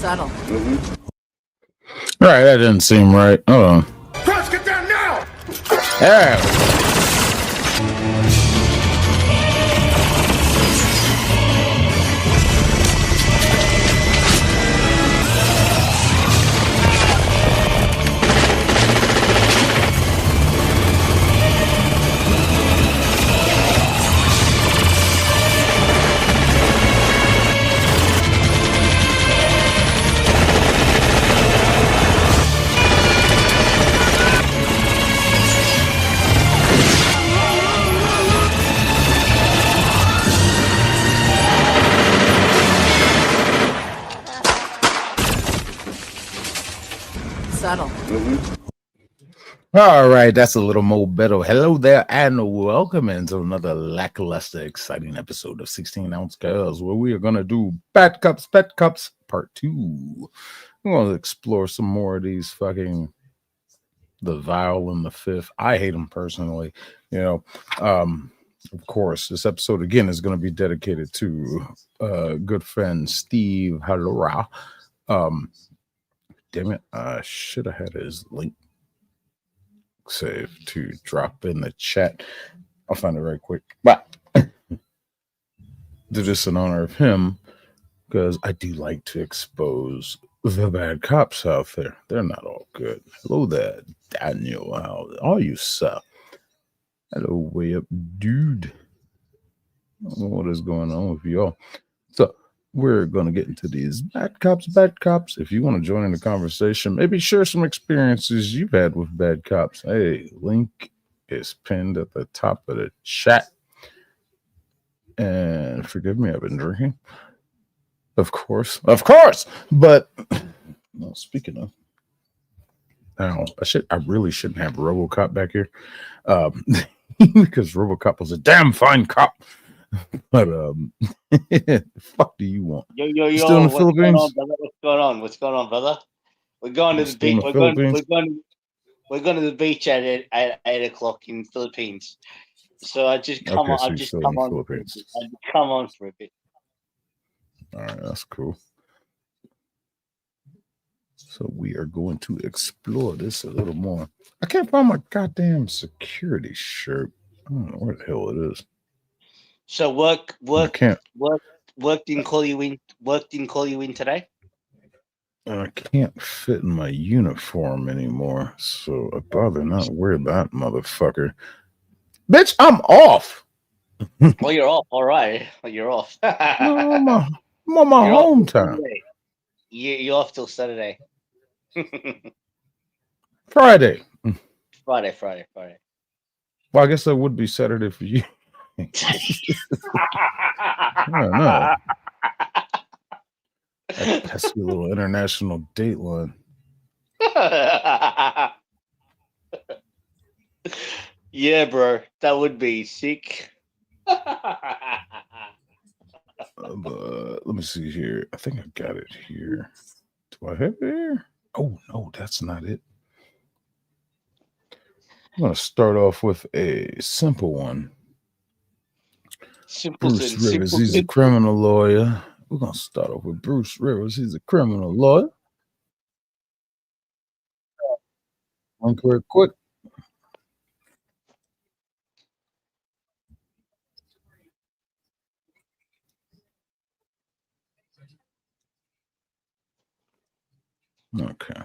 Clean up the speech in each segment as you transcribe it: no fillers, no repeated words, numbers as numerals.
Subtle. All right, that didn't seem right. Hold on. Cross, get down now! Yeah. Subtle. All right, that's a little more better. Hello there, and welcome into another lackluster, exciting episode of 16 Ounce Girls, where we are going to do Pet Cups, Part 2. We're going to explore some more of these fucking the Vile and the Fifth. I hate them personally, you know. Of course, this episode again is going to be dedicated to good friend Steve Halora. Damn it, I should have had his link save to drop in the chat. I'll find it right quick. But do this in honor of him because I do like to expose the bad cops out there. They're not all good. Hello there, Daniel. How are you, sir? Hello, way up, dude. I don't know what is going on with y'all. So we're going to get into these bad cops. If you want to join in the conversation, maybe share some experiences you've had with bad cops. Hey, link is pinned at the top of the chat. And forgive me, I've been drinking. Of course. But well, speaking of, now I really shouldn't have RoboCop back here, because RoboCop was a damn fine cop. But fuck do you want? Yo, still in the Philippines? What's going on, brother? We're going to the beach. We're going to the beach at 8:00 in Philippines. So I just come on. I've just come on. Come on for a bit. All right, that's cool. So we are going to explore this a little more. I can't find my goddamn security shirt. I don't know where the hell it is. So work didn't call you in. Work didn't call you in today. I can't fit in my uniform anymore, so I bother not wear that motherfucker. Bitch, I'm off. Oh, you're off. All right. Oh, you're off. No, I'm on my hometown. You're off till Saturday. Friday. Friday. Well, I guess that would be Saturday for you. I don't know. That pesky little international dateline. Yeah, bro, that would be sick. Let me see here. I think I got it here. Do I have it here? Oh, no, that's not it. I'm going to start off with a simple one. Bruce Rivers, he's a criminal lawyer. We're going to start off with Bruce Rivers. He's a criminal lawyer. One quick. Okay.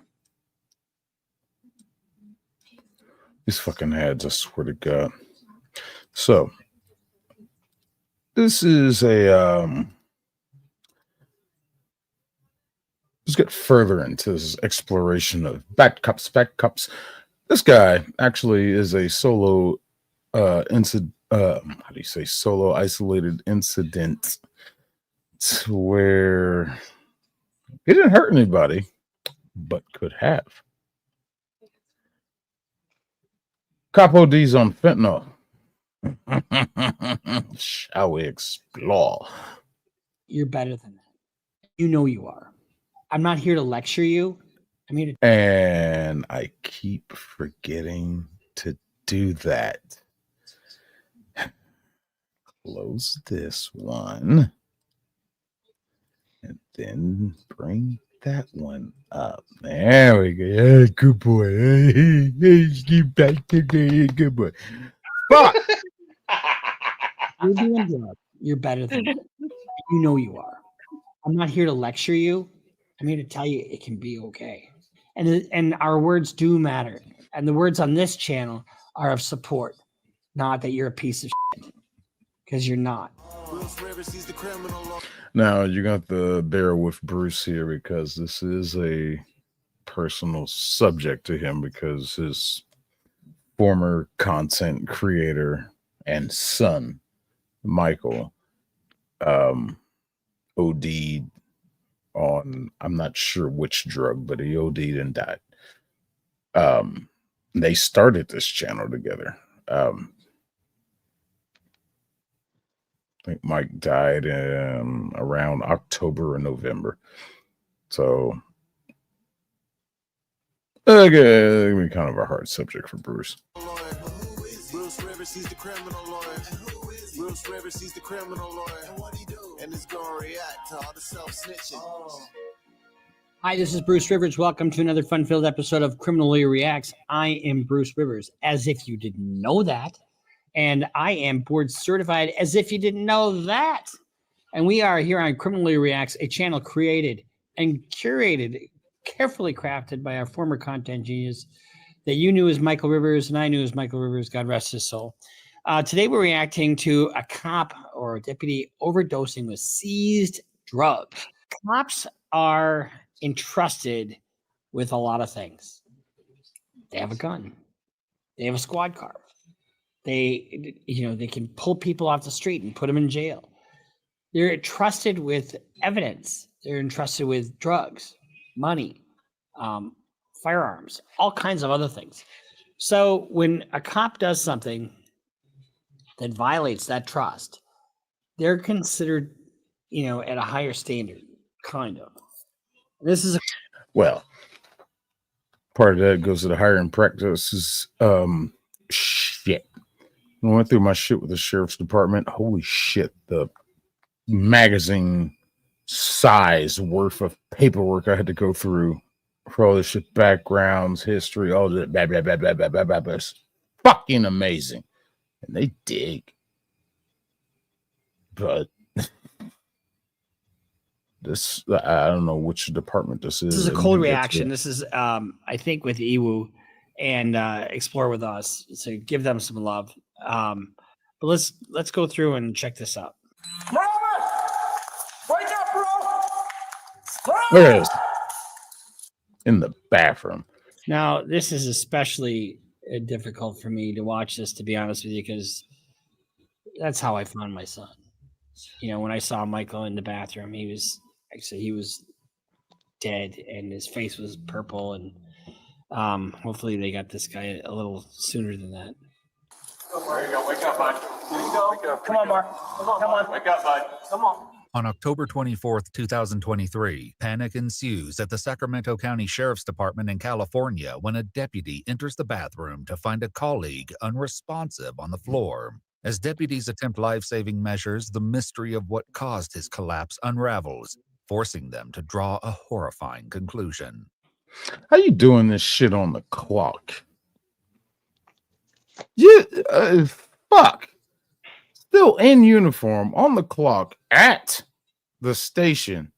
These fucking ads, I swear to God. So, this is a, let's get further into this exploration of bad cops. This guy actually is a solo solo isolated incident to where he didn't hurt anybody, but could have. Capo D's on fentanyl. Shall we explore? You're better than that. You know you are. I'm not here to lecture you. I'm here to. And I keep forgetting to do that. Close this one. And then bring that one up. There we go. Yeah, good boy. Keep back today. Good boy. Fuck. You're doing good. You're better than that. You know you are. I'm not here to lecture you. I'm here to tell you it can be okay. And our words do matter. And the words on this channel are of support, not that you're a piece of shit. Because you're not. Now you got to bear with Bruce here because this is a personal subject to him because his former content creator and son, Michael, OD'd on, I'm not sure which drug, but he OD'd and died. They started this channel together. I think Mike died in around October or November. So, again, kind of a hard subject for Bruce. Bruce Rivers, he's the criminal lawyer. Bruce Rivers, he's the criminal lawyer. And what he do? And he's gonna react to all the self-snitching. Hi, this is Bruce Rivers. Welcome to another fun-filled episode of Criminal Lawyer Reacts. I am Bruce Rivers, as if you didn't know that. And I am board certified, as if you didn't know that. And we are here on Criminal Lawyer Reacts, a channel created and curated, carefully crafted by our former content genius that you knew as Michael Rivers and I knew as Michael Rivers, God rest his soul. Today we're reacting to a cop or a deputy overdosing with seized drugs. Cops are entrusted with a lot of things. They have a gun. They have a squad car. They can pull people off the street and put them in jail. They're entrusted with evidence. They're entrusted with drugs, money, firearms, all kinds of other things. So when a cop does something that violates that trust, they're considered, at a higher standard, kind of. This is well, part of that goes to the hiring practices. Shit. I went through my shit with the sheriff's department. Holy shit, the magazine size worth of paperwork I had to go through for all this shit, backgrounds, history, all that, blah, blah, blah, blah, blah, blah, blah, blah. It's fucking amazing. And they dig. But this, I don't know which department this is. This is a cold reaction. This is, I think, with Ewu and Explore with Us. So give them some love. But let's go through and check this out. Mama! Wake up, bro! There it is. In the bathroom. Now, this is especially difficult for me to watch this, to be honest with you, because that's how I found my son. When I saw Michael in the bathroom, he was dead and his face was purple, and hopefully they got this guy a little sooner than that. There you go. Wake up, bud. There you go. Wake up. Come on, Mark. Come on. Wake up, bud. Come on. On October 24th, 2023, panic ensues at the Sacramento County Sheriff's Department in California when a deputy enters the bathroom to find a colleague unresponsive on the floor. As deputies attempt life-saving measures, the mystery of what caused his collapse unravels, forcing them to draw a horrifying conclusion. How you doing this shit on the clock? Yeah, fuck. Still in uniform, on the clock, at the station.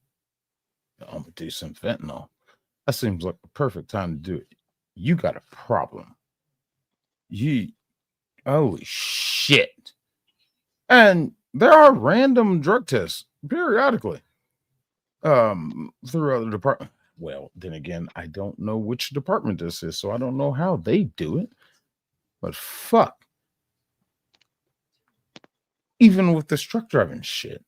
I'm gonna do some fentanyl. That seems like the perfect time to do it. You got a problem. Holy shit. And there are random drug tests periodically throughout the department. Well, then again, I don't know which department this is, so I don't know how they do it. But fuck. Even with this truck driving shit,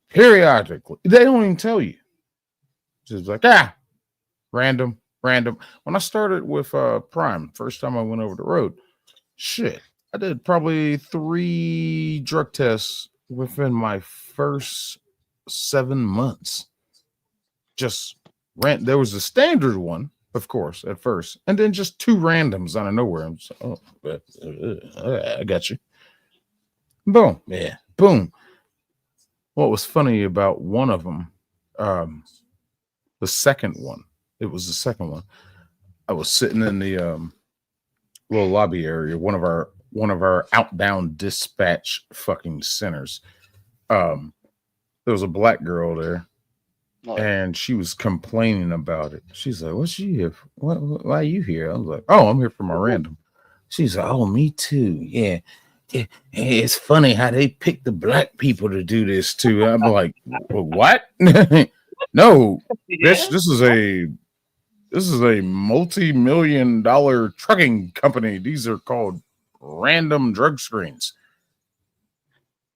periodically, they don't even tell you. Just like, random. When I started with Prime, first time I went over the road, shit, I did probably 3 drug tests within my first 7 months. Just there was a standard one, of course, at first, and then just 2 randoms out of nowhere. I'm just, I got you. Boom. Yeah. Boom. What was funny about one of them, The second one. It was the second one. I was sitting in the little lobby area, one of our outbound dispatch fucking centers. There was a black girl there, and she was complaining about it. She's like, "What's she here? Why are you here?" I was like, "Oh, I'm here for my random." She's like, "Oh, me too. Yeah. It's funny how they pick the black people to do this too." I'm like, well, "What? No, bitch, this is a multi-million-dollar trucking company. These are called random drug screens."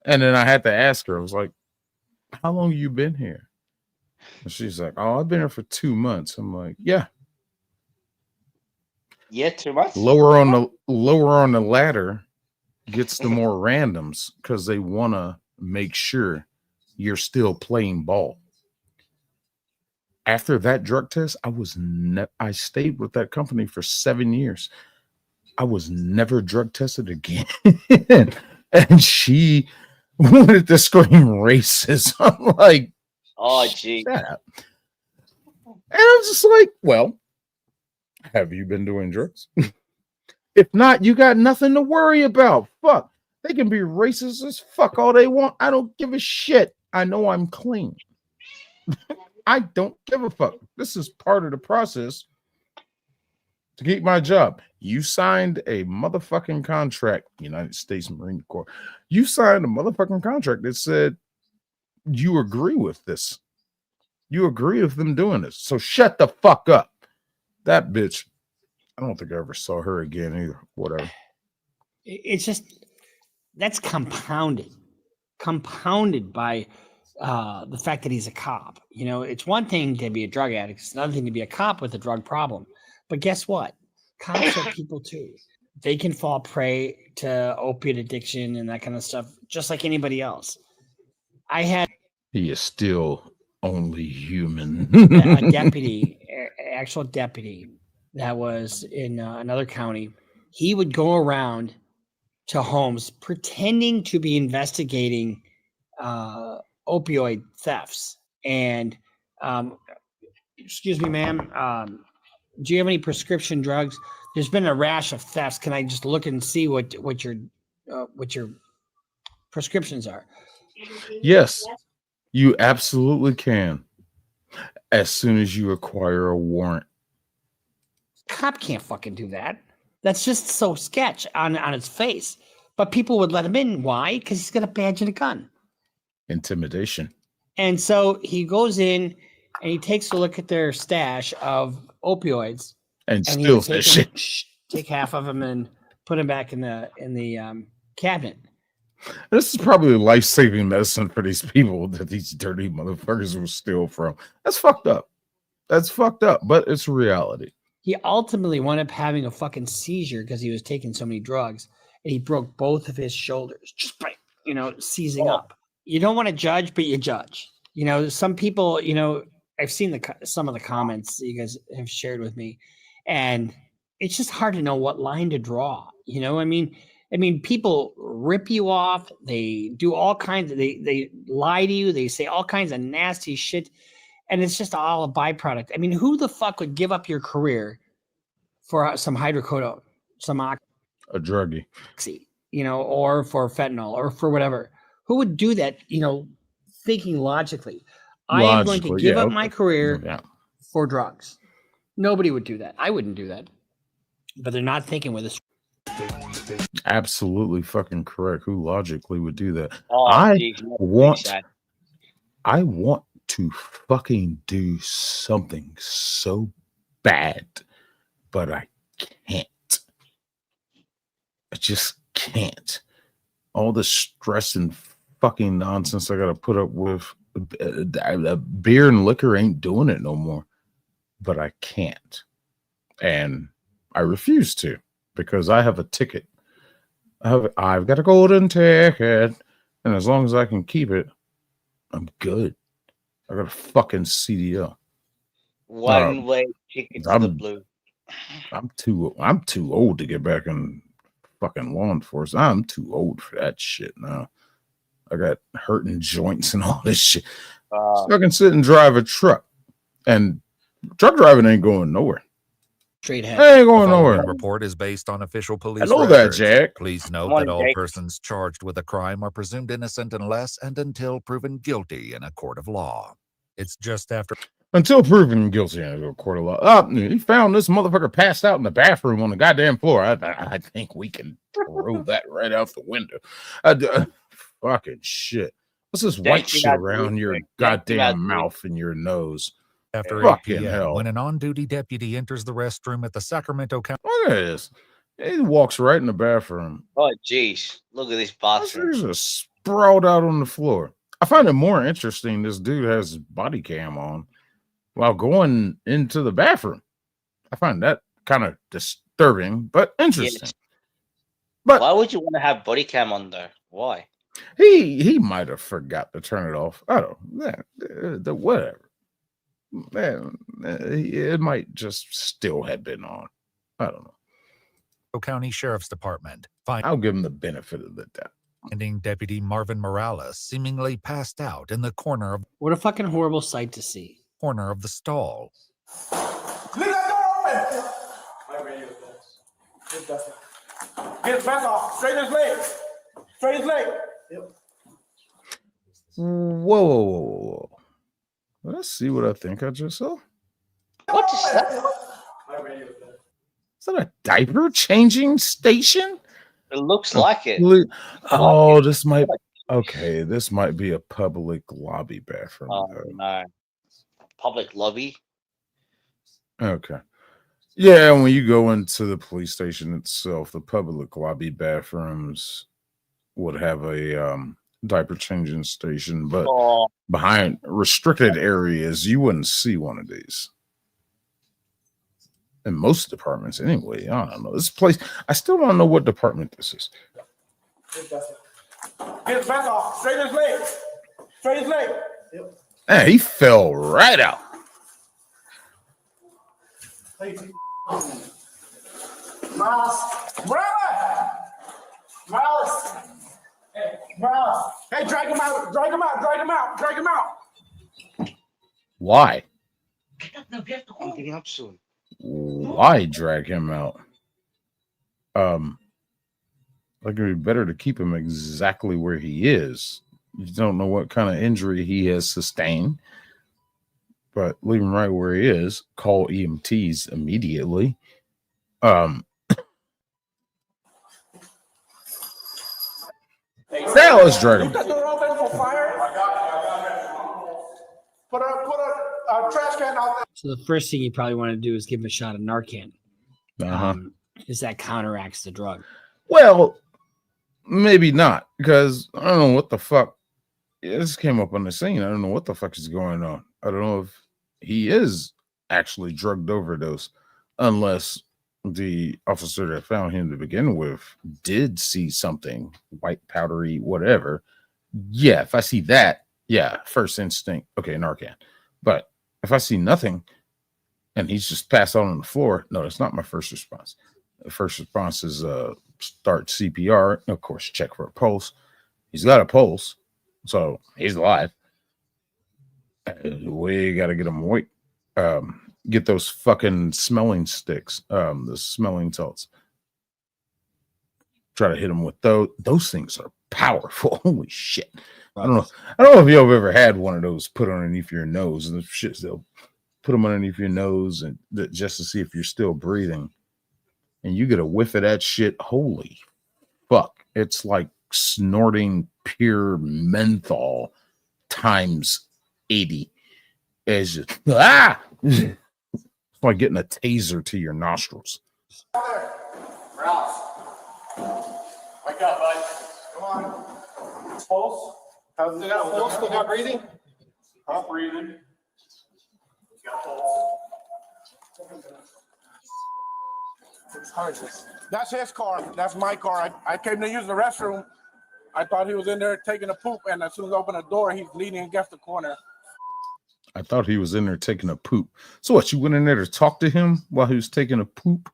And then I had to ask her, I was like, "How long have you been here?" And she's like, "Oh, I've been here for 2 months." I'm like, "Yeah. Yeah, 2 months. Lower on the ladder gets the more randoms because they want to make sure you're still playing ball." After that drug test, I stayed with that company for 7 years. I was never drug tested again. And she wanted to scream racist. I'm like, oh, gee. Shut up. And I was just like, well, have you been doing drugs? If not, you got nothing to worry about. Fuck. They can be racist as fuck all they want. I don't give a shit. I know I'm clean. I don't give a fuck. This is part of the process to keep my job. You signed a motherfucking contract, United States Marine Corps. You signed a motherfucking contract that said you agree with this. You agree with them doing this. So shut the fuck up. That bitch, I don't think I ever saw her again either. Whatever. It's just, that's compounded by the fact that he's a cop. It's one thing to be a drug addict. It's another thing to be a cop with a drug problem. But guess what? Cops are people too. They can fall prey to opiate addiction and that kind of stuff, just like anybody else. He is still only human. a actual deputy that was in another county. He would go around to homes pretending to be investigating opioid thefts. And excuse me, ma'am, do you have any prescription drugs? There's been a rash of thefts. Can I just look and see what your prescriptions are? Yes, you absolutely can. As soon as you acquire a warrant. Cop can't fucking do that. That's just so sketch on its face. But people would let him in. Why? Because he's got a badge and a gun. Intimidation. And so he goes in and he takes a look at their stash of opioids and steals that shit. Take half of them and put them back in the cabinet. This is probably life-saving medicine for these people that these dirty motherfuckers will steal from. That's fucked up. But it's reality. He ultimately wound up having a fucking seizure because he was taking so many drugs, and he broke both of his shoulders just by, seizing up. You don't want to judge, but you judge. Some people, I've seen some of the comments that you guys have shared with me, and it's just hard to know what line to draw. I mean, people rip you off. They do all kinds of, they lie to you. They say all kinds of nasty shit. And it's just all a byproduct. I mean, who the fuck would give up your career for some hydrocodone, some a druggie, or for fentanyl or for whatever? Who would do that, thinking logically? I am going to give up my career for drugs. Nobody would do that. I wouldn't do that. But they're not thinking with us. Absolutely fucking correct. Who logically would do that? I want to fucking do something so bad, but I can't. I just can't. All the stress and fucking nonsense I gotta put up with. Beer and liquor ain't doing it no more, but I can't, and I refuse to because I have a ticket. I've got a golden ticket, and as long as I can keep it, I'm good. I got a fucking CDL. One-way ticket to the blue. I'm too old to get back in fucking law enforcement. I'm too old for that shit now. I got hurting joints and all this shit. So I can sit and drive a truck. And drug driving ain't going nowhere. Straight ahead. Ain't The going following nowhere. report is based on official police I know that, records. Jack. Please note Come on, that all Jake. persons charged with a crime are presumed innocent unless and until proven guilty in a court of law. It's just after Until proven guilty in a court of law. He found this motherfucker passed out in the bathroom on the goddamn floor. I think we can throw that right out the window. Fucking shit. What's this white shit around your goddamn mouth and your nose? after 8 Fucking p.m. hell. when an on-duty deputy enters the restroom at the Sacramento County. Look at this. He walks right in the bathroom. Oh, jeez. Look at this bathroom. He's just sprawled out on the floor. I find it more interesting this dude has his body cam on while going into the bathroom. I find that kind of disturbing, but interesting. Yes. But Why would you want to have body cam on there? Why? he might have forgot to turn it off. I don't know. Whatever. Man, it might just still have been on. I don't know. County Sheriff's Department, I'll give him the benefit of the doubt. finding Deputy Marvin Morales seemingly passed out in the corner of What a fucking horrible sight to see. the stall. Leave that door open! Get his back off. Straighten his legs. Straighten his leg. Whoa. Let's see what I think I just saw. What is that? Is that a diaper changing station? It looks like it. Oh, this might. Okay, this might be a public lobby bathroom. Oh, though. no. Public lobby. Okay. Yeah, when you go into the police station itself, the public lobby bathrooms would have a diaper changing station, but Oh, behind restricted areas, you wouldn't see one of these. In most departments, anyway. I don't know. This place, I still don't know what department this is. Get his back off. Straighten his leg. Straighten his leg. Man, he fell right out. Morales. Hey, Morales. Hey, drag him out. Drag him out. Drag him out. Drag him out. Why? I'm getting up soon. Why drag him out? Like it'd be better to keep him exactly where he is. You don't know what kind of injury he has sustained, but leave him right where he is. Call EMTs immediately. Now let's drag him. Leave that door open for fire. Put a trash can out there. So the first thing you probably want to do is give him a shot of Narcan. Uh-huh. Because that counteracts the drug. Well, maybe not, because I don't know what the fuck. This came up on the scene. I don't know what the fuck is going on. I don't know if he is actually drugged overdose, unless the officer that found him to begin with did see something white, powdery, whatever. Yeah, if I see that, yeah, first instinct, okay, Narcan. But if I see nothing and he's just passed out on the floor, no, that's not my first response. The first response is start CPR, of course, check for a pulse. He's got a pulse, so he's alive. We got to get him awake. Get those fucking smelling sticks, the smelling salts. Try to hit him with those. Those things are powerful. Holy shit. I don't know if you've ever had one of those put underneath your nose, and the shit, they'll put them underneath your nose and just to see if you're still breathing. And you get a whiff of that shit. Holy fuck. It's like snorting pure menthol times 80. It's just, it's like getting a taser to your nostrils. Morales. Wake up, bud. Come on. Pulse. How's it out? Pulse? Still got breathing? Not breathing. Got pulse. That's his car. That's my car. I came to use the restroom. I thought he was in there taking a poop, and as soon as I opened the door, he's leaning against the corner. I thought he was in there taking a poop. So what, you went in there to talk to him while he was taking a poop?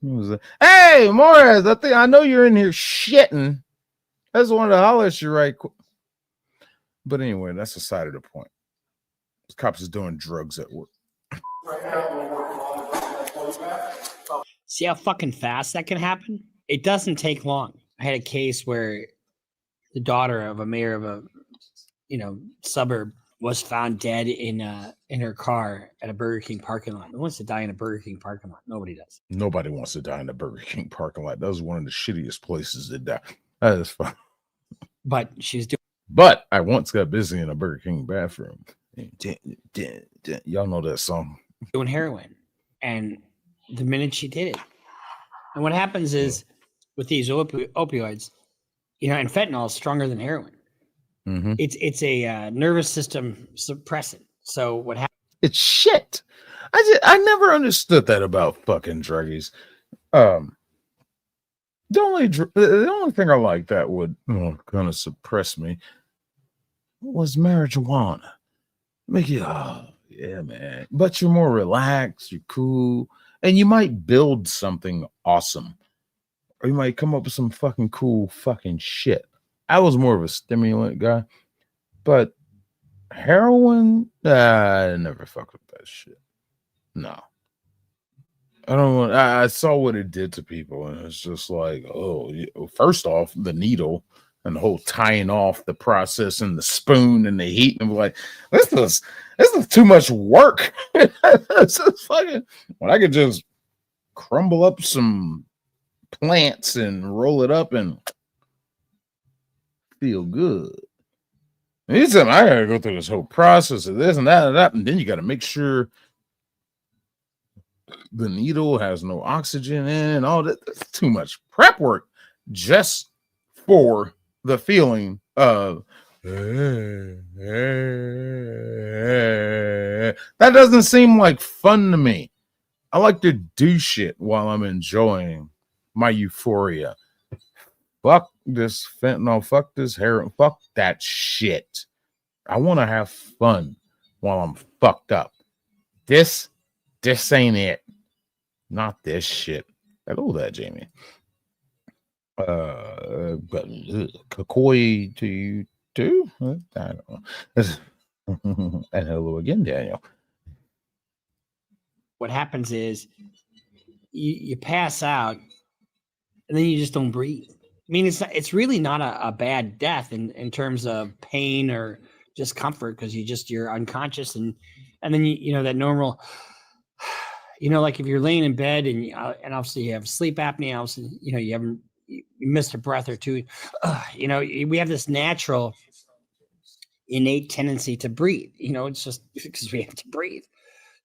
He was like, hey, Morris, I know you're in here shitting. I just wanted to holler at you right quick. But anyway, that's the side of the point. Cops is doing drugs at work. See how fucking fast that can happen? It doesn't take long. I had a case where the daughter of a mayor of a, suburb was found dead in her car at a Burger King parking lot. Who wants to die in a Burger King parking lot? Nobody does. Nobody wants to die in a Burger King parking lot. That was one of the shittiest places to die. That is fun. But she's doing. But I once got busy in a Burger King bathroom. Y'all know that song. Doing heroin, and the minute she did it, and what happens is with these opioids, and fentanyl is stronger than heroin. Mm-hmm. It's a nervous system suppressant. So what happens? It's shit. I never understood that about fucking druggies. The only thing I like that would kind of suppress me was marijuana. Make you, yeah, man. But you're more relaxed, you're cool, and you might build something awesome. Or you might come up with some fucking cool fucking shit. I was more of a stimulant guy, but heroin, I never fucked with that shit. No. I don't want, I saw what it did to people, and it's just like, first off, the needle and the whole tying off the process and the spoon and the heat, and like, this is too much work. It's just fucking, when I could just crumble up some plants and roll it up and feel good. Anytime I gotta go through this whole process of this and that, and then you gotta make sure the needle has no oxygen in and all that. That's too much prep work just for the feeling of that doesn't seem like fun to me. I like to do shit while I'm enjoying my euphoria. Fuck this fentanyl, fuck this heroin, fuck that shit. I want to have fun while I'm fucked up. This ain't it. Not this shit. Hello there, Jamie. But Kakoi to you too? I don't know. And hello again, Daniel. What happens is you pass out and then you just don't breathe. I mean, it's really not a bad death in terms of pain or discomfort, because you're unconscious and then you that normal, like if you're laying in bed and obviously you have sleep apnea, also, you missed a breath or two, we have this natural innate tendency to breathe. It's just because we have to breathe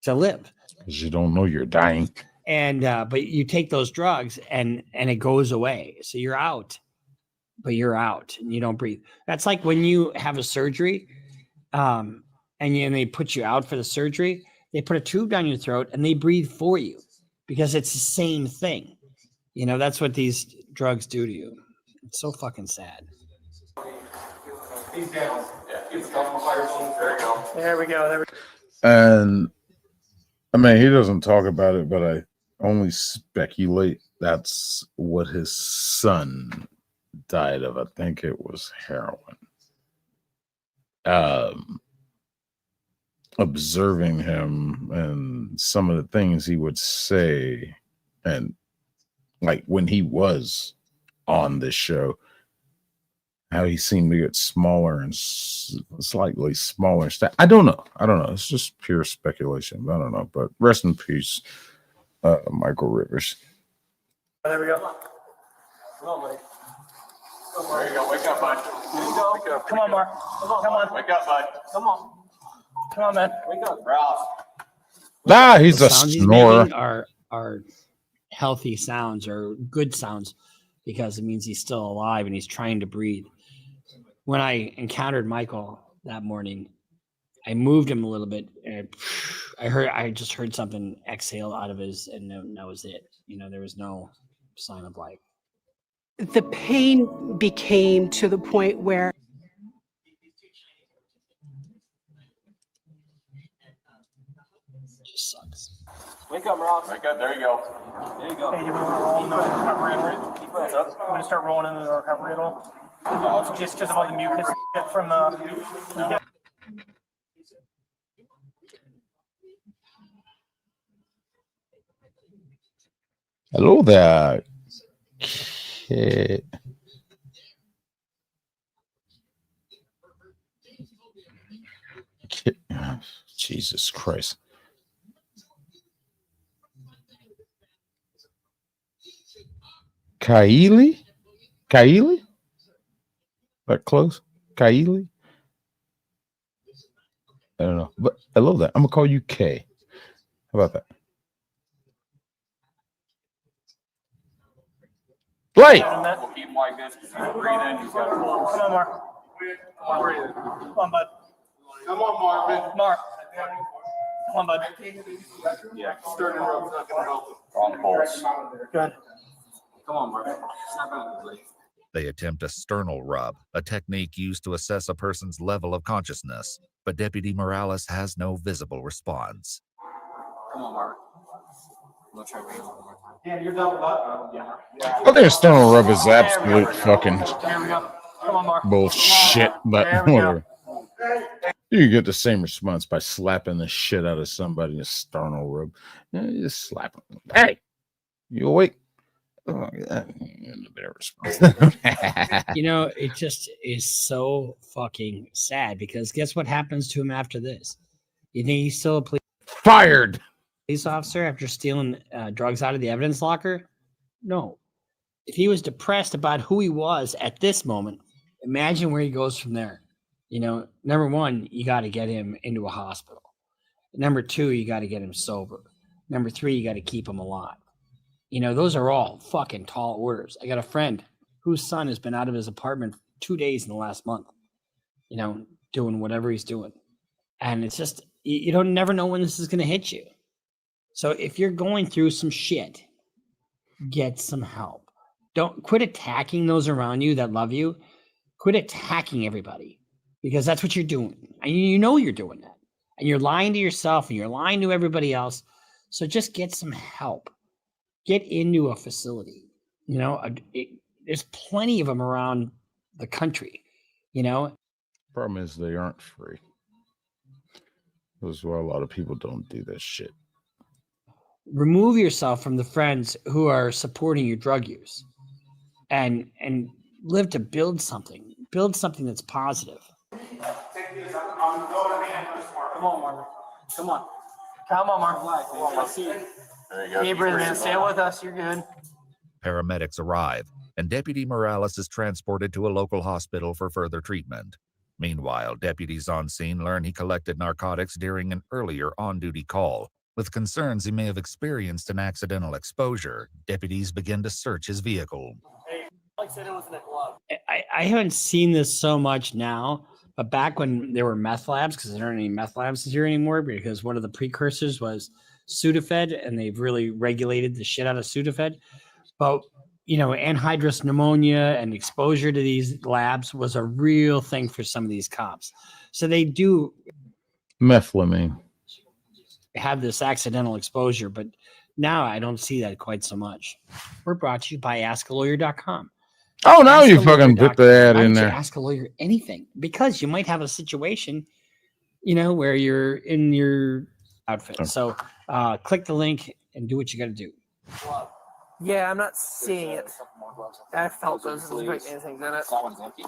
to live. Because you don't know you're dying. And but you take those drugs and it goes away. So you're out, but you're out and you don't breathe. That's like when you have a surgery, and they put you out for the surgery. They put a tube down your throat and they breathe for you because it's the same thing. That's what these drugs do to you. It's so fucking sad. There we go. And I mean, he doesn't talk about it, but I only speculate that's what his son died of. I think it was heroin. Observing him and some of the things he would say, and like when he was on this show, how he seemed to get smaller and slightly smaller. I don't know. It's just pure speculation. I don't know. But rest in peace, Michael Rivers. There we go. Come on, buddy. There you go. Wake up, bud. Wake up. Come on, Mark. Come on. Wake up, bud. Come on. Come on, man. Wake up, Ralph. He's a snorer. Are healthy sounds or good sounds, because it means he's still alive and he's trying to breathe. When I encountered Michael that morning, I moved him a little bit, and I just heard something exhale out of his, and that was it. There was no sign of life. The pain became to the point where it just sucks. Wake up, Ross. Wake up. There you go. There you go. Hey, you want to roll into the recovery? You want to start rolling into the recovery at all? Just because of all the mucus from the. Hello there. Okay. Jesus Christ. Kylie? Kylie? That close? Kylie? I don't know. But I love that. I'm going to call you K. How about that? Blake! We'll keep him like this because he's breathing. He's got a pulse. Come on, Mark. Come on, bud. Come on, Marvin. Mark. Come on, bud. Yeah, starting rope's not gonna help him. Wrong pulse. Good. Come on, Marvin. Snap out of the way. They attempt a sternal rub, a technique used to assess a person's level of consciousness, but Deputy Morales has no visible response. Come on, Marvin. We'll try to one more time. Yeah, you're done with that? Yeah. I think a sternal rub is absolute fucking There we go. Come on, Mark. bullshit, but There we go. whatever. You get the same response by slapping the shit out of somebody, a sternal rub. You just slap them. Hey, you awake? Oh, yeah. Their response. You know, it just is so fucking sad because guess what happens to him after this? You think he's still a Fired. police officer after stealing drugs out of the evidence locker? No. If he was depressed about who he was at this moment, imagine where he goes from there. You know, number one, you got to get him into a hospital. Number two, you got to get him sober. Number three, you got to keep him alive. You know, those are all fucking tall orders. I got a friend whose son has been out of his apartment 2 days in the last month, you know, doing whatever he's doing. And it's just, you don't never know when this is going to hit you. So if you're going through some shit, get some help. Don't quit attacking those around you that love you. Quit attacking everybody because that's what you're doing. And you know you're doing that. And you're lying to yourself and you're lying to everybody else. So just get some help. Get into a facility. You know, there's plenty of them around the country, you know. Problem is they aren't free. That's why a lot of people don't do this shit. Remove yourself from the friends who are supporting your drug use and live to build something that's positive. Come on, Mark. Come on. Come on, Mark. Let's see. There you go. Keep breathing, man. Stay with us. You're good. Paramedics arrive, and Deputy Morales is transported to a local hospital for further treatment. Meanwhile, deputies on scene learn he collected narcotics during an earlier on-duty call. With concerns he may have experienced an accidental exposure, deputies begin to search his vehicle. I haven't seen this so much now, but back when there were meth labs, because there aren't any meth labs here anymore, because one of the precursors was Sudafed, and they've really regulated the shit out of Sudafed. But, you know, anhydrous pneumonia and exposure to these labs was a real thing for some of these cops. So they do Methylamine. have this accidental exposure, but now I don't see that quite so much. We're brought to you by AskALawyer.com. Oh, now you fucking put the ad Why in don't you there. ask a lawyer anything, because you might have a situation, you know, where you're in your outfit. Sure. So click the link and do what you got to do. Yeah, I'm not seeing it. I felt those great things in it. That one's empty.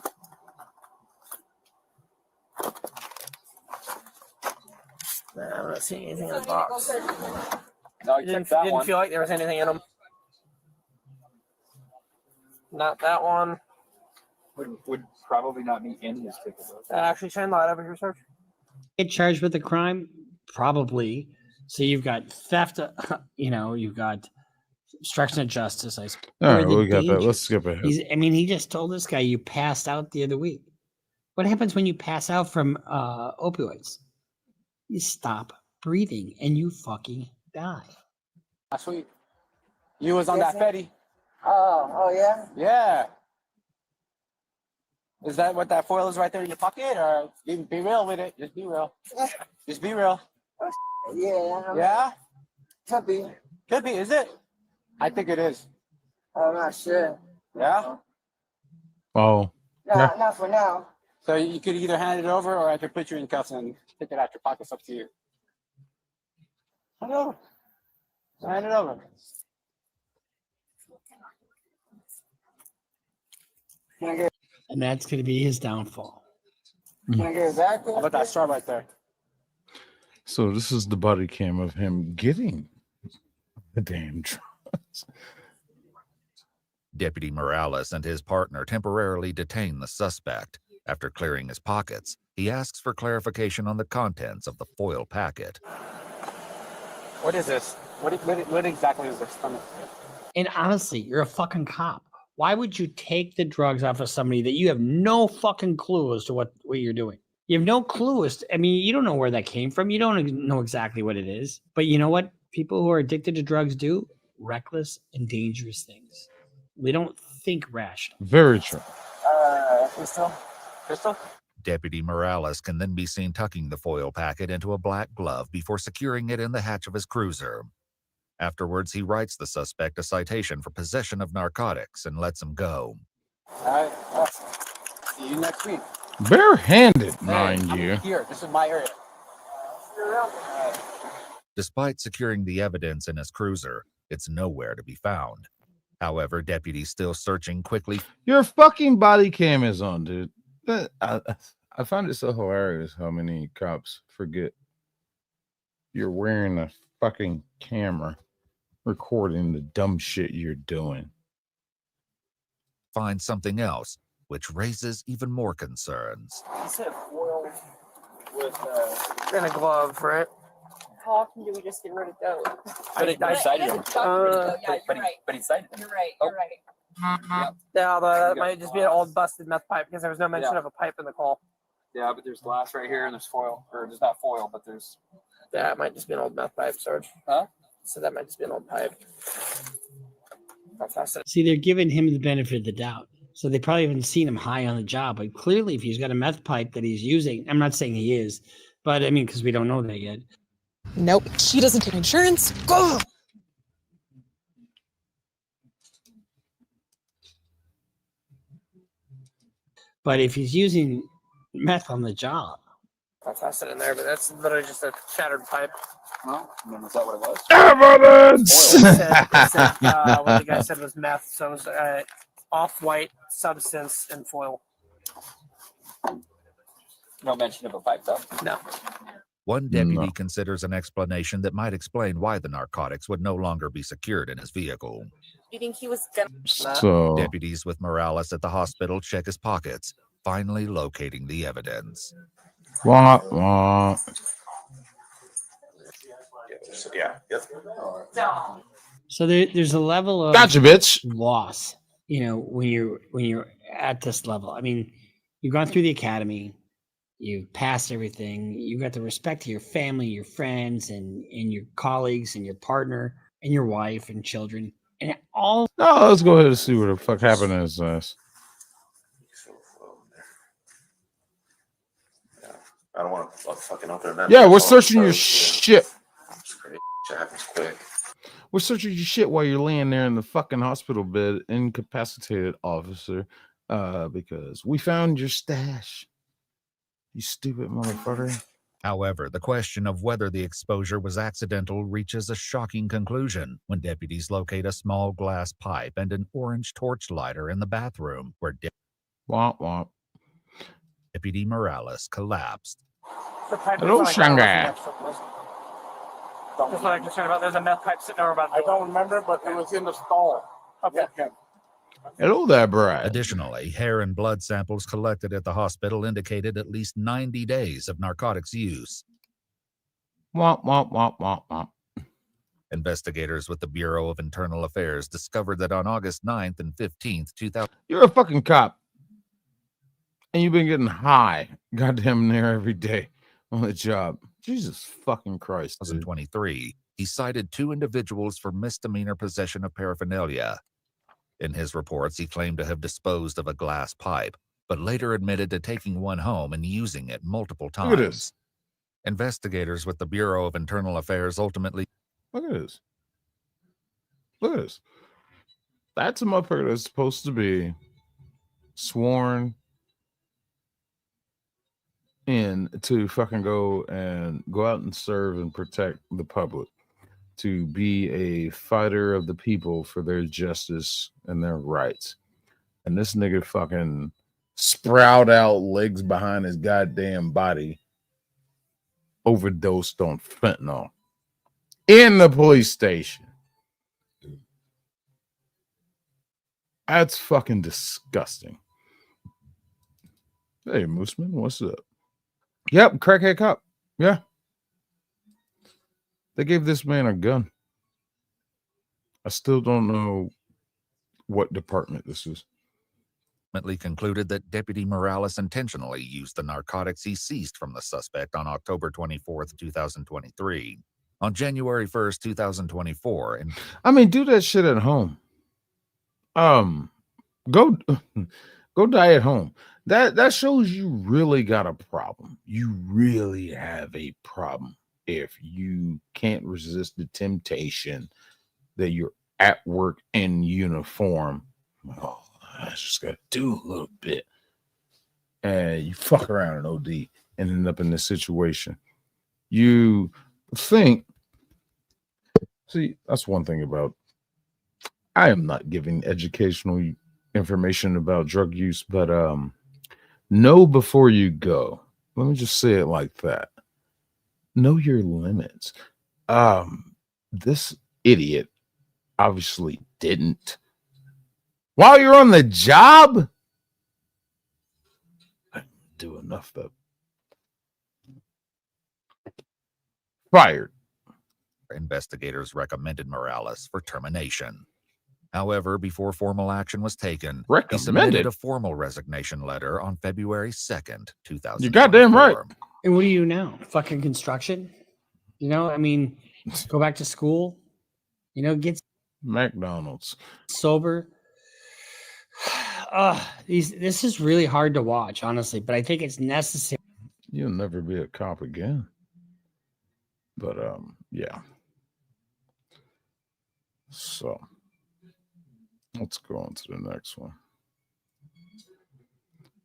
Nah, I'm not seeing anything in the box. No, It didn't feel like there was anything in them. Not that one. Would probably not be in his ticket. Actually, shine light over here, sir. Get charged with a crime? Probably. So you've got theft, you know, you've got obstruction of justice. I suppose. All right, Where the we got that. danger- Let's skip ahead. he just told this guy you passed out the other week. What happens when you pass out from opioids? You stop breathing and you fucking die. Sweet. You was on that Fetty. Oh yeah? Yeah. Is that what that foil is right there in your pocket? Or be real with it. Just be real. Just be real. Yeah. Yeah? Could be. Could be, is it? I think it is. I'm not sure. Yeah? Oh, Yeah. Not for now. So you could either hand it over or I could put you in cuffs and take it out your pocket. It's up to you. Hand it over. Hand it over. And that's going to be his downfall. Can I get it back? How about that straw right there? So this is the body cam of him getting the damn drugs. Deputy Morales and his partner temporarily detain the suspect. After clearing his pockets, he asks for clarification on the contents of the foil packet. What is this? What exactly is this? And honestly, you're a fucking cop. Why would you take the drugs off of somebody that you have no fucking clue as to what you're doing? You have no clue as to, I mean, you don't know where that came from. You don't know exactly what it is. But you know what people who are addicted to drugs do? Reckless and dangerous things. They don't think rational. Very true. Crystal? Deputy Morales can then be seen tucking the foil packet into a black glove before securing it in the hatch of his cruiser. Afterwards, he writes the suspect a citation for possession of narcotics and lets him go. All right. See you next week. Barehanded, mind you. Here, this is my area. Despite securing the evidence in his cruiser, it's nowhere to be found. However, deputies still searching quickly. Your fucking body cam is on, dude. I find it so hilarious how many cops forget you're wearing a fucking camera recording the dumb shit you're doing. Find something else, which raises even more concerns. You said foil with And a glove, right? How often do we just get rid of those? But he cited him. Yeah, you're right. But he cited him. You're right. You're right. Yeah, although that might just be an old busted meth pipe because there was no mention of a pipe in the call. Yeah, but there's glass right here and there's foil. Or there's not foil, but there's... Yeah, it might just be an old meth pipe, Sarge. Huh? So that might just be an old pipe. Fantastic. See, they're giving him the benefit of the doubt. So they probably haven't seen him high on the job. But clearly, if he's got a meth pipe that he's using, I'm not saying he is, but I mean, because we don't know that yet. Nope. She doesn't take insurance. Go. But if he's using meth on the job, Fantastic in there, but that's literally just a shattered pipe. Well, I mean, is that what it was? Evidence! It said, what the guy said was meth, so it was off-white substance and foil. No mention of a pipe, though. No. One deputy considers an explanation that might explain why the narcotics would no longer be secured in his vehicle. You think he was gonna? So Deputies with Morales at the hospital check his pockets, finally locating the evidence. wah, wah. Yeah. Yep. so there's a level of Gotcha, bitch. loss. You know, when you're at this level. I mean, you've gone through the academy, you've passed everything, you got the respect of your family, your friends, and your colleagues, and your partner, and your wife and children, and all. No, let's go ahead and see what the fuck happened to his ass. I don't want to fucking open it. Yeah, we're searching your shit. Shit happens quick. We're searching your shit while you're laying there in the fucking hospital bed, incapacitated, officer, because we found your stash. You stupid motherfucker. However, the question of whether the exposure was accidental reaches a shocking conclusion when deputies locate a small glass pipe and an orange torch lighter in the bathroom where Womp womp. Deputy Morales collapsed. The pipe Hello, is like Shanghai. That's what I'm concerned about. There's a meth pipe sitting over about the I don't remember, but it was in the stall. Okay. Hello there, Brad. Additionally, hair and blood samples collected at the hospital indicated at least 90 days of narcotics use. Womp womp womp womp womp. Investigators with the Bureau of Internal Affairs discovered that on August 9th and 15th, You're a fucking cop. And you've been getting high goddamn near every day on the job. Jesus fucking Christ. 2023, he cited 2 individuals for misdemeanor possession of paraphernalia. In his reports, he claimed to have disposed of a glass pipe, but later admitted to taking one home and using it multiple times. Look at this. Investigators with the Bureau of Internal Affairs ultimately... Look at this. Look at this. That's a motherfucker that's supposed to be sworn in to fucking go out and serve and protect the public, to be a fighter of the people for their justice and their rights. and this nigga fucking sprout out legs behind his goddamn body, overdosed on fentanyl in the police station. That's fucking disgusting. Hey, Mooseman, what's up? Yep, crackhead cop. Yeah. They gave this man a gun. I still don't know what department this is. Concluded that Deputy Morales intentionally used the narcotics he seized from the suspect on October 24th, 2023. On January 1st, 2024. And I mean, do that shit at home. Go die at home. That shows you really got a problem. You really have a problem if you can't resist the temptation that you're at work in uniform. Oh, I just got to do a little bit. And you fuck around in OD and end up in this situation. You think, see, that's one thing about, I am not giving educational information about drug use, but know before you go. Let me just say it like that. Know your limits. This idiot obviously didn't. While you're on the job, I didn't do enough though. Fired. Investigators recommended Morales for termination. However, before formal action was taken, he submitted Recommended? a formal resignation letter on February 2nd, 2000. You're goddamn right. And what do you now? Fucking construction? You know, I mean, go back to school, you know, get McDonald's. sober. This is really hard to watch, honestly, but I think it's necessary. You'll never be a cop again. But yeah. So let's go on to the next one.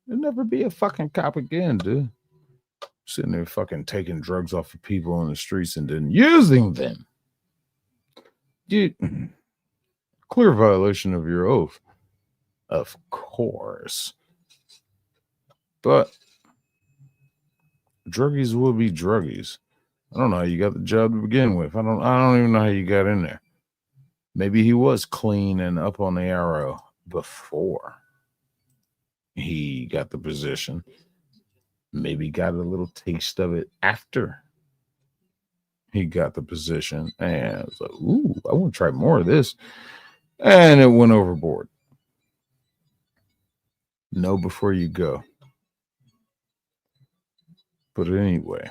You'll never be a fucking cop again, dude. Sitting there fucking taking drugs off of people on the streets and then using them. Dude, clear violation of your oath. Of course. But druggies will be druggies. I don't know how you got the job to begin with. I don't even know how you got in there. Maybe he was clean and up on the arrow before he got the position. Maybe got a little taste of it after he got the position. And was like, ooh, I want to try more of this. And it went overboard. Know before you go. But anyway.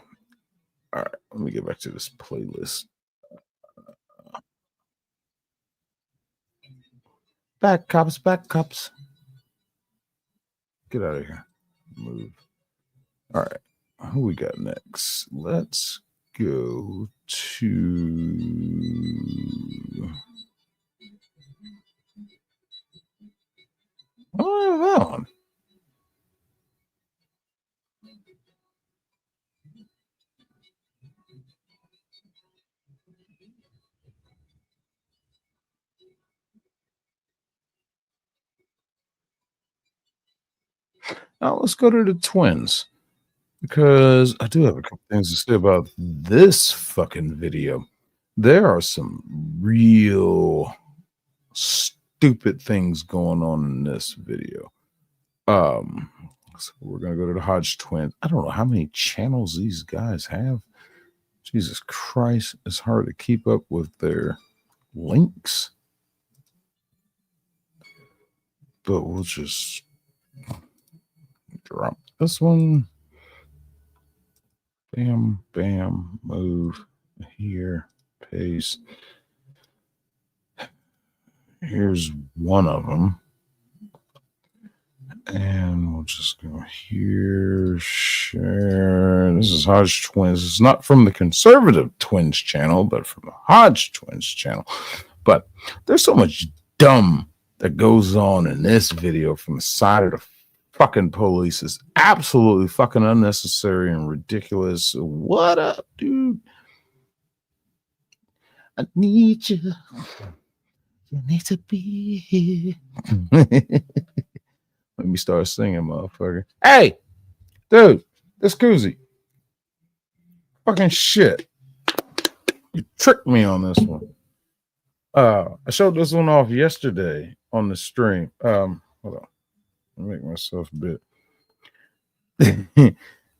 All right, let me get back to this playlist. Back cops, back cops. Get out of here. Move. All right, who we got next? Let's go to... Oh, that one. Now let's go to the twins, because I do have a couple things to say about this fucking video. There are some real stupid things going on in this video. So we're gonna go to the Hodge twins. I don't know how many channels these guys have. Jesus Christ, it's hard to keep up with their links. But we'll just drop this one. Bam, bam, move here, paste. Here's one of them. And we'll just go here, share. This is Hodge Twins. It's not from the Conservative Twins channel, but from the Hodge Twins channel. But there's so much dumb that goes on in this video from the side of the fucking police. Is absolutely fucking unnecessary and ridiculous. What up, dude? I need you. You need to be here. Let me start singing, motherfucker. Hey, dude, this koozie. Fucking shit. You tricked me on this one. I showed this one off yesterday on the stream. Hold on. Let me make myself a bit. You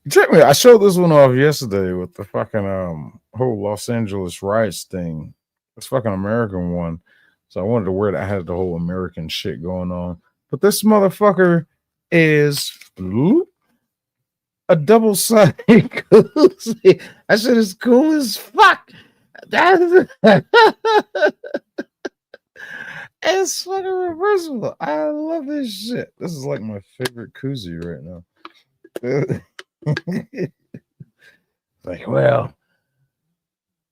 tricked me. I showed this one off yesterday with the fucking whole Los Angeles riots thing. This fucking American one. So I wanted to wear it. I had the whole American shit going on. But this motherfucker is a double-sided koozie. That shit is cool as fuck. It's fucking reversible. I love this shit. This is like my favorite koozie right now. Like, well,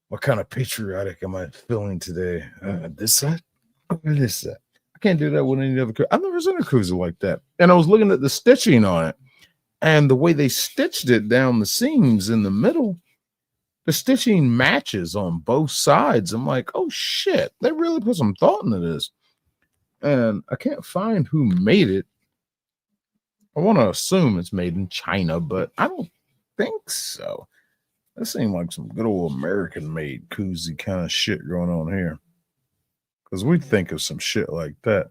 what kind of patriotic am I feeling today? This side or this side? I can't do that with any other koozie. I've never seen a koozie like that. And I was looking at the stitching on it, and the way they stitched it down the seams in the middle, the stitching matches on both sides. I'm like, oh shit, they really put some thought into this. And I can't find who made it. I want to assume it's made in China, but I don't think so. That seemed like some good old American-made koozie kind of shit going on here. Because we think of some shit like that.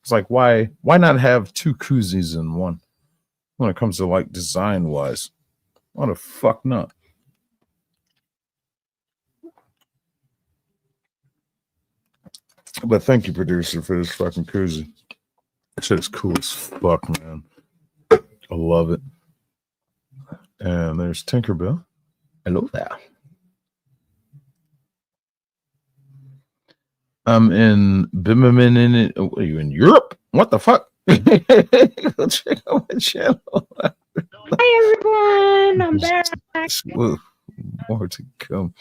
It's like, why not have two koozies in one? When it comes to like design-wise, why the fuck not? But thank you, producer, for this fucking koozie. That shit is cool as fuck, man. I love it. And there's Tinkerbell. Hello there. I'm in Bimmerman in it. Oh, are you in Europe? What the fuck? Go check out my channel. Hi everyone, I'm back. Whoa, more to come.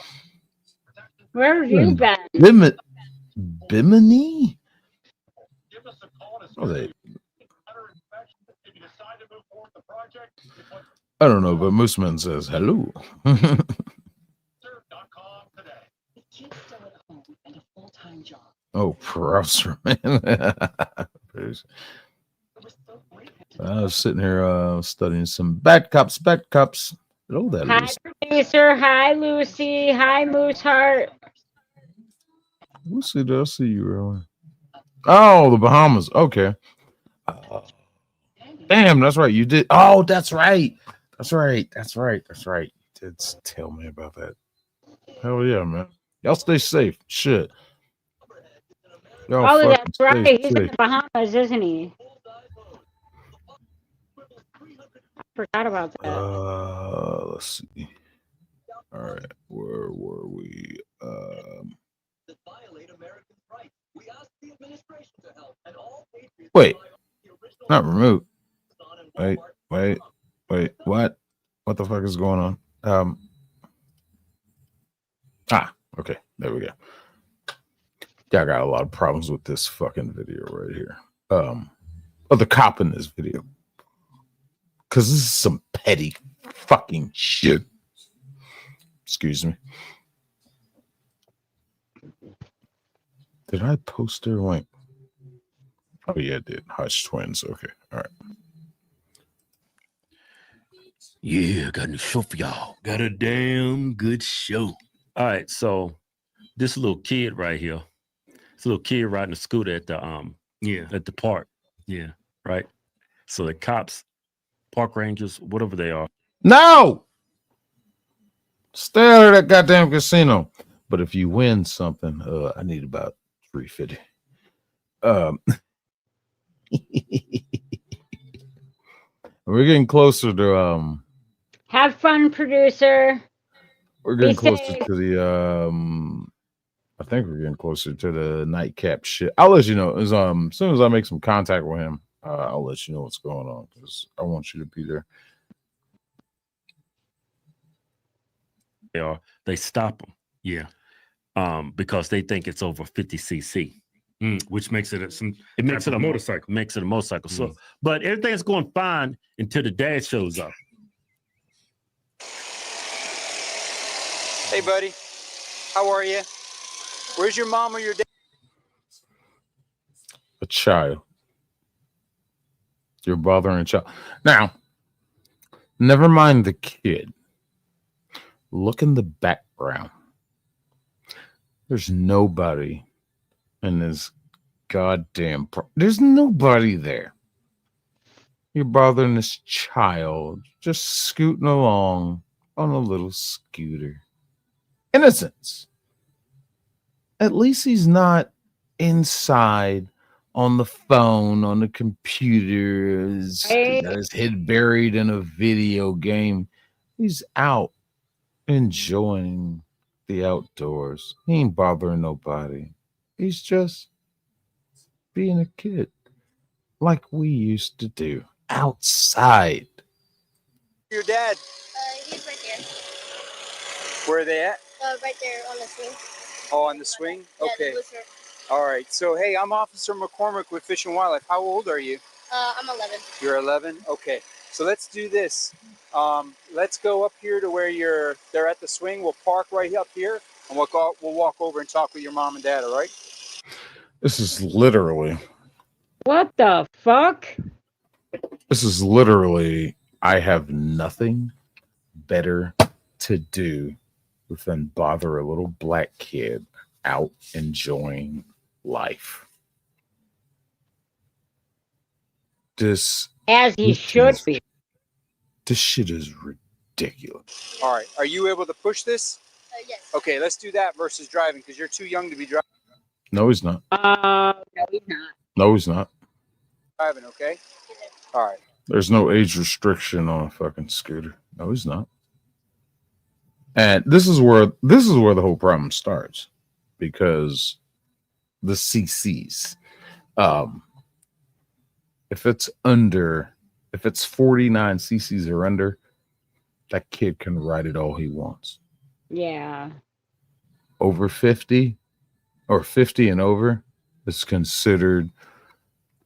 Where have you been? Bimini? Oh, they. I don't know, but Mooseman says hello. Oh, Prosser, man. I was sitting here studying some bad cops. Hello there, Hi, Lucy. producer. Hi, Lucy. Hi, Mooseheart. Lucy, did I see you earlier? Oh, the Bahamas. Okay. Damn, that's right. You did. Oh, that's right. That's right. You did tell me about that. Hell yeah, man. Y'all stay safe. Shit. Y'all Oh, that's stay right. He's in safe. the Bahamas, isn't he? I forgot about that. Let's see. All right, where were we? Wait, not remote. Wait. What? What the fuck is going on? Okay, there we go. Yeah, I got a lot of problems with this fucking video right here. Of the cop in this video. Because this is some petty fucking shit. Excuse me. Did I post their link? Oh, yeah, I did. Hutch Twins. Okay. All right. Yeah, got a show for y'all. Got a damn good show. All right, so this little kid right here. This little kid riding a scooter at the at the park. Yeah, right. So the cops, park rangers, whatever they are. No! Stay out of that goddamn casino. But if you win something, I need about $350. We're getting closer to Have fun, producer. we're getting Be closer safe. to the I think we're getting closer to the nightcap shit. I'll let you know as soon as I make some contact with him. I'll let you know what's going on because I want you to be there. They stop them. Yeah. Because they think it's over 50 cc. Which makes it it makes it a motorcycle. Makes it a motorcycle. So, but everything's going fine until the dad shows up. Hey, buddy. How are you? Where's your mom or your dad? A child. You're bothering a child. Now, never mind the kid. Look in the background. There's nobody in this goddamn. There's nobody there. You're bothering this child just scooting along on a little scooter. Innocence. At least he's not inside on the phone, on the computer, his head buried in a video game. He's out enjoying the outdoors. He ain't bothering nobody. He's just being a kid like we used to do outside. Your dad? He's right there. Where are they at? Right there on the swing. Oh, on the swing? Yeah, Okay. the blue shirt. All right. So, hey, I'm Officer McCormick with Fish and Wildlife. How old are you? I'm 11. You're 11? Okay. So let's do this. Let's go up here to where they're at the swing. We'll park right up here, and we'll walk over and talk with your mom and dad, all right? This is literally. What the fuck? This is literally. I have nothing better to do than bother a little black kid out enjoying life. As he should be. This shit is ridiculous. All right. Are you able to push this? Yes. Okay, let's do that versus driving because you're too young to be driving. No, he's not. No, he's not. No, he's not. Okay? All right. There's no age restriction on a fucking scooter. No, he's not. And this is where the whole problem starts, because the CCs, if it's 49 CCs or under, that kid can ride it all he wants. Yeah. Over 50 or 50 and over is considered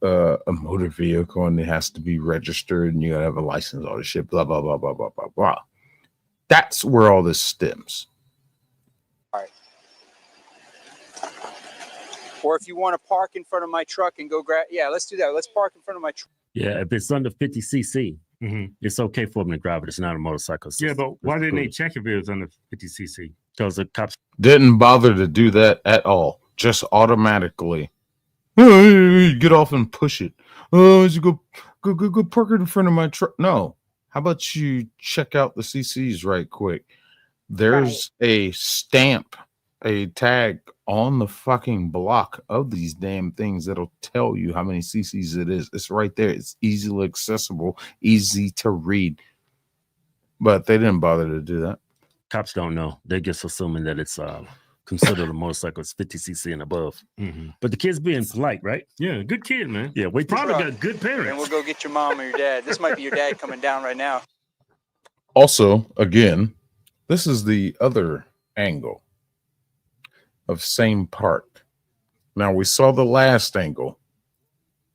a motor vehicle, and it has to be registered, and you gotta have a license, all this shit, blah blah blah blah blah blah blah. That's where all this stems. All right. Or if you want to park in front of my truck and go grab, let's do that. Let's park in front of my truck. Yeah, if it's under 50 cc, it's okay for them to drive it. It's not a motorcycle. Yeah, but why didn't they check if it was under 50 cc? Because the cops didn't bother to do that at all. Just automatically. Oh, get off and push it. Oh, you go park it in front of my truck. No. How about you check out the CCs right quick? There's a stamp, a tag on the fucking block of these damn things that'll tell you how many CCs it is. It's right there. It's easily accessible, easy to read. But they didn't bother to do that. Cops don't know. They're just assuming that it's considered a motorcycle. It's 50 cc and above. But the kid's being polite, right? Yeah, good kid, man. Yeah, we probably got good parents. And we'll go get your mom or your dad. This might be your dad coming down right now. Also, again, this is the other angle of same park. Now, we saw the last angle.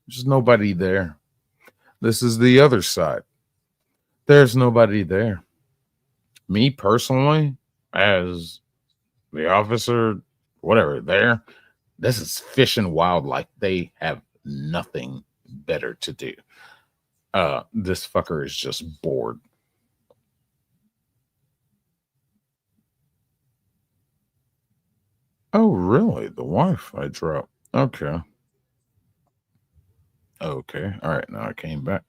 There's nobody there. This is the other side. There's nobody there. Me personally, as the officer, whatever, there, this is Fish and Wildlife. They have nothing better to do. This fucker is just bored. Oh, really? The Wi-Fi dropped. Okay. Okay. All right. Now I came back.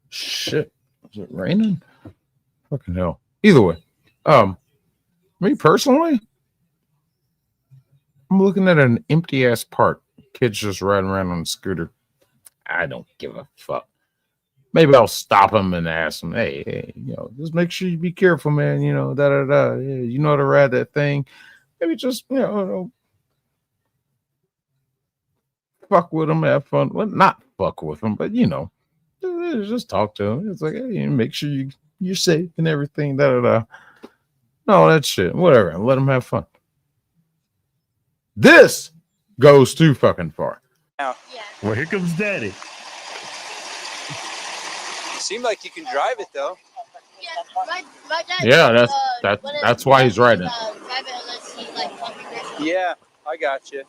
Shit. Is it raining? Fucking hell. Either way. Me personally, I'm looking at an empty ass park. Kids just riding around on a scooter. I don't give a fuck. Maybe I'll stop him and ask him, hey, just make sure you be careful, man. Yeah, you know how to ride that thing. Maybe just, fuck with him, have fun. Well, not fuck with him, but, just talk to him. It's like, hey, make sure you're safe and everything, No, that shit, whatever. Let him have fun. This goes too fucking far. Now, well, here comes Daddy. Seemed like you can drive it though. Yeah, my dad. Yeah, that's why he's riding. Drive it unless he wants me to. Yeah, I got you.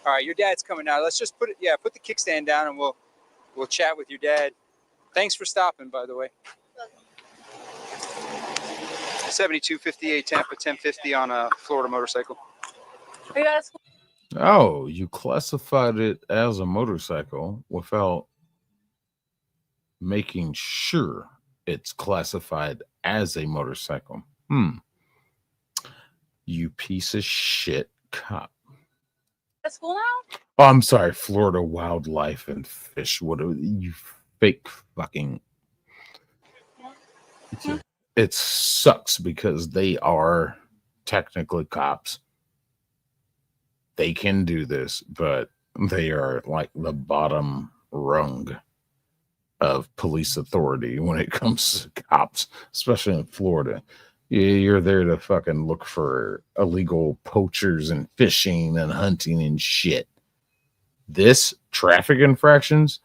All right, your dad's coming now. Let's just put the kickstand down and we'll We'll chat with your dad. Thanks for stopping, by the way. 7258 Tampa, 1050 on a Florida motorcycle. Oh, you classified it as a motorcycle without making sure it's classified as a motorcycle. You piece of shit cop. At school now? Oh, I'm sorry, Florida Wildlife and Fish. What are you fake fucking? It sucks because they are technically cops. They can do this, but they are like the bottom rung of police authority when it comes to cops, especially in Florida. You're there to fucking look for illegal poachers and fishing and hunting and shit. This traffic infractions,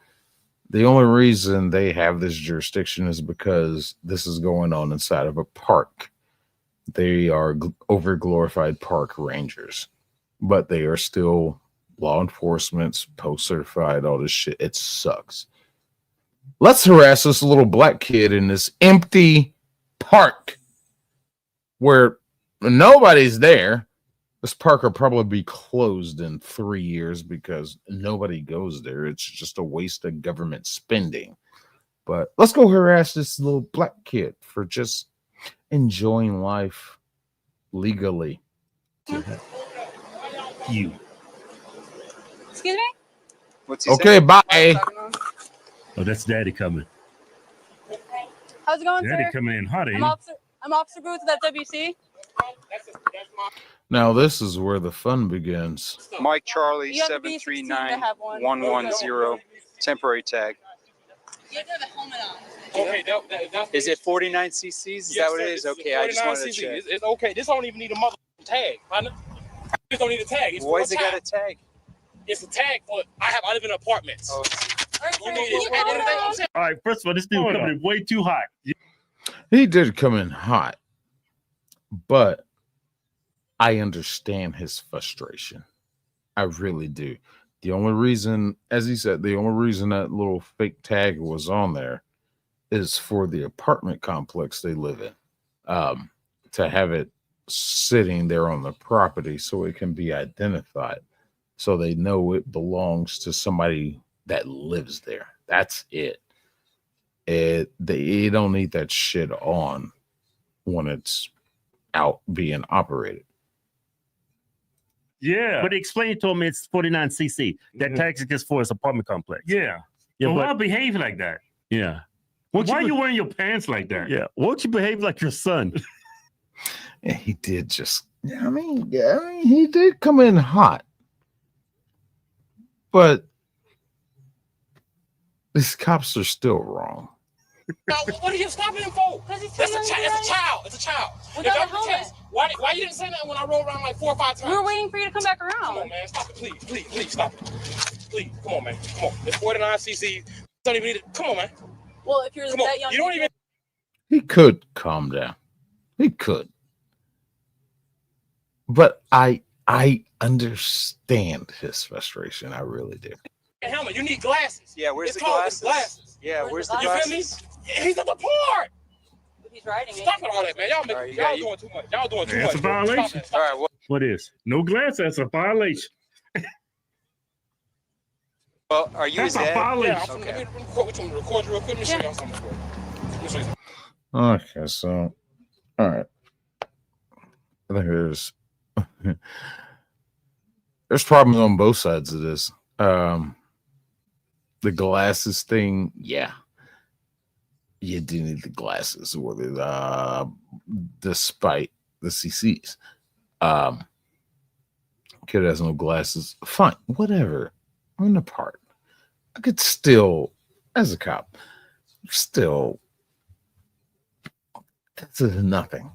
the only reason they have this jurisdiction is because this is going on inside of a park. They are over glorified park rangers, but they are still law enforcement, post certified, all this shit. It sucks. Let's harass this little black kid in this empty park where nobody's there. This park will probably be closed in 3 years because nobody goes there. It's just a waste of government spending. But let's go harass this little black kid for just enjoying life legally. You. Excuse me? What's he Okay, saying? bye. Oh, that's Daddy coming. How's it going, Daddy sir? coming in hot, ain't I'm Officer Booth at WC. Now this is where the fun begins. Mike Charlie You have to be 16 to have one. 739110 temporary tag. You have to have a helmet on. Okay, Is it 49 cc's? Is that what it is? Okay, I just wanted to check. It's okay. This don't even need a mother tag, partner. This don't need a tag. It's Why for has it got a tag? It's a tag for I live in apartments. Oh, You need it. And everything I'm saying. All right, first of all, this dude coming in way too hot. He did come in hot, but I understand his frustration. I really do. The only reason, as he said, the only reason that little fake tag was on there is for the apartment complex they live in, to have it sitting there on the property so it can be identified, so they know it belongs to somebody that lives there. That's it. They don't need that shit on when it's out being operated. Yeah. But explain to him it's 49cc. That tax is just for his apartment complex. Yeah. Yeah, Well, but why behave like that? yeah. Why are you wearing your pants like that? Yeah. Won't you behave like your son? And he did just, I mean, he did come in hot, but these cops are still wrong. Now, what are you stopping him for? It's a child. It's a child. If Without that a was the case, why you didn't say that when I rolled around like 4 or 5 times? We were waiting for you to come back Come around. on, man. Stop it. Please, stop it. Please, come on, man. Come on. It's 49cc. Don't even need it. Come on, man. Well, if you're Come on. that young, You don't even. He could calm down. He could. But I understand his frustration. I really do. Helmet. You need glasses. Yeah, where's It's the called glasses? Yeah, where's the You feel me? glasses? He's at the port. he's riding it. Stop it all that, man. Y'all All right, doing too much. Y'all doing too That's much. a violation. Stop that. All right, What is? No glass, that's a violation. well, are you his That's a dad? violation. Yeah, let me record you real quick. Let me show y'all something. Let me show you something. Okay, so all right. I think there's problems on both sides of this. The glasses thing, yeah. You do need the glasses, despite the CCs. Kid has no glasses. Fine, whatever. I'm in the park. I could still, as a cop, still. This is nothing.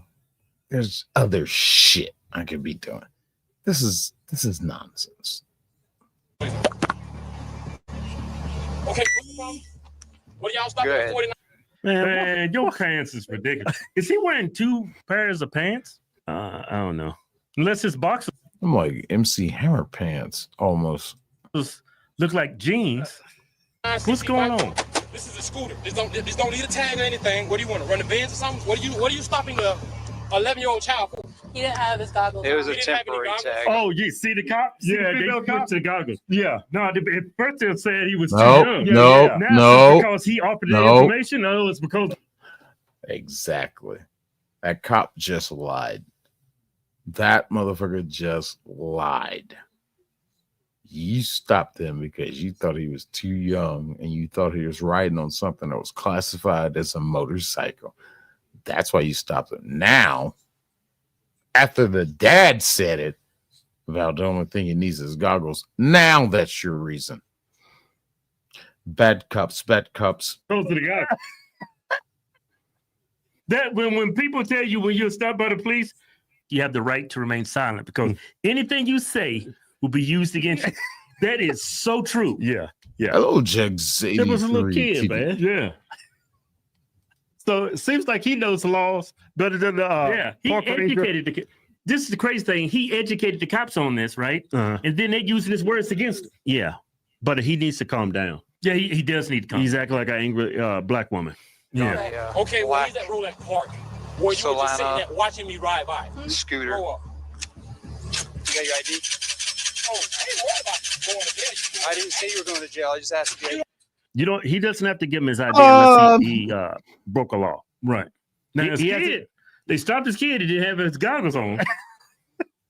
There's other shit I could be doing. This is nonsense. Okay, what's the problem? What are y'all stopping at 49? Man, your pants is ridiculous. Is he wearing 2 pairs of pants? I don't know. Unless his boxers I'm like MC Hammer pants almost. look like jeans. What's going on? This is a scooter. This don't need a tag or anything. What do you want to run the bins or something? What are you stopping a 11-year-old child for? He didn't have his goggles. It was on. a temporary tag. Oh, you see the cop? Yeah, they switched the goggles. Yeah. No, at first they said he was too Nope, young. nope, Now nope, it's because he offered the nope. information. No, it's because Exactly. That cop just lied. That motherfucker just lied. You stopped him because you thought he was too young and you thought he was riding on something that was classified as a motorcycle. That's why you stopped him. Now, after the dad said it about the only thing he needs is goggles, now that's your reason. Bad cops, bad cops. goes to the guy. That when people tell you when you're stopped by the police, you have the right to remain silent because anything you say will be used against you. That is so true. Yeah. Hello, Jugs. It was a little kid, man. Yeah. So it seems like he knows the laws better than the he educated the kid. This is the crazy thing. He educated the cops on this, right? And then they're using his words against him. Yeah. But he needs to calm down. Yeah, he does need to calm down. He's acting like an angry black woman. Yeah. Okay, well, he's at Rolex Park. Where you were just sitting there watching me ride by. Scooter. Grow up. You got your ID? Oh, I didn't worry about going to jail. I didn't say you were going to jail. I just asked you. You don't. He doesn't have to give him his ID unless he broke a law. Right. Now, they stopped his kid. He didn't have his goggles on.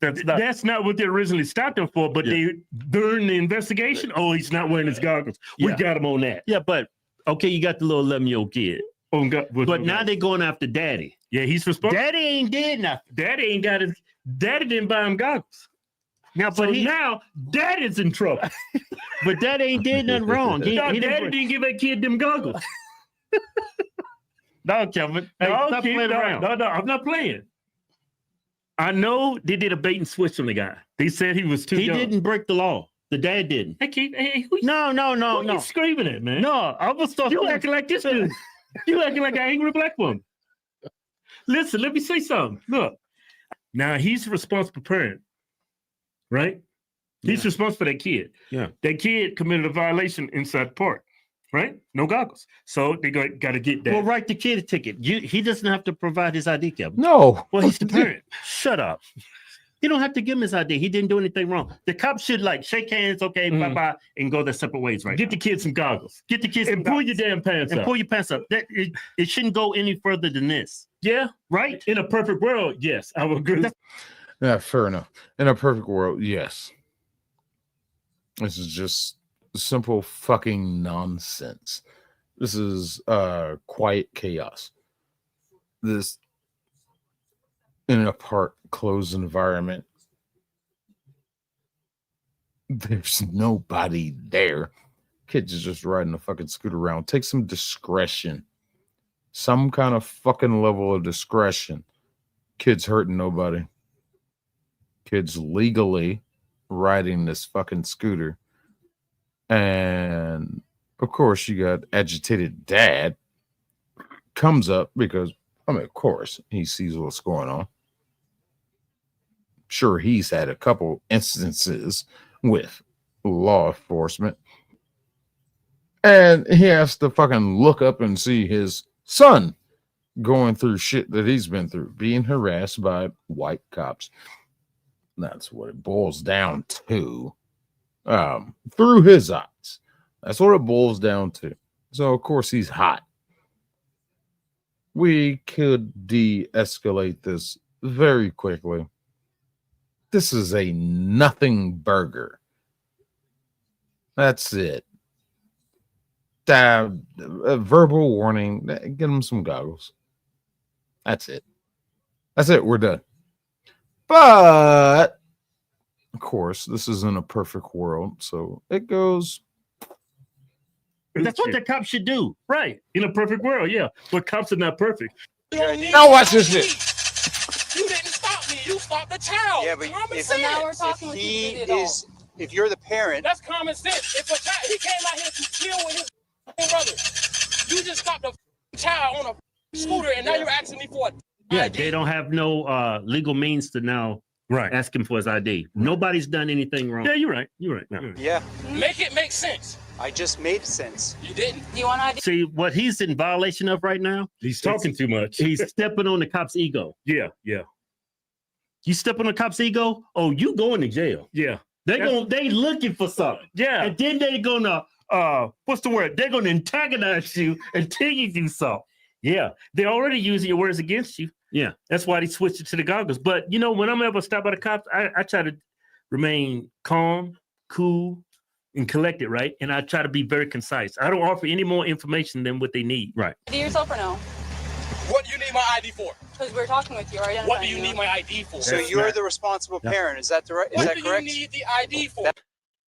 That's not what they originally stopped him for. But during the investigation, he's not wearing his goggles. We got him on that. Yeah, but okay, you got the little 11-year-old kid. But now they're going after Daddy. Yeah, he's responsible. Daddy ain't did nothing. Daddy ain't got his. Daddy didn't buy him goggles. Now, now Daddy's in trouble. But Daddy ain't did nothing wrong. Daddy didn't give that kid them goggles. No, Kevin. Hey, stop playing around. No, I'm not playing. I know they did a bait and switch on the guy. They said he was too young. He didn't break the law. The dad didn't. Hey, no. What are you screaming at, man? No, I was talking. You acting like this dude. You acting like an angry black woman. Listen, let me say something. Look, now he's a responsible parent, right? He's responsible for that kid. Yeah. That kid committed a violation inside the park, right? No goggles. So they got to get that. Well, write the kid a ticket. He doesn't have to provide his ID, Kevin. No. Well, he's the parent. Shut up. You don't have to give him his ID. He didn't do anything wrong. The cops should shake hands, okay, bye-bye, and go their separate ways right now. Get the kids some goggles. Get the kids and pull your damn pants up. And pull your pants up. It shouldn't go any further than this. Yeah, right? In a perfect world, yes, I would agree. Yeah, fair enough. In a perfect world, yes. This is just simple fucking nonsense. This is quiet chaos. This in a park, closed environment. There's nobody there. Kids are just riding a fucking scooter around. Take some discretion. Some kind of fucking level of discretion. Kids hurting nobody. Kids legally riding this fucking scooter. And of course you got agitated dad comes up because, I mean, of course he sees what's going on. Sure, he's had a couple instances with law enforcement. And he has to fucking look up and see his son going through shit that he's been through, being harassed by white cops. That's what it boils down to. Through his eyes. That's what it boils down to. So, of course, he's hot. We could de-escalate this very quickly. This is a nothing burger. That's it. A verbal warning. Get him some goggles. That's it. That's it. We're done. But, of course, this isn't a perfect world. So it goes. That's what the cops should do. Right. In a perfect world, yeah. But cops are not perfect. Now watch this shit. You didn't stop me. You stopped the child. Yeah, but if you're the parent. That's common sense. If a child, he came out here to chill with his brother. You just stopped a child on a scooter, and now you're asking me for a ID. They don't have no legal means to now ask him for his ID. Nobody's done anything wrong. Yeah, you're right. You're right. No. Yeah. Make it make sense. I just made sense. You didn't. Do you want ID? See what he's in violation of right now? He's talking too much. He's stepping on the cop's ego. Yeah, yeah, You step on the cop's ego, oh, you going to jail. yeah. They looking for something. Yeah. And then they're gonna what's the word? They're gonna antagonize you until you do something. Yeah. They're already using your words against you. Yeah. That's why they switched it to the goggles. But you know, when I'm ever stopped by the cops, I try to remain calm, cool, and collected, right? And I try to be very concise. I don't offer any more information than what they need. Right. ID yourself or no? What do you need my ID for? Because we're talking with you, right? What do you need my ID for? So you're the responsible parent. Is that correct? What do you need the ID for?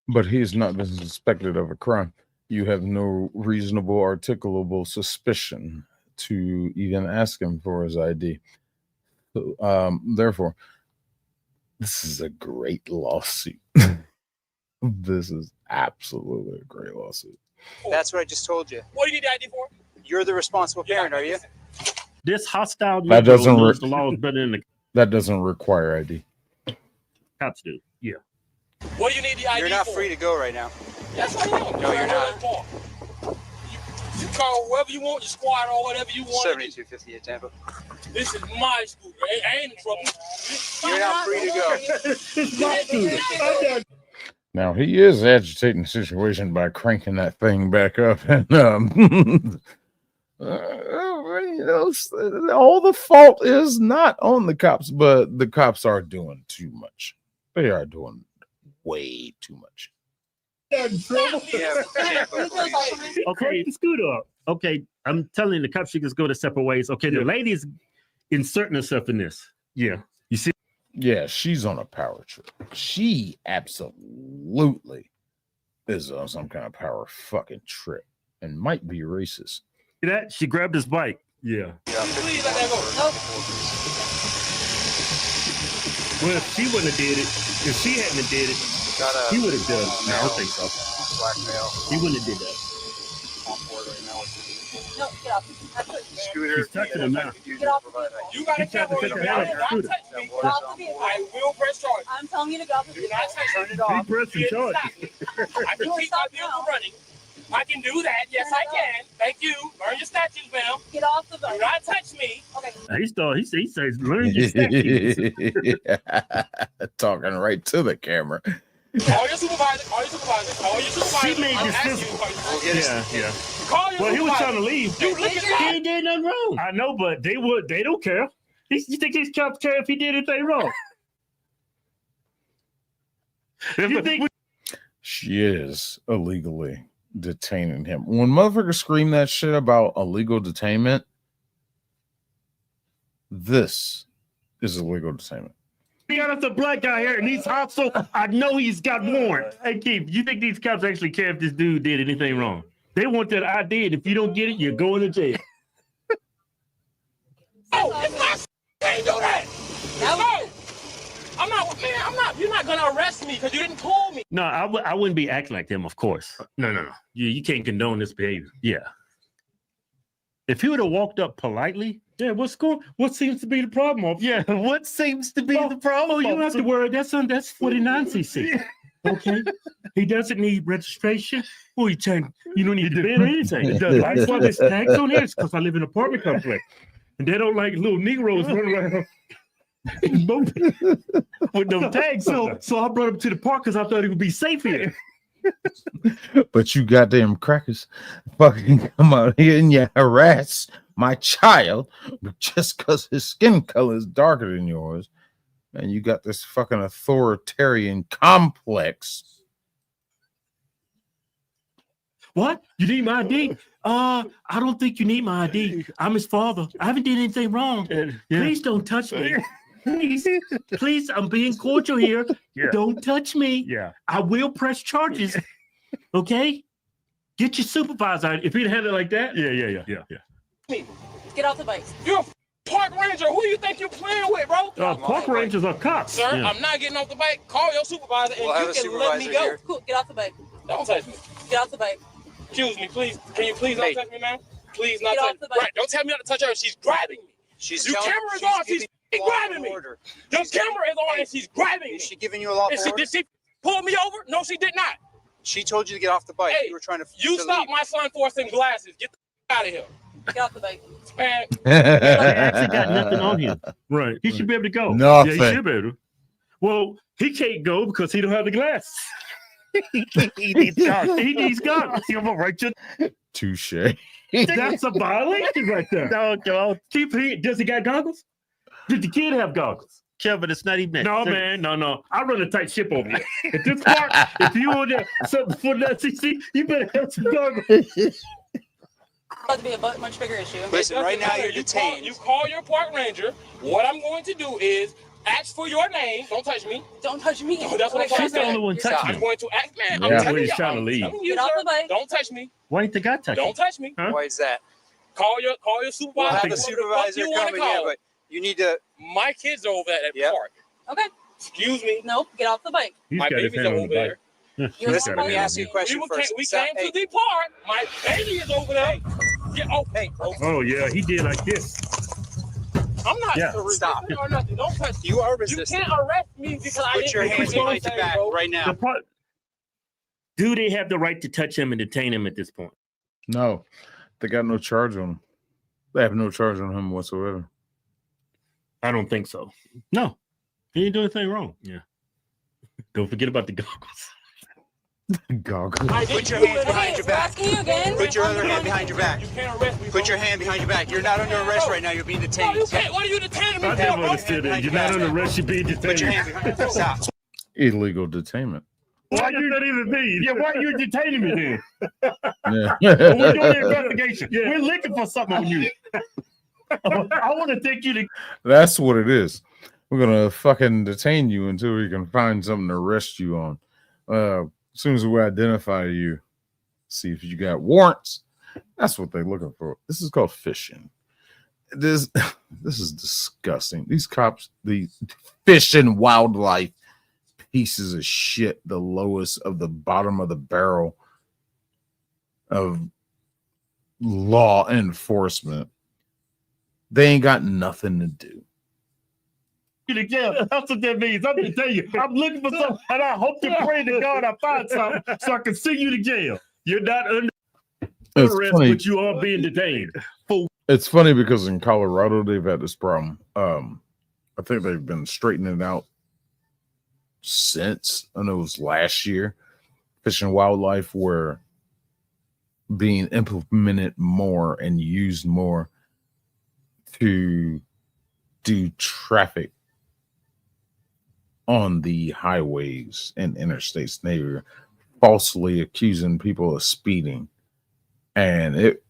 But he has not been suspected of a crime. You have no reasonable, articulable suspicion to even ask him for his ID. Therefore, this is a great lawsuit. This is absolutely a great lawsuit. That's what I just told you. What do you need the ID for? You're the responsible parent, are you? This hostile That doesn't knows the law is better than the that doesn't require ID. cops do. Yeah. What do you need the ID for? You're not free to go right now. Yes, I am. No, you're not. You call whoever you want, your squad or whatever you want. 7258 Tampa. This is my school. I ain't in trouble. You're not free to go. It's my student. Now he is agitating the situation by cranking that thing back up, and all the fault is not on the cops, but the cops are doing too much. They are doing way too much. Okay, the scooter up. Okay, I'm telling you, the cops should just go to separate ways. Okay, the lady's inserting herself in this. Yeah, you see. Yeah, she's on a power trip. She absolutely is on some kind of power fucking trip and might be racist. See that? She grabbed his bike. Yeah. Please let that go. Well, if she wouldn't have did it, if she hadn't have did it, he would have done it. No, I don't think so. Blackmail. He wouldn't have did that. On board right now. No, get off. Scooter. She's touching him now. Get off. You got to He tried to camera on take your her hand video. off the Do not scooter. touch me. Get off the vehicle. I will press charges. I'm telling you to get off the Do vehicle. not touch me. Turn it He off. pressing charges. I can keep my vehicle running. I can do that. Yes, I can. Thank you. Learn your statutes, ma'am. Get off the Do boat. not touch me. Okay. He says, learn your statutes. Talking right to the camera. Call your supervisor. Call your supervisor. Call your supervisor. She made I'm this asking simple. you. Call your Yeah. Call your Well, he was supervisor. trying to leave. You look at He that. ain't did nothing wrong. I know, but they don't care. You think these cops care if he did anything wrong? You think She is illegally detaining him. When motherfuckers scream that shit about illegal detainment, this is illegal detainment. he got us a black guy here and he's hostile? I know he's got warrant. Hey, Keith, you think these cops actually care if this dude did anything wrong? They want that ID, and if you don't get it, you're going to jail. Oh, it's my can't do that. No. I'm not, man, I'm not, you're not going to arrest me because you didn't pull me. No, I wouldn't be acting like them, of course. No. You can't condone this behavior. Yeah. If he would have walked up politely, yeah, what seems to be the problem? Yeah, what seems to be the problem? Oh, you don't have to worry. That's 49cc. Okay. He doesn't need registration. Oh, you don't need to bid or anything. That's why there's tags on here. It's because I live in an apartment complex. And they don't like little Negroes running around with no tags. So I brought him to the park because I thought he would be safe here. But you goddamn crackers fucking come out here and you harass my child just because his skin color is darker than yours. And you got this fucking authoritarian complex. What? You need my ID? I don't think you need my ID. I'm his father. I haven't done anything wrong. Please don't touch me. Please, I'm being cordial here. Yeah. Don't touch me. Yeah. I will press charges. Okay? Get your supervisor. If he'd had it like that. Yeah. Get off the bike. You're a park ranger. Who do you think you're playing with, bro? Park rangers are cops. Sir, I'm not getting off the bike. Call your supervisor and We'll have you a can let me supervisor go. here. Cool. Get off the bike. Don't touch me. Get off the bike. Excuse me, please. Can you please not touch me, ma'am? Please not Get touch off the me. bike. Right, don't tell me not to touch her. She's grabbing me. Your camera is on. She's grabbing me. Your camera is on and she's grabbing me. Is she giving you a lawful order? Did she pull me over? No, she did not. She told you to get off the bike. Hey, you were trying to. You stopped my son for some glasses. Get the out of here. Get off the bike. Man. He actually got nothing on him. Right. He should be able to go. Nothing. Yeah, he should be able to. Well, he can't go because he don't have the glasses. He needs goggles. Touche. That's a violation right there. No. Does he got goggles? Did the kid have goggles? Kevin, it's not even. No, man, no. I run a tight ship over here. At this part, if you want something for the SEC, you better have some goggles. About to be a much bigger issue. Listen, right now you're detained. You call your park ranger. What I'm going to do is ask for your name. Don't touch me. Don't touch me. That's what I'm She's the only one touching I'm me. going to ask, man. Yeah. I'm telling He's you, trying to leave. Get off the bike. Don't touch me. Why ain't the guy touching? Don't touch me. Huh? Why is that? Call your supervisor. We'll have the Whoever supervisor you wanna coming here, call. but you need to. My kids are over at the park. Okay. Excuse me. Nope. Get off the bike. He's My got his babies hand are on over the there. bike. Listen, let me ask you a question first. We came to the park. My baby is over there. Yeah, hey. Oh, yeah, he did like this. I'm not. Yeah. Stop. Or nothing. Don't touch me. You are You resisting. can't arrest me because I Put didn't your do hands behind your anything, back bro. right now. Do they have the right to touch him and detain him at this point? No, they got no charge on him. They have no charge on him whatsoever. I don't think so. No, he didn't do anything wrong. Yeah. Don't forget about the goggles. Goggles. Put your hand behind your back. Asking you again. Put your other hand behind your back. You can't arrest me. Put your hand behind your back. You're not under arrest right now. You're being No, detained. you can't. What are you detaining me I for, never bro? understood that. You're not under arrest, you're being Put your hand detained. behind. Stop. Illegal detainment. Why does that even mean? Yeah, why are you detaining me then? Yeah. Well, we're doing an investigation. Yeah. We're looking for something on you. I want to take you to. That's what it is. We're gonna fucking detain you until we can find something to arrest you on. As soon as we identify you, see if you got warrants. That's what they're looking for. This is called fishing. This is disgusting. These cops, the fish and wildlife pieces of shit, the lowest of the bottom of the barrel of law enforcement. They ain't got nothing to do. To jail. That's what that means. I'm gonna tell you, I'm looking for something, and I hope to pray to God I find something so I can send you to jail. You're not under arrest, but you are being detained. It's funny because in Colorado they've had this problem. I think they've been straightening it out since, I know it was last year. Fish and Wildlife were being implemented more and used more to do traffic on the highways and interstates. They were falsely accusing people of speeding, and it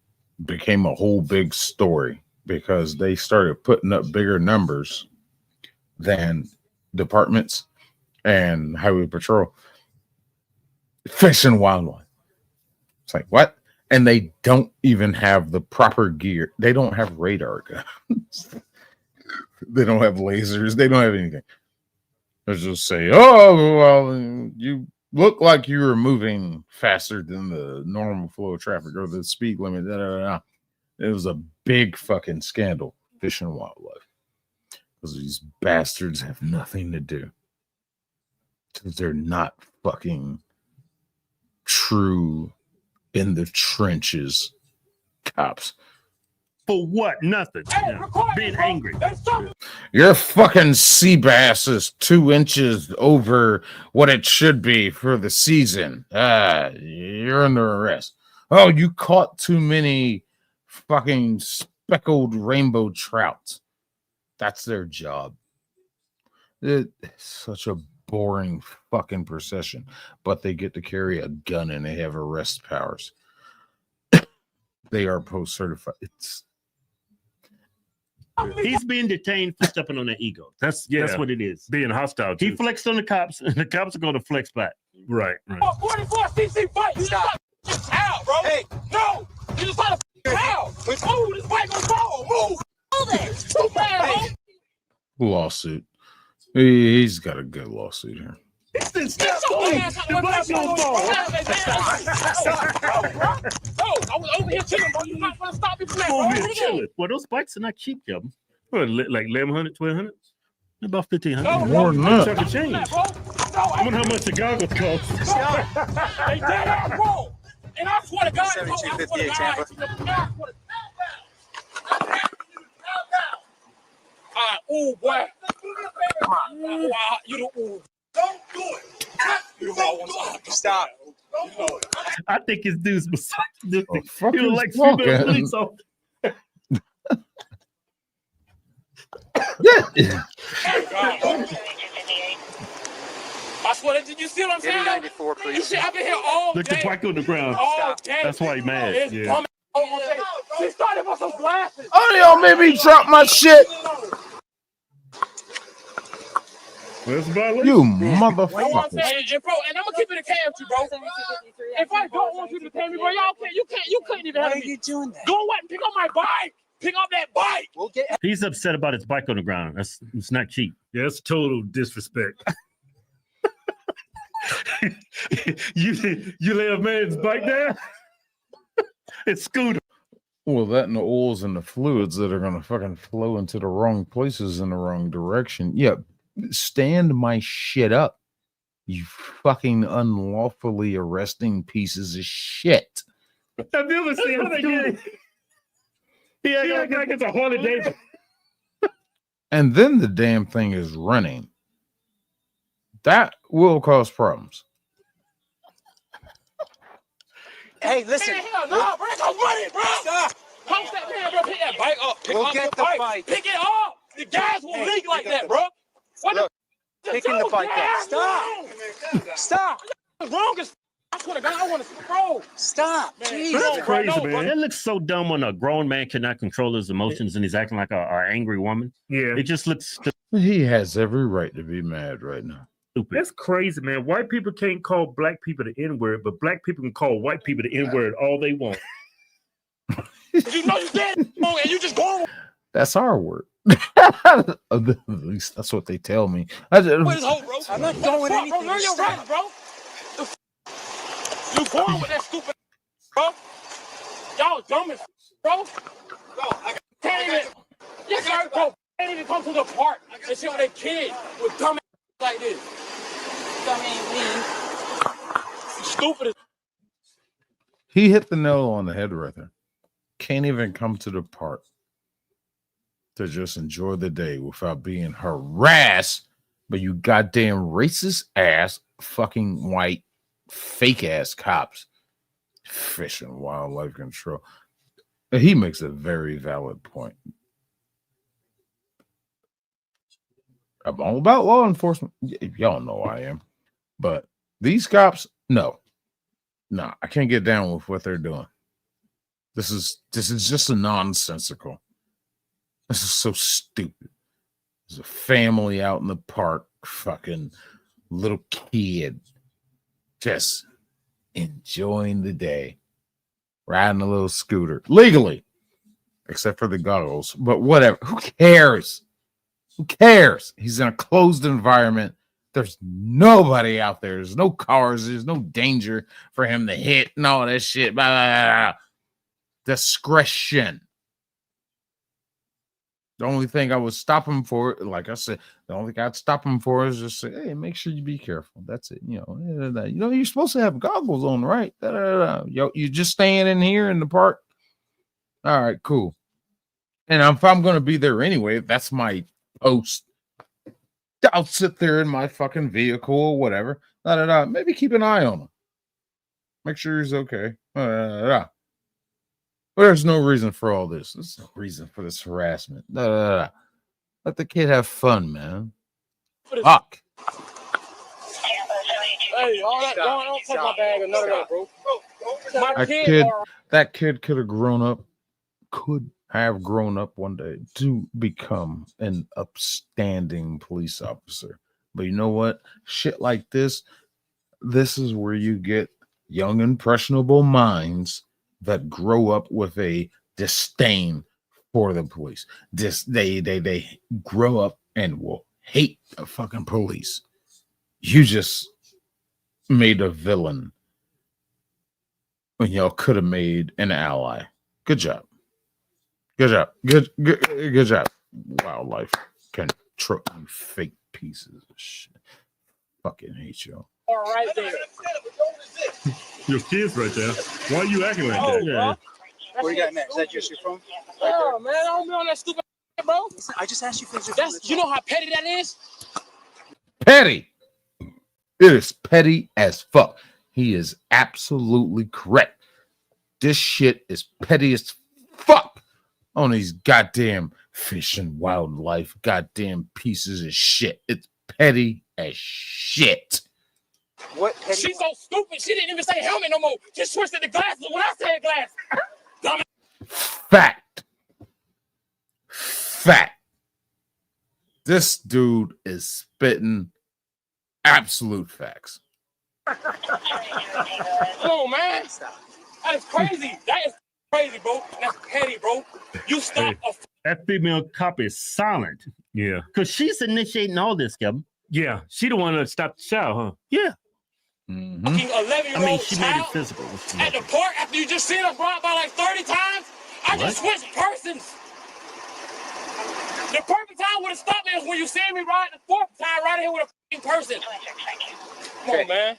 became a whole big story because they started putting up bigger numbers than departments and highway patrol. Fish and Wildlife. It's like, what? And they don't even have the proper gear. They don't have radar guns. They don't have lasers. They don't have anything. They just say, oh, well, you look like you were moving faster than the normal flow of traffic or the speed limit. Da, da, da. It was a big fucking scandal, Fish and Wildlife. Because these bastards have nothing to do. Because they're not fucking true in the trenches cops. For what? Nothing. Being angry. Your fucking sea bass is 2 inches over what it should be for the season. You're under arrest. Oh, you caught too many fucking speckled rainbow trout. That's their job. It's such a boring fucking procession, but they get to carry a gun and they have arrest powers. They are post certified. He's being detained for stepping on their ego. That's what it is. Being hostile. He flexed on the cops, and the cops are going to flex back. Right. 44cc bike. You just got out, bro. Hey, no. You just got to out. Move. This bike gonna fall. Move. Too bad, bro. Lawsuit. He's got a good lawsuit here. The bike gonna fall. No, I was over here chilling, bro. You're not gonna stop me from that, bro. Over here chilling. Well, those bikes are not cheap, Kevin. What, like 1,100, 1,200? About 1,500. More than that. Chunk of change. I wonder how much the goggles cost. They dead ass wrong. And I swear to God, 7258 Tampa. Ooh, boy. Wow, you the ooh. Don't do it. Stop. Don't do it. I think his dude's misogynistic. fuck He was is like female talking? police officer. I swear, did you see what I'm Give me saying? 94, please. You see, I've been here all Look, the day. bike on the ground. All day. That's why he mad. It's Yeah. dumb. She started with some glasses. Oh, y'all made me drop my shit. That's violation. You And, motherfuckers. bro, and I'm gonna keep it a K with you, bro. If I don't want you to pay me, bro, y'all can't. You couldn't even Why have are me. you doing that? Go what? Pick up my bike. Pick up that bike. We'll get. He's upset about his bike on the ground. It's not cheap. Yeah, it's total disrespect. you lay a man's bike down? It's scooter. Well, that and the oils and the fluids that are going to fucking flow into the wrong places in the wrong direction. Yeah, stand my shit up, you fucking unlawfully arresting pieces of shit. Have you ever seen how they get it? Yeah, like it's a Harley Davidson. And then the damn thing is running. That will cause problems. Hey, listen. Man, hell no, bro. Go run it, bro. Stop. Post that man, bro. Pick that bike up. Pick We'll up get your the bike. Pick it up. The gas will leak like that, bro. What Look, the picking the bike up. Stop. Stop. What's wrong? I swear to God, I want to bro. Stop. Man, Jeez. That's bro, crazy, no, man. bro. It looks so dumb when a grown man cannot control his emotions and he's acting like a angry woman. Yeah. It just looks He has every right to be mad right now. stupid. That's crazy, man. White people can't call black people the N-word, but black people can call white people the N-word all they want. You know you dead wrong, and you just going. That's our word. At least that's what they tell me. What is hope, bro? I'm not doing anything. Bro, learn your rights, bro. You born with that stupid, bro. Y'all dumb as bro. Can't even. Yes, sir, bro. Can't even come to the park and see all their kids with dumb like this. Stupid as. He hit the nail on the head right there. Can't even come to the park to just enjoy the day without being harassed by you goddamn racist ass fucking white fake ass cops. Fish and Wildlife Control. He makes a very valid point. I'm all about law enforcement. Y'all know I am. But these cops, no, I can't get down with what they're doing. This is just a nonsensical. This is so stupid. There's a family out in the park, fucking little kid, just enjoying the day, riding a little scooter legally, except for the goggles. But whatever. Who cares? Who cares? He's in a closed environment. There's nobody out there. There's no cars. There's no danger for him to hit and all that shit. Blah, blah, blah, blah. Discretion. The only thing I would stop him for, like I said, the only thing I'd stop him for is just say, hey, make sure you be careful. That's it. You know, you're supposed to have goggles on, right? Yo, you just staying in here in the park. All right, cool. And if I'm going to be there anyway, that's my post. I'll sit there in my fucking vehicle or whatever. Maybe keep an eye on him. Make sure he's okay. There's no reason for all this. There's no reason for this harassment. Let the kid have fun, man. Fuck. Hey, all that, don't take my bag or none of that, bro. That kid could have grown up one day to become an upstanding police officer. But you know what? Shit like this is where you get young, impressionable minds that grow up with a disdain for the police. They grow up and will hate the fucking police. You just made a villain when y'all could have made an ally. Good job. Good job. Wildlife Control, you fake pieces of shit. Fucking hate y'all. All right there. Your kid's right there. Why are you acting like Oh, that? bro. What do you got next? Is that just your phone? Oh, man, I don't be on that stupid shit, bro. Listen, I just asked you for your phone. That's, you know how petty that is? Petty. It is petty as fuck. He is absolutely correct. This shit is petty as fuck on these goddamn fish and wildlife goddamn pieces of shit. It's petty as shit. What petty? She's so stupid. She didn't even say helmet no more. She switched it to glasses when I said glasses. Fact. This dude is spitting absolute facts. Come on, man. That is crazy. That is crazy, bro. That's petty, bro. You stop That female cop is silent. Yeah. Because she's initiating all this, Kevin. Yeah. She the one that stopped the show, huh? Yeah. Mm-hmm. fucking 11-year-old I mean, she made it child physical. at the park after you just seen her brought by like 30 times. I just switched persons. The perfect time would have stopped me is when you see me ride the fourth time right here with a fucking person. Come on, man.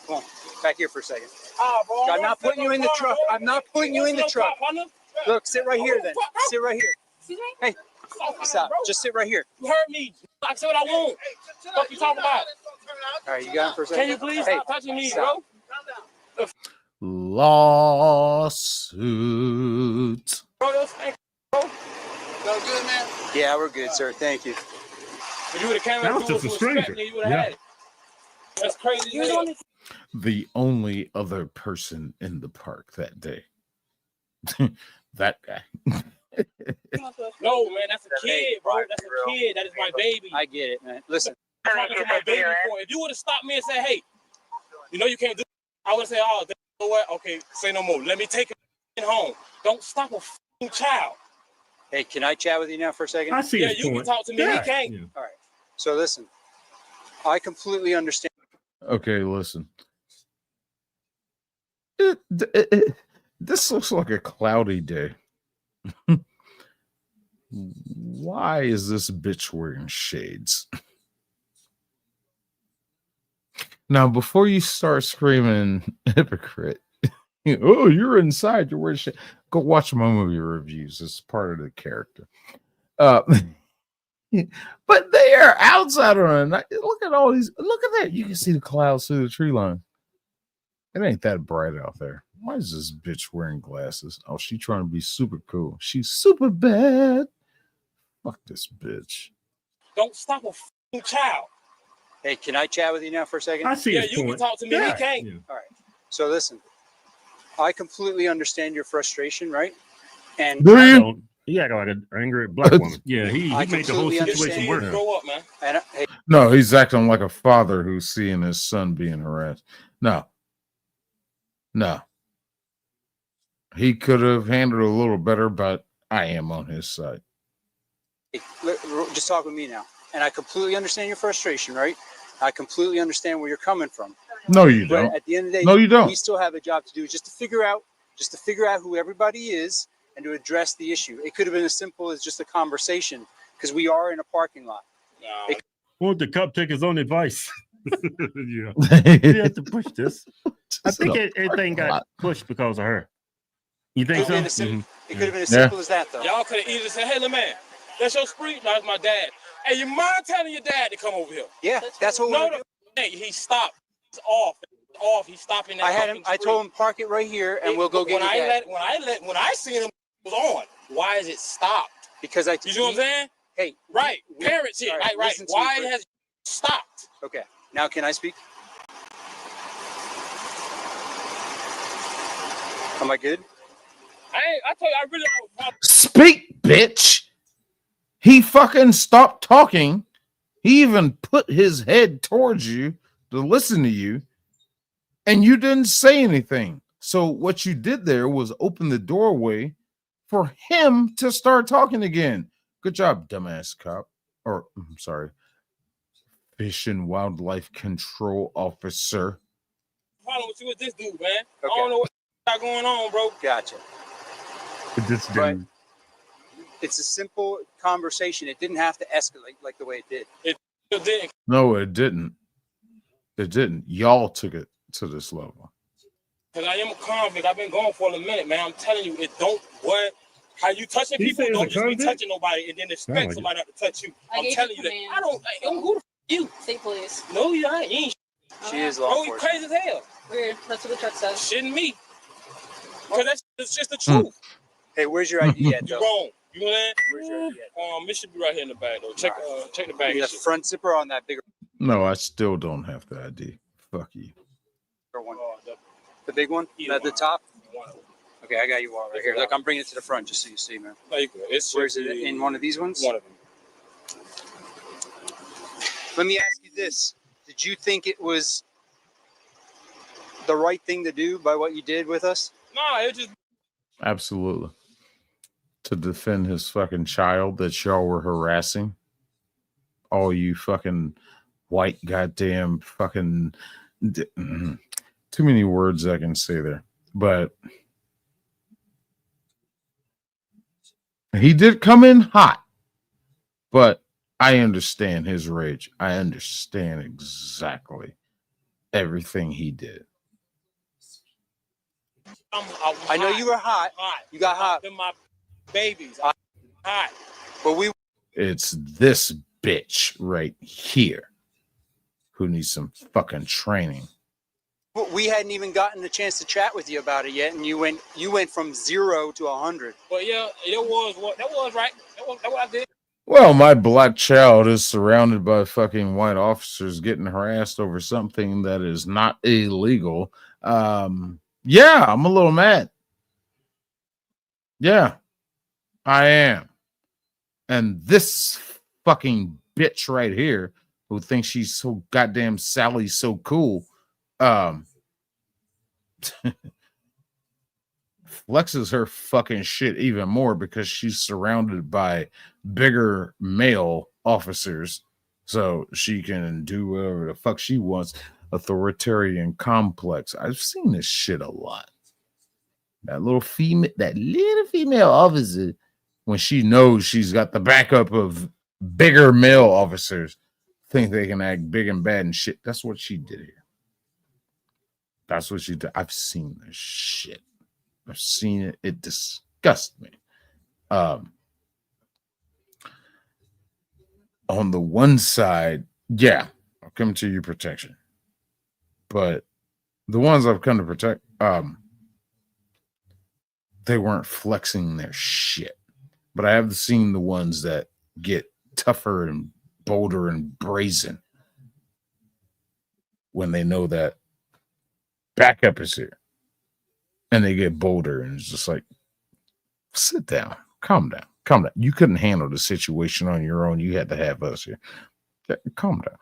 Come on, back here for a second. Bro, I'm not putting you in the truck. I'm not putting you in the truck. Look, sit right here then. Sit right here. Hey, stop. Just sit right here. You heard me. I said what I want. What you talking about? All right, you got him for a second. Can you please hey, stop touching me, stop. bro? Lawsuit. Bro, no good, man. Yeah, we're good, sir. Thank you. If you would have came That out was just a stranger. you would have had it. That's crazy. The only other person in the park that day. That guy. No, man, that's a kid, bro. That's a kid. That is my baby. I get it, man. Listen. I'm talking to my baby before. If you would have stopped me and said, hey, you know you can't do it, I would have said, oh, you know what? Okay, say no more. Let me take him home. Don't stop a f***ing child. Hey, can I chat with you now for a second? I see Yeah, his you point. can talk to me. Yeah. He can't. Yeah. All right. So listen, I completely understand. Okay, listen. This looks like a cloudy day. Why is this bitch wearing shades? Now, before you start screaming hypocrite, oh, you're inside, you're wearing shades. Go watch my movie reviews. It's part of the character. But they are outside on a night. Look at all these. Look at that. You can see the clouds through the tree line. It ain't that bright out there. Why is this bitch wearing glasses? Oh, she trying to be super cool. She's super bad. Fuck this bitch. Don't stop a f***ing child. Hey, can I chat with you now for a second? I see Yeah, his you point. can talk to me. Yeah. He can't. Yeah. All right. So listen, I completely understand your frustration, right? And Do I you? don't. He acted like an angry black woman. Yeah, he I made the whole completely situation understand. worse. Grow up, man. and hey, No, he's acting like a father who's seeing his son being harassed. No. He could have handled it a little better, but I am on his side. just talk with me now. And I completely understand your frustration, right? I completely understand where you're coming from. No, you But don't. at the end of the day, No, you don't. we still have a job to do just to figure out who everybody is and to address the issue. It could have been as simple as just a conversation because we are in a parking lot. No. Won't the cop take his own advice? Yeah. He He had to push this. I think everything got pushed because of her. You think It so? could have been as Yeah. simple as that, though. Y'all could have easily said, hey, little man, that's your street. No, it's my dad. Hey, you mind telling your dad to come over here? Yeah, that's what No, we're doing. hey, he stopped. It's off. It's off. He's stopping that. I had him. I told him park it right here, and we'll go get your dad. When I seen him, it was on. Why is it stopped? Because You see what I'm saying? Hey, Right. Parents here. all Right. Right. listen to me Why first. has it stopped? Okay. Now can I speak? Am I good? I told you, I really don't. Speak, bitch. He fucking stopped talking. He even put his head towards you to listen to you, and you didn't say anything. So what you did there was open the doorway for him to start talking again. Good job, dumbass cop. Or I'm sorry, Fish and Wildlife Control Officer. Problem with you with this dude, man. I Okay. don't know what got going on, bro. Gotcha. But this Right. dude. It's a simple conversation. It didn't have to escalate like the way it did. It didn't. No, it didn't. It didn't. Y'all took it to this level. Because I am a convict. I've been going for a minute, man. I'm telling you, it don't what. How you touching people, don't just be touching nobody and then expect somebody not to touch you. I'm telling you that. I don't who the you. Say please. No, you ain't. She is law You crazy as hell. Weird. That's what the truck says. Shouldn't me. Because that's just the truth. Hey, where's your ID at, You're though? wrong. You know that? Where's your ID at? It should be right here in the bag though. Check the bag. The front zipper on that bigger No, I still don't have the ID. Fuck you. one. The big one? At the top? Okay, I got you all right here. Look, I'm bringing it to the front just so you see, man. Where's it? In one of these ones? One of them. Let me ask you this. Did you think it was the right thing to do by what you did with us? No, it just Absolutely. To defend his fucking child that y'all were harassing. All you fucking white goddamn fucking too many words I can say there. But he did come in hot. But I understand his rage. I understand exactly everything he did. I know you were hot. You got hot. They're my babies. Hot. But It's this bitch right here who needs some fucking training. we hadn't even gotten a chance to chat with you about it yet, and you went from 0 to 100. But yeah, it was what that was right. That was what I did. Well, my black child is surrounded by fucking white officers getting harassed over something that is not illegal. Yeah, I'm a little mad. Yeah, I am. And this fucking bitch right here who thinks she's so goddamn Sally so cool, flexes her fucking shit even more because she's surrounded by bigger male officers, so she can do whatever the fuck she wants. Authoritarian complex. I've seen this shit a lot. That little female officer, when she knows she's got the backup of bigger male officers, think they can act big and bad and shit. That's what she did here. That's what she did. I've seen this shit. I've seen it. It disgusts me. On the one side, yeah, I'll come to your protection. But the ones I've come to protect, they weren't flexing their shit. But I have seen the ones that get tougher and bolder and brazen when they know that backup is here. And they get bolder, and it's just like, sit down, calm down, calm down. You couldn't handle the situation on your own. You had to have us here. Calm down.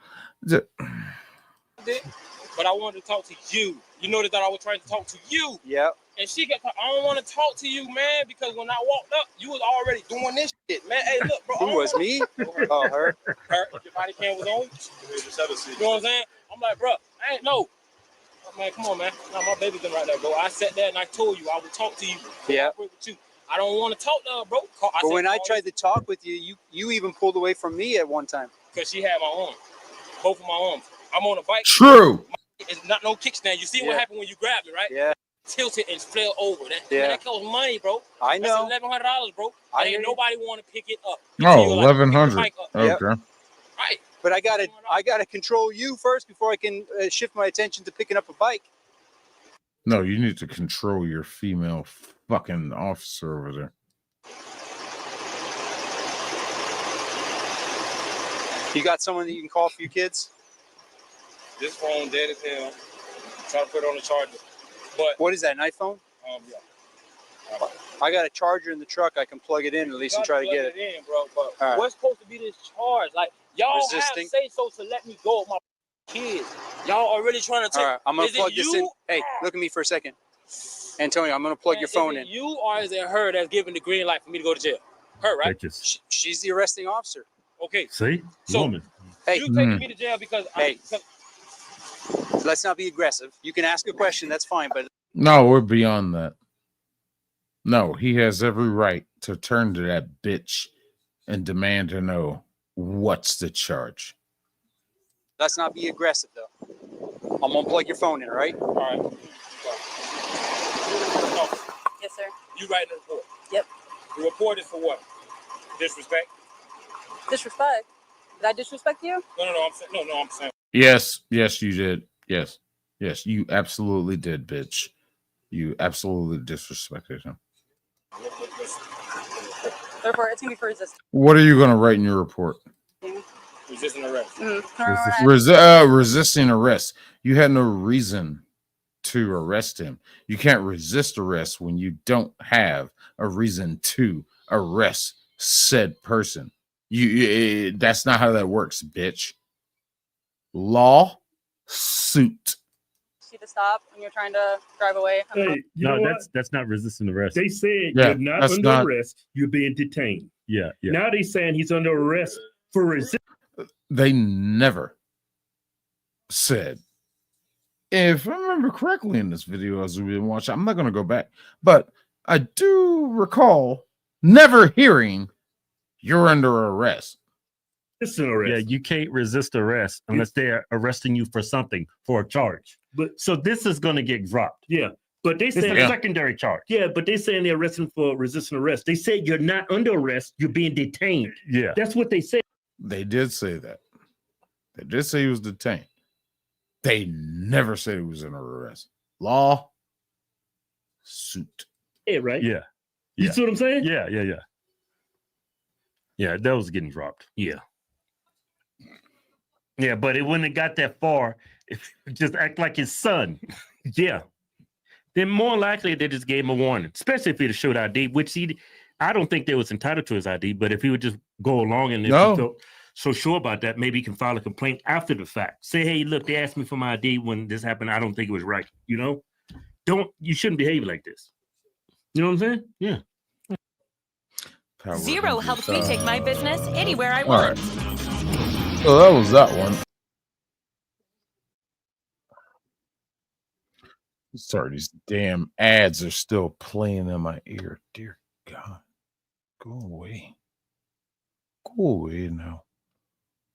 But I wanted to talk to you. You noticed that I was trying to talk to you. Yep. And she got, I don't want to talk to you, man, because when I walked up, you was already doing this shit, man. Hey, look, bro. Who was me? Oh, her. Her. Your body cam was on. You know what I'm saying? I'm like, bro, I ain't no. Man, come on, man. Nah, my baby's been right there, bro. I sat there and I told you I would talk to you. Yeah. With you. I don't want to talk to her, bro. But when I tried to talk with you, you even pulled away from me at one time. Because she had my arm. Both of my arms. I'm on a bike. True. It's not no kickstand. You see what happened when you grabbed it, right? Yeah. Tilted and fell over. That costs money, bro. I know. That's $1,100, bro. Ain't nobody want to pick it up. Oh, 1,100. Okay. Yep. Right. But I gotta control you first before I can shift my attention to picking up a bike. No, you need to control your female fucking officer over there. You got someone that you can call for your kids? This phone dead as hell. Try to put it on the charger. But what is that, an iPhone? Yeah. I got a charger in the truck. I can plug it in at least and try to get it. In, bro. But right. What's supposed to be this charge? Like, y'all Resisting. have say-so to let me go with my kids. Y'all are really trying to take. All right, I'm going to plug this in. Hey, Ah. look at me for a second. Antonio, I'm going to plug your phone in. You or is it her that's giving the green light for me to go to jail? Her, right? She's the arresting officer. Okay. See? So, Woman. Hey. You taking me to jail because Let's not be aggressive. You can ask a question. That's fine. But No, we're beyond that. No, he has every right to turn to that bitch and demand to know what's the charge. let's not be aggressive, though. I'm gonna plug your phone in, all right? All right. Yes, sir. You writing the report? Yep. The report is for what? Disrespect? Disrespect? Did I disrespect you? No. I'm saying. Yes, you did. Yes, you absolutely did, bitch. You absolutely disrespected him. Therefore, it's gonna be for resistance. What are you going to write in your report? Resisting arrest. Resisting arrest. You had no reason to arrest him. You can't resist arrest when you don't have a reason to arrest said person. That's not how that works, bitch. Law suit. You to stop when you're trying to drive away. Hey, no, that's not resisting arrest. They said Yeah, you're not that's under not- arrest. You're being detained. Yeah. Now they saying he's under arrest for resistance. They never said, if I remember correctly in this video as we've been watching, I'm not going to go back, but I do recall never hearing you're under arrest. Yeah, you can't resist arrest unless they're arresting you for something, for a charge. But so this is going to get dropped. Yeah, but they It's said a secondary charge. Yeah, but they saying they're arresting for resisting arrest. They said you're not under arrest. You're being detained. Yeah, that's what they said. They did say that. They did say he was detained. They never said he was under arrest. Law suit. Yeah, right. Yeah. You see what I'm saying? Yeah. Yeah, that was getting dropped. Yeah. Yeah, but it wouldn't have got that far if you just act like his son. Yeah. Then more likely they just gave him a warning, especially if he'd showed ID, which I don't think they was entitled to his ID, but if he would just go along and if he felt so sure about that, maybe he can file a complaint after the fact. Say, hey, look, they asked me for my ID when this happened. I don't think it was right. You know, you shouldn't behave like this. You know what I'm saying? Yeah. Zero helps me take my business anywhere I All want. right. So that was that one. Sorry, these damn ads are still playing in my ear. Dear God, go away. Go away now.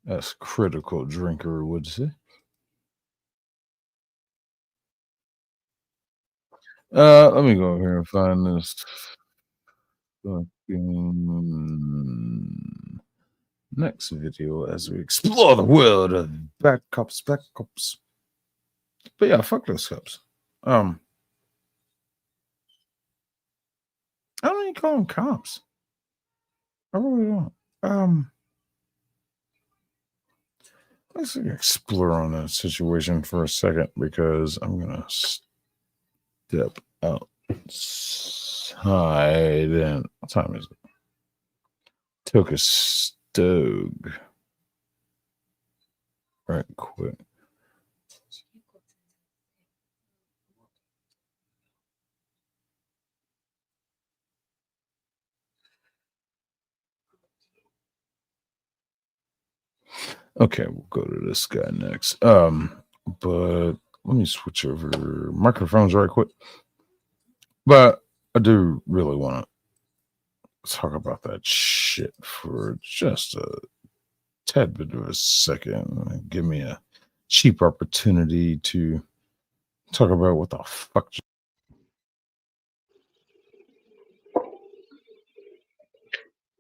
As Critical Drinker would say. Let me go over here and find this fucking next video as we explore the world of bad cops, black cops. But yeah, fuck those cops. I don't even call them cops. I really don't. Let's explore on that situation for a second because I'm gonna step outside and what time is it? Took a stove right quick. Okay, we'll go to this guy next. But let me switch over microphones right quick. But I do really want to talk about that shit for just a tad bit of a second. Give me a cheap opportunity to talk about what the fuck.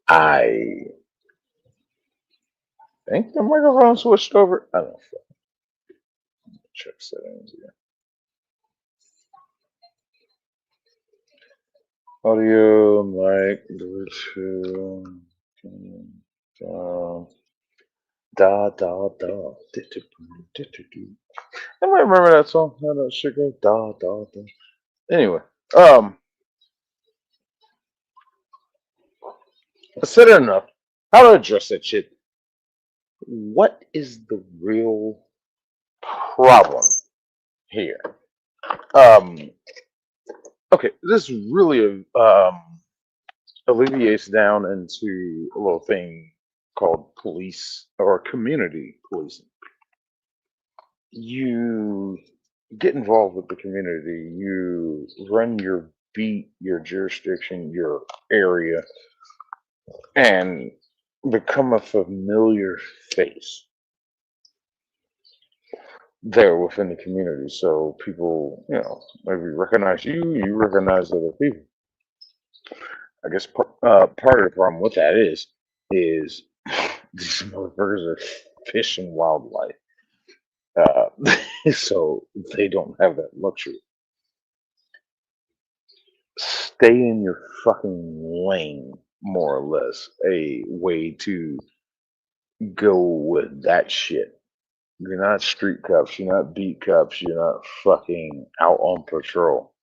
I think the microphone switched over. I don't know. Check settings here. Audio, mic, Bluetooth, da. Anybody remember that song? How that shit goes? Da. Anyway, I said it enough. How to address that shit? What is the real problem here? Okay, this really alleviates down into a little thing called police or community policing. You get involved with the community, you run your beat, your jurisdiction, your area, and become a familiar face. there within the community. So people, maybe recognize you, you recognize other people. I guess part of the problem with that is these motherfuckers are fish and wildlife. So they don't have that luxury. Stay in your fucking lane, more or less. A way to go with that shit. You're not street cops, you're not beat cops, you're not fucking out on patrol.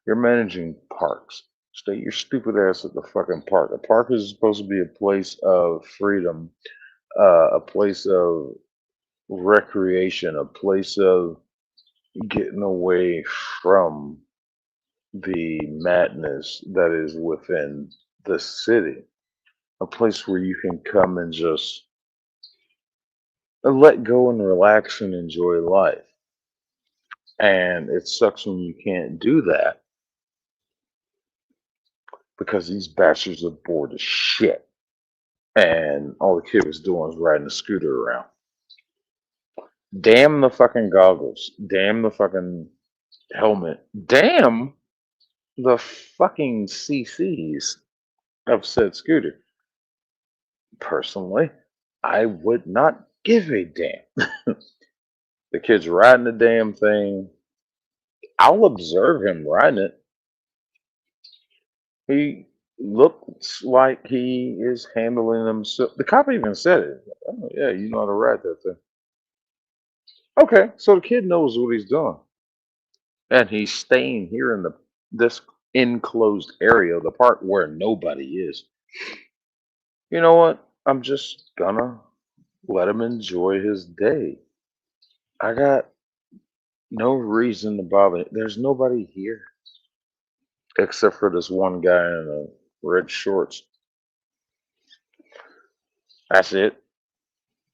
You're managing parks. Stay your stupid ass at the fucking park. A park is supposed to be a place of freedom, a place of recreation, a place of getting away from the madness that is within the city. A place where you can come and just let go and relax and enjoy life. And it sucks when you can't do that because these bastards are bored as shit. And all the kid was doing was riding a scooter around. Damn the fucking goggles. Damn the fucking helmet. Damn the fucking CCs of said scooter. Personally, I would not give a damn. The kid's riding the damn thing. I'll observe him riding it. He looks like he is handling himself. The cop even said it. Oh, yeah, you know how to ride that thing. Okay, so the kid knows what he's doing. And he's staying here in this enclosed area of the park where nobody is. You know what? I'm just gonna let him enjoy his day. I got no reason to bother. There's nobody here except for this one guy in red shorts. That's it.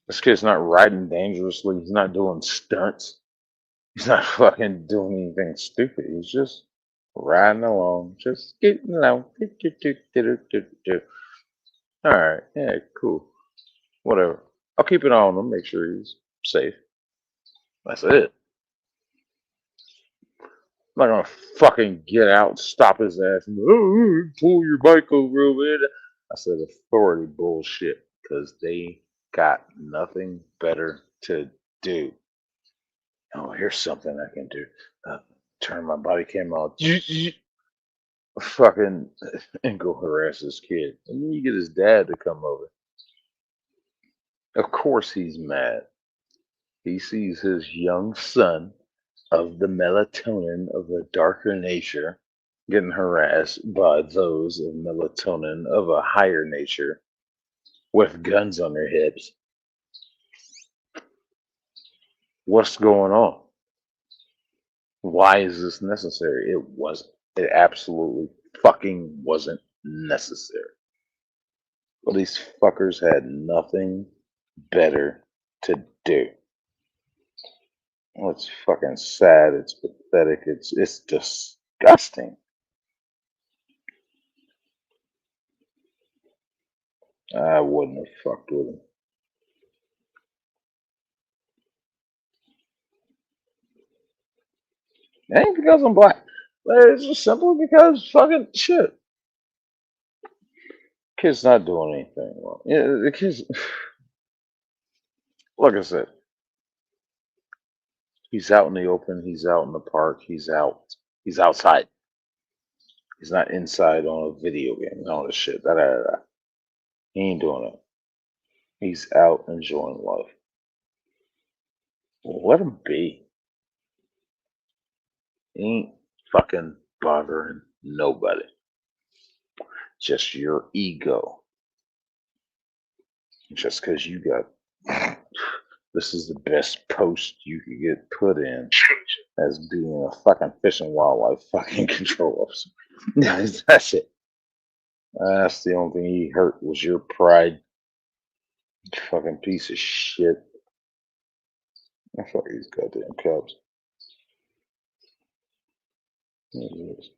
This kid's not riding dangerously. He's not doing stunts. He's not fucking doing anything stupid. He's just riding along, just getting along. All right, yeah, cool. Whatever. I'll keep an eye on him, make sure he's safe. That's it. I'm not gonna fucking get out and stop his ass and pull your bike over there. I said authority bullshit because they got nothing better to do. Oh, here's something I can do. Turn my body cam on. Fucking and go harass this kid. And then you get his dad to come over. Of course he's mad. He sees his young son of the melatonin of a darker nature getting harassed by those of melatonin of a higher nature with guns on their hips. What's going on? Why is this necessary? It wasn't. It absolutely fucking wasn't necessary. Well, these fuckers had nothing better to do. Well, it's fucking sad. It's pathetic. It's disgusting. I wouldn't have fucked with him. It ain't because I'm black. It's just simply because fucking shit. Kid's not doing anything wrong. Yeah, the kid's like I said, he's out in the open, he's out in the park, he's out. He's outside. He's not inside on a video game and all this shit. He ain't doing it. He's out enjoying life. Let him be. He ain't fucking bothering nobody. Just your ego. Just because you got this is the best post you could get put in as being a fucking fish and wildlife fucking control officer. That's it. That's the only thing he hurt was your pride. Fucking piece of shit. I fuck these goddamn cops. There it is.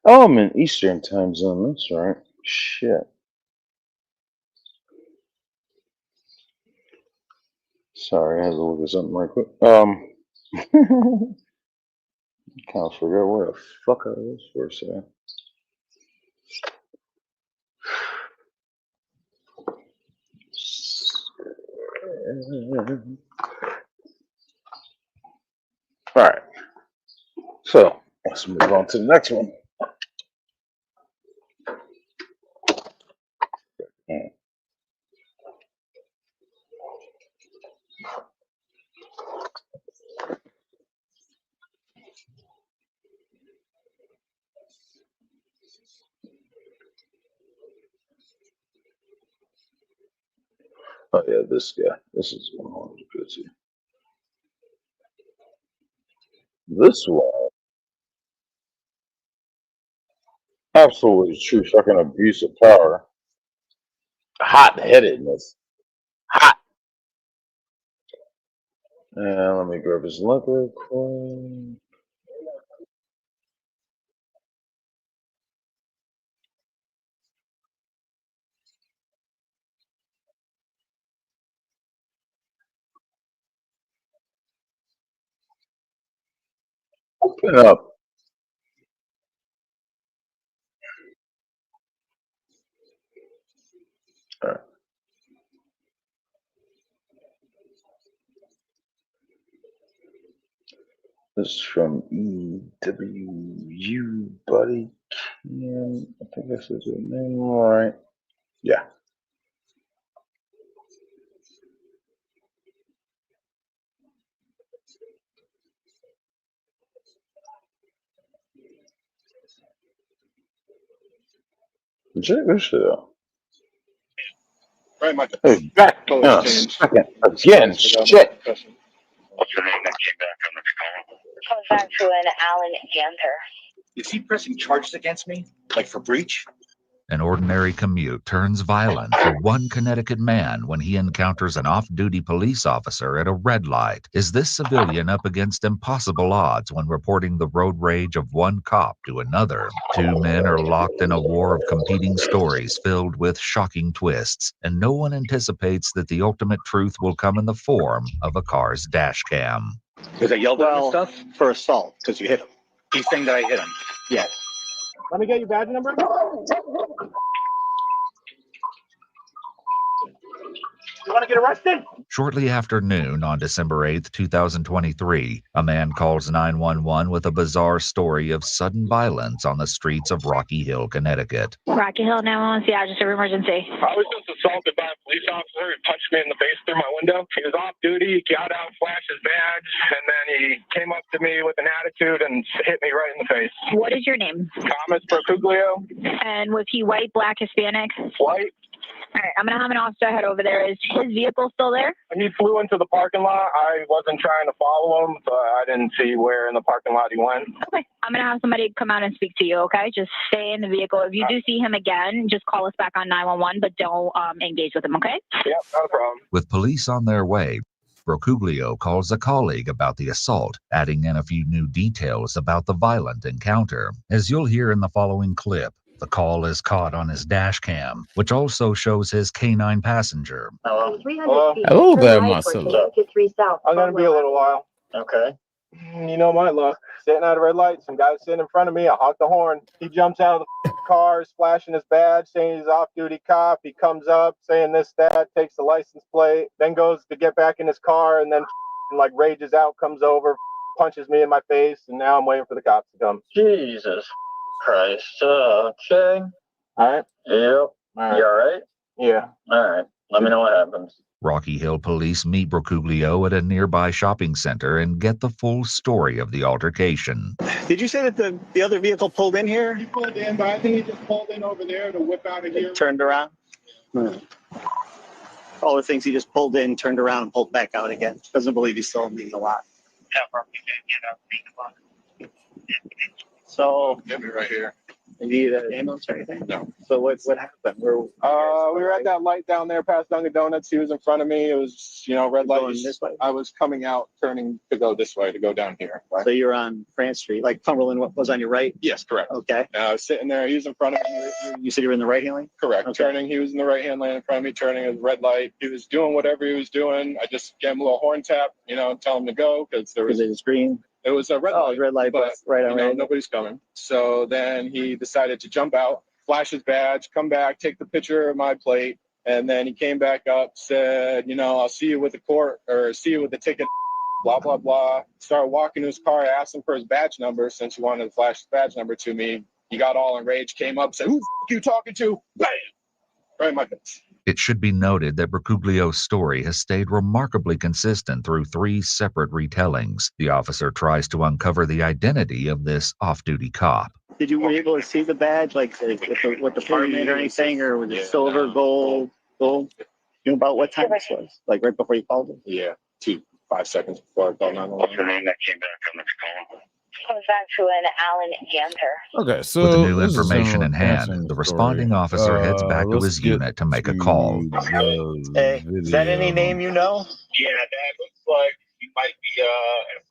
Oh, I'm in Eastern time zone. That's right. Shit. Sorry, I had to look at something right quick. Kind of forgot where the fuck I was for a second. All right. So let's move on to the next one. Oh yeah, this guy. This is 100%. This one, absolutely true fucking abuse of power. Hot-headedness. Hot. And let me grab his link real quick. Open up. All right. This is from EWU Buddy Cam. I think this is his name. All right. Yeah. Check this shit out. Very much. Hey, back in a second. Again, shit. What's your name that came back on the call? Comes back to an Alan Ganter. Is he pressing charges against me? Like for breach? An ordinary commute turns violent for one Connecticut man when he encounters an off-duty police officer at a red light. Is this civilian up against impossible odds when reporting the road rage of one cop to another? Two men are locked in a war of competing stories filled with shocking twists, and no one anticipates that the ultimate truth will come in the form of a car's dash cam. Because I yelled at him and stuff? For assault, because you hit him. He's saying that I hit him. Yeah. Let me get your badge number. You want to get arrested? Shortly after noon on December 8th, 2023, a man calls 911 with a bizarre story of sudden violence on the streets of Rocky Hill, Connecticut. Rocky Hill 911, yeah, just an emergency. I was just assaulted by a police officer who punched me in the face through my window. He was off duty, he got out, flashed his badge, and then he came up to me with an attitude and hit me right in the face. What is your name? Thomas Procuglio. And was he white, black, Hispanic? White. All right, I'm going to have an officer head over there. Is his vehicle still there? He flew into the parking lot. I wasn't trying to follow him, so I didn't see where in the parking lot he went. Okay, I'm going to have somebody come out and speak to you, okay? Just stay in the vehicle. If you do see him again, just call us back on 911, but don't engage with him, okay? Yep, not a problem. With police on their way, Procuglio calls a colleague about the assault, adding in a few new details about the violent encounter. As you'll hear in the following clip, the call is caught on his dash cam, which also shows his canine passenger. Hello. Hello there, Marcelo. I'm going to be a little while. Okay. You know my luck. Sitting at a red light, some guy sitting in front of me, I honk the horn. He jumps out of the car, flashing his badge, saying he's off-duty cop. He comes up, saying this, that, takes the license plate, then goes to get back in his car, and then like rages out, comes over, punches me in my face, and now I'm waiting for the cops to come. Jesus Christ. Okay. All right? Yep. All right. You all right? Yeah. All right. Let me know what happens. Rocky Hill police meet Procuglio at a nearby shopping center and get the full story of the altercation. Did you say that the other vehicle pulled in here? He pulled in, but I think he just pulled in over there to whip out of here. Turned around? All the things he just pulled in, turned around, and pulled back out again. Doesn't believe he's still in the lot. Yeah, probably. So, Get me right here. Need an ambulance or anything? No. So what happened? We were at that light down there past Dunkin' Donuts. He was in front of me. It was, red light. Going this way? I was coming out, turning to go this way, to go down here. Right? So you're on France Street, like Cumberland was on your right? Yes, correct. Okay. I was sitting there. He was in front of me. You said you were in the right hand lane? Correct. Okay. Turning. He was in the right-hand lane in front of me, turning at the red light. He was doing whatever he was doing. I just gave him a little horn tap, tell him to go because there was. It was green? It was a red light. Red light, but right on right. Nobody's coming. So then he decided to jump out, flash his badge, come back, take the picture of my plate, and then he came back up, said, I'll see you with the court or see you with the ticket, blah, blah, blah. Started walking to his car, asked him for his badge number since he wanted to flash his badge number to me. He got all enraged, came up, said, "Who you talking to?" Bam! Right in my face. It should be noted that Bercuglio's story has stayed remarkably consistent through 3 separate retellings. The officer tries to uncover the identity of this off-duty cop. Were you able to see the badge, like what department or anything, or was it silver, gold? You know about what time this was? Like right before you called him? Yeah, 5 seconds before I called 911. What's the name that came back on this call? Comes back to an Alan Ganter. Okay, so With the new this is information in hand, Hanson the story. responding officer heads back to Let's his get unit to make a to call. the Hey, is that any video. name you know? Yeah, that looks like he might be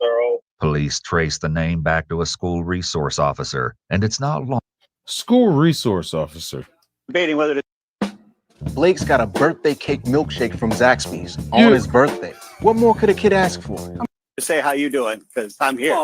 SRO. Police trace the name back to a school resource officer, and it's not long. School resource officer. Debating whether to. Blake's got a birthday cake milkshake from Zaxby's on his birthday. What more could a kid ask for? Say how you doing, because I'm here.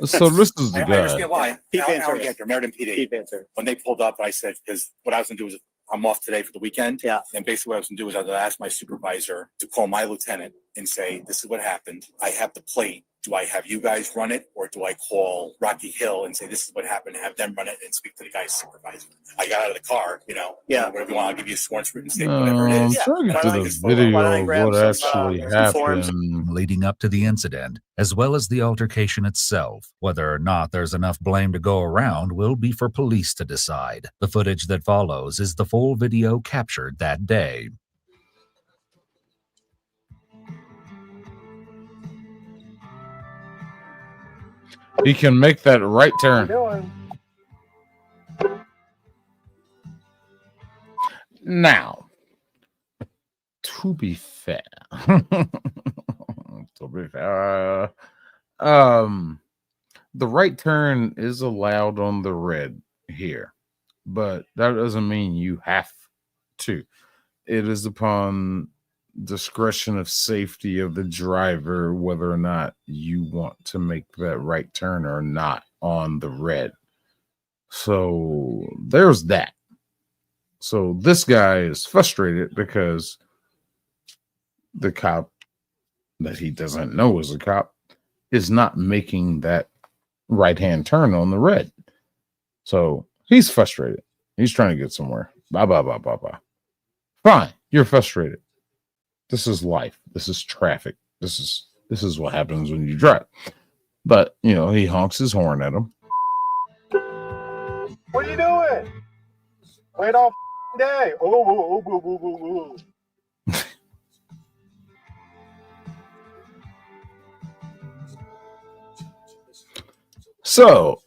So this is the I guy. understand why. Keep Alan answering. Ganter, Meriden PD. Keep answering. When they pulled up, I said, because what I was going to do was, I'm off today for the weekend. Yeah. And basically what I was going to do is I was going to ask my supervisor to call my lieutenant and say, this is what happened. I have the plate. Do I have you guys run it, or do I call Rocky Hill and say, this is what happened, have them run it and speak to the guy's supervisor? I got out of the car, Yeah. whatever you want, I'll give you a sworn written statement, whatever it I'm is. trying to Why get don't I to just the follow up? video Why don't I of grab what some, actually forms? happened. Leading up to the incident, as well as the altercation itself. Whether or not there's enough blame to go around will be for police to decide. The footage that follows is the full video captured that day. He can make that right turn. Now, to be fair, the right turn is allowed on the red here, but that doesn't mean you have to. It is upon discretion of safety of the driver whether or not you want to make that right turn or not on the red. So there's that. So this guy is frustrated because the cop that he doesn't know is a cop is not making that right hand turn on the red. So he's frustrated. He's trying to get somewhere. Blah, blah, blah, blah, blah. Fine. You're frustrated. This is life. This is traffic. This is what happens when you drive. But, he honks his horn at him. What are you doing? Wait all day. Oh. So,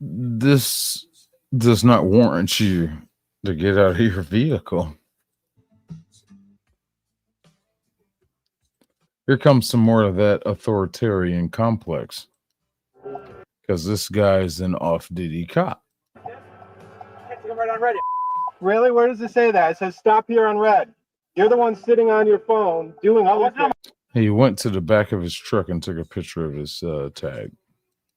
this does not warrant you to get out of your vehicle. Here comes some more of that authoritarian complex. Because this guy's an off-duty cop. Right on red. Really? Where does it say that? It says stop here on red. You're the one sitting on your phone doing all this. He went to the back of his truck and took a picture of his tag.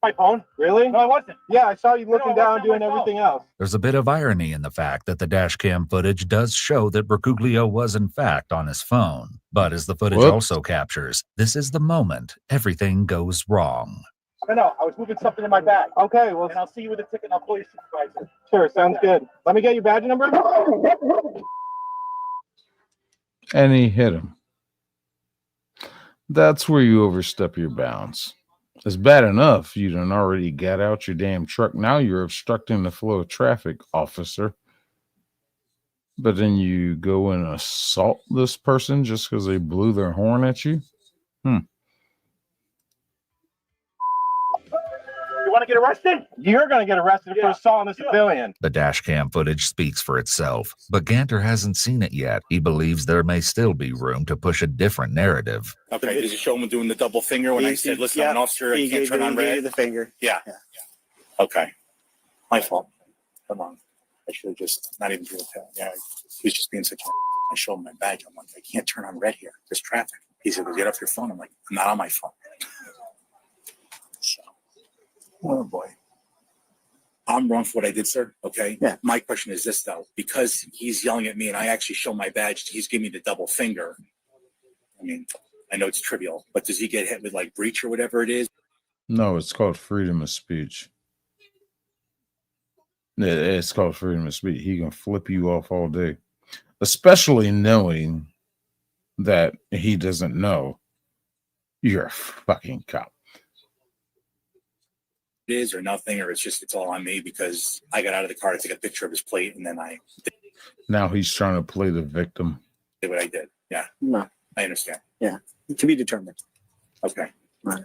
My phone? Really? No, I wasn't. Yeah, I saw you looking down doing everything else. There's a bit of irony in the fact that the dash cam footage does show that Bercuglio was in fact on his phone. But as the footage also captures, this is the moment everything goes wrong. No, I was moving something in my bag. Okay, well, and I'll see you with a ticket and I'll call your supervisor. Sure, sounds good. Let me get your badge number. And he hit him. That's where you overstep your bounds. It's bad enough you done already got out your damn truck. Now you're obstructing the flow of traffic, officer. But then you go and assault this person just because they blew their horn at you? You want to get arrested? You're going to get arrested for assaulting a civilian. The dash cam footage speaks for itself, but Ganter hasn't seen it yet. He believes there may still be room to push a different narrative. Okay, did you show him doing the double finger when I said, listen, I'm an officer, I can't turn on red? The finger. Yeah. Okay. My fault. Come on. I should have just not even doing that. Yeah, he was just being such a... I showed him my badge. I'm like, I can't turn on red here. There's traffic. He said, well, get off your phone. I'm like, I'm not on my phone. So, oh boy. I'm wrong for what I did, sir. Okay. Yeah. My question is this, though. Because he's yelling at me and I actually show my badge, he's giving me the double finger. I mean, I know it's trivial, but does he get hit with like breach or whatever it is? No, it's called freedom of speech. It's called freedom of speech. He can flip you off all day, especially knowing that he doesn't know you're a fucking cop. It is or nothing, or it's all on me because I got out of the car to take a picture of his plate and then I Now he's trying to play the victim. did what I did. Yeah. No. I understand. Yeah. To be determined. Okay. Right.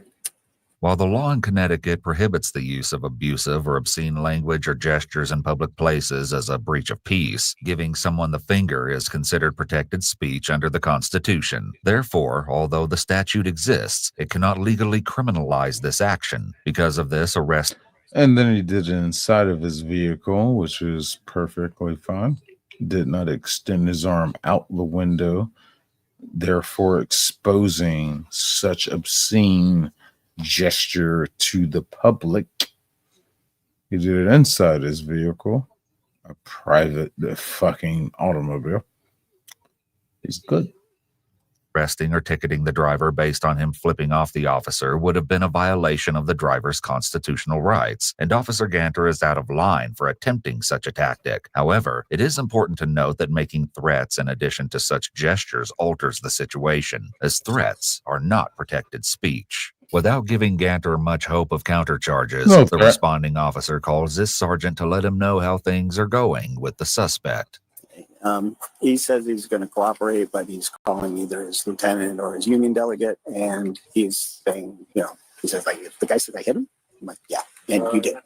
While the law in Connecticut prohibits the use of abusive or obscene language or gestures in public places as a breach of peace, giving someone the finger is considered protected speech under the Constitution. Therefore, although the statute exists, it cannot legally criminalize this action. Because of this, arrest... And then he did it inside of his vehicle, which was perfectly fine. Did not extend his arm out the window, therefore exposing such obscene gesture to the public. He did it inside his vehicle, a private fucking automobile. He's good. Arresting or ticketing the driver based on him flipping off the officer would have been a violation of the driver's constitutional rights, and Officer Ganter is out of line for attempting such a tactic. However, it is important to note that making threats in addition to such gestures alters the situation, as threats are not protected speech. Without giving Ganter much hope of countercharges, the responding officer calls this sergeant to let him know how things are going with the suspect. He says he's going to cooperate, but he's calling either his lieutenant or his union delegate, and he's saying, he says, like, the guy said I hit him? I'm like, yeah, and you did.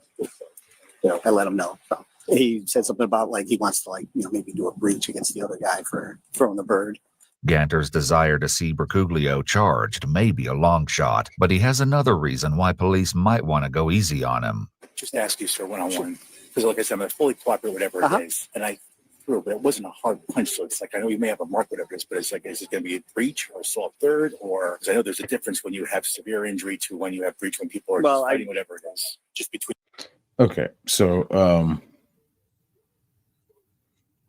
I let him know. So he said something about, like, he wants to, like, maybe do a breach against the other guy for throwing the bird. Ganter's desire to see Bercuglio charged may be a long shot, but he has another reason why police might want to go easy on him. Just ask you, sir, one-on-one. Because like I said, I'm going to fully cooperate whatever it is. And I threw, but it wasn't a hard punch. So it's like, I know you may have a mark, whatever it is, but it's like, is it going to be a breach or assault third? Or, because I know there's a difference when you have severe injury to when you have breach, when people are just fighting, whatever it is. Just between. Okay, so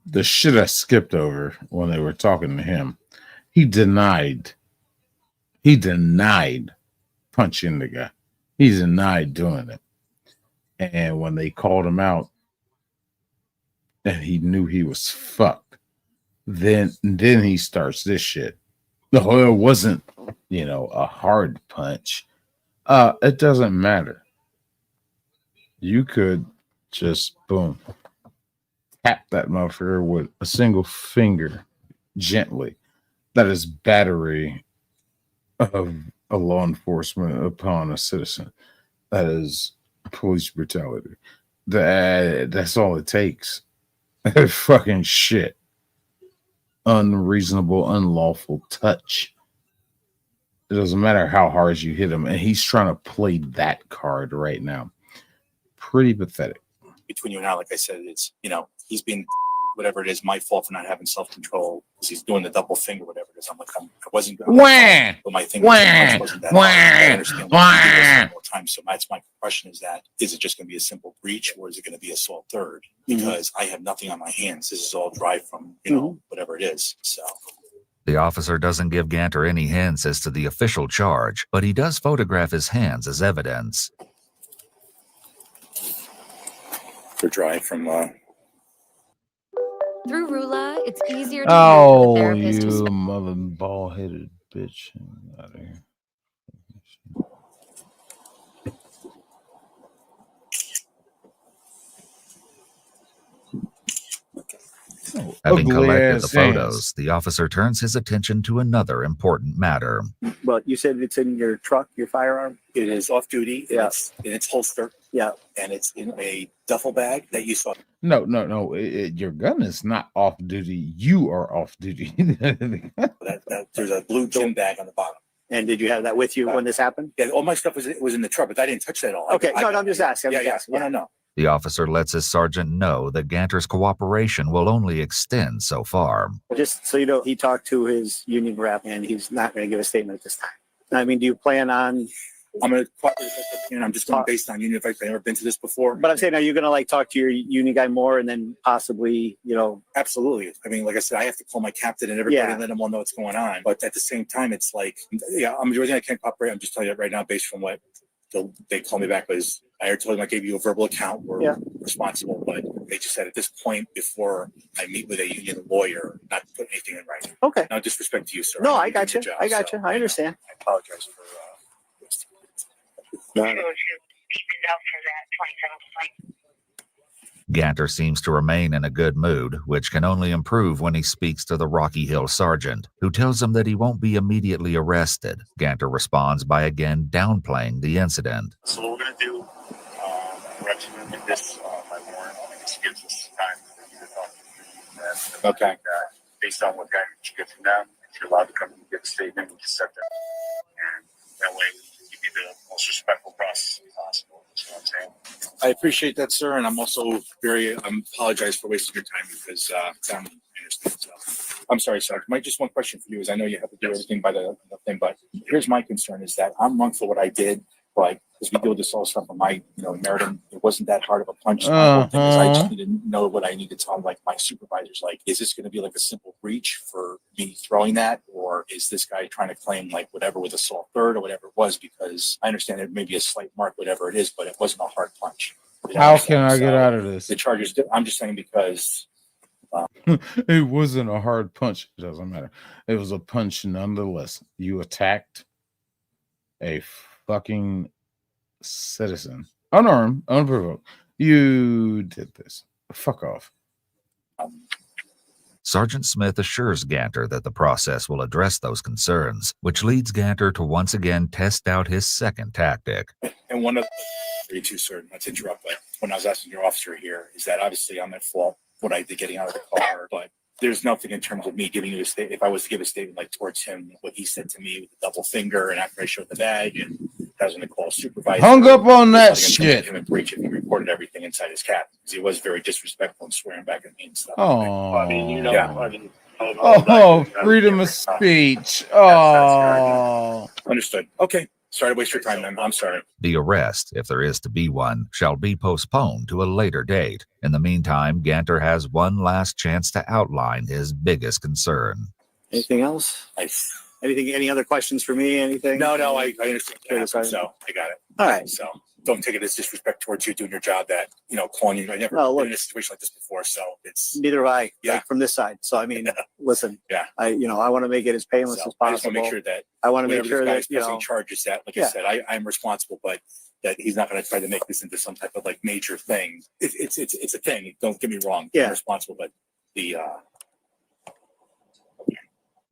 the shit I skipped over when they were talking to him, he denied punching the guy. He denied doing it. And when they called him out and he knew he was fucked, then he starts this shit. No, it wasn't, a hard punch. It doesn't matter. You could just boom, tap that motherfucker with a single finger gently. That is battery of a law enforcement upon a citizen. That is police brutality. That's all it takes. Fucking shit. Unreasonable, unlawful touch. It doesn't matter how hard you hit him. And he's trying to play that card right now. Pretty pathetic. Between you and I, like I said, it's, he's been, whatever it is, my fault for not having self-control because he's doing the double finger, whatever it is. I'm like, I wasn't going to, but my finger wasn't that hard. I understand what more time. So that's my question is it just going to be a simple breach or is it going to be assault third? Because I have nothing on my hands. This is all dry from, whatever it is. So. The officer doesn't give Ganter any hints as to the official charge, but he does photograph his hands as evidence. They're dry from Through Rula, it's easier to use a therapist you mother ball-headed bitch. Out of here. Having ugly collected ass the photos, the officer turns his attention to another important matter. Well, you said it's in your truck, your firearm? It is off duty. Yeah. It's in its holster. Yeah. And it's in a duffel bag that you saw. No. Your gun is not off duty. You are off duty. There's a blue gym bag on the bottom. And did you have that with you when this happened? Yeah, all my stuff was in the truck, but I didn't touch that at all. Okay, I'm just asking. No. The officer lets his sergeant know that Ganter's cooperation will only extend so far. Just so you know, he talked to his union rep, and he's not going to give a statement at this time. I mean, do you plan on? I'm going to cooperate, and I'm just going based on union advice. I've never been to this before. But I'm saying, are you going to like talk to your union guy more, and then possibly, Absolutely. I mean, like I said, I have to call my captain and everybody and let them all know what's going on. But at the same time, it's like, I'm the reason I can't cooperate. I'm just telling you right now, based from what they called me back was, I already told them I gave you a verbal account. We're responsible, but they just said at this point, before I meet with a union lawyer, not to put anything in writing. Okay. No disrespect to you, sir. No, I got you. I understand. I apologize for. Ganter seems to remain in a good mood, which can only improve when he speaks to the Rocky Hill sergeant, who tells him that he won't be immediately arrested. Ganter responds by again downplaying the incident. So what we're going to do, we're actually going to get this by warrant. This gives us time for you to talk to you. Okay. Based on what guidance you get from them, if you're allowed to come and give a statement, we can set that. And that way, we can give you the most respectful process possible. You know what I'm saying? I appreciate that, sir, and I'm also apologize for wasting your time because I understand. So, I'm sorry, sir. Just one question for you is I know you have to do everything by the thing, but here's my concern is that I'm wrong for what I did, but because we deal with this all stuff from my, Meriden, it wasn't that hard of a punch. My whole thing is I just need to know what I need to tell like my supervisors. Like, is this going to be like a simple breach for me throwing that, or is this guy trying to claim like whatever with assault third or whatever it was? Because I understand it may be a slight mark, whatever it is, but it wasn't a hard punch. How can I get out of this? The charges. I'm just saying because it wasn't a hard punch. It doesn't matter. It was a punch nonetheless. You attacked a fucking citizen, unarmed, unprovoked. You did this. Fuck off. Sergeant Smith assures Ganter that the process will address those concerns, which leads Ganter to once again test out his second tactic. And one of the too, sir, not to interrupt, but when I was asking your officer here, is that obviously I'm at fault what I did getting out of the car, but there's nothing in terms of me giving you a statement. If I was to give a statement like towards him, what he said to me with the double finger, and after I showed the badge, and I was going to call a supervisor. Hung up on that shit. Him in breach, and he reported everything inside his cab because he was very disrespectful and swearing back at me and stuff. Oh, I mean, freedom of speech. Oh, understood. Okay. Sorry to waste your time, man. I'm sorry. The arrest, if there is to be one, shall be postponed to a later date. In the meantime, Ganter has one last chance to outline his biggest concern. Anything else? Any other questions for me? Anything? No, I understand. So I got it. All right. So don't take it as disrespect towards you doing your job that, calling you. I never been in a situation like this before. So it's. Neither have I, like, from this side. So, I mean, listen, I want to make it as painless as possible. I just want to make sure that. I want to make sure that, charges that, like I said, I'm responsible, but that he's not going to try to make this into some type of like major thing. It's a thing. Don't get me wrong. I'm responsible, but the.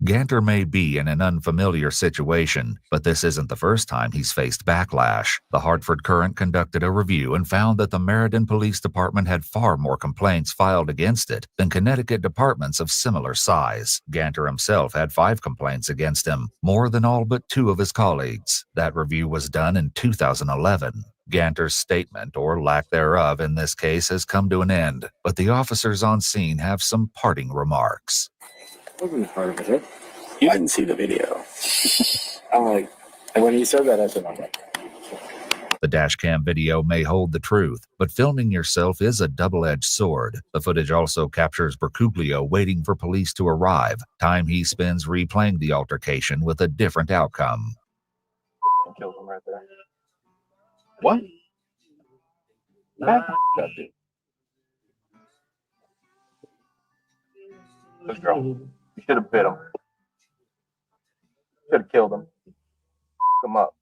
Ganter may be in an unfamiliar situation, but this isn't the first time he's faced backlash. The Hartford Courant conducted a review and found that the Meriden Police Department had far more complaints filed against it than Connecticut departments of similar size. Ganter himself had 5 complaints against him, more than all but 2 of his colleagues. That review was done in 2011. Ganter's statement, or lack thereof in this case, has come to an end, but the officers on scene have some parting remarks. Wasn't part of it. You didn't see the video. And when he said that, I said, okay. The dashcam video may hold the truth, but filming yourself is a double-edged sword. The footage also captures Bercuglio waiting for police to arrive, time he spends replaying the altercation with a different outcome. I killed him right there. What? Let's go. You should have bit him. Should have killed him. Come up.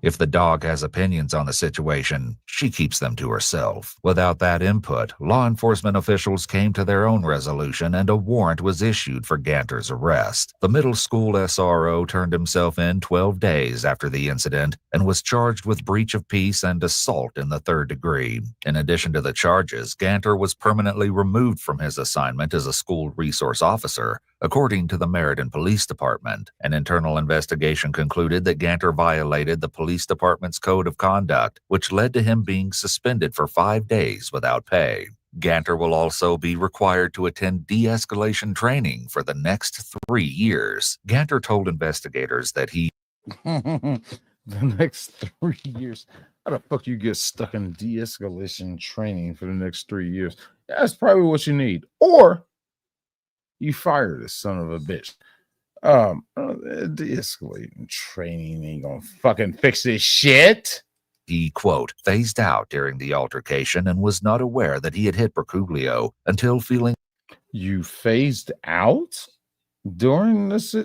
If the dog has opinions on the situation, she keeps them to herself. Without that input, law enforcement officials came to their own resolution and a warrant was issued for Ganter's arrest. The middle school SRO turned himself in 12 days after the incident and was charged with breach of peace and assault in the 3rd degree. In addition to the charges, Ganter was permanently removed from his assignment as a school resource officer. According to the Meriden Police Department, an internal investigation concluded that Ganter violated the police department's code of conduct, which led to him being suspended for 5 days without pay. Ganter will also be required to attend de-escalation training for the next 3 years. Ganter told investigators that he the next 3 years. How the fuck you get stuck in de-escalation training for the next 3 years? That's probably what you need. Or you fire this son of a bitch. De-escalating training ain't gonna fucking fix this shit. He, quote, phased out during the altercation and was not aware that he had hit Bergoglio until feeling. You phased out during this?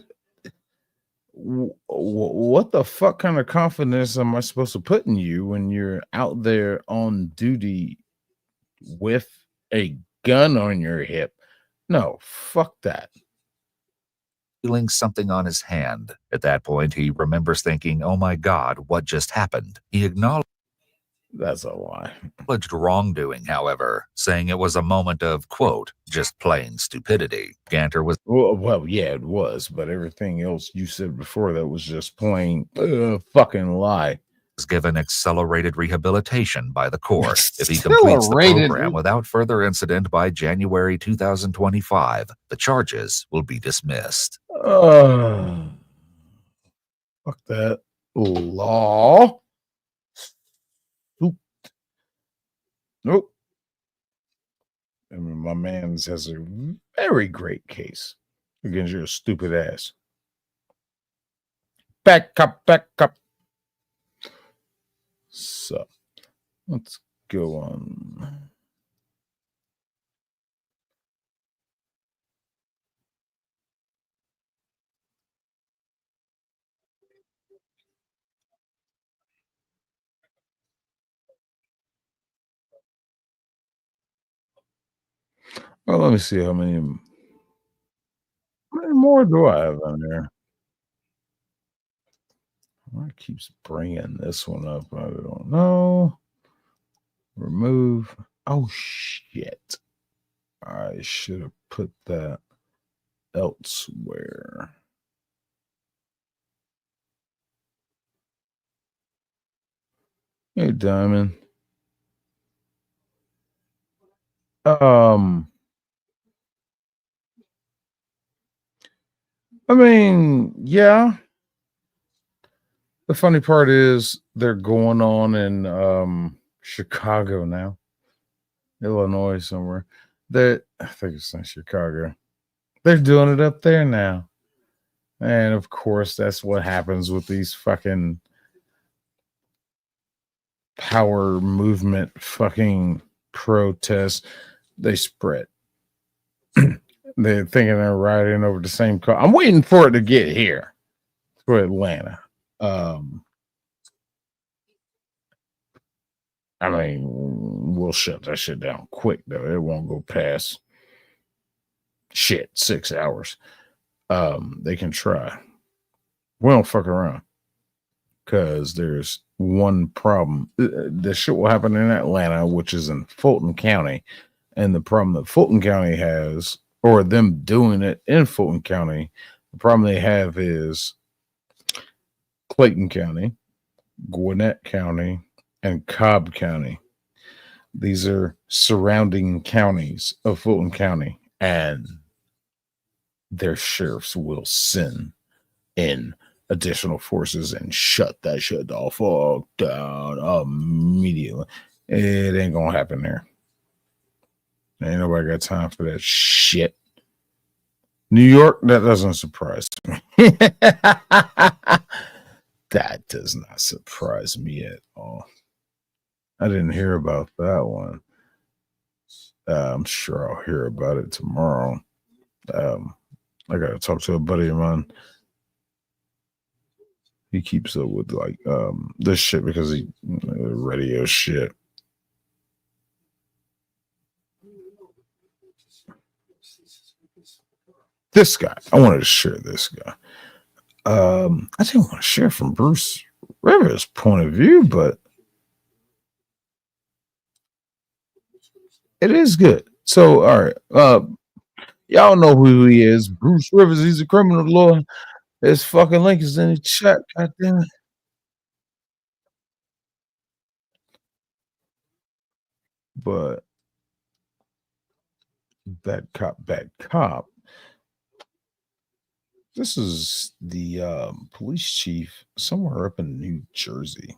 What the fuck kind of confidence am I supposed to put in you when you're out there on duty with a gun on your hip? No, fuck that. Feeling something on his hand. At that point, he remembers thinking, oh my God, what just happened? He acknowledged. That's a lie. Acknowledged wrongdoing, however, saying it was a moment of, quote, just plain stupidity. Ganter was. Well, yeah, it was, but everything else you said before that was just plain fucking lie. Was given accelerated rehabilitation by the court. If he completes the program without further incident by January 2025, the charges will be dismissed. Fuck that law. Nope. I mean, my man has a very great case against your stupid ass. Back up. So let's go on. Well, let me see how many more do I have on there? Why it keeps bringing this one up? I don't know. Remove. Oh, shit. I should have put that elsewhere. Hey, Diamond. I mean, yeah. The funny part is they're going on in Chicago now, Illinois somewhere. I think it's in Chicago. They're doing it up there now. And of course, that's what happens with these fucking power movement fucking protests. They spread. They're thinking they're riding over the same car. I'm waiting for it to get here for Atlanta. I mean, we'll shut that shit down quick, though. It won't go past 6 hours. They can try. We don't fuck around because there's one problem. This shit will happen in Atlanta, which is in Fulton County. And the problem that Fulton County has, or them doing it in Fulton County, the problem they have is Clayton County, Gwinnett County, and Cobb County. These are surrounding counties of Fulton County, and their sheriffs will send in additional forces and shut that shit all down immediately. It ain't gonna happen there. Ain't nobody got time for that shit. New York, that doesn't surprise me. That does not surprise me at all. I didn't hear about that one. I'm sure I'll hear about it tomorrow. I got to talk to a buddy of mine. he keeps up with like this shit because he radio shit. This guy, I wanted to share this guy. I didn't want to share from Bruce Rivers' point of view, but it is good. So, all right, y'all know who he is. Bruce Rivers, he's a criminal lawyer. His fucking link is in the chat. God damn it. But bad cop. This is the police chief somewhere up in New Jersey.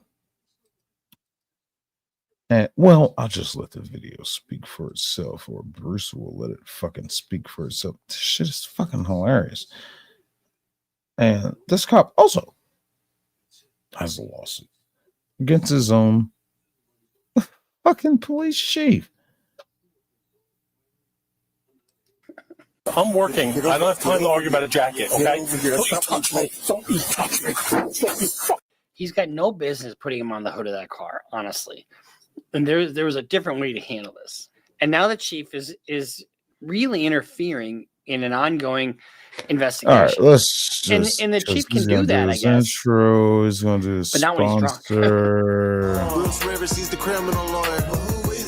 And well, I'll just let the video speak for itself, or Bruce will let it fucking speak for itself. This shit is fucking hilarious. And this cop also has a lawsuit against his own fucking police chief. I'm working. I don't have time to argue about a jacket, okay? Don't you touch me. Don't you touch me. He's got no business putting him on the hood of that car, honestly. And there was a different way to handle this. And now the chief is really interfering in an ongoing investigation. All right, let's just, and the chief can do that, I guess. Intro is going to do but not when he's drunk. Bruce Rivers, he's the criminal lawyer.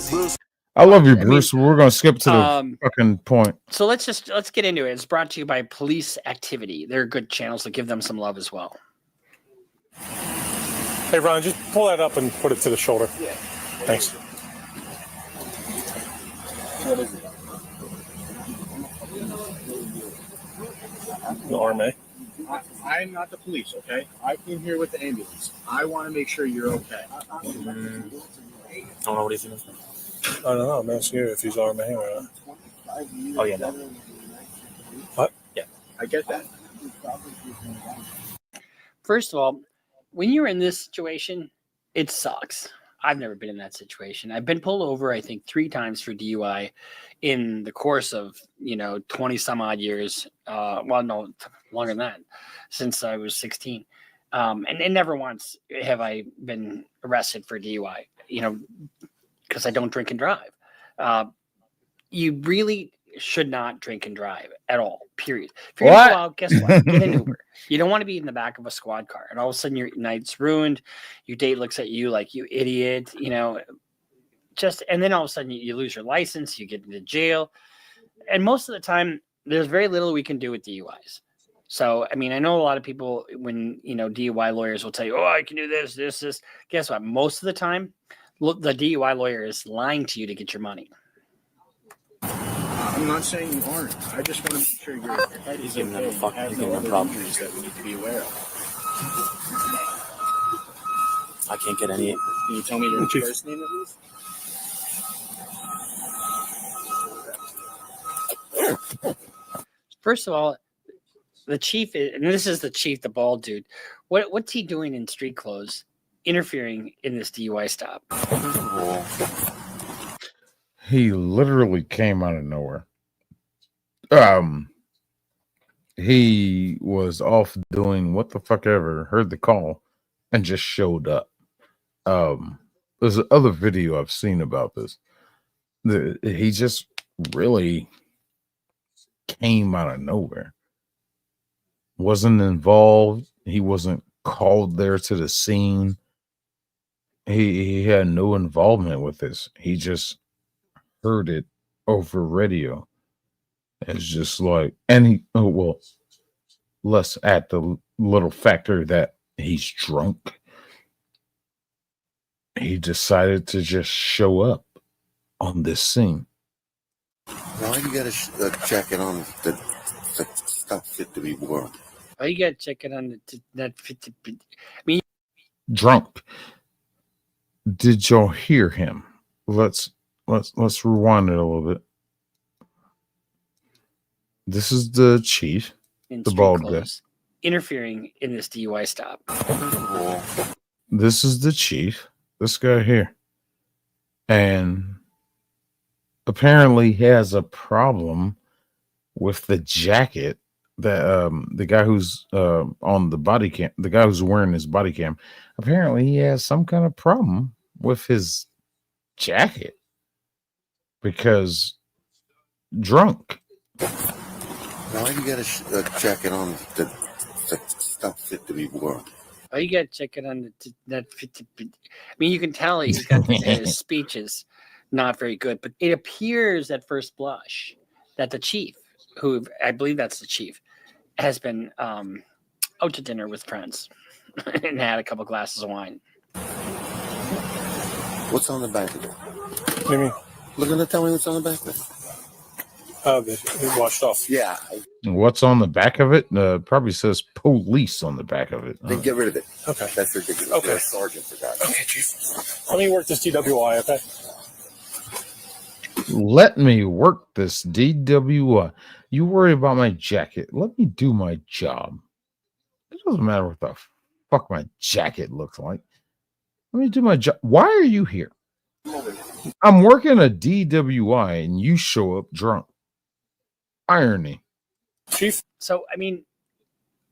Bruce. I love you, Bruce. We're going to skip to the fucking point. So let's get into it. It's brought to you by Police Activity. They're good channels, so give them some love as well. Hey, Ron, just pull that up and put it to the shoulder. Yeah. Thanks. What is it? The RMA. I'm not the police, okay? I came here with the ambulance. I want to make sure you're okay. I don't know what he's doing. I don't know. I'm asking you if he's RMA or not. Oh, yeah, no. What? Yeah. I get that. First of all, when you're in this situation, it sucks. I've never been in that situation. I've been pulled over, I think, 3 times for DUI in the course of, 20 some odd years. Well, no, longer than that, since I was 16. And never once have I been arrested for DUI, because I don't drink and drive. You really should not drink and drive at all, period. If you're going to go out, guess what? Get an Uber. You don't want to be in the back of a squad car. And all of a sudden your night's ruined. Your date looks at you like, you idiot, and then all of a sudden you lose your license, you get into jail. And most of the time, there's very little we can do with DUIs. So, I mean, I know a lot of people when, DUI lawyers will tell you, oh, I can do this. Guess what? Most of the time, the DUI lawyer is lying to you to get your money. I'm not saying you aren't. I just want to make sure your head is okay. Have no other injuries that we need to be aware of. I can't get any. Can you tell me your first name at least? First of all, the chief, and this is the chief, the bald dude. What's he doing in street clothes, interfering in this DUI stop? He literally came out of nowhere. He was off doing what the fuck ever, heard the call, and just showed up. There's another video I've seen about this. He just really came out of nowhere. Wasn't involved. He wasn't called there to the scene. He had no involvement with this. He just heard it over radio. It's just like, and let's add the little factor that he's drunk. He decided to just show up on this scene. Why you got a jacket on that stuff fit to be worn? Why you got to check it on that fit to be? I mean, drunk. Did y'all hear him? Let's rewind it a little bit. This is the chief, the bald guy, interfering in this DUI stop. This is the chief, this guy here, and apparently has a problem with the jacket that the guy who's on the body cam, the guy who's wearing his body cam, apparently he has some kind of problem with his jacket because drunk. Why do you got a jacket on that's not fit to be worn? Oh, you got to check it on that fit to be. I mean, you can tell he's got his speech is not very good, but it appears at first blush that the chief, who I believe that's the chief, has been out to dinner with friends and had a couple glasses of wine. What's on the back of it? What do you mean? Look at it. Tell me what's on the back of it. Oh, they washed off. Yeah. What's on the back of it? Probably says police on the back of it. Then get rid of it. Okay. That's ridiculous. Okay. You're a sergeant for that. Okay, chief. Let me work this DWI, okay? Let me work this DWI. You worry about my jacket. Let me do my job. It doesn't matter what the fuck my jacket looks like. Let me do my job. Why are you here? I'm working a DWI and you show up drunk. Irony. Chief? So, I mean,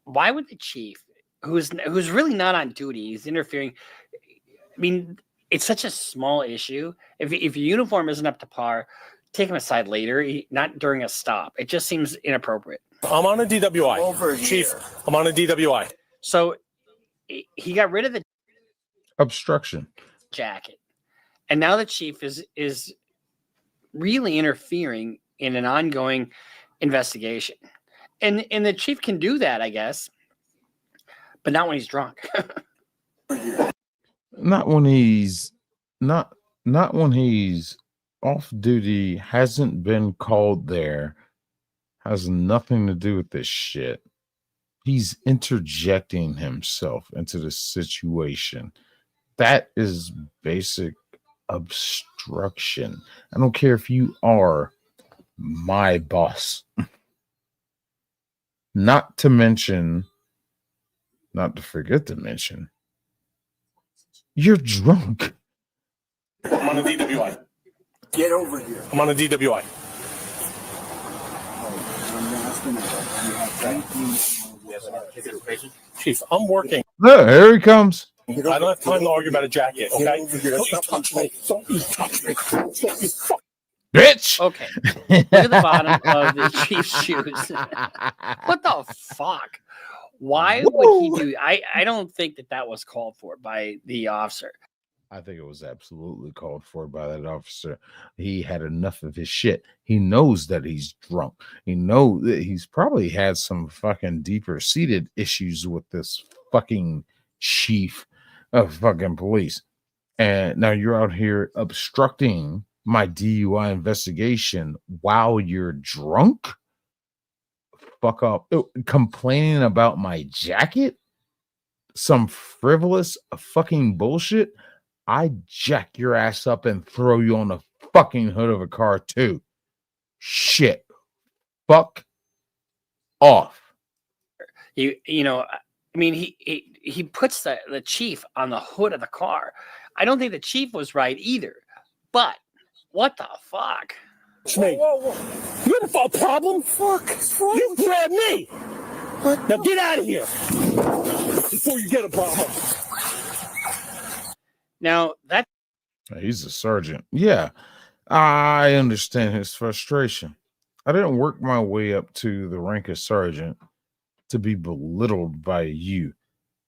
why would the chief, who's really not on duty, he's interfering? I mean, it's such a small issue. If your uniform isn't up to par, take him aside later, not during a stop. It just seems inappropriate. I'm on a DWI. Chief, I'm on a DWI. So he got rid of the Obstruction. jacket. And now the chief is really interfering in an ongoing investigation. And the chief can do that, I guess, but not when he's drunk. Not when he's not when he's off duty, hasn't been called there, has nothing to do with this shit. He's interjecting himself into the situation. That is basic obstruction. I don't care if you are my boss. Not to forget to mention, you're drunk. I'm on a DWI. Get over here. I'm on a DWI. Chief, I'm working. Look, here he comes. I don't have time to argue about a jacket, okay? Don't you touch me. Don't you touch me. Don't you fuck. Bitch. Okay. Look at the bottom of the chief's shoes. What the fuck? Why would he do? I don't think that was called for by the officer. I think it was absolutely called for by that officer. He had enough of his shit. He knows that he's drunk. He knows that he's probably had some fucking deeper seated issues with this fucking chief of fucking police. And now you're out here obstructing my DUI investigation while you're drunk? Fuck up. Complaining about my jacket? Some frivolous fucking bullshit? I jack your ass up and throw you on the fucking hood of a car too. Shit. Fuck off. I mean, he puts the chief on the hood of the car. I don't think the chief was right either. But what the fuck? Me. Whoa. You have a problem? Fuck. You grabbed me. What? Now get out of here before you get a problem. Now that he's a sergeant. Yeah, I understand his frustration. I didn't work my way up to the rank of sergeant to be belittled by you.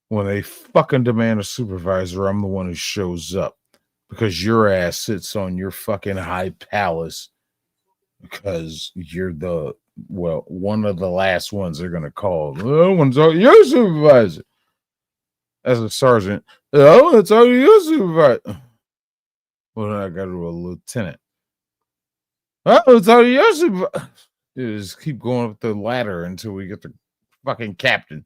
When they fucking demand a supervisor, I'm the one who shows up because your ass sits on your fucking high palace because you're one of the last ones they're going to call. No one's your supervisor. As a sergeant, oh, it's all your supervisor. Well, then I got to a lieutenant. Oh, it's all your supervisor. Just keep going up the ladder until we get the fucking captain.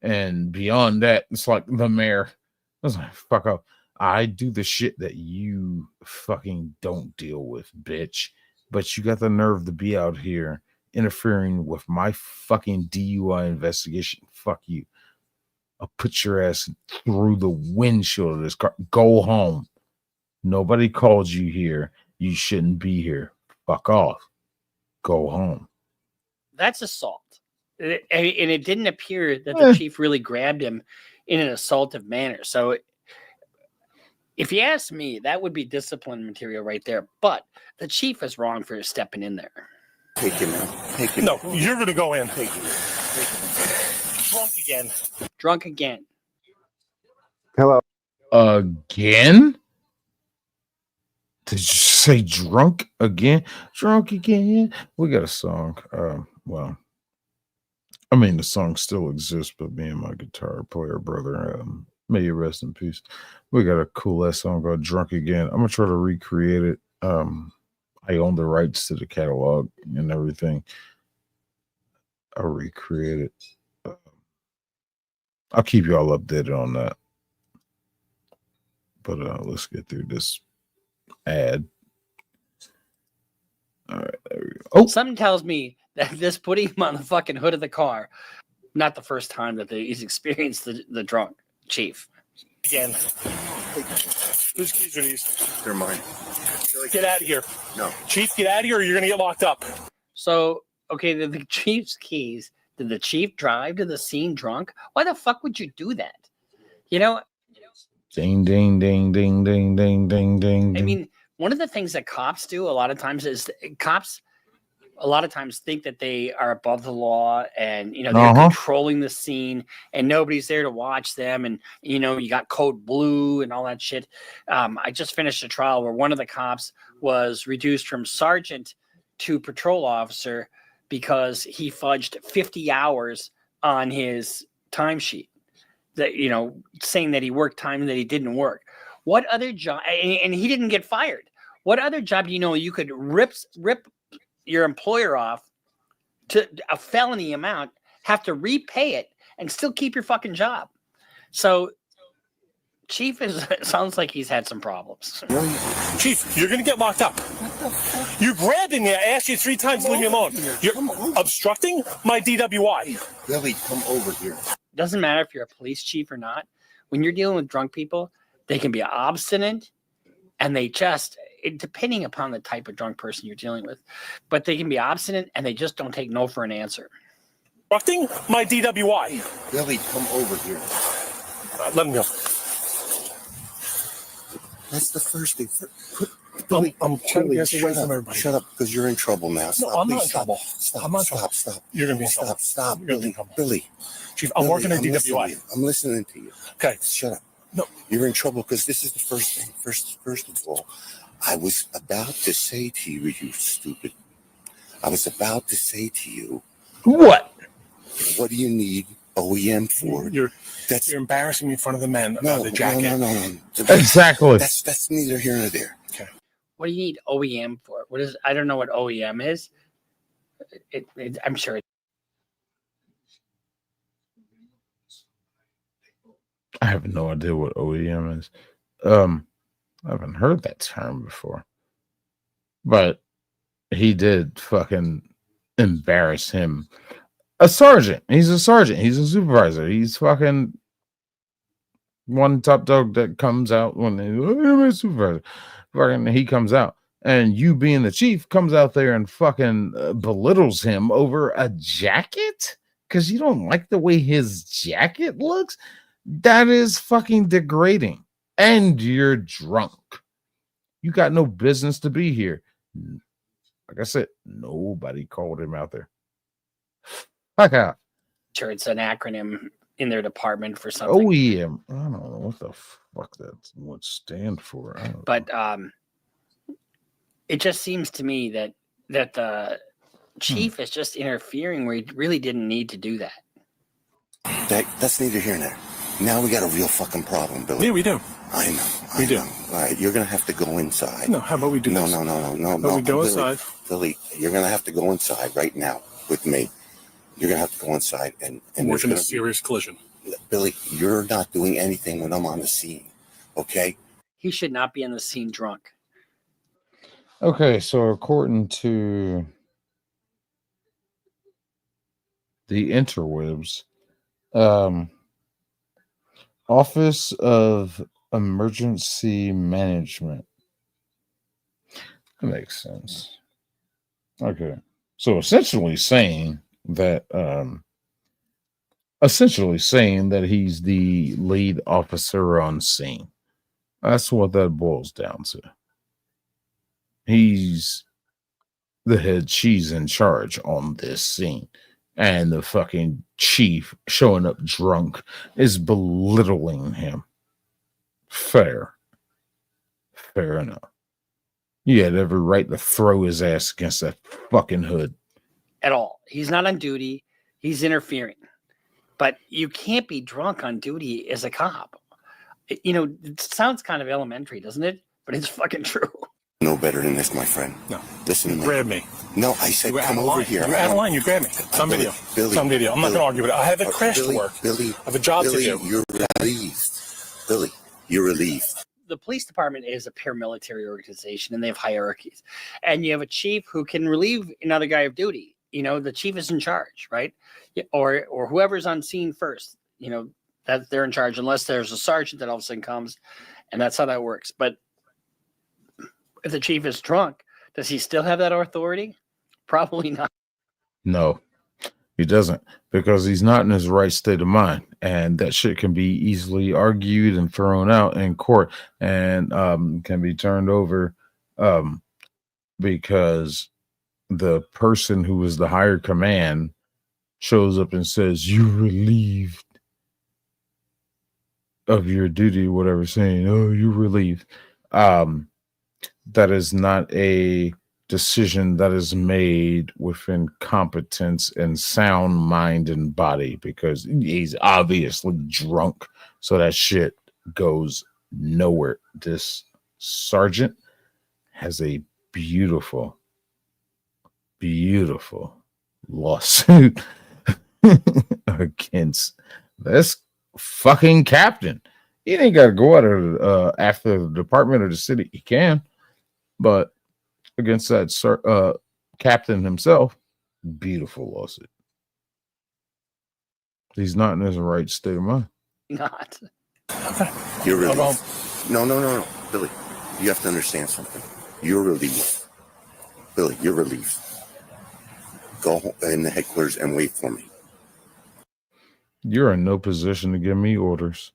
And beyond that, it's like the mayor. I was like, fuck up. I do the shit that you fucking don't deal with, bitch. But you got the nerve to be out here interfering with my fucking DUI investigation. Fuck you. I'll put your ass through the windshield of this car. Go home. Nobody called you here. You shouldn't be here. Fuck off. Go home. that's assault. and it didn't appear that the chief really grabbed him in an assaultive manner. So if you ask me, that would be discipline material right there. But the chief is wrong for stepping in there. Take him out. Take him. No, you're going to go in. Take him. Drunk again. Drunk again. Hello. Again? Did you say drunk again? Drunk again? We got a song. Well, I mean, the song still exists, but me and my guitar player brother, may you rest in peace. We got a cool ass song called Drunk Again. I'm gonna try to recreate it. I own the rights to the catalog and everything. I'll recreate it. I'll keep you all updated on that. But let's get through this ad. All right, there we go. Oh, something tells me that this putting him on the fucking hood of the car, not the first time that he's experienced the drunk chief. Again. Whose keys are these? They're mine. Get out of here. No. Chief, get out of here or you're going to get locked up. So, okay, the chief's keys. Did the chief drive to the scene drunk? Why the fuck would you do that? You know? Ding, ding, ding, ding, ding, ding, ding, ding. I mean, one of the things that cops do a lot of times is cops a lot of times think that they are above the law and, you know, they're controlling the scene and nobody's there to watch them. And, you know, you got code blue and all that shit. I just finished a trial where one of the cops was reduced from sergeant to patrol officer because he fudged 50 hours on his timesheet, that, you know, saying that he worked time that he didn't work. What other job? And he didn't get fired. What other job do you know you could rip your employer off to a felony amount, have to repay it, and still keep your fucking job? So Chief sounds like he's had some problems. Chief, you're going to get locked up. You grabbed me. I asked you 3 times to leave me alone. You're obstructing my DWI. Billy, come over here. Doesn't matter if you're a police chief or not. When you're dealing with drunk people, they can be obstinate, and they just, depending upon the type of drunk person you're dealing with, but they can be obstinate and they just don't take no for an answer. Obstructing my DWI. Billy, come over here. Let him go. That's the first thing. Billy, I'm trying to get away from everybody. Shut up, because you're in trouble now. Stop, no, I'm not in stop. trouble. Stop, I'm not in stop, trouble. stop. You're going to be in trouble. Stop, Billy. Billy. Chief, I'm working at DWI. Listening. I'm listening to you. Okay. Shut up. No. You're in trouble because this is the first thing. First of all, I was about to say to you, you stupid. I was about to say to you. What? What do you need OEM for? You're embarrassing me in front of the men about the jacket. No. Exactly. That's neither here nor there. Okay. What do you need OEM for? What is? I don't know what OEM is. I'm sure. I have no idea what OEM is. I haven't heard that term before. But he did fucking embarrass him. A sergeant. He's a sergeant. He's a supervisor. He's fucking one top dog that comes out when he's a supervisor. Fucking he comes out. And you being the chief comes out there and fucking belittles him over a jacket because you don't like the way his jacket looks. That is fucking degrading. And you're drunk. You got no business to be here. Like I said, nobody called him out there. Fuck out. Sure, it's an acronym in their department for something. OEM. I don't know what the fuck that would stand for. But it just seems to me that the chief is just interfering where he really didn't need to do that. That's neither here nor there. Now we got a real fucking problem, Billy. Yeah, we do. I know. We do. All right, you're gonna have to go inside. No, how about we do No. this? No. We go inside. Billy, you're gonna have to go inside right now with me. You're gonna have to go inside and we're in a serious collision. Billy, you're not doing anything when I'm on the scene. Okay? He should not be in the scene drunk. Okay, so according to the interwebs, Office of Emergency Management. That makes sense. Okay. So essentially saying that essentially saying that he's the lead officer on scene. That's what that boils down to. He's the head. She's in charge on this scene. And the fucking chief showing up drunk is belittling him. Fair enough. You had every right to throw his ass against that fucking hood. At all. He's not on duty. He's interfering. But you can't be drunk on duty as a cop. It sounds kind of elementary, doesn't it? But it's fucking true. No better than this, my friend. No. Listen to me. Grab me. No, I said come over here. You're out of line. You grabbed me. It's on video. Billy, it's on video. I'm not going to argue with it. I have a crash Billy, to work. Billy, I have a job Billy, to do. You're relieved. Billy, you're relieved. The police department is a paramilitary organization, and they have hierarchies. And you have a chief who can relieve another guy of duty. The chief is in charge, right? Or whoever's on scene first. That they're in charge, unless there's a sergeant that all of a sudden comes, and that's how that works. But if the chief is drunk, does he still have that authority? Probably not. No, he doesn't, because he's not in his right state of mind, and that shit can be easily argued and thrown out in court, and can be turned over because the person who was the higher command shows up and says, "You're relieved of your duty," whatever, saying, "Oh, you're relieved." That is not a decision that is made within competence and sound mind and body, because he's obviously drunk. So that shit goes nowhere. This sergeant has a beautiful, beautiful lawsuit against this fucking captain. He ain't got to go out after the department or the city. He can. But against that captain himself, beautiful lawsuit. He's not in his right state of mind. Not. You're relieved. No. Billy, you have to understand something. You're relieved. Billy, you're relieved. Go in the headquarters and wait for me. You're in no position to give me orders.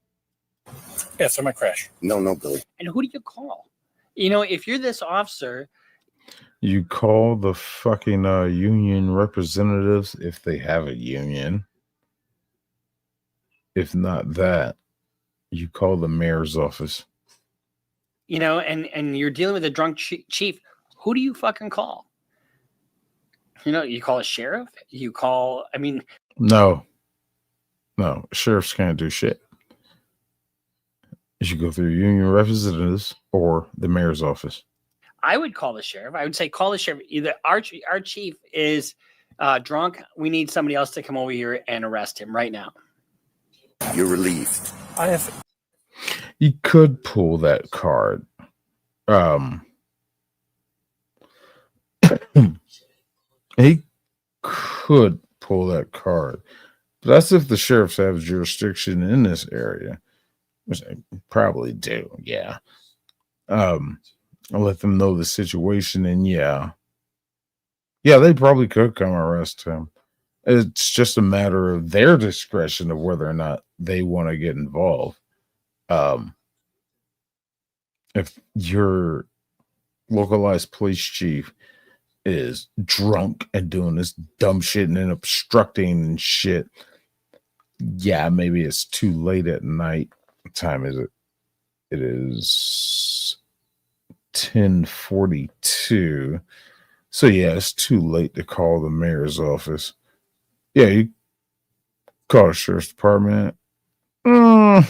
Yeah, so my crash. No, Billy. And who do you call? If you're this officer, you call the fucking union representatives if they have a union. If not that, you call the mayor's office. and you're dealing with a drunk chief. Who do you fucking call? You call a sheriff. You call. No, sheriffs can't do shit. You should go through union representatives or the mayor's office. I would call the sheriff. I would say call the sheriff. Either our chief is drunk. We need somebody else to come over here and arrest him right now. You're relieved. You could pull that card. He could pull that card. But that's if the sheriffs have jurisdiction in this area. Which they probably do, yeah. I'll let them know the situation, and yeah, they probably could come arrest him. It's just a matter of their discretion of whether or not they want to get involved. If your localized police chief is drunk and doing this dumb shit and then obstructing and shit, yeah, maybe it's too late at night. What time is it? It is 10:42. So yeah, it's too late to call the mayor's office. Yeah, you call the sheriff's department. They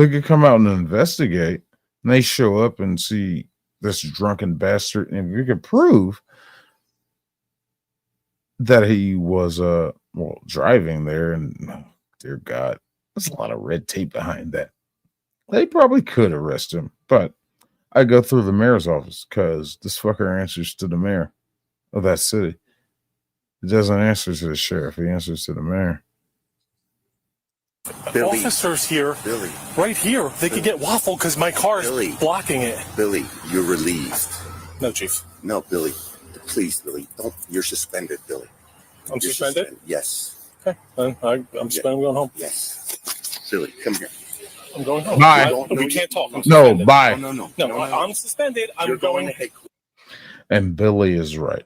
could come out and investigate. And they show up and see this drunken bastard, and if you could prove that he was driving there, and dear God, there's a lot of red tape behind that. They probably could arrest him, but I go through the mayor's office because this fucker answers to the mayor of that city. He doesn't answer to the sheriff. He answers to the mayor. Billy, officers here, Billy, right here, they could get waffled because my car is blocking it. Billy, you're relieved. No, Chief. No, Billy. Please, Billy. Don't. You're suspended, Billy. I'm suspended? Yes. Okay. I'm going home. Yes. Billy, come here. I'm going home. Bye. We can't talk. I'm No, suspended. bye. No, I'm suspended. I'm going. And Billy is right.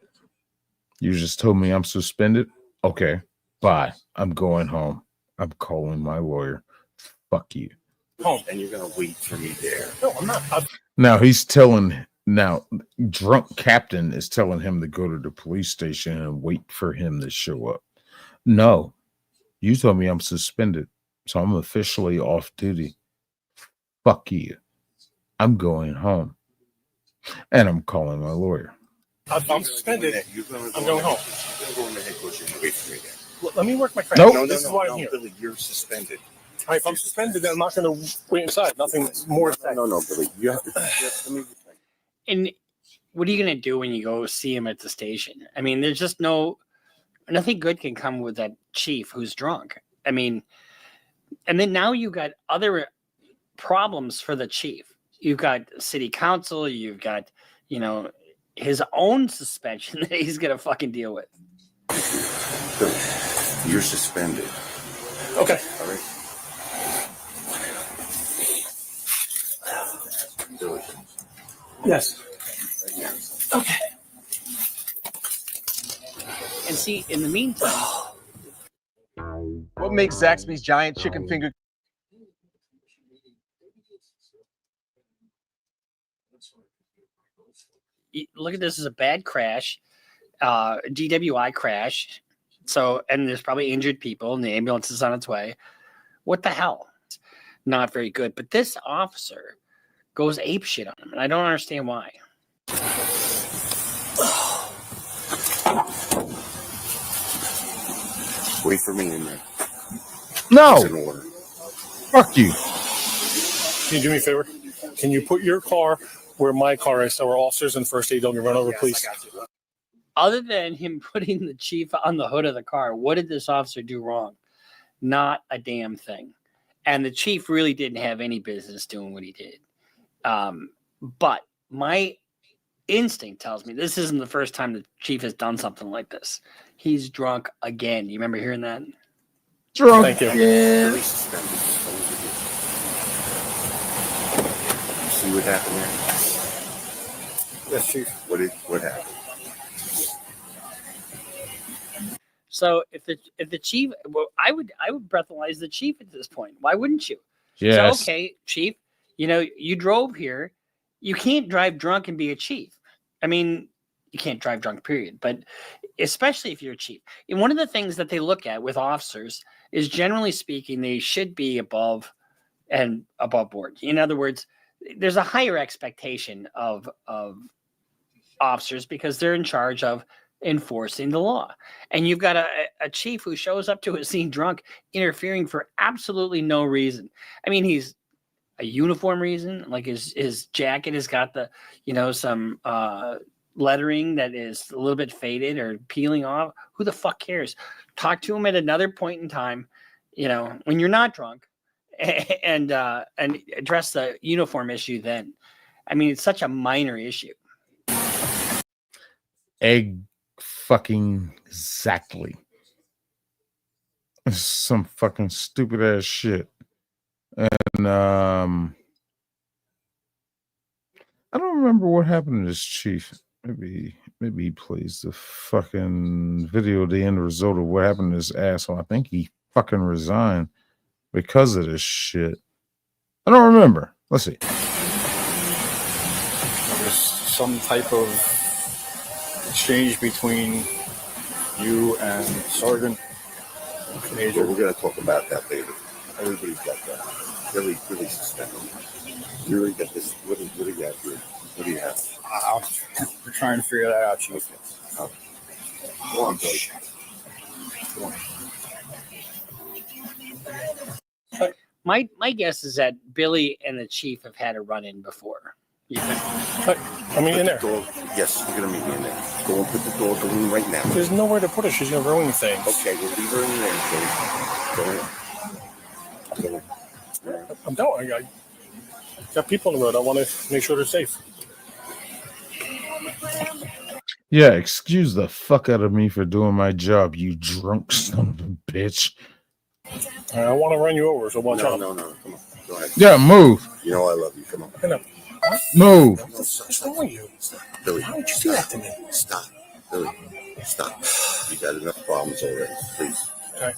You just told me I'm suspended. Okay, bye. I'm going home. I'm calling my lawyer. Fuck you. Home. And you're gonna wait for me there. No, I'm not. Now he's telling. Now, drunk captain is telling him to go to the police station and wait for him to show up. No, you told me I'm suspended, so I'm officially off duty. Fuck you. I'm going home. And I'm calling my lawyer. I'm suspended. I'm going home. You're going to headquarters and wait for me there. Let me work my craft. Nope. This is why I'm here. Billy, you're suspended. All right, if I'm suspended, then I'm not going to wait inside. Nothing more to say. No, Billy. You have to. Let me. And what are you going to do when you go see him at the station? I mean, there's just nothing good can come with that chief who's drunk. I mean, and then now you got other problems for the chief. You've got city council. You've got, his own suspension that he's going to fucking deal with. Billy, you're suspended. Okay. All right. Billy. Yes. Okay. And see, in the meantime, What makes Zaxby's giant chicken finger? look at this as a bad crash, DWI crash. So, and there's probably injured people, and the ambulance is on its way. What the hell? Not very good. But this officer goes apeshit on him, and I don't understand why. Wait for me in there. No. It's in order. Fuck you. Can you do me a favor? Can you put your car where my car is so our officers and first aid don't get run over, please? Other than him putting the chief on the hood of the car, what did this officer do wrong? Not a damn thing. And the chief really didn't have any business doing what he did. But my instinct tells me this isn't the first time the chief has done something like this. He's drunk again. You remember hearing that? Drunk. Thank you. Yeah. See what happened there? Yes, chief. What happened? So if the chief, well, I would breathalyze the chief at this point. Why wouldn't you? Yes. So, okay, chief, you drove here. You can't drive drunk and be a chief. I mean, you can't drive drunk, period. But especially if you're a chief. And one of the things that they look at with officers is, generally speaking, they should be above board. In other words, there's a higher expectation of officers because they're in charge of enforcing the law. And you've got a chief who shows up to a scene drunk, interfering for absolutely no reason. I mean, he's a uniform reason, like his jacket has got the, some lettering that is a little bit faded or peeling off. Who the fuck cares? Talk to him at another point in time, when you're not drunk, and address the uniform issue then. I mean, it's such a minor issue. Fucking exactly. Some fucking stupid ass shit. And I don't remember what happened to this chief. Maybe he plays the fucking video, the end result of what happened to this asshole. I think he fucking resigned because of this shit. I don't remember. Let's see. There's some type of exchange between you and Sergeant Major. We're going to talk about that later. Everybody's got that. Really suspended. You really got this. What do you got here? What do you have? We're trying to figure that out, Chief. Go on, Billy. Go on. My guess is that Billy and the chief have had a run-in before. In there. Yes, you're going to meet me in there. Go and put the dog in right now. There's nowhere to put her. She's going to ruin things. Okay, we'll leave her in there. Go in. I'm down. I got people on the road. I want to make sure they're safe. Yeah, excuse the fuck out of me for doing my job, you drunk son of a bitch. All right, I want to run you over, so watch out. No. Come on. Go ahead. Yeah, move. You know I love you. Come on. Move. What's wrong with you? Billy. Why would you do that to me? Stop. Billy. Stop. You got enough problems already. Please. Okay.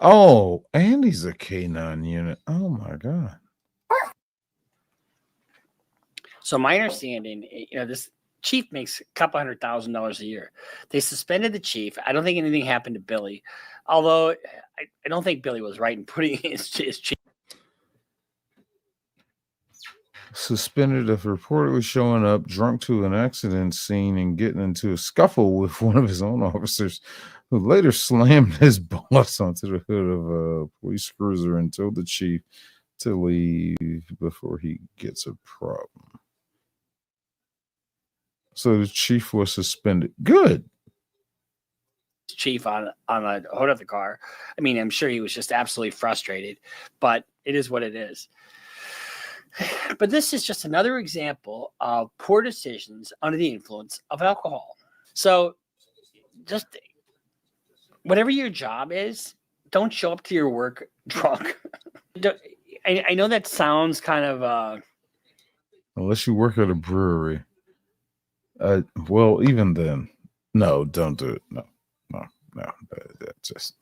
Oh, Andy's a K9 unit. Oh my god. So my understanding, this chief makes a couple $100,000 a year. They suspended the chief. I don't think anything happened to Billy, although I don't think Billy was right in putting his chief. Suspended after reportedly showing up drunk to an accident scene and getting into a scuffle with one of his own officers, who later slammed his boss onto the hood of a police cruiser and told the chief to leave before he gets a problem. So the chief was suspended. Good. Chief on the hood of the car. I mean, I'm sure he was just absolutely frustrated, but it is what it is. But this is just another example of poor decisions under the influence of alcohol. So just whatever your job is, don't show up to your work drunk. I know that sounds kind of Unless you work at a brewery. Well, even then, no, don't do it. No. That's just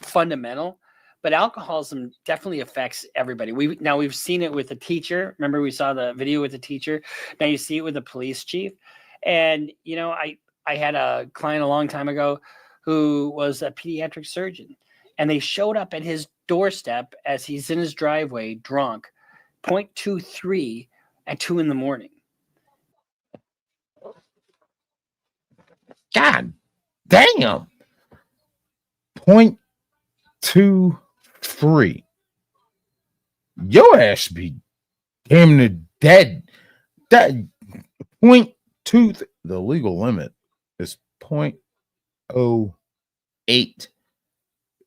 fundamental. But alcoholism definitely affects everybody. We've seen it with the teacher. Remember, we saw the video with the teacher. Now you see it with the police chief. And I had a client a long time ago who was a pediatric surgeon, and they showed up at his doorstep as he's in his driveway drunk, 0.23 at 2 a.m. God damn. 0.23. Your ass be damn near dead. That 0.2. The legal limit is 0.08.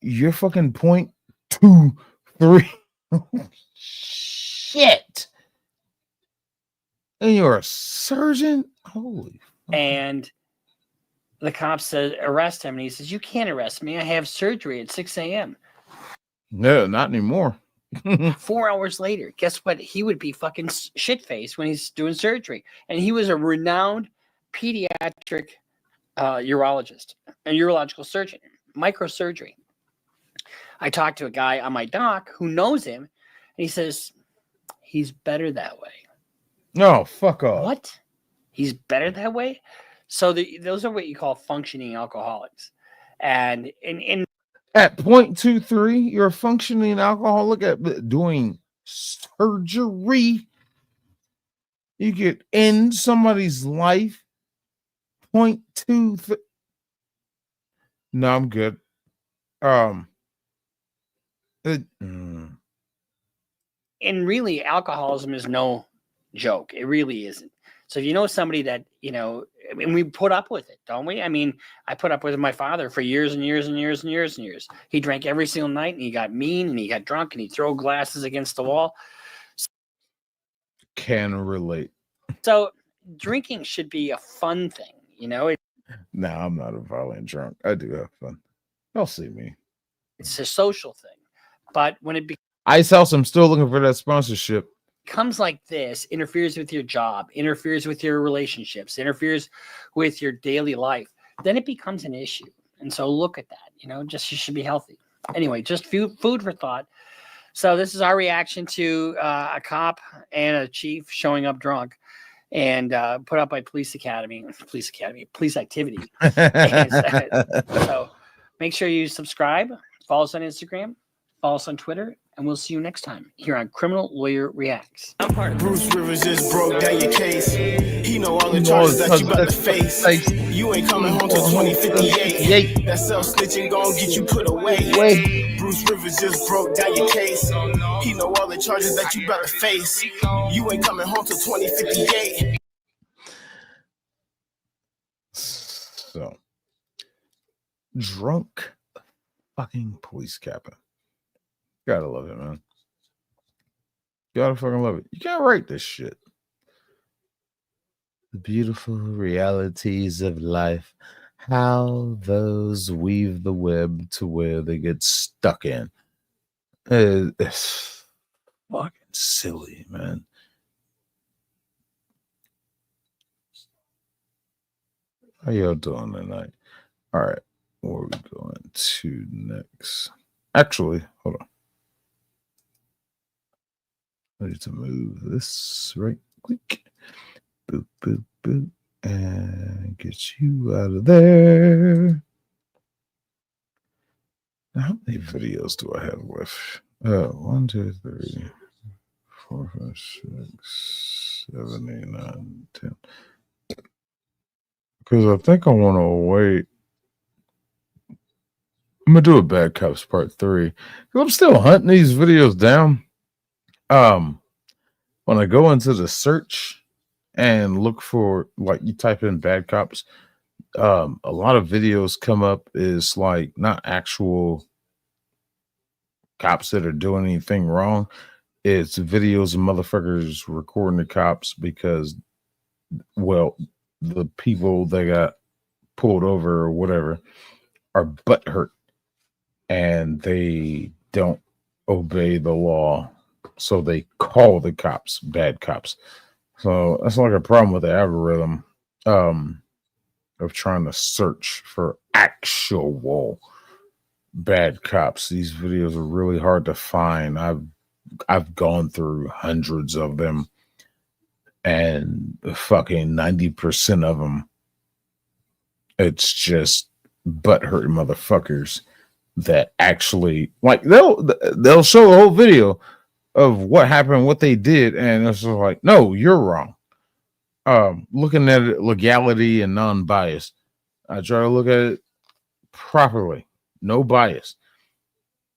You're fucking 0.23. Shit. And you're a surgeon? Holy. And the cop said, arrest him. And he says, you can't arrest me. I have surgery at 6 a.m. No, not anymore. 4 hours later, guess what? He would be fucking shit-faced when he's doing surgery. And he was a renowned pediatric urologist, a urological surgeon, microsurgery. I talked to a guy on my dock who knows him, and he says, he's better that way. No, fuck off. What? He's better that way? So those are what you call functioning alcoholics. And in at 0.23, you're a functioning alcoholic at doing surgery. You could end somebody's life. 0.2. No, I'm good. And really, alcoholism is no joke. It really isn't. So if you know somebody that, I mean, we put up with it, don't we? I mean, I put up with my father for years and years and years and years and years. He drank every single night, and he got mean, and he got drunk, and he'd throw glasses against the wall. Can relate. So drinking should be a fun thing, No, I'm not a violent drunk. I do have fun. You'll see me. It's a social thing. But when it Ice House, I'm still looking for that sponsorship. Comes like this, interferes with your job, interferes with your relationships, interferes with your daily life, then it becomes an issue. And so look at that, just you should be healthy. Anyway, just food for thought. So this is our reaction to a cop and a chief showing up drunk and put up by police activity. So make sure you subscribe, follow us on Instagram, follow us on Twitter, and we'll see you next time here on Criminal Lawyer Reacts. Bruce Rivers just broke down your case. He know all the charges that you about to face. You ain't coming home till 2058. That self-snitching gon' get you put away. Bruce Rivers just broke down your case. He know all the charges that you about to face. You ain't coming home till 2058. So, drunk fucking police captain. Gotta love it, man. Gotta fucking love it. You can't write this shit. The beautiful realities of life. How those weave the web to where they get stuck in. It's fucking silly, man. How y'all doing tonight? All right, where are we going to next? Actually, hold on. I need to move this right quick. Boop, boop, boop. And get you out of there. Now, how many videos do I have left? 1, 2, 3, 4, 5, 6, 7, 8, 9, 10. Because I think I want to wait. I'm gonna do a Bad Cops Part 3. Because I'm still hunting these videos down. When I go into the search and look for, like, you type in Bad Cops, a lot of videos come up is like not actual cops that are doing anything wrong. It's videos of motherfuckers recording the cops because, well, the people that got pulled over or whatever are butthurt and they don't obey the law. So they call the cops bad cops. So that's like a problem with the algorithm of trying to search for actual bad cops. These videos are really hard to find. I've gone through hundreds of them, and fucking 90% of them, it's just butthurt motherfuckers that actually, like, they'll show the whole video of what happened, what they did, and it's just like, no, you're wrong. Looking at it, legality and non-bias, I try to look at it properly, no bias,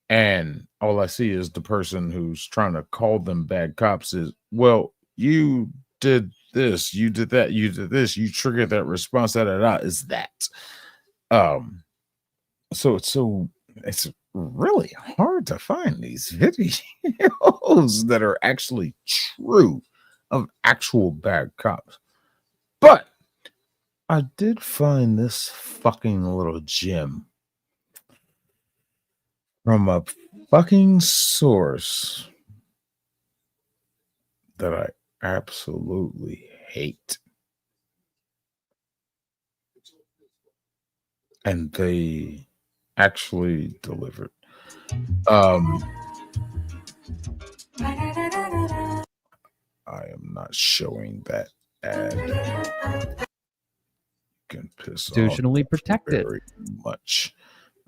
and all I see is the person who's trying to call them bad cops is, well, you did this, you did that, you did this, you triggered that response, is that. So it's really hard to find these videos that are actually true of actual bad cops. But I did find this fucking little gem from a fucking source that I absolutely hate. And they actually delivered. I am not showing that ad. Can piss Constitutionally protected. Very much.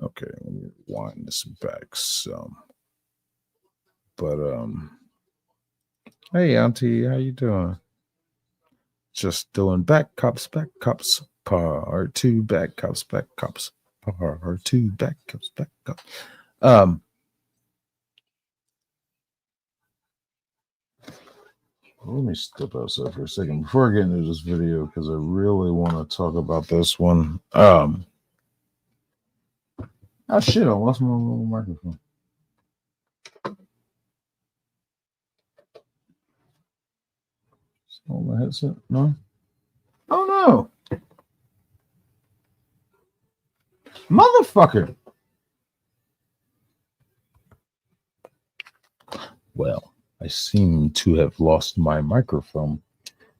Okay, let me wind this back some. But hey Auntie, how you doing? Just doing back cops, part 2, back cops, part 2, back cops, back cops. Let me step outside for a second before I get into this video because I really want to talk about this one. Oh shit, I lost my little microphone. Oh, my headset? No? Oh no! Motherfucker! Well, I seem to have lost my microphone.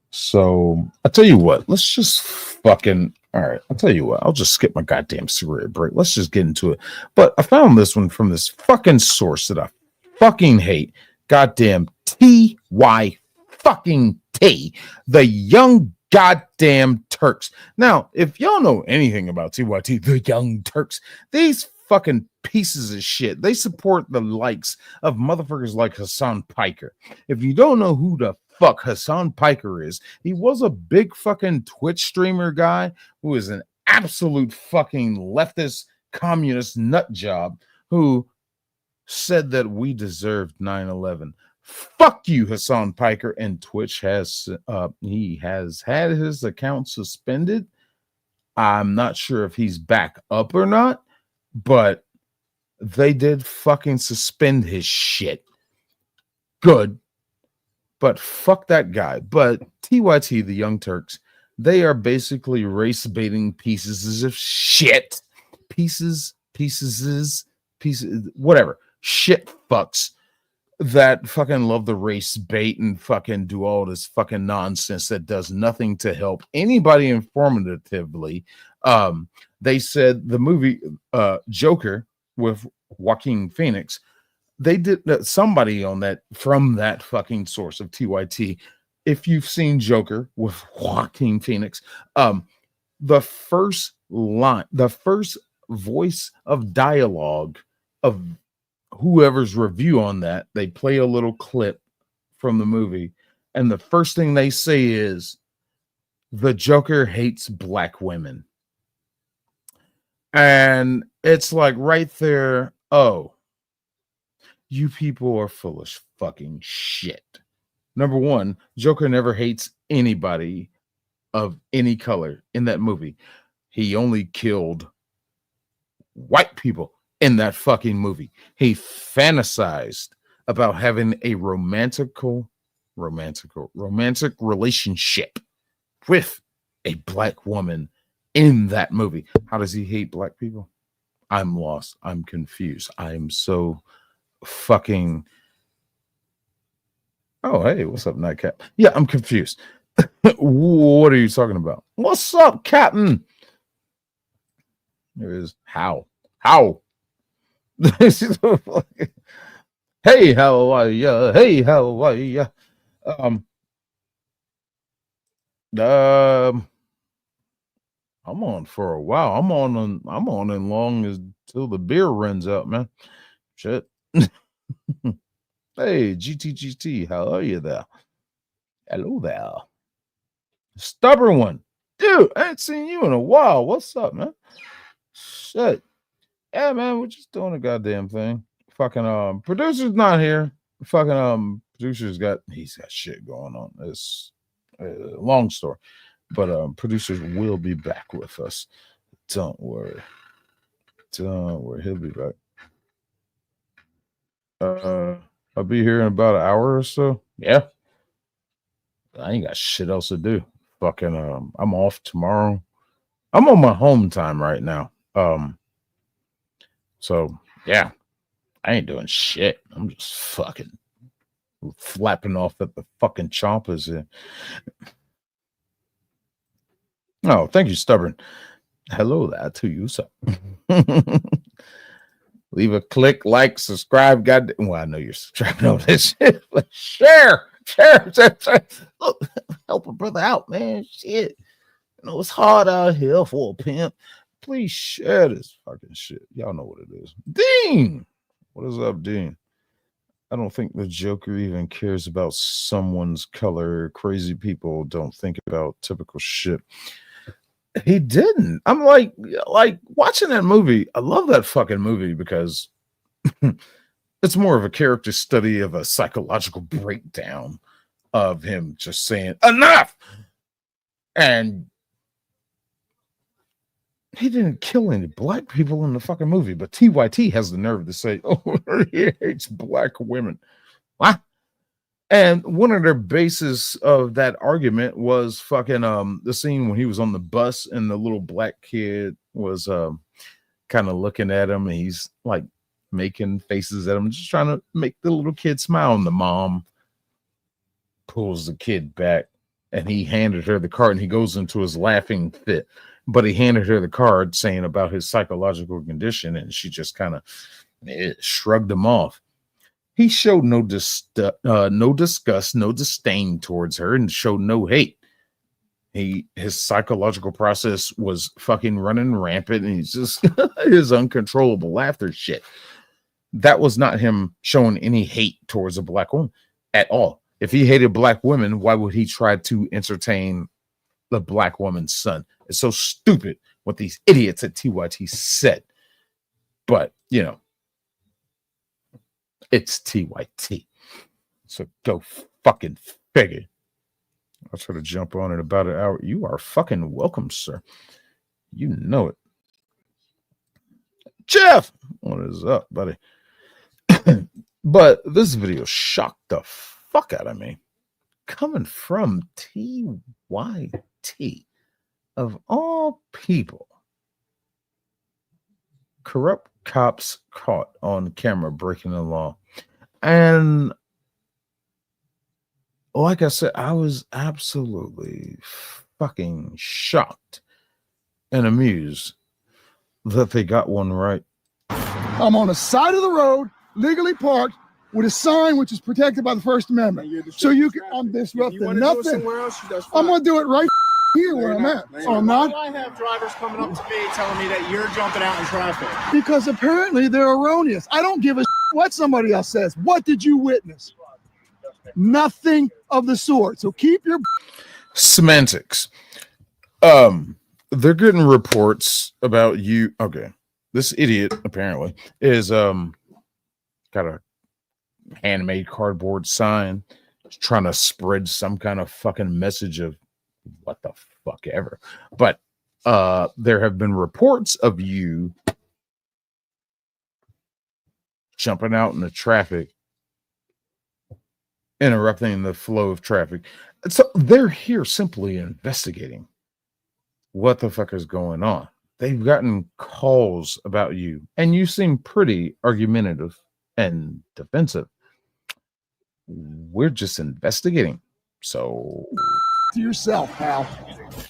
So I'll tell you what, let's just fucking, all right, I'll tell you what, I'll just skip my goddamn cigarette break. Let's just get into it. But I found this one from this fucking source that I fucking hate. Goddamn TY fucking T, the Young Goddamn Turks. Now, if y'all know anything about TYT, the Young Turks, these fucking pieces of shit, they support the likes of motherfuckers like Hassan Piker. If you don't know who the fuck Hassan Piker is, he was a big fucking Twitch streamer guy who is an absolute fucking leftist communist nut job who said that we deserved 9/11. Fuck you, Hassan Piker. And Twitch has he has had his account suspended. I'm not sure if he's back up or not, but They did fucking suspend his shit. Good. But fuck that guy. But TYT, the Young Turks, they are basically race baiting pieces of shit. Pieces, whatever. Shit fucks that fucking love the race bait and fucking do all this fucking nonsense that does nothing to help anybody informatively. They said the movie Joker with Joaquin Phoenix, they did somebody on that from that fucking source of TYT. If you've seen Joker with Joaquin Phoenix, the first line, the first voice of dialogue of whoever's review on that, they play a little clip from the movie, and the first thing they say is, the Joker hates black women. And it's like right there, oh, you people are full of fucking shit. Number one, Joker never hates anybody of any color in that movie. He only killed white people in that fucking movie. He fantasized about having a romantic relationship with a black woman in that movie. How does he hate black people? I'm lost. I'm confused. I'm so fucking... Oh, hey, what's up, Nightcap? Yeah, I'm confused. What are you talking about? What's up, Captain? There is how? Hey, how are ya? Hey, how are ya? I'm on for a while. I'm on as long as till the beer runs out, man. Shit. Hey, GTGT, how are you there? Hello there. Stubborn one. Dude, I ain't seen you in a while. What's up, man? Shit. Yeah, man, we're just doing a goddamn thing. Fucking producer's not here. Fucking he's got shit going on. It's a long story. But producers will be back with us. Don't worry. He'll be back. I'll be here in about an hour or so. Yeah. I ain't got shit else to do. Fucking I'm off tomorrow. I'm on my home time right now. So yeah, I ain't doing shit. I'm just fucking flapping off at the fucking chompers here. Oh, thank you, Stubborn. Hello there to you, sir. Leave a click, like, subscribe. God, well, I know you're subscribing on this shit, but share. Look, help a brother out, man. Shit, you know it's hard out here for a pimp. Please share this fucking shit. Y'all know what it is. Dean, what is up, Dean? I don't think the Joker even cares about someone's color. Crazy people don't think about typical shit. He didn't. I'm like watching that movie. I love that fucking movie because it's more of a character study of a psychological breakdown of him just saying enough. And he didn't kill any black people in the fucking movie, but TYT has the nerve to say, oh, he hates black women. What? And one of their bases of that argument was fucking the scene when he was on the bus and the little black kid was kind of looking at him and he's like making faces at him, just trying to make the little kid smile. And the mom pulls the kid back and he handed her the card and he goes into his laughing fit. But he handed her the card saying about his psychological condition and she just kind of shrugged him off. He showed no disgust, no disdain towards her, and showed no hate. His psychological process was fucking running rampant, and he's just his uncontrollable laughter shit. That was not him showing any hate towards a black woman at all. If he hated black women, why would he try to entertain the black woman's son? It's so stupid what these idiots at TYT said. But, you know, it's TYT. So go fucking figure. I'll try to jump on in about an hour. You are fucking welcome, sir. You know it. Jeff, what is up, buddy? But this video shocked the fuck out of me. Coming from TYT, of all people. Corrupt cops caught on camera breaking the law. And like I said, I was absolutely fucking shocked and amused that they got one right. I'm on the side of the road, legally parked, with a sign which is protected by the First Amendment. So you can, I'm disrupting nothing. I'm going to do it right here where I'm at. So I'm not. I have drivers coming up to me telling me that you're jumping out in traffic. Because apparently they're erroneous. I don't give a what somebody else says. What did you witness? Nothing of the sort. So keep your semantics. They're getting reports about you. Okay. This idiot apparently is got a handmade cardboard sign trying to spread some kind of fucking message of what the fuck ever. But there have been reports of you jumping out in the traffic, interrupting the flow of traffic. So they're here simply investigating what the fuck is going on. They've gotten calls about you, and you seem pretty argumentative and defensive. We're just investigating. So to yourself, pal.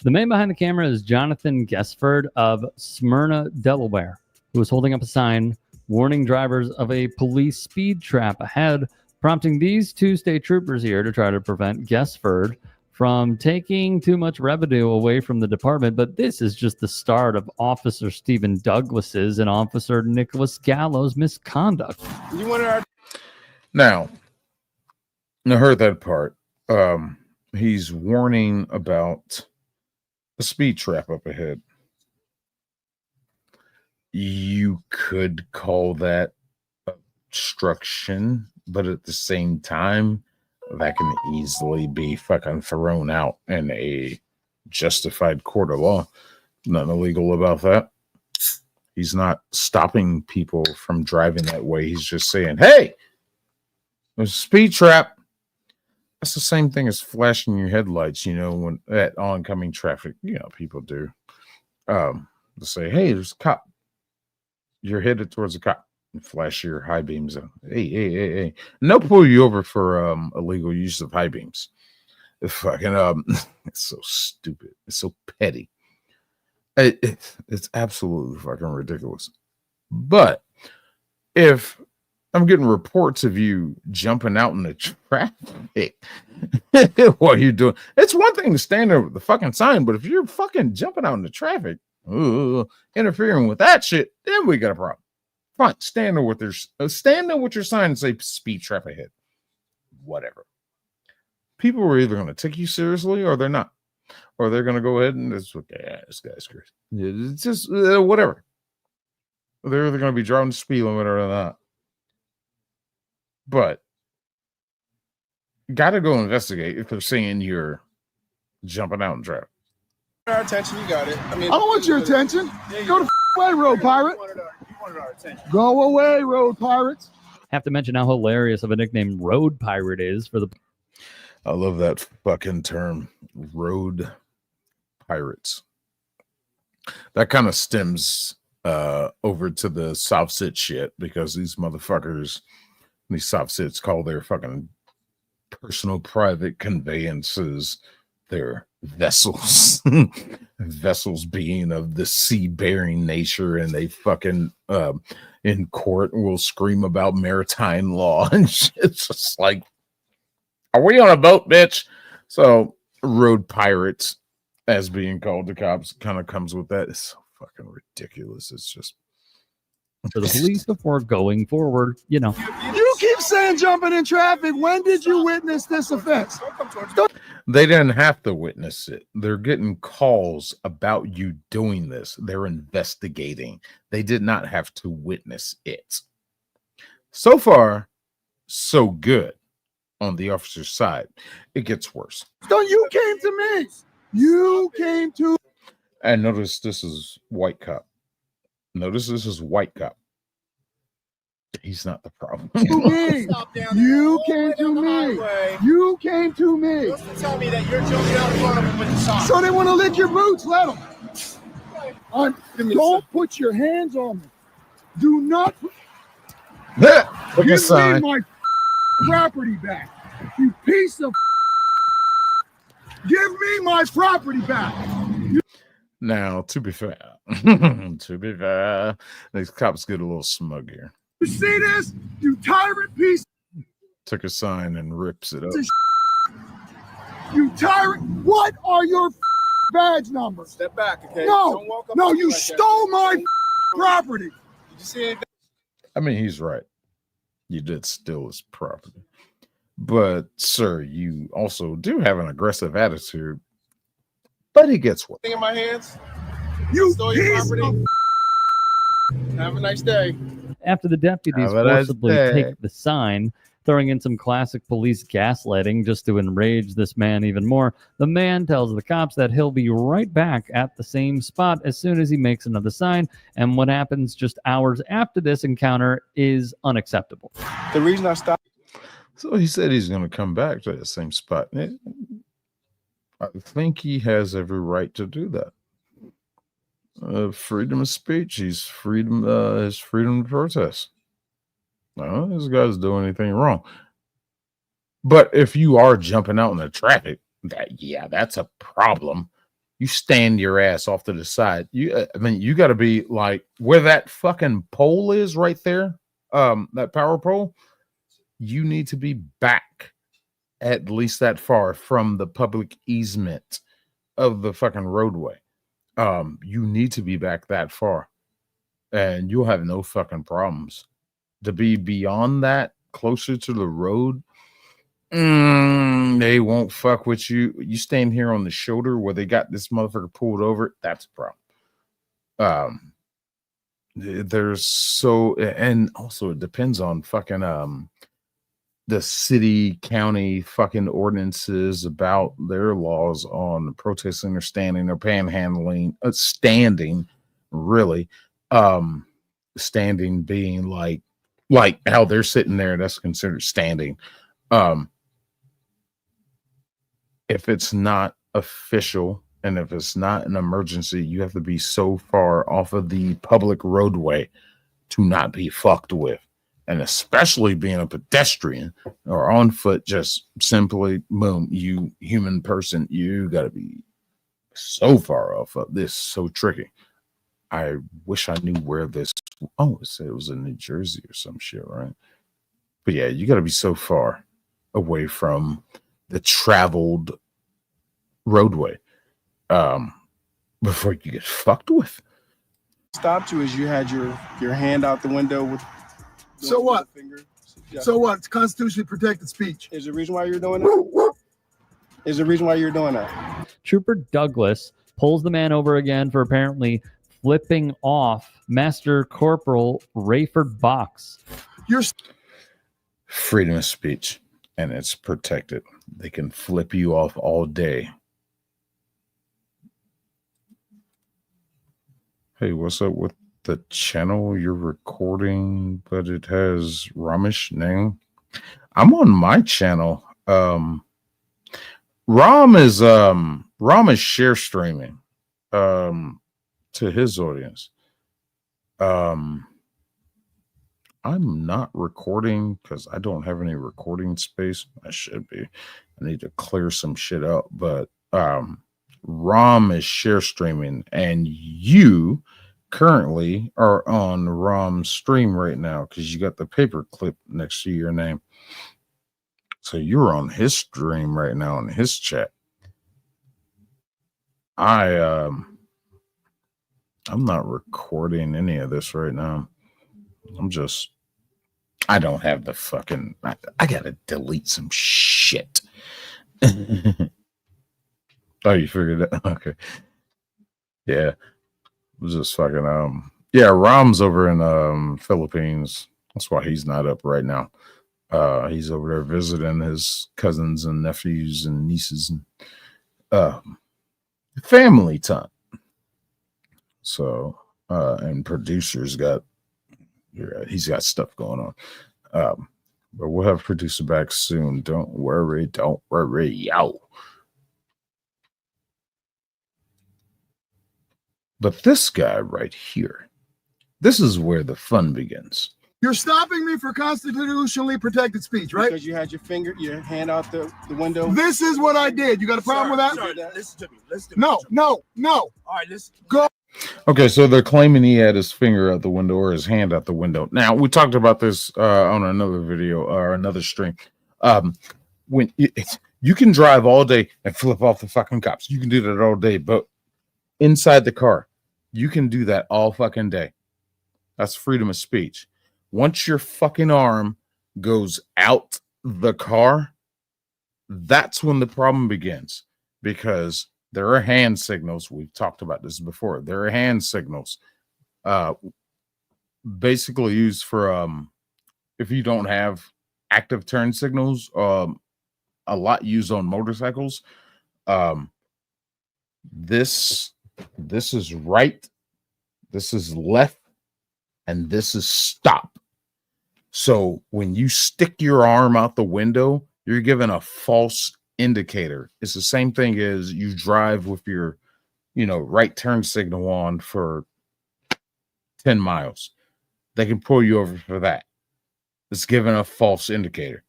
The man behind the camera is Jonathan Gesford of Smyrna, Delaware, who was holding up a sign warning drivers of a police speed trap ahead, prompting these two state troopers here to try to prevent Gesford from taking too much revenue away from the department. But this is just the start of Officer Stephen Douglas's and Officer Nicholas Gallo's misconduct. Now, I heard that part. He's warning about a speed trap up ahead. You could call that obstruction, but at the same time, that can easily be fucking thrown out in a justified court of law. Nothing illegal about that. He's not stopping people from driving that way. He's just saying, hey, there's a speed trap. That's the same thing as flashing your headlights, you know, when at oncoming traffic, you know, people do. To say, hey, there's a cop. You're headed towards a cop. And flash your high beams. Hey. And they'll pull you over for illegal use of high beams. It's so stupid. It's so petty. It's absolutely fucking ridiculous. But if I'm getting reports of you jumping out in the traffic while you're doing, it's one thing to stand there with the fucking sign, but if you're fucking jumping out in the traffic, interfering with that shit, then we got a problem. Fine, stand there with your sign and say speed trap ahead. Whatever. People are either going to take you seriously or they're not. Or they're going to go ahead and it's okay. Yeah, this guy's crazy. It's just whatever. They're either going to be driving the speed limit or not. But got to go investigate if they're saying you're jumping out in traffic. Our attention, you got it. I mean, I don't want your attention. Go the away, road pirate. Our attention. Go away, road pirates. Have to mention how hilarious of a nickname Road Pirate is for the. I love that fucking term, road pirates. That kind of stems over to the soft sit shit because these motherfuckers, these soft sits call their fucking personal private conveyances their vessels. Vessels being of the sea-bearing nature, and they fucking in court will scream about maritime law and shit. It's just like, are we on a boat, bitch? So road pirates, as being called to cops, kind of comes with that. It's so fucking ridiculous. It's just for the police before going forward, you know. You keep saying jumping in traffic. When did you witness this offense? They didn't have to witness it. They're getting calls about you doing this. They're investigating. They did not have to witness it. So far, so good on the officer's side. It gets worse. So you came to me. You came to. And notice this is white cop. Notice this is white cop. He's not the problem. To me. You came to me. You came to me. Tell me that you're jumping out in front of him with the sign. So they want to lick your boots. Let them. Don't put your hands on me. Do not. Look Give sign. me my property back. You piece of. Give me my property back. Now, to be fair, these cops get a little smug here. You see this? You tyrant piece. Took a sign and rips it up. You tyrant. What are your badge numbers? Step back, okay? No, Don't walk up no, to me you like that. stole my property. Did you see anything? I mean, he's right. You did steal his property. But, sir, you also do have an aggressive attitude. But he gets what? In my hands? You stole your property? Have a nice day. After the deputies Have a nice forcibly day. take the sign, throwing in some classic police gaslighting just to enrage this man even more, the man tells the cops that he'll be right back at the same spot as soon as he makes another sign, and what happens just hours after this encounter is unacceptable. The reason I stopped. So he said he's going to come back to the same spot. I think he has every right to do that. Freedom of speech. His freedom to protest. No, this guy's doing anything wrong. But if you are jumping out in the traffic, that's a problem. You stand your ass off to the side. You got to be like where that fucking pole is right there. That power pole. You need to be back at least that far from the public easement of the fucking roadway. You need to be back that far, and you'll have no fucking problems. To be beyond that, closer to the road, they won't fuck with you. You stand here on the shoulder where they got this motherfucker pulled over, that's a problem. And also it depends on fucking the city, county fucking ordinances about their laws on protesting or standing or panhandling. Standing, really. Standing being like how they're sitting there, that's considered standing. If it's not official and if it's not an emergency, you have to be so far off of the public roadway to not be fucked with. And especially being a pedestrian or on foot, just simply, boom, you human person, you got to be so far off of this. So tricky. I wish I knew where this. Oh, it said it was in New Jersey or some shit, right? But yeah, you got to be so far away from the traveled roadway before you get fucked with. Stopped you as you had your hand out the window with. So what? So what? It's constitutionally protected speech. Is the reason why you're doing that? Is the reason why you're doing that? Trooper Douglas pulls the man over again for apparently flipping off Master Corporal Rayford Box. Freedom of speech, and it's protected. They can flip you off all day. Hey, what's up with the channel you're recording, but it has Ramesh name? I'm on my channel. Ram is share streaming to his audience. I'm not recording because I don't have any recording space. I should be. I need to clear some shit out, but Ram is share streaming, and you currently are on Ram's stream right now because you got the paper clip next to your name. So you're on his stream right now in his chat. I'm not recording any of this right now. I don't have the fucking, I gotta delete some shit. Oh, you figured it out? Okay. Yeah. Just fucking, yeah, Ram's over in Philippines. That's why he's not up right now. He's over there visiting his cousins and nephews and nieces and family time. So and producer's got he's got stuff going on. But we'll have producer back soon. Don't worry, yo. But this guy right here, this is where the fun begins. You're stopping me for constitutionally protected speech, right? Because you had your hand out the window. This is what I did. You got a problem with that? Sir, listen to me. Listen to me. No. All right, listen. Go. Okay, so they're claiming he had his finger out the window or his hand out the window. Now, we talked about this on another video or another stream. When you can drive all day and flip off the fucking cops. You can do that all day, but inside the car, you can do that all fucking day. That's freedom of speech. Once your fucking arm goes out the car, that's when the problem begins, because there are hand signals. We've talked about this before. There are hand signals basically used for if you don't have active turn signals, a lot used on motorcycles. This is right, this is left, and this is stop. So when you stick your arm out the window, you're given a false indicator. It's the same thing as you drive with your, right turn signal on for 10 miles. They can pull you over for that. It's given a false indicator.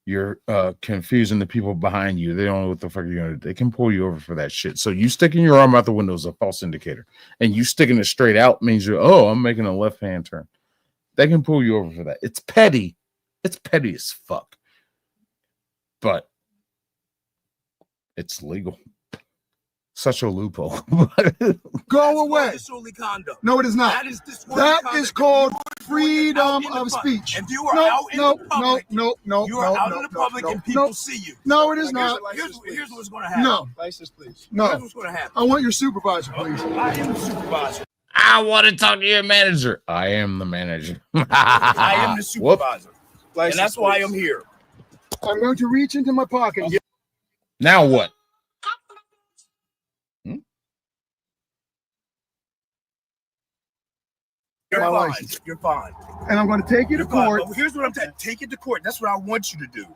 You're confusing the people behind you. They don't know what the fuck you're going to do. They can pull you over for that shit. So you sticking your arm out the window is a false indicator. And you sticking it straight out means I'm making a left-hand turn. They can pull you over for that. It's petty. It's petty as fuck. But it's legal. Such a loophole. Go away. Disorderly conduct. No, it is not. That is disorderly That conduct. is called freedom of speech. If you are out in the public, no. You are out in the public and people see you. No, it is not. Here's what's going to happen. No. License, please. No. Here's what's going to happen. I want your supervisor, please. I am the supervisor. I want to talk to your manager. I am the manager. I am the supervisor. License, And that's why please. I'm here. I'm going to reach into my pocket. Now what? You're My fine. license. You're fine. And I'm going to take you to You're fine. court. But here's what I'm saying. Take it to court. That's what I want you to do.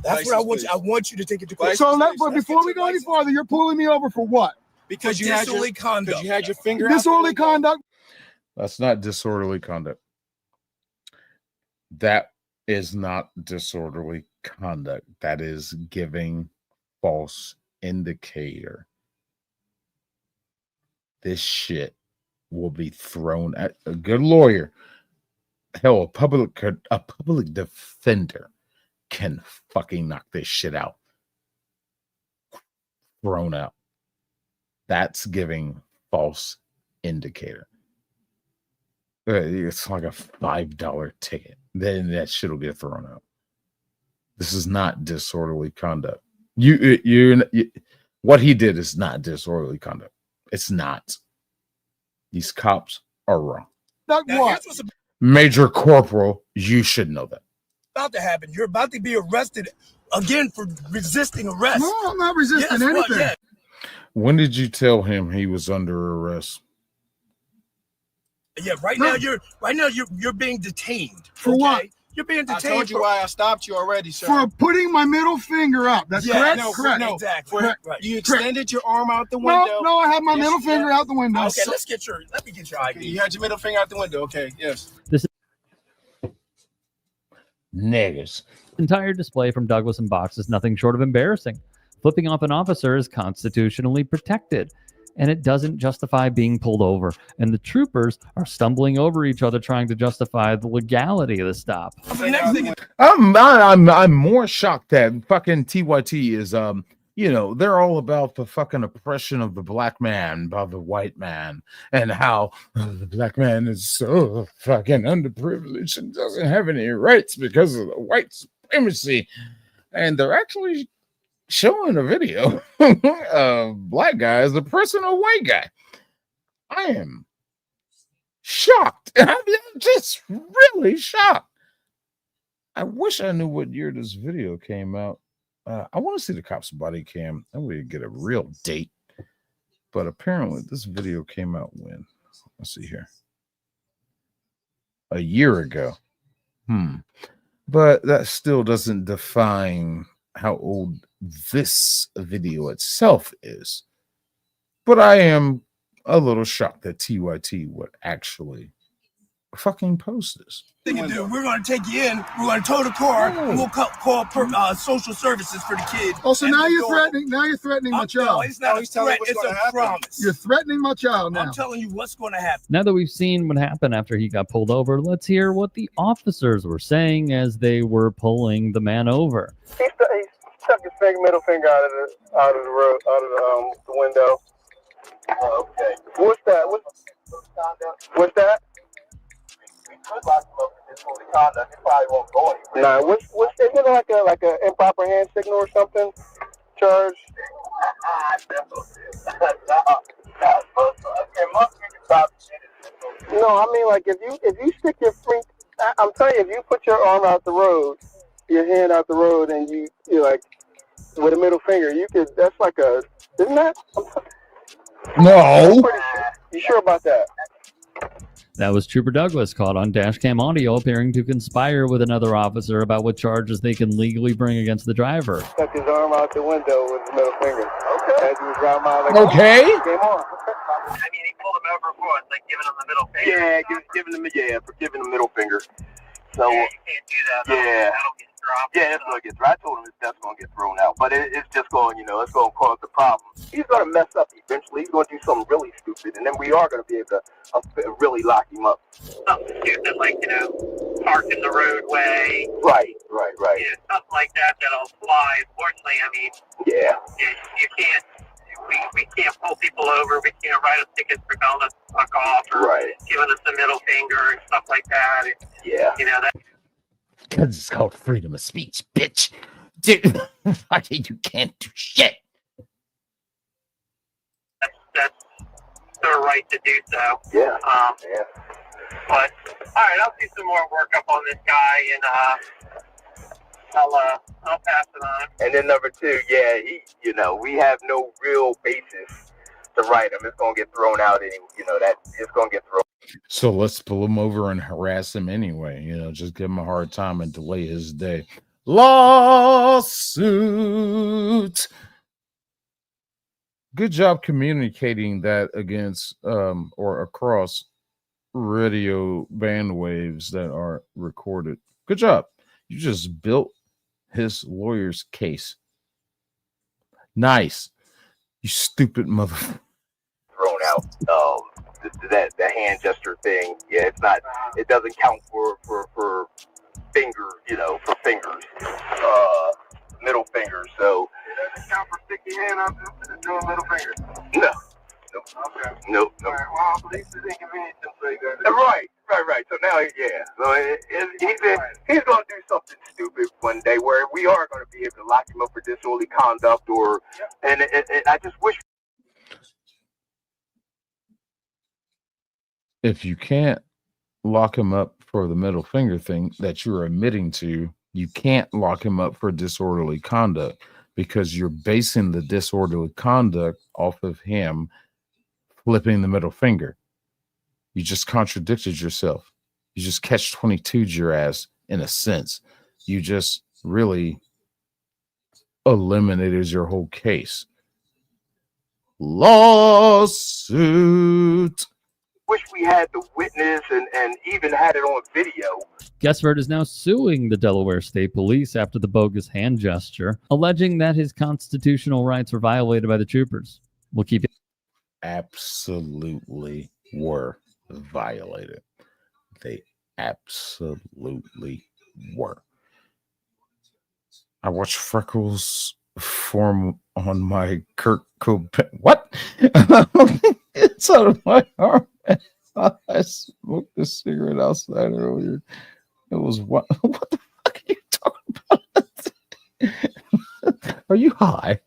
That's what I want you. I want you to take it to court. But before we go any farther, you're pulling me over for what? Because you had disorderly conduct. Because you had your finger out. Disorderly conduct. That's not disorderly conduct. That is not disorderly conduct. That is giving false indicator. This shit will be thrown at a good lawyer. Hell, a public defender can fucking knock this shit out. Thrown out. That's giving false indicator. It's like a $5 ticket. Then that shit will get thrown out. This is not disorderly conduct. What he did is not disorderly conduct. It's not. These cops are wrong. Not what? Major Corporal, you should know that. About to happen. You're about to be arrested again for resisting arrest. No, I'm not resisting anything. When did you tell him he was under arrest? Yeah, right now you're being detained. For what? You're being detained. I told you why I stopped you already, sir. For putting my middle finger up. That's correct? No, Correct. No, exactly. Correct. Right. You extended your arm out the window. No, I had my middle finger out the window. Okay, let me get your ID. You had your middle finger out the window. Okay, yes. This Niggas. entire display from Douglas and Box is nothing short of embarrassing. Flipping off an officer is constitutionally protected, and it doesn't justify being pulled over. And the troopers are stumbling over each other trying to justify the legality of the stop. I'm more shocked that fucking TYT is they're all about the fucking oppression of the black man by the white man, and how the black man is so fucking underprivileged and doesn't have any rights because of the white supremacy. And they're actually showing a video of black guy as a personal white guy. I am shocked. I'm just really shocked. I wish I knew what year this video came out. I want to see the cops' body cam. And we get a real date. But apparently this video came out when? let's see here, a year ago. But that still doesn't define how old this video itself is. But I am a little shocked that TYT would actually fucking post this. Thing to do. We're going to take you in. We're going to tow the car. And we'll call social services for the kids. Oh, so now you're threatening. Now you're threatening my child. No, it's not a threat. It's a promise. You're threatening my child now. I'm telling you what's going to happen. Now that we've seen what happened after he got pulled over, let's hear what the officers were saying as they were pulling the man over. He stuck his middle finger out of the road, out of the window. Okay. What's that? What's that? Nah, what's is it like a improper hand signal or something? Charge. No, I mean like if you stick your freak, I'm telling you, if you put your arm out the road, your hand out the road, and you're like with a middle finger, you could. That's like a, isn't that? No. You sure about that? That was Trooper Douglas, caught on dashcam audio appearing to conspire with another officer about what charges they can legally bring against the driver. Stuck his arm out the window with his middle finger. Okay. As he was driving by, like, okay. Game on. I mean, he pulled him over for it, like giving him the middle finger. For giving him middle finger. So Yeah, you can't do that. yeah. That'll get dropped. Yeah, it's gonna get thrown. I told him that's gonna get thrown out, but it's just going, it's gonna cause the problem. He's gonna mess up eventually. He's gonna do something really stupid, and then we are gonna be able to really lock him up. Something stupid like, parked in the roadway. Right. Something like that that'll fly. Unfortunately, I mean, Yeah. you can't. We can't pull people over. We can't write them tickets for telling us to fuck off or giving us the middle finger and stuff like that. Yeah. That. Because it's called freedom of speech, bitch. Dude, you can't do shit. That's their right to do so. Yeah. But all right, I'll do some more work up on this guy, and I'll pass it on. And then number two, we have no real basis to write him. It's gonna get thrown out anyway. That it's gonna get thrown. So let's pull him over and harass him anyway. Just give him a hard time and delay his day. Lawsuit. Good job communicating that against or across radio bandwaves that are recorded. Good job. You just built his lawyer's case. Nice. You stupid mother. Thrown out. The hand gesture thing. Yeah, it's not. It doesn't count for finger. For fingers. Middle finger. So. It doesn't count for sticking your hand out doing middle finger. No. Okay. Nope. All right. Well, at least it's inconvenient so you got Right. So now, So he's going to do something stupid one day where we are going to be able to lock him up for disorderly conduct and I just wish. If you can't lock him up for the middle finger thing that you're admitting to, you can't lock him up for disorderly conduct because you're basing the disorderly conduct off of him flipping the middle finger. You just contradicted yourself. You just catch-22'd your ass in a sense. You just really eliminated your whole case. Lawsuit. Wish we had the witness and even had it on video. Guessford is now suing the Delaware State Police after the bogus hand gesture, alleging that his constitutional rights were violated by the troopers. We'll keep it. Absolutely were violated. They absolutely were. I watched Freckles form on my Kurt Cobain. What? It's out of my arm. I smoked a cigarette outside earlier. It was what? What the fuck are you talking about? Are you high?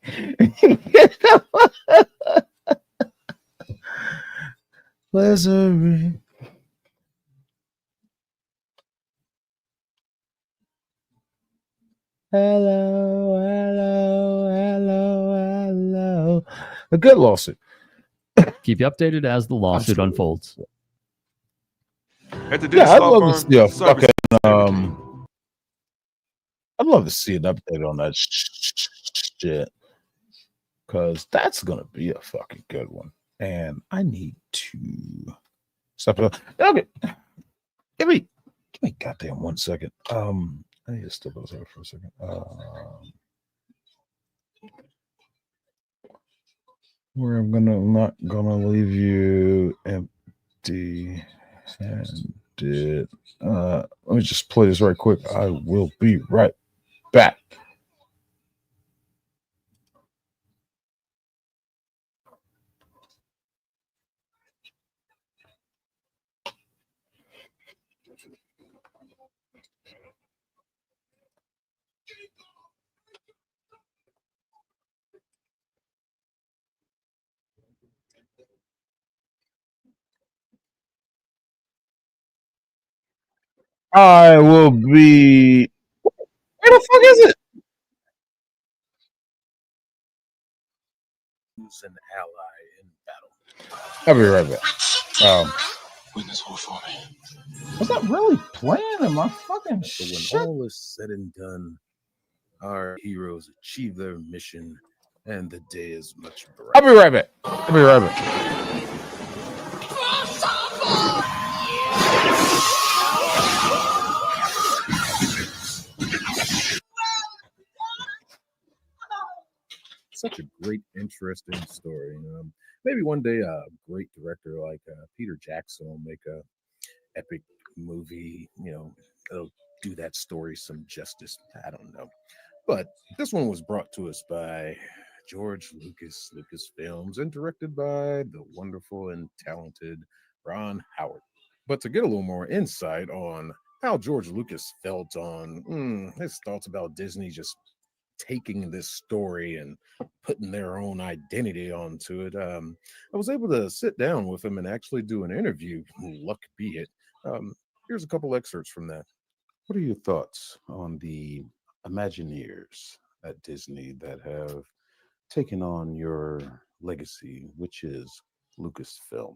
Pleasure. Hello. A good lawsuit. Keep you updated as the lawsuit unfolds. At the Yeah, Dennis I'd Law love to Firm, see a service fucking I'd love to see an update on that shit, because that's gonna be a fucking good one. And I need to stop it. Okay, give me goddamn 1 second. I need to step outside for a second. Where I'm not gonna leave you empty handed. Let me just play this right quick. I will be right back. I will be. Where the fuck is it? Who's an ally in battle? I'll be right back. Win this war for me. Was that really playing in my fucking So shit? when all is said and done, our heroes achieve their mission, and the day is much brighter. I'll be right back. I'll be right back. Such a great, interesting story. Maybe one day a great director like Peter Jackson will make a epic movie. It'll do that story some justice. I don't know, but this one was brought to us by George Lucas, Lucasfilms, and directed by the wonderful and talented Ron Howard. But to get a little more insight on how George Lucas felt on his thoughts about Disney just taking this story and putting their own identity onto it, I was able to sit down with him and actually do an interview. Luck be it. Here's a couple excerpts from that. What are your thoughts on the Imagineers at Disney that have taken on your legacy, which is Lucasfilm?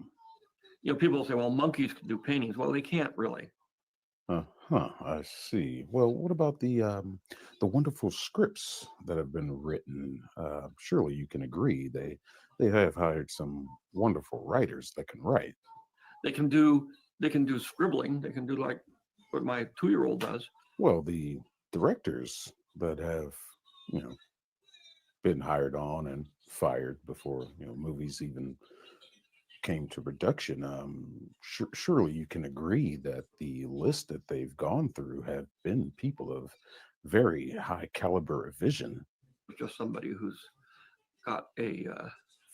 People say, well, monkeys can do paintings. Well, they can't really. I see. Well, what about the wonderful scripts that have been written? Surely you can agree they have hired some wonderful writers that can write. They can do scribbling. They can do like what my 2-year-old does. Well, the directors that have been hired on and fired before movies even came to production, surely you can agree that the list that they've gone through have been people of very high caliber of vision. Just somebody who's got a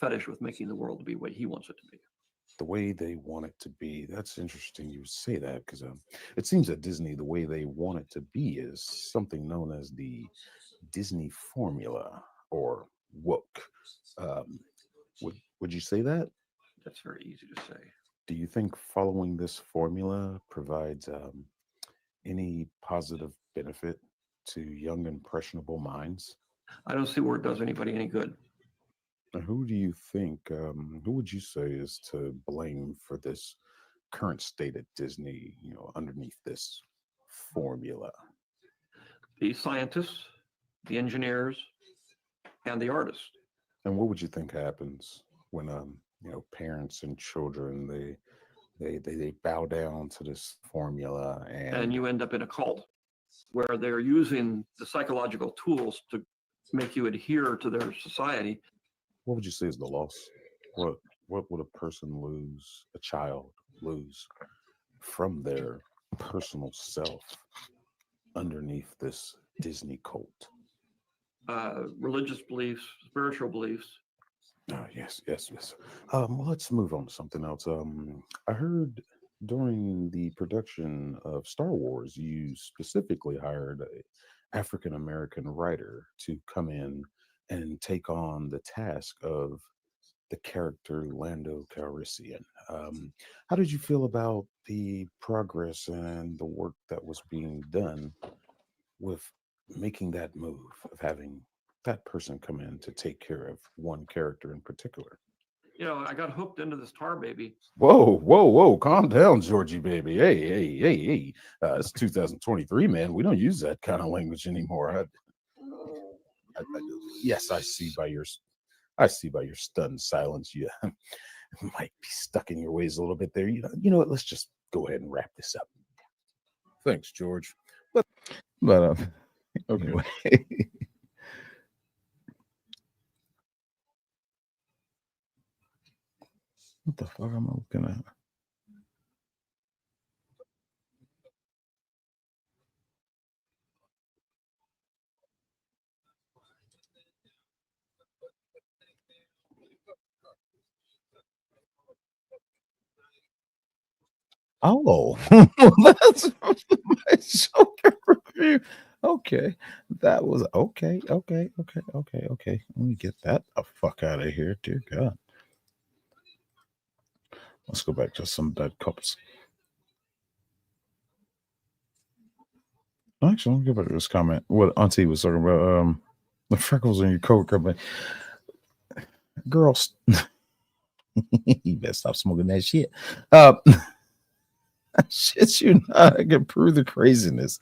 fetish with making the world to be the way he wants it to be. The way they want it to be. That's interesting you say that, because it seems that Disney, the way they want it to be is something known as the Disney formula or woke. Would you say that? That's very easy to say. Do you think following this formula provides any positive benefit to young, impressionable minds? I don't see where it does anybody any good. Who do you think, who would you say is to blame for this current state at Disney, underneath this formula? The scientists, the engineers, and the artists. And what would you think happens when parents and children they bow down to this formula and you end up in a cult where they're using the psychological tools to make you adhere to their society? What would you say is the loss? What would a person lose, a child lose from their personal self underneath this Disney cult? Religious beliefs, spiritual beliefs. Yes. Well, let's move on to something else. I heard during the production of Star Wars, you specifically hired an African American writer to come in and take on the task of the character Lando Calrissian. How did you feel about the progress and the work that was being done with making that move of having that person come in to take care of one character in particular? I got hooked into this tar baby. Whoa. Calm down, Georgie, baby. Hey. It's 2023, man. We don't use that kind of language anymore. Yes, I see by your stunned silence. You might be stuck in your ways a little bit there. You know what? Let's just go ahead and wrap this up. Thanks, George. But anyway. What the fuck am I looking at? Oh, that's my Joker review. Okay, that was okay. Let me get that the fuck out of here, dear God. Let's go back to some bad cops. Actually, I'll go back to this comment. What Auntie was talking about, the freckles in your coat company. Girls, you better stop smoking that shit. Shit, you not. I can prove the craziness.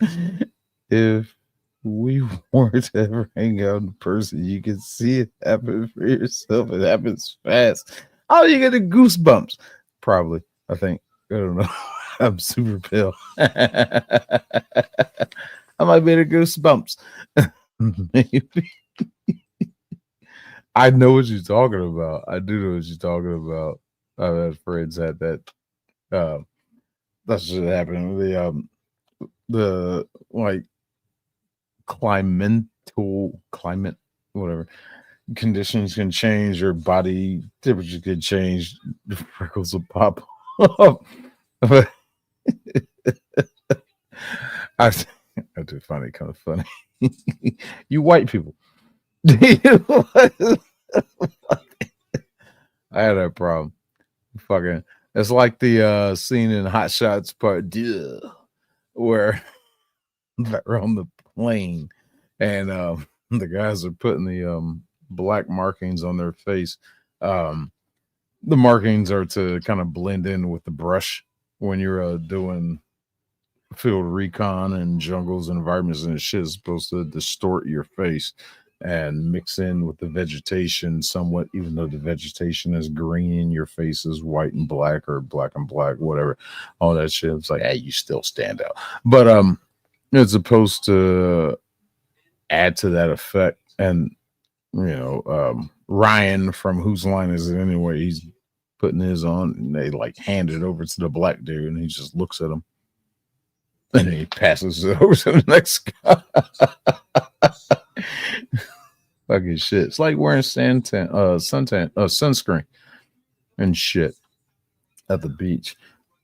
If we weren't to ever hang out in person, you can see it happen for yourself. It happens fast. How you get the goosebumps? Probably. I think. I don't know. I'm super pale. I might be the goosebumps. Maybe. I know what you're talking about. I do know what you're talking about. I've had friends had that. That's what happened. The like climate, whatever conditions can change, your body temperature could change, the freckles will pop up. I do find it kind of funny. You white people. I had that problem. Fucking, it's like the scene in Hot Shots Part 2 where they're on the plane and the guys are putting the black markings on their face. The markings are to kind of blend in with the brush when you're doing field recon and jungles and environments, and shit is supposed to distort your face and mix in with the vegetation somewhat, even though the vegetation is green, your face is white and black or black and black, whatever. All that shit. It's like, hey, you still stand out. But it's supposed to add to that effect. And Ryan from Whose Line Is It Anyway? He's putting his on, and they like hand it over to the black dude, and he just looks at him. And then he passes it over to the next guy. Fucking shit. It's like wearing sunscreen and shit at the beach.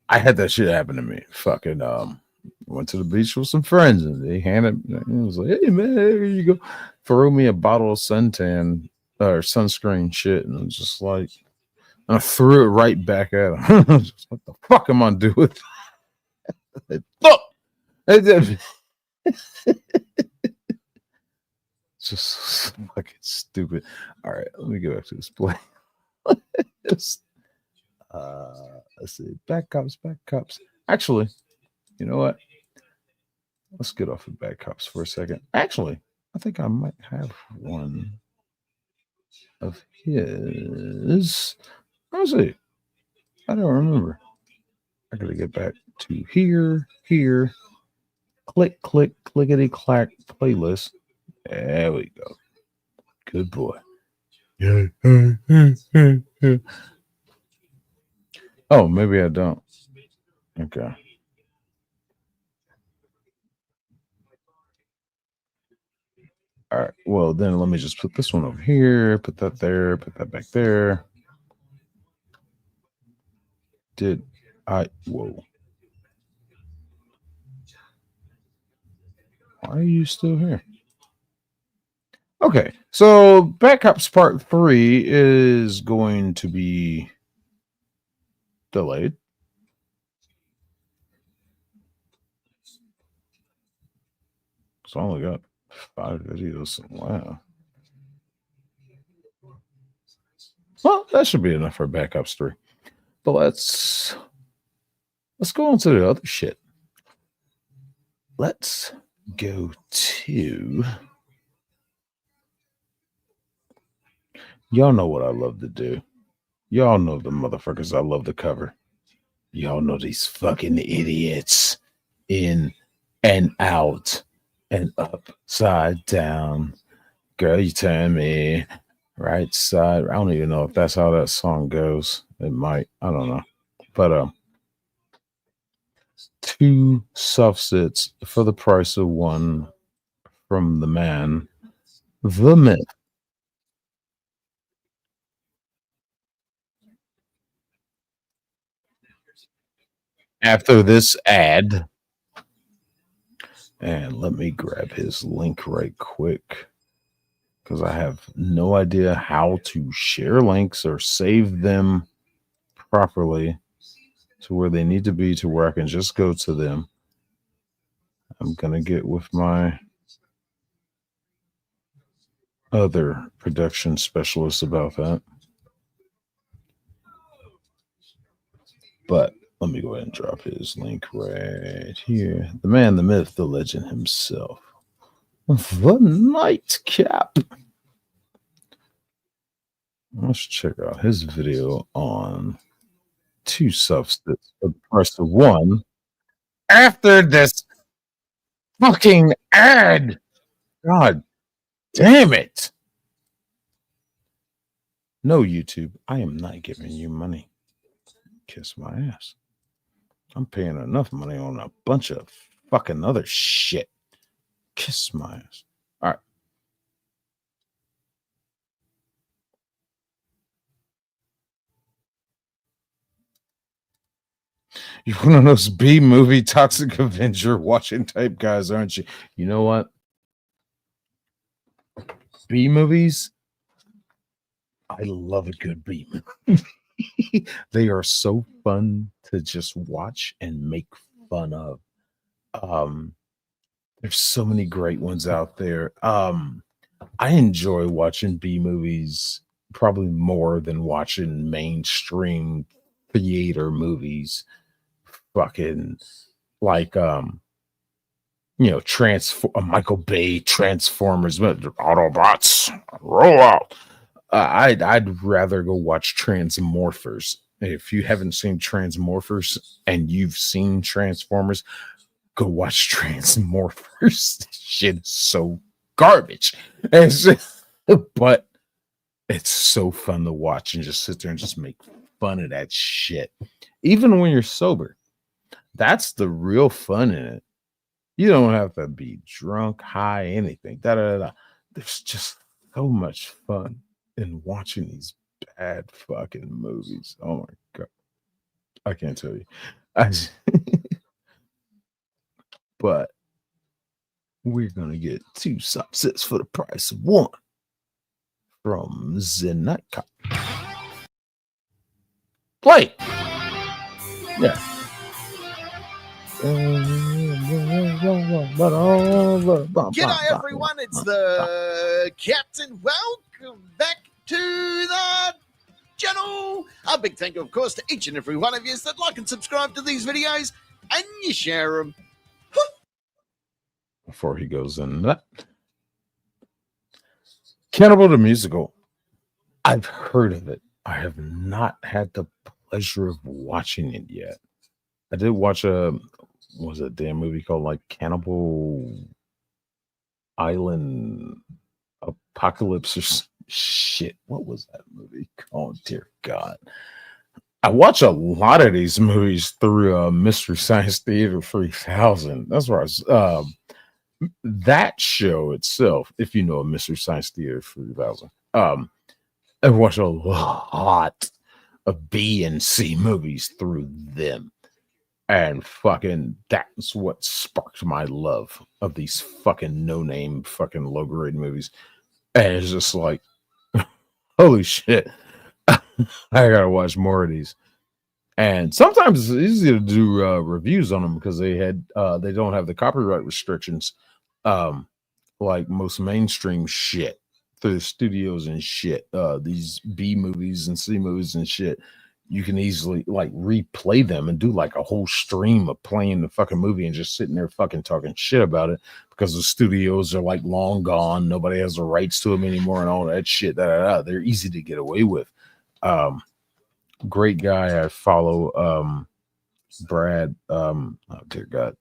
I had that shit happen to me. Fucking went to the beach with some friends, and they handed it was like, hey man, here you go. Throw me a bottle of suntan or sunscreen shit, and it was just like, and I threw it right back at him. Just, what the fuck am I doing? Fuck! Just fucking stupid. All right, let me go back to this play. Let's see. Back cops. Actually, you know what? Let's get off of back cops for a second. Actually, I think I might have one of his. Let's see. I don't remember. I gotta get back to here. Click, clickety clack playlist. There we go. Good boy. Yeah. Oh, maybe I don't. Okay. All right. Well, then let me just put this one over here, put that there, put that back there. Whoa. Why are you still here? Okay, so Back Cops Part 3 is going to be delayed. So I only got 5 videos. Wow. Well, that should be enough for Bad Cops 3. But let's go on to the other shit. Let's go to... Y'all know what I love to do. Y'all know the motherfuckers I love to cover. Y'all know these fucking idiots in and out and upside down. Girl, you turn me right side. I don't even know if that's how that song goes. It might. I don't know. But 2 soft sits for the price of 1 from the man, the myth. After this ad, and let me grab his link right quick because I have no idea how to share links or save them properly to where they need to be to where I can just go to them. I'm going to get with my other production specialist about that. But let me go ahead and drop his link right here. The man, the myth, the legend himself. The Nightcap. Let's check out his video on 2 substance for the price of 1 after this fucking ad. God damn it. No, YouTube, I am not giving you money. Kiss my ass. I'm paying enough money on a bunch of fucking other shit. Kiss my ass. All right. You're one of those B-movie Toxic Avenger watching type guys, aren't you? You know what? B-movies, I love a good B-movie. They are so fun to just watch and make fun of. There's so many great ones out there. I enjoy watching B-movies probably more than watching mainstream theater movies. Fucking like Michael Bay Transformers, Autobots roll out. I'd rather go watch Transmorphers. If you haven't seen Transmorphers and you've seen Transformers, go watch Transmorphers. Shit is so garbage. But it's so fun to watch and just sit there and just make fun of that shit. Even when you're sober. That's the real fun in it. You don't have to be drunk, high, anything. There's just so much fun in watching these bad fucking movies. Oh my God. I can't tell you. But we're going to get 2 subsets for the price of 1 from Zenite. Play. Yeah. G'day everyone, it's the Captain. Welcome back to the channel. A big thank you, of course, to each and every one of you that like and subscribe to these videos and you share them. Before he goes in that, Cannibal the Musical. I've heard of it. I have not had the pleasure of watching it yet. I did watch was it a damn movie called like Cannibal Island Apocalypse or shit? What was that movie called? Dear God. I watch a lot of these movies through Mystery Science Theater 3000. That's where I was. That show itself, if you know a Mystery Science Theater 3000, I watch a lot of B and C movies through them. And fucking that's what sparked my love of these fucking no-name fucking low-grade movies. And it's just like, holy shit. I gotta watch more of these. And sometimes it's easy to do reviews on them because they don't have the copyright restrictions like most mainstream shit. through the studios and shit, these B movies and C movies and shit, you can easily like replay them and do like a whole stream of playing the fucking movie and just sitting there fucking talking shit about it because the studios are like long gone. Nobody has the rights to them anymore and all that shit. They're easy to get away with. Great guy. I follow Brad. Oh dear God.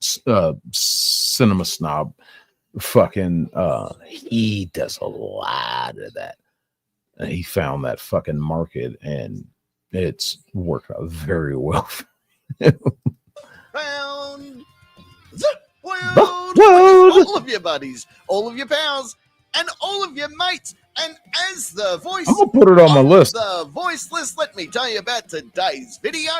Cinema Snob. Fucking he does a lot of that. And he found that fucking market and it's worked out very well. Found the world. All of your buddies, all of your pals, and all of your mates. And as the voice, I'm gonna put it on my list. The voice list, let me tell you about today's video.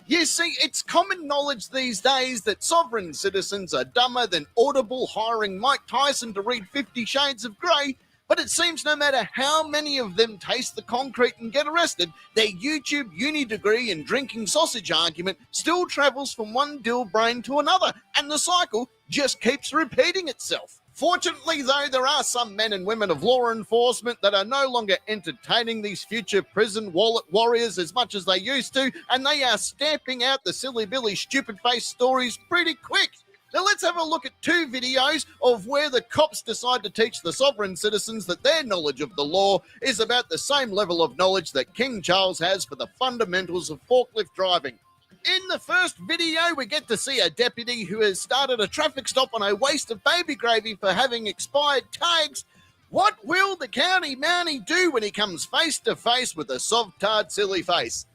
You see, it's common knowledge these days that sovereign citizens are dumber than Audible hiring Mike Tyson to read 50 Shades of Grey, but it seems no matter how many of them taste the concrete and get arrested, their YouTube uni degree and drinking sausage argument still travels from one dill brain to another, and the cycle just keeps repeating itself. Fortunately, though, there are some men and women of law enforcement that are no longer entertaining these future prison wallet warriors as much as they used to, and they are stamping out the silly Billy stupid face stories pretty quick. Now let's have a look at 2 videos of where the cops decide to teach the sovereign citizens that their knowledge of the law is about the same level of knowledge that King Charles has for the fundamentals of forklift driving. In the first video, we get to see a deputy who has started a traffic stop on a waste of baby gravy for having expired tags. What will the county mountie do when he comes face to face with a sovtard silly face?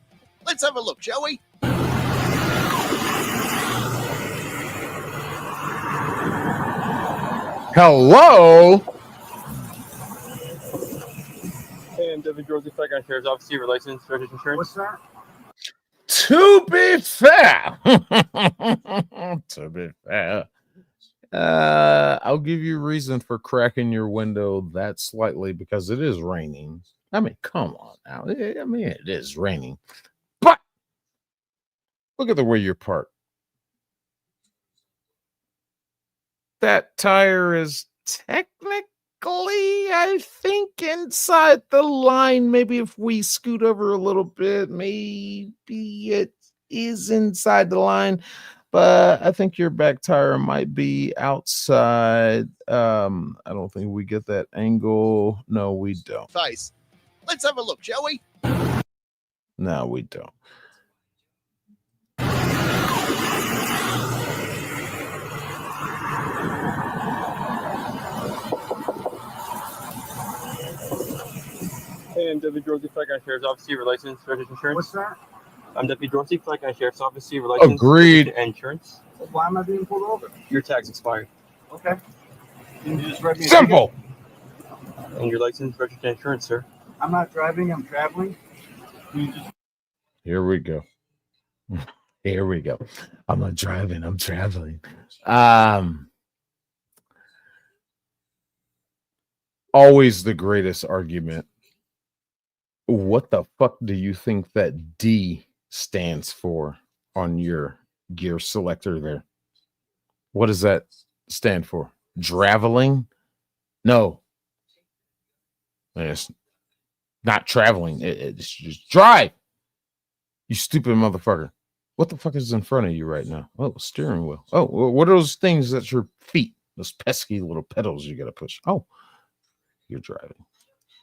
Let's have a look, shall we? Hello? Hey, I'm David George, Flag Sheriff's Office, your license, registered insurance. What's that? To be fair, I'll give you reason for cracking your window that slightly because it is raining. I mean, come on now. I mean, it is raining, but look at the way you're parked. That tire is technically, I think, inside the line. Maybe if we scoot over a little bit, maybe it is inside the line, but I think your back tire might be outside. I don't think we get that angle. No, we don't. Face. Let's have a look, shall we? No, we don't. Hey, I'm Deputy Dorsey, Flag Sheriff's Office, your license, registered insurance. What's that? I'm Deputy Dorsey, Flag Sheriff's Office, your license, Agreed. and insurance. Why am I being pulled over? Your tag's expired. Okay. Can you just write me a Simple. ticket? And your license, registered insurance, sir. I'm not driving, I'm traveling. Can you just... Here we go. Here we go. I'm not driving, I'm traveling. Always the greatest argument. What the fuck do you think that D stands for on your gear selector there? What does that stand for? Traveling? No. It's not traveling. It's just drive. You stupid motherfucker. What the fuck is in front of you right now? Oh, steering wheel. Oh, what are those things that's your feet? Those pesky little pedals you got to push. Oh, you're driving.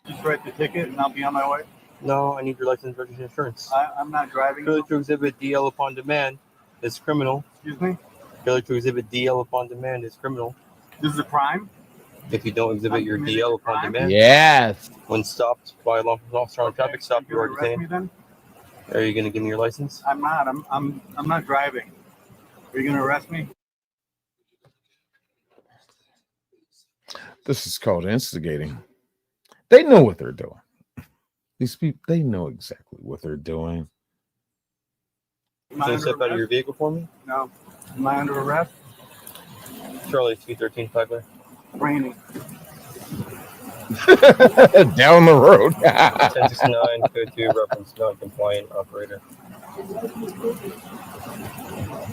Just write the ticket and I'll be on my way. No, I need your license, registered insurance. I'm not driving. Failure to exhibit DL upon demand is criminal. Excuse me? Failure to exhibit DL upon demand is criminal. This is a crime? If you don't exhibit your DL upon demand. Yes. When stopped by a law enforcement officer on a traffic stop, you are detained. Are you going to give me your license? I'm not. I'm not driving. Are you going to arrest me? This is called instigating. They know what they're doing. These people, they know exactly what they're doing. Can you step out of your vehicle for me? No. Am I under arrest? Charlie 213 Flagler. Raining. Down the road. 1069 code 2 reference non-compliant operator.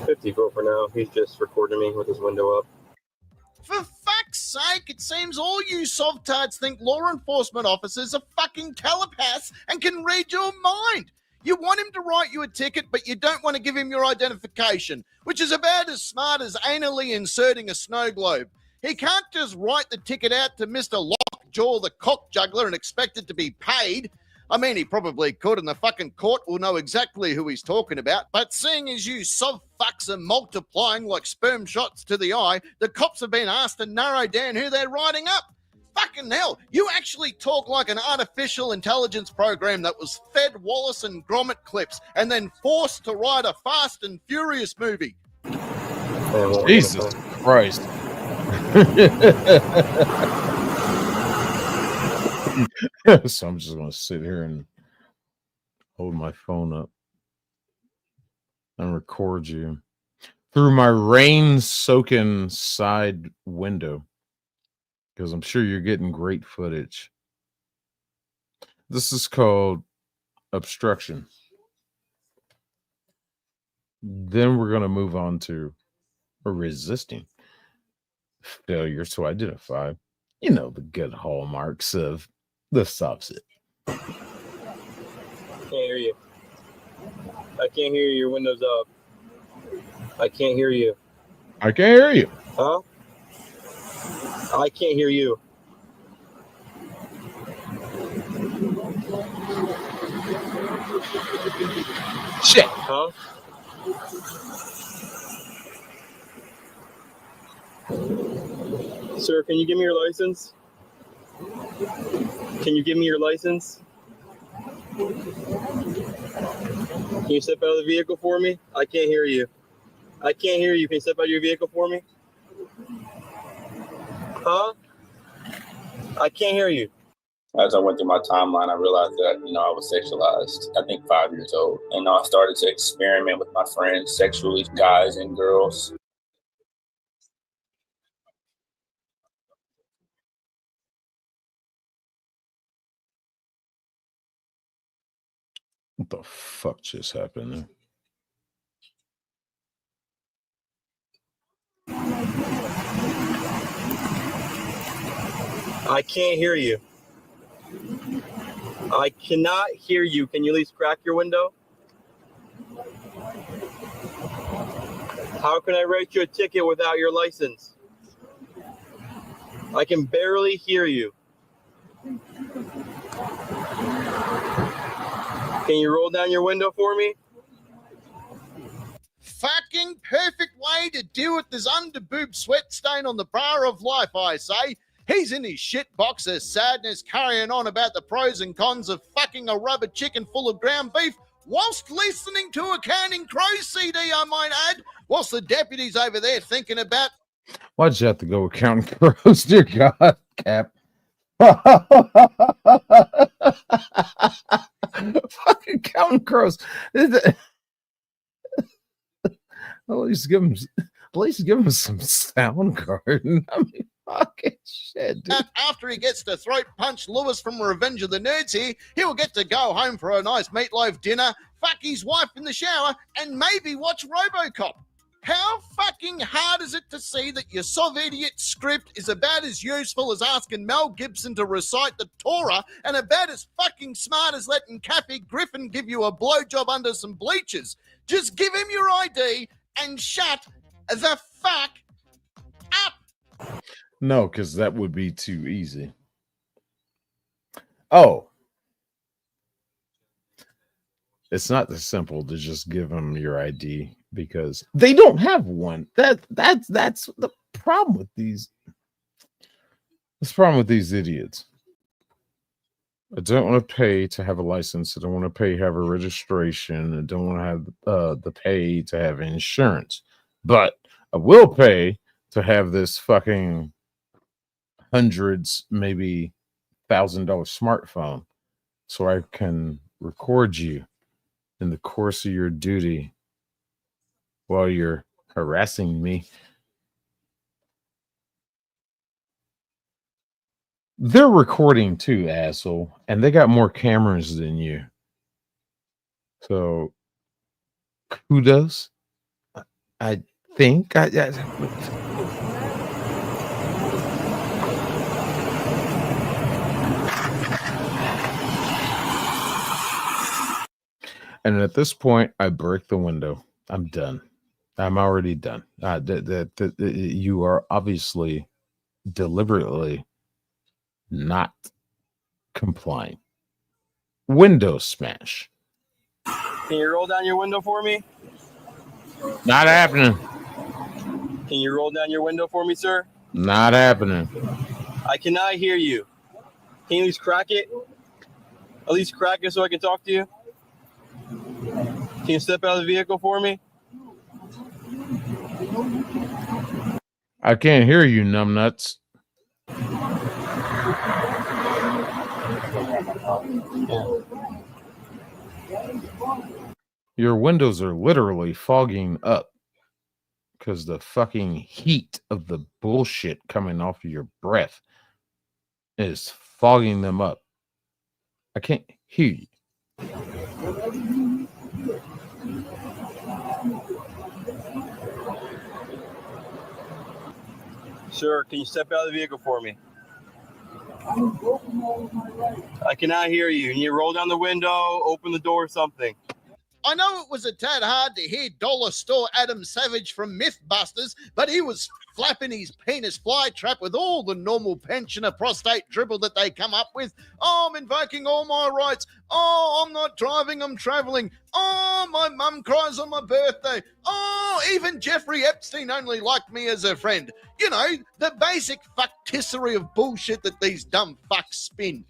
50 go for now. He's just recording me with his window up. For fuck's fuck's sake, it seems all you sovtards think law enforcement officers are fucking telepaths and can read your mind. You want him to write you a ticket, but you don't want to give him your identification, which is about as smart as anally inserting a snow globe. He can't just write the ticket out to Mr. Lockjaw the cock juggler and expect it to be paid. I mean, he probably could, and the fucking court will know exactly who he's talking about. But seeing as you sov fucks are multiplying like sperm shots to the eye, the cops have been asked to narrow down who they're writing up. Fucking hell, you actually talk like an artificial intelligence program that was fed Wallace and Gromit clips and then forced to write a Fast and Furious movie. Jesus Christ. So I'm just going to sit here and hold my phone up and record you through my rain-soaking side window, because I'm sure you're getting great footage. This is called obstruction. Then we're going to move on to resisting failure to identify, you know, the good hallmarks of the subset. Can't hear you. I can't hear you. Your window's up. I can't hear you. I can't hear you. Huh? I can't hear you. Shit. Huh? Sir, can you give me your license? Can you give me your license? Can you step out of the vehicle for me? I can't hear you. I can't hear you. Can you step out of your vehicle for me? Huh? I can't hear you. As I went through my timeline, I realized that, I was sexualized, I think 5 years old. And I started to experiment with my friends sexually, guys and girls. What the fuck just happened there? I can't hear you. I cannot hear you. Can you at least crack your window? How can I write you a ticket without your license? I can barely hear you. Can you roll down your window for me? Fucking perfect way to deal with this under-boob sweat stain on the bar of life, I say. He's in his shit box of sadness carrying on about the pros and cons of fucking a rubber chicken full of ground beef whilst listening to a Counting Crows CD, I might add, whilst the deputy's over there thinking about... Why'd you have to go with Counting Crows? Dear God, Cap. Fucking Counting Crows. At least give him some sound card. I mean, fucking shit, dude. After he gets to throat punch Lewis from Revenge of the Nerds here, he'll get to go home for a nice meatloaf dinner, fuck his wife in the shower, and maybe watch RoboCop. How fucking hard is it to see that your Soviet script is about as useful as asking Mel Gibson to recite the Torah and about as fucking smart as letting Kathy Griffin give you a blowjob under some bleachers? Just give him your ID and shut the fuck up. No, because that would be too easy. Oh. It's not as simple to just give them your ID because they don't have one. That's the problem with these. That's the problem with these idiots. I don't want to pay to have a license. I don't want to pay to have a registration. I don't want to have the pay to have insurance. But I will pay to have this fucking hundreds, maybe $1,000 smartphone so I can record you in the course of your duty while you're harassing me. They're recording too, asshole, and they got more cameras than you. So, kudos. I think. And at this point, I break the window. I'm done. I'm already done. You are obviously deliberately not complying. Window smash. Can you roll down your window for me? Not happening. Can you roll down your window for me, sir? Not happening. I cannot hear you. Can you at least crack it? At least crack it so I can talk to you? Can you step out of the vehicle for me? I can't hear you, numbnuts. Your windows are literally fogging up because the fucking heat of the bullshit coming off of your breath is fogging them up. I can't hear you. Sir, can you step out of the vehicle for me? I cannot hear you. Can you roll down the window, open the door, something? I know it was a tad hard to hear Dollar Store Adam Savage from Mythbusters, but he was flapping his penis flytrap with all the normal pensioner prostate dribble that they come up with. Oh, I'm invoking all my rights. Oh, I'm not driving, I'm traveling. Oh, my mum cries on my birthday. Oh, even Jeffrey Epstein only liked me as a friend. You know, the basic fucktissery of bullshit that these dumb fucks spin.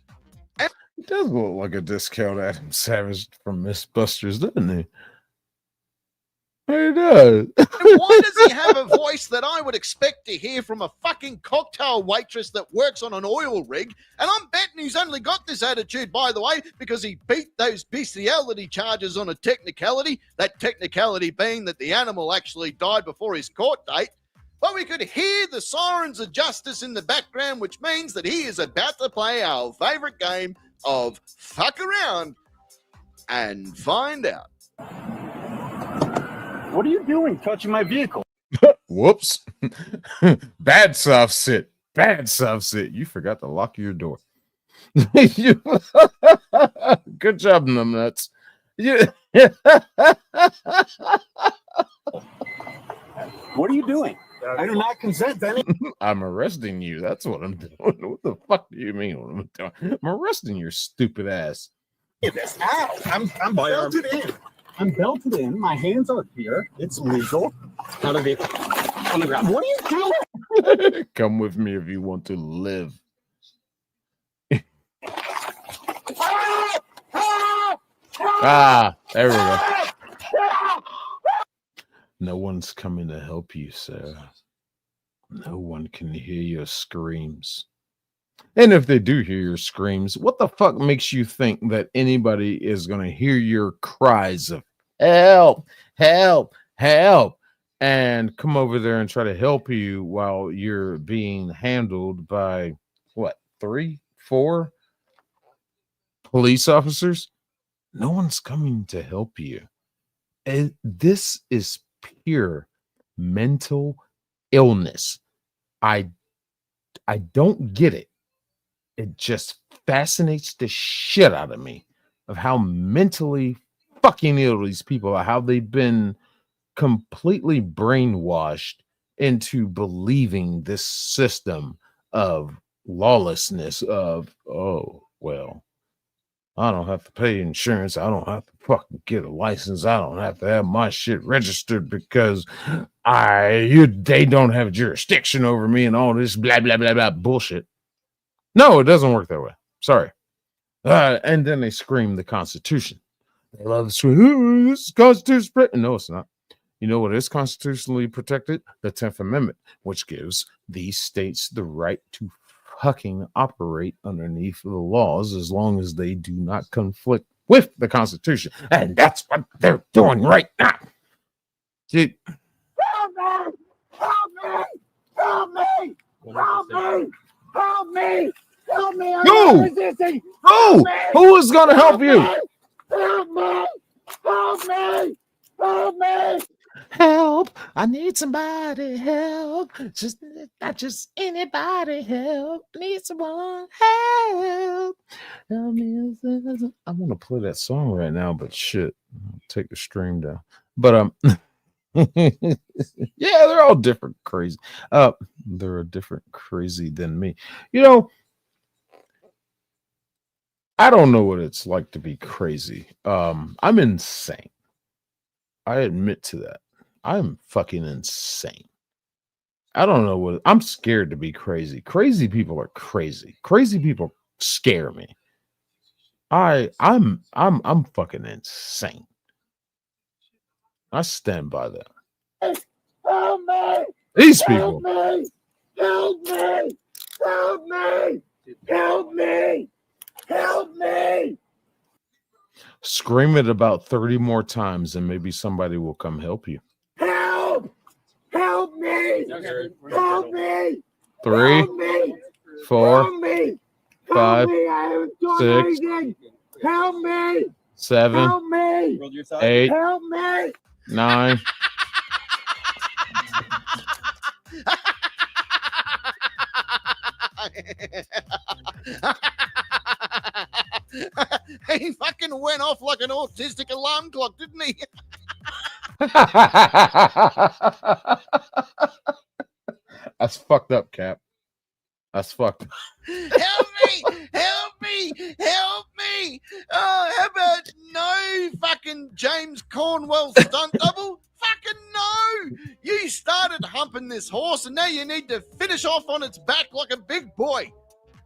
He does look like a discount Adam Savage from Mythbusters, doesn't he? He does. And why does he have a voice that I would expect to hear from a fucking cocktail waitress that works on an oil rig? And I'm betting he's only got this attitude, by the way, because he beat those bestiality charges on a technicality, that technicality being that the animal actually died before his court date. But we could hear the sirens of justice in the background, which means that he is about to play our favorite game of fuck around and find out. What are you doing touching my vehicle? Whoops. Bad soft sit. Bad soft sit. You forgot to lock your door. Good job, numbnuts. What are you doing? I do not consent to any. I'm arresting you. That's what I'm doing. What the fuck do you mean what I'm doing? I'm arresting your stupid ass. Ow! I'm belted in. I'm belted in. My hands are here. It's legal. Out of it. On the ground. What are you doing? Come with me if you want to live. There we go. No one's coming to help you, sir. No one can hear your screams. And if they do hear your screams, what the fuck makes you think that anybody is going to hear your cries of help, help, help, and come over there and try to help you while you're being handled by, what, 3, 4 police officers? No one's coming to help you. And this is pure mental illness. I don't get it. It just fascinates the shit out of me of how mentally fucking ill these people are, how they've been completely brainwashed into believing this system of lawlessness of, oh, well, I don't have to pay insurance. I don't have to fucking get a license. I don't have to have my shit registered because they don't have jurisdiction over me and all this blah, blah, blah, blah bullshit. No, it doesn't work that way. Sorry. And then they scream the Constitution. They love to scream, this is Constitution. No, it's not. You know what is constitutionally protected? The 10th Amendment, which gives these states the right to fucking operate underneath the laws as long as they do not conflict with the Constitution. And that's what they're doing right now. See, Help me! Help me! Help me! Help me! Help me! Help me! Who? Who is going to help you? Help me! Help me! Help me! Help! I need somebody help. Just not just anybody help. Need someone help. Tell me, I want to play that song right now, but shit, I'll take the stream down. But yeah, they're all different, crazy. They're a different crazy than me. You know, I don't know what it's like to be crazy. I'm insane. I admit to that. I'm fucking insane. I don't know what I'm scared to be crazy. Crazy people are crazy. Crazy people scare me. I'm fucking insane. I stand by that. Help me! These people. Help me! Help me! Help me! Help me! Scream it about 30 more times and maybe somebody will come help you. Help! Help me! Help me! 3, Help me! 4, Help me! 5, Help me! I haven't done 6, anything! Help me! 7, Help me! 8, Help me! 9. He fucking went off like an autistic alarm clock, didn't he? That's fucked up, Cap. That's fucked up. Help me! Help me! Help me! Oh, how about no fucking James Cornwell stunt double? Fucking no! You started humping this horse and now you need to finish off on its back like a big boy.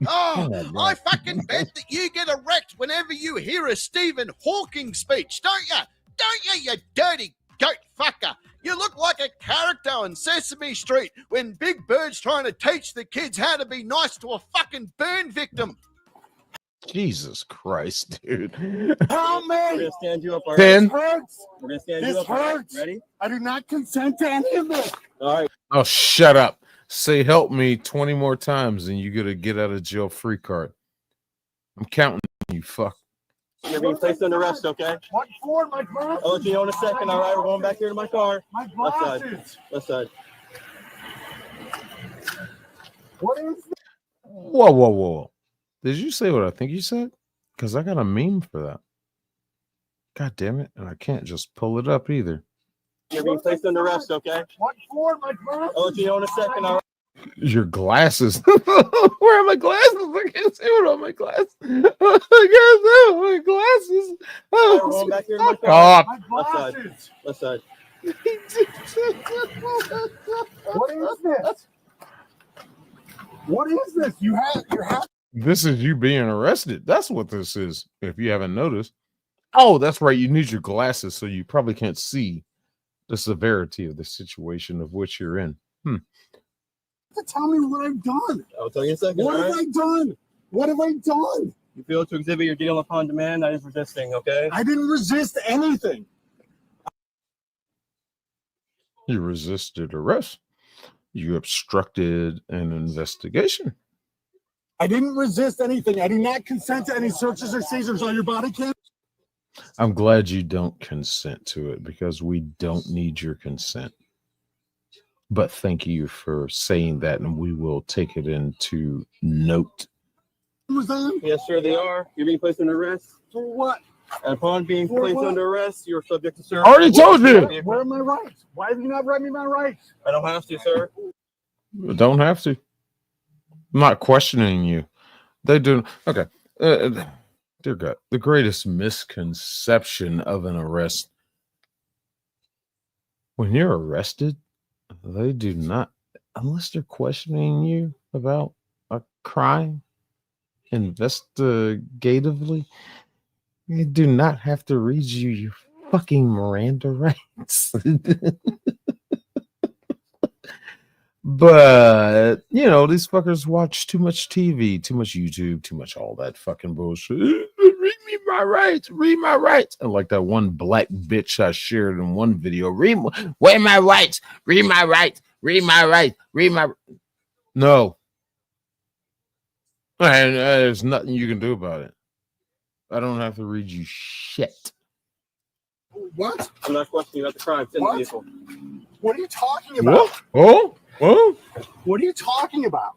Oh, I fucking bet that you get erect whenever you hear a Stephen Hawking speech, don't you? Don't you, you dirty goat fucker? You look like a character on Sesame Street when Big Bird's trying to teach the kids how to be nice to a fucking burn victim. Jesus Christ, dude. Help me! We're gonna stand you up. All right? 10. This hurts! We're gonna stand This you up. all right? hurts! Ready? I do not consent to any of this! All right. Oh, shut up. Say help me 20 more times and you get a get out of jail free card. I'm counting you, fuck. You're being placed under arrest, okay? What for? My glasses? I'll let you know in a second. All right, we're going back here to my car. My Left side. glasses! Left side. What is this? Whoa. Did you say what I think you said? Because I got a meme for that. God damn it. And I can't just pull it up either. You're being placed under arrest, okay? What for? My glasses? I'll let you know in a second. All right. Your glasses. Where are my glasses? I can't see what on my glasses. I can't see my glasses. All right, we're going back here to my car. Stop. My Left side. glasses! Left side. What is this? What is this? You have This is you being arrested. That's what this is, if you haven't noticed. Oh, that's right. You need your glasses, so you probably can't see the severity of the situation of which you're in. to tell me what I've done. I'll tell you in a second. What all have right? I done? What have I done? You failed to exhibit your deal upon demand. That is resisting, okay? I didn't resist anything. You resisted arrest. You obstructed an investigation. I didn't resist anything. I do not consent to any searches or seizures on your body cam. I'm glad you don't consent to it because we don't need your consent. But thank you for saying that, and we will take it into note. Was that? Yes, sir, they are. You're being placed under arrest. For what? And upon being For placed what? under arrest, you're subject to search. Already told you. Where are my rights? Why have you not read me my rights? I don't have to, sir. Don't have to. I'm not questioning you. They do. Okay. Dear God, the greatest misconception of an arrest. When you're arrested, they do not, unless they're questioning you about a crime investigatively, they do not have to read you your fucking Miranda rights. But, you know, these fuckers watch too much TV, too much YouTube, too much all that fucking bullshit. Read me my rights, read my rights. And like that one black bitch I shared in one video, where my rights, read my rights, read my rights, read my. No. And there's nothing you can do about it. I don't have to read you shit. What? I'm not questioning you about the crime. It's in the What? vehicle. What are you talking about? What? Oh? Oh? What are you talking about?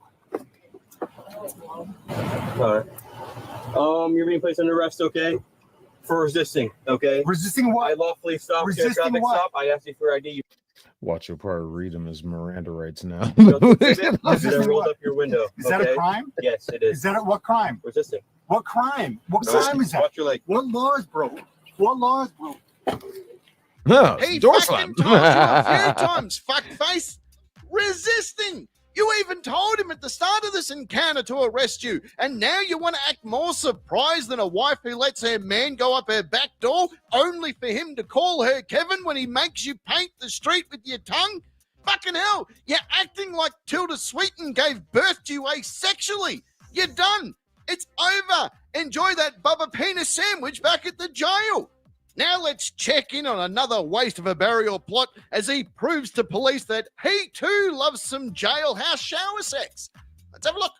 All right. You're being placed under arrest, okay? For resisting, okay? Resisting what? I lawfully stopped you at a Resisting traffic what? stop. I asked you for ID. Watch, you'll probably read them as Miranda rights now. You then Resisting rolled what? up your window. Is that a okay? crime? Yes, it is. Is that what crime? Resisting. What crime? What No, crime is that? watch your leg. What law is broke? What law is broke? No, He door fucking slam. told you a few times, fuckface. Resisting. You even told him at the start of this encounter to arrest you, and now you want to act more surprised than a wife who lets her man go up her back door only for him to call her Kevin when he makes you paint the street with your tongue? Fucking hell, you're acting like Tilda Swinton gave birth to you asexually. You're done. It's over. Enjoy that Bubba Penis sandwich back at the jail. Now let's check in on another waste of a burial plot as he proves to police that he too loves some jailhouse shower sex. Let's have a look.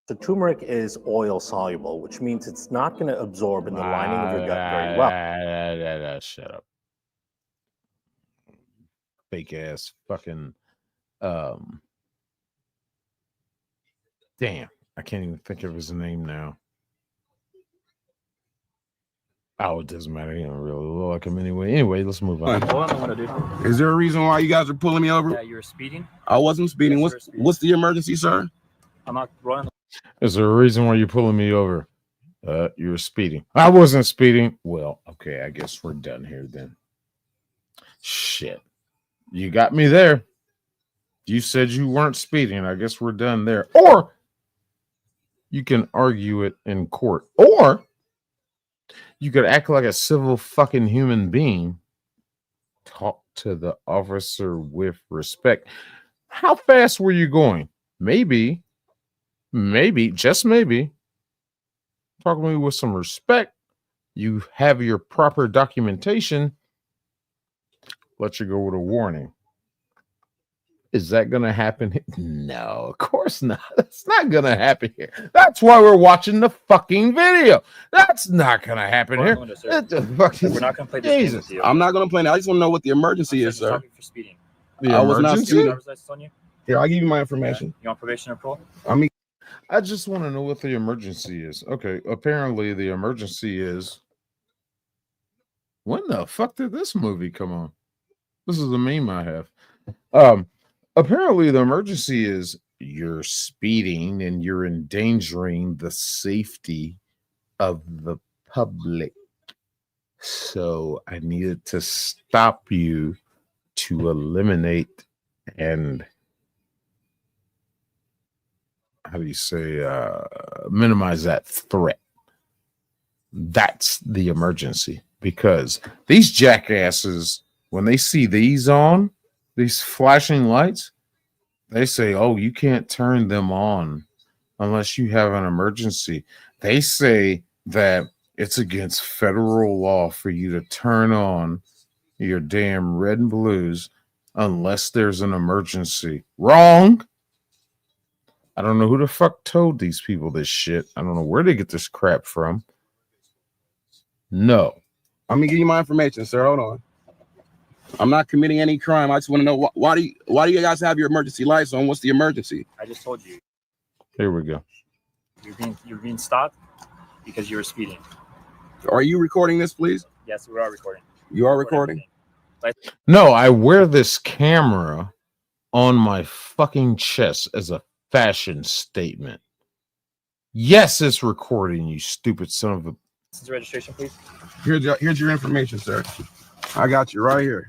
The turmeric is oil soluble, which means it's not going to absorb in the lining of your gut very well. Shut up. Fake ass fucking damn. I can't even think of his name now. Oh, it doesn't matter. He don't really look like him anyway. Anyway, let's move on. Is there a reason why you guys are pulling me over? Yeah, you were speeding. I wasn't speeding. Yes, What's the emergency, sir? I'm not running. Is there a reason why you're pulling me over? You were speeding. I wasn't speeding. Well, okay, I guess we're done here then. Shit. You got me there. You said you weren't speeding. I guess we're done there. Or you can argue it in court. Or you could act like a civil fucking human being. Talk to the officer with respect. How fast were you going? Maybe, just maybe, talk to me with some respect. You have your proper documentation. Let you go with a warning. Is that going to happen? No, of course not. That's not going to happen here. That's why we're watching the fucking video. That's not going to happen here. We're not going to play this game with you. I'm not going to play. I just want to know what the emergency is, sir. For speeding. The I was not emergency? speeding. Driver's license on you? Here, I'll give you my information. You on probation or parole? I just want to know what the emergency is. Okay, apparently the emergency is. When the fuck did this movie come on? This is a meme I have. Apparently the emergency is you're speeding and you're endangering the safety of the public. So I needed to stop you to eliminate and how do you say minimize that threat. That's the emergency, because these jackasses, when they see these on, these flashing lights, they say, oh, you can't turn them on unless you have an emergency. They say that it's against federal law for you to turn on your damn red and blues unless there's an emergency. Wrong. I don't know who the fuck told these people this shit. I don't know where they get this crap from. No. I'm going to give you my information, sir. Hold on. I'm not committing any crime. I just want to know why do you guys have your emergency lights on? What's the emergency? I just told you. Here we go. You're being stopped because you were speeding. Are you recording this, please? Yes, we are recording. You are recording? No, I wear this camera on my fucking chest as a fashion statement. Yes, it's recording, you stupid son of a... This is registration, please. Here's your information, sir. I got you right here.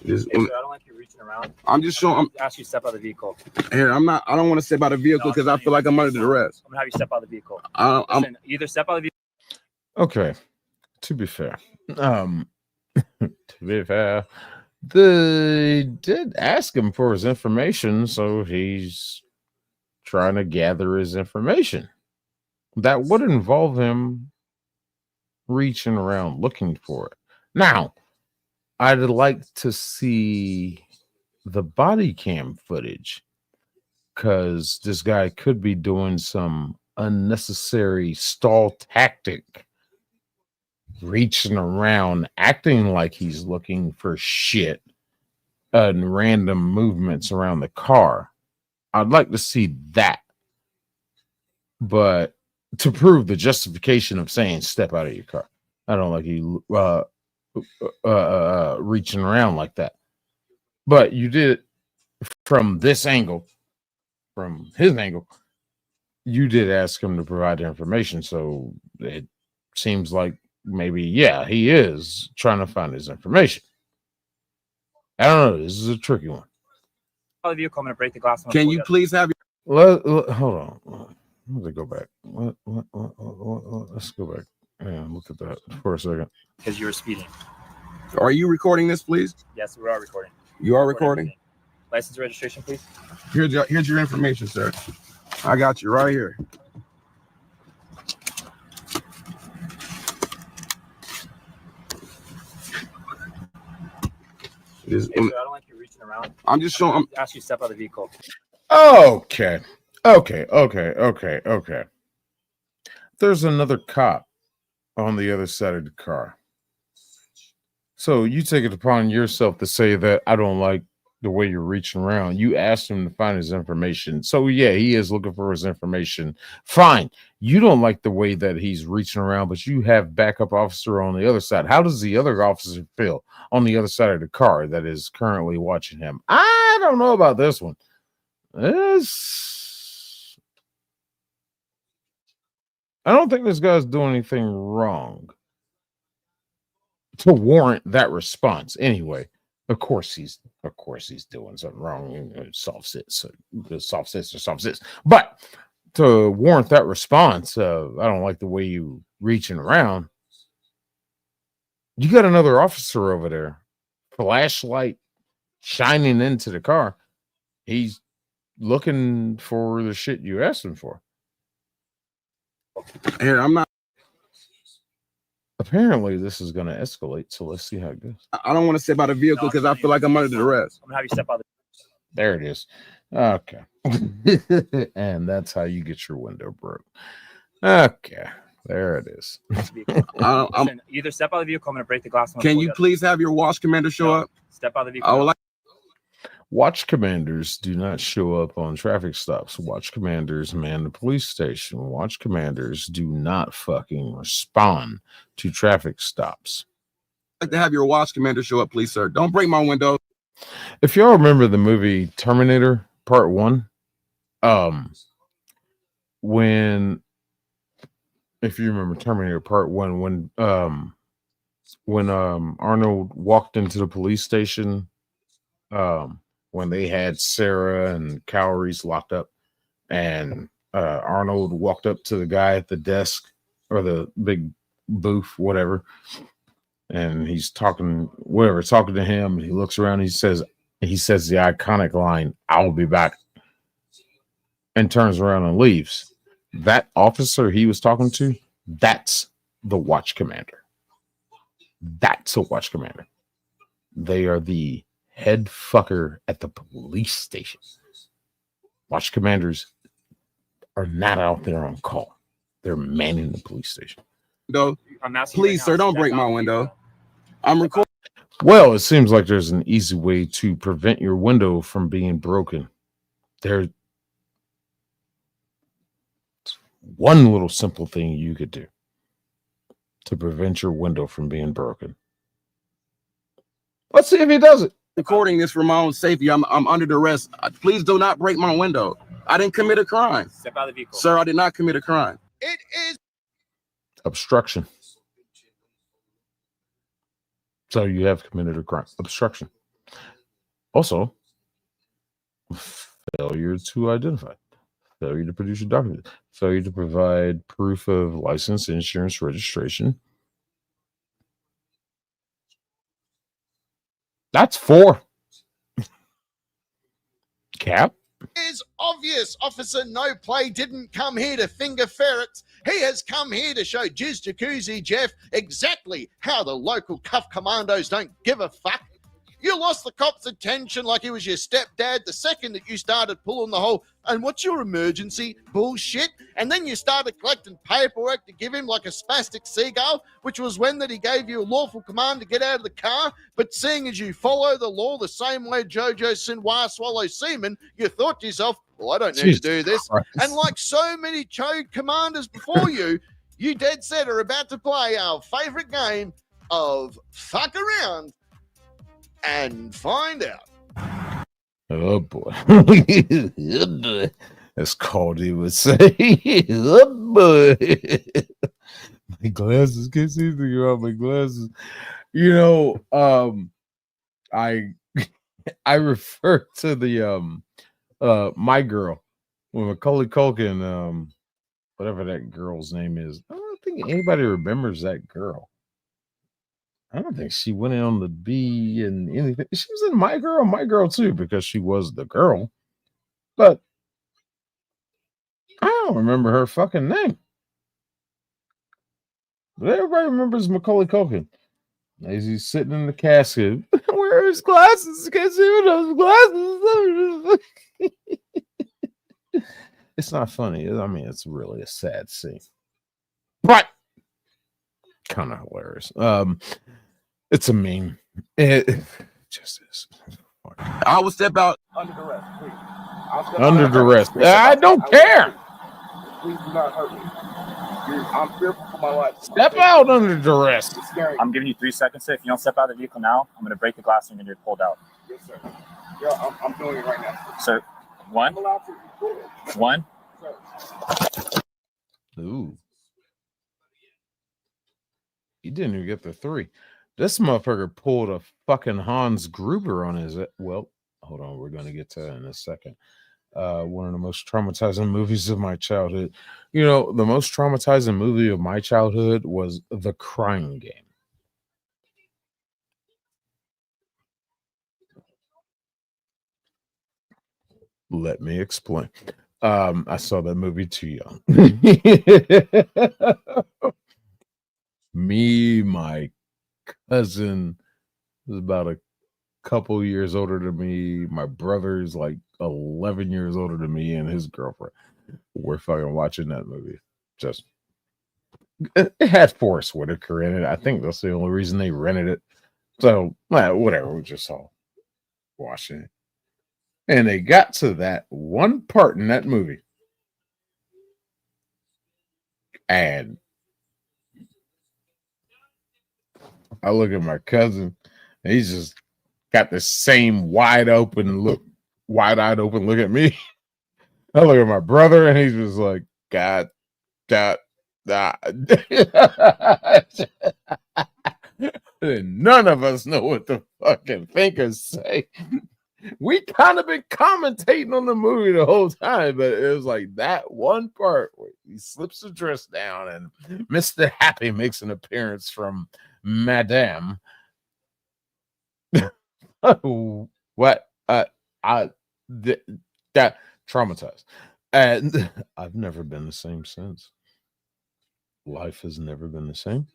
Hey, sir, I don't like you reaching around. I'm just showing. Ask you to step out of the vehicle. Here, I'm not. I don't want to step out of the vehicle because I feel like I'm under duress. I'm gonna have you step out of the vehicle. I'm either step out of the vehicle. Okay, to be fair, they did ask him for his information, so he's trying to gather his information. That would involve him reaching around looking for it. Now, I'd like to see the body cam footage, because this guy could be doing some unnecessary stall tactic, reaching around, acting like he's looking for shit and random movements around the car. I'd like to see that. But to prove the justification of saying step out of your car, I don't like you reaching around like that. But you did it from this angle, from his angle. You did ask him to provide information, so it seems like maybe, yeah, he is trying to find his information. I don't know. This is a tricky one. All of you, I'm going to break the glass. Can you please have your... Hold on. Let me go back. Let's go back and look at that for a second. Because you were speeding. Are you recording this, please? Yes, we are recording. You are recording? License registration, please. Here's your information, sir. I got you right here. Hey, sir, I don't like you reaching around. I'm just showing. Ask you to step out of the vehicle. Okay. There's another cop on the other side of the car. So you take it upon yourself to say that I don't like the way you're reaching around. You asked him to find his information. So yeah, he is looking for his information. Fine. You don't like the way that he's reaching around, but you have backup officer on the other side. How does the other officer feel on the other side of the car that is currently watching him? I don't know about this one. I don't think this guy's doing anything wrong to warrant that response. Anyway, of course he's doing something wrong. Soft sits. But to warrant that response, I don't like the way you reaching around. You got another officer over there, flashlight shining into the car. He's looking for the shit you asked him for. Here, I'm not. Apparently, this is going to escalate, so let's see how it goes. I don't want to step out of the vehicle because I feel like I'm under duress. I'm gonna have you step out. There it is. Okay. And that's how you get your window broke. Okay. There it is. Listen, either step out of the vehicle, I'm gonna break the glass. Can you please have your watch commander show up? Step out of the vehicle. I would like. Watch commanders do not show up on traffic stops. Watch commanders man the police station. Watch commanders do not fucking respond to traffic stops. I'd like to have your watch commander show up, please, sir. Don't break my window. If y'all remember the movie Terminator Part 1, if you remember Terminator Part 1, when Arnold walked into the police station, when they had Sarah and Calories locked up, and Arnold walked up to the guy at the desk or the big booth, whatever, and he's talking to him, and he looks around, he says the iconic line, "I'll be back," and turns around and leaves. That officer he was talking to, that's the watch commander. That's a watch commander. They are the head fucker at the police station. Watch commanders are not out there on call. They're manning the police station. Please, sir, don't break my window. I'm recording. Well, it seems like there's an easy way to prevent your window from being broken. There's one little simple thing you could do to prevent your window from being broken. Let's see if he does it. Recording this for my own safety. I'm under duress. Please do not break my window. I didn't commit a crime. Step out of the vehicle. Sir, I did not commit a crime. It is Obstruction. So you have committed a crime. Obstruction. Also, failure to identify. Failure to produce your document. Failure to provide proof of license, insurance, registration. That's 4. Cap. is obvious. Officer No Play didn't come here to finger ferrets. He has come here to show Jizz Jacuzzi Jeff exactly how the local cuff commandos don't give a fuck. You lost the cop's attention like he was your stepdad the second that you started pulling the whole, and what's your emergency bullshit? And then you started collecting paperwork to give him like a spastic seagull, which was when that he gave you a lawful command to get out of the car. But seeing as you follow the law the same way Jojo Sinwar swallows semen, you thought to yourself, well, I don't need to do this. Christ. And like so many Chode commanders before you, you dead set are about to play our favorite game of fuck around and find out. Oh boy. Oh boy. As Caldy would say. Oh boy. My glasses, can't see anything about my glasses. You know, I refer to the My Girl when Macaulay Culkin, whatever that girl's name is. I don't think anybody remembers that girl. I don't think she went in on the B and anything. She was in My Girl too, because she was the girl. But I don't remember her fucking name. But everybody remembers Macaulay Culkin. As he's sitting in the casket. Where are his glasses? Can't see those glasses. It's not funny. I mean, it's really a sad scene. But kind of hilarious. It's a meme. It just is. I will step out Under duress, please. Under duress. I don't care. Please do not hurt me. I'm fearful for my life. Step out under duress. It's scary. I'm giving you 3 seconds. If you don't step out of the vehicle now, I'm going to break the glass and you're going to get pulled out. Yes, sir. Yeah, I'm doing it right now. Sir, one. I'm allowed to do it. One. Sir. Ooh. He didn't even get the 3. This motherfucker pulled a fucking Hans Gruber on his. Well, hold on. We're going to get to that in a second. One of the most traumatizing movies of my childhood. You know, the most traumatizing movie of my childhood was The Crying Game. Let me explain. I saw that movie too young. Me, my cousin was about a couple years older than me. My brother's like 11 years older than me, and his girlfriend. We're fucking watching that movie. Just it had Forrest Whitaker in it. I think that's the only reason they rented it. So whatever, we just all watching it. And they got to that one part in that movie. And I look at my cousin, and he's just got the same wide-eyed open look at me. I look at my brother, and he's just like, God. And none of us know what to fucking think or say. We kind of been commentating on the movie the whole time, but it was like that one part where he slips the dress down and Mr. Happy makes an appearance from Madame. What? That traumatized. And I've never been the same since. Life has never been the same.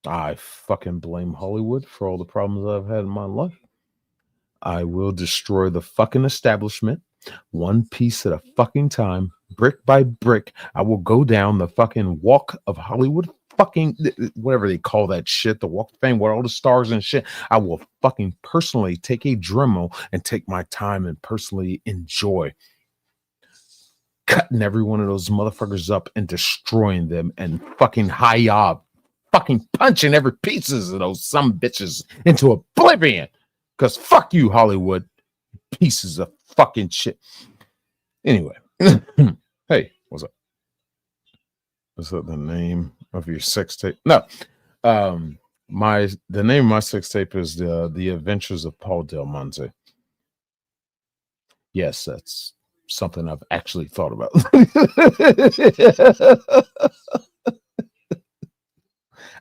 I fucking blame Hollywood for all the problems I've had in my life. I will destroy the fucking establishment one piece at a fucking time, brick by brick. I will go down the fucking walk of Hollywood, fucking whatever they call that shit, the walk of fame where all the stars and shit. I will fucking personally take a Dremel and take my time and personally enjoy cutting every one of those motherfuckers up and destroying them and fucking fucking punching every pieces of those some bitches into oblivion. Because fuck you, Hollywood. Pieces of fucking shit. Anyway. Hey, what's up? Is that the name of your sex tape? No. The name of my sex tape is The Adventures of Paul Del Monte. Yes, that's something I've actually thought about.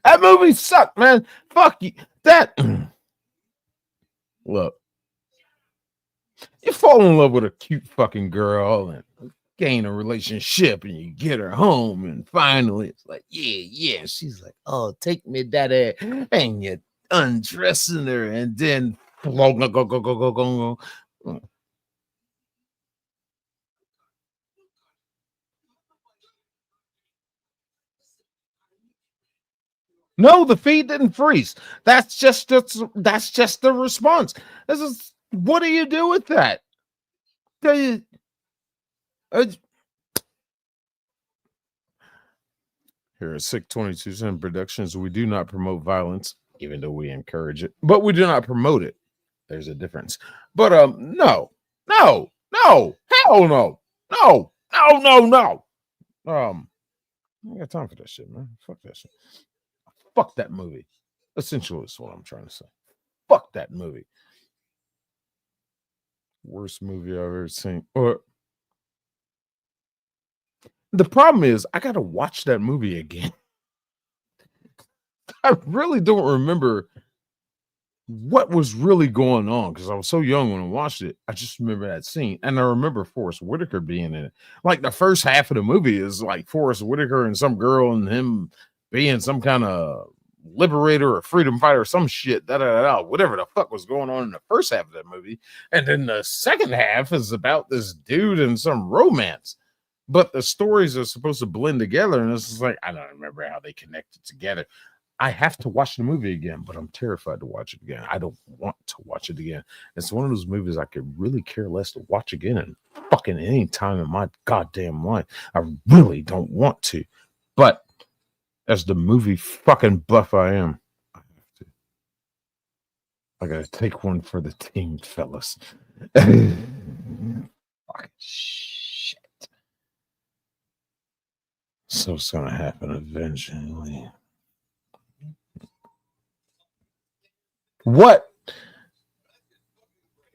That movie sucked, man. Fuck you. Look, you fall in love with a cute fucking girl and gain a relationship and you get her home and finally it's like, yeah. She's like, oh, take me, daddy. And you undressing her, and then go. No, the feed didn't freeze. That's just the response. This is what do you do with that? Here at Sick 22 Cent Productions, we do not promote violence, even though we encourage it, but we do not promote it. There's a difference. But no, hell no. I got time for that shit, man. Fuck that shit. Fuck that movie. Essentially, is what I'm trying to say. Fuck that movie. Worst movie I've ever seen. Or the problem is, I gotta watch that movie again. I really don't remember what was really going on because I was so young when I watched it. I just remember that scene, and I remember Forrest Whitaker being in it. Like the first half of the movie is like Forrest Whitaker and some girl and him being some kind of liberator or freedom fighter or some shit, whatever the fuck was going on in the first half of that movie. And then the second half is about this dude and some romance. But the stories are supposed to blend together, and it's just like, I don't remember how they connected together. I have to watch the movie again, but I'm terrified to watch it again. I don't want to watch it again. It's one of those movies I could really care less to watch again in fucking any time in my goddamn life. I really don't want to. But as the movie fucking buff I am, I have to. I gotta take one for the team, fellas. Fucking shit. So it's gonna happen eventually. What?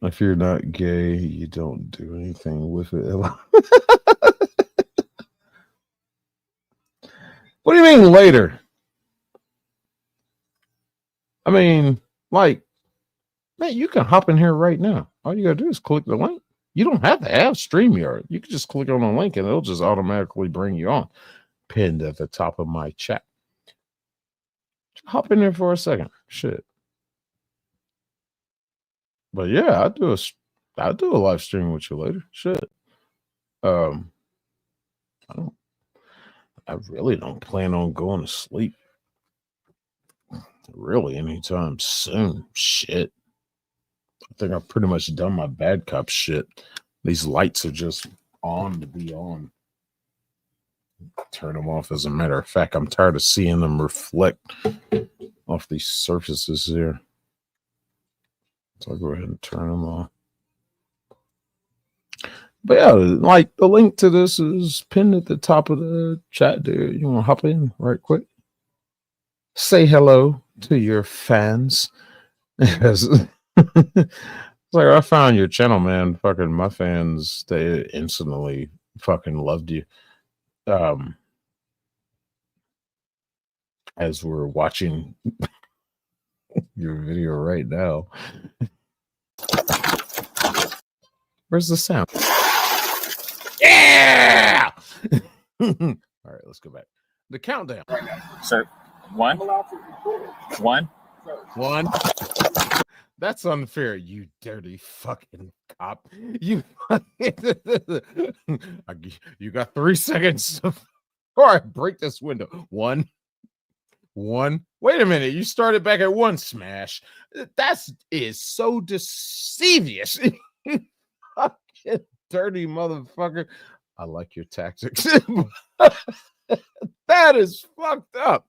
If you're not gay, you don't do anything with it. What do you mean later? I mean, like, man, you can hop in here right now. All you gotta do is click the link. You don't have to have StreamYard. You can just click on the link and it'll just automatically bring you on. Pinned at the top of my chat. Hop in there for a second. Shit. But yeah, I'll do a live stream with you later. Shit. I really don't plan on going to sleep. Really, anytime soon. Shit. I think I've pretty much done my bad cop shit. These lights are just on to be on. Turn them off. As a matter of fact, I'm tired of seeing them reflect off these surfaces here. So I'll go ahead and turn them off. But yeah, like the link to this is pinned at the top of the chat, dude. You want to hop in right quick? Say hello to your fans. It's like, I found your channel, man. Fucking my fans, they instantly fucking loved you. As we're watching your video right now. Where's the sound? Yeah! All right, let's go back. The countdown. Sir, one. That's unfair, you dirty fucking cop. You got 3 seconds before I break this window. One. Wait a minute. You started back at 1. Smash. That is so deceivious. Fucking dirty motherfucker. I like your tactics. That is fucked up.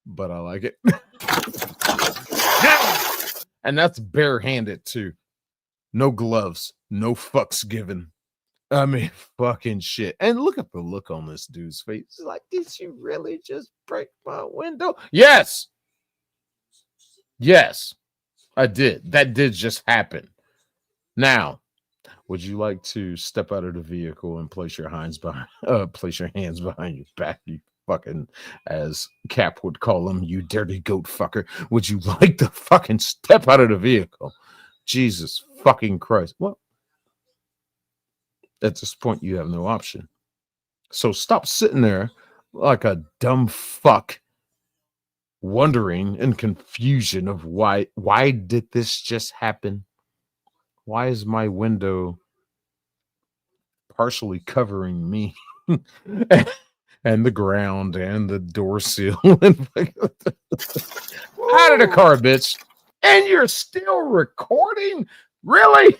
But I like it. And that's barehanded too. No gloves. No fucks given. I mean, fucking shit. And look at the look on this dude's face. It's like, did you really just break my window? Yes, I did. That did just happen. Now, would you like to step out of the vehicle and place your hands behind your back? You fucking, as Cap would call him, you dirty goat fucker. Would you like to fucking step out of the vehicle? Jesus fucking Christ. Well, at this point, you have no option. So stop sitting there like a dumb fuck wondering in confusion of why did this just happen? Why is my window partially covering me and the ground and the door seal? Out of the car, bitch. And you're still recording? Really?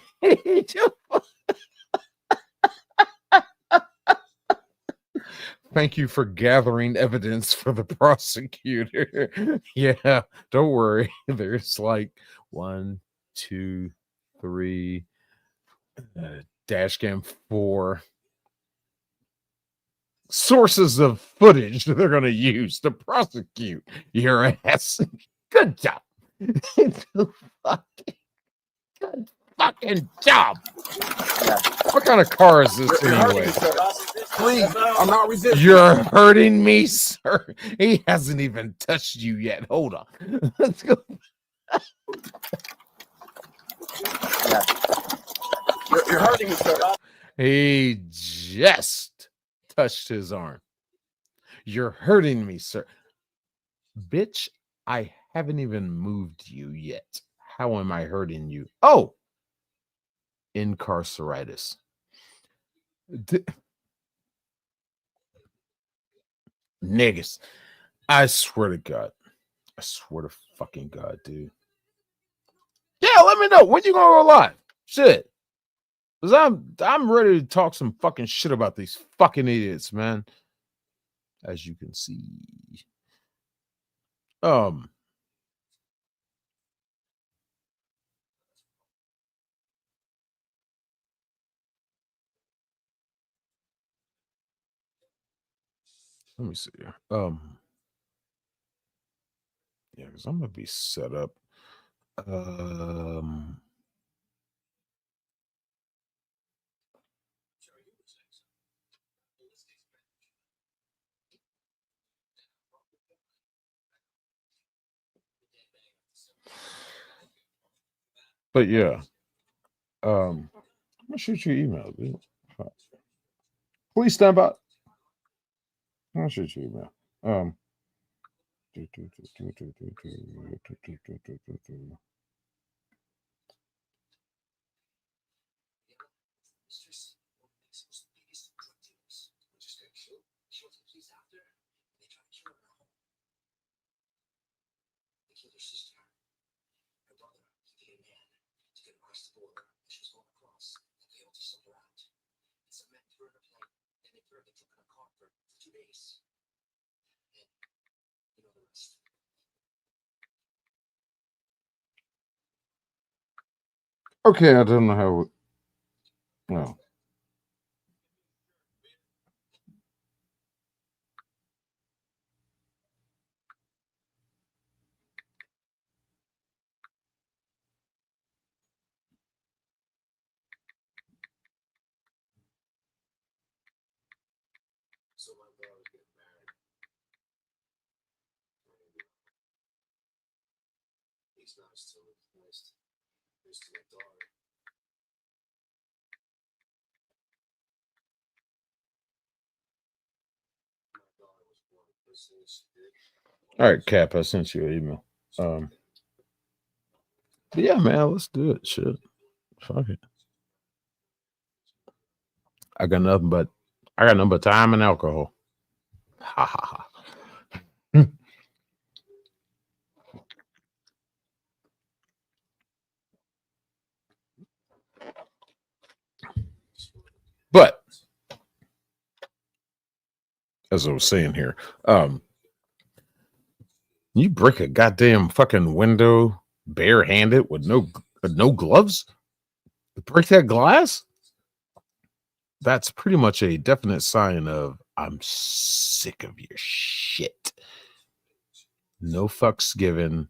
Thank you for gathering evidence for the prosecutor. Yeah, don't worry. There's like 1, 2, 3, dash cam 4 sources of footage that they're going to use to prosecute your ass. Good job. Good fucking job. What kind of car is this anyway? Please, I'm not resisting. You're hurting me, sir. He hasn't even touched you yet. Hold on. Let's go. You're hurting me, sir. He just touched his arm. You're hurting me, sir. Bitch, I haven't even moved you yet. How am I hurting you? Oh, incarceritis. Niggas. I swear to God. I swear to fucking God, dude. Yeah, let me know when you gonna go live. Shit. Because I'm ready to talk some fucking shit about these fucking idiots, man. As you can see. Let me see here. Yeah, because I'm gonna be set up. But yeah. I'm gonna shoot you an email, dude. Please stand by. I'll shoot you an email. Okay, I don't know how. No. All right, Cap, I sent you an email. But yeah, man, let's do it. Shit. Fuck it. I got nothing but time and alcohol. Ha ha ha. But as I was saying here, you break a goddamn fucking window barehanded with no gloves? Break that glass? That's pretty much a definite sign of I'm sick of your shit. No fucks given.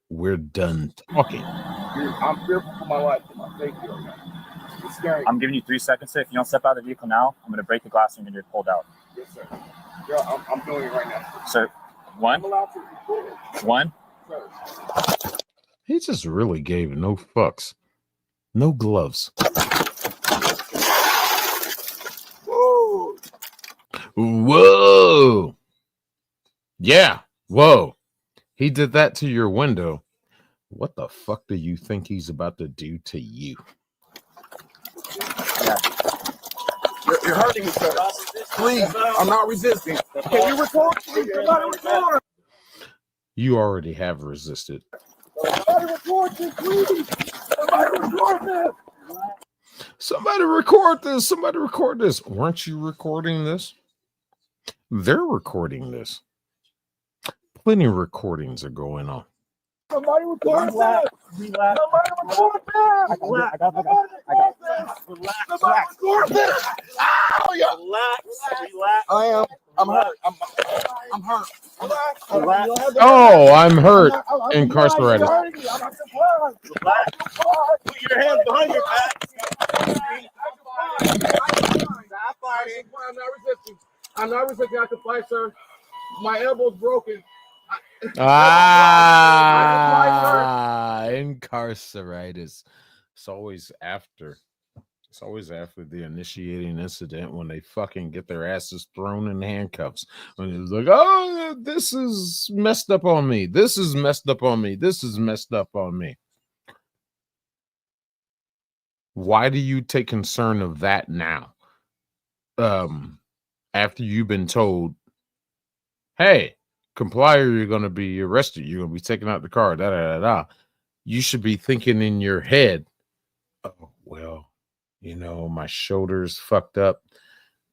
We're done talking. I'm fearful for my life and my safety right now. It's scary. I'm giving you 3 seconds. If you don't step out of the vehicle now, I'm going to break the glass and you're going to get pulled out. Yes, sir. Yeah, I'm doing it right now. Sir, one. I'm allowed to record. One. Sir. He just really gave no fucks. No gloves. Whoa. Whoa. Yeah. Whoa. He did that to your window. What the fuck do you think he's about to do to you? You're hurting me, sir. Please, I'm not resisting. Can you record? Please, somebody record. You already have resisted. Somebody record this, please. Somebody record this. Somebody record this. Somebody record this. Weren't you recording this? They're recording this. Plenty of recordings are going on. Somebody record this. Somebody record this. Somebody record this. Ow, yeah. Relax. I'm hurt. I'm hurt. Relax. Oh, I'm hurt. Incarcerated. Relax. Put your hands behind your back. I'm not resisting. I can fight, sir. My elbow's broken. Incarcerated. It's always after the initiating incident when they fucking get their asses thrown in handcuffs. When it's like, oh, this is messed up on me. This is messed up on me. This is messed up on me. Why do you take concern of that now? After you've been told, hey, comply or you're going to be arrested. You're going to be taken out the car. You should be thinking in your head, oh, well, you know, my shoulder's fucked up.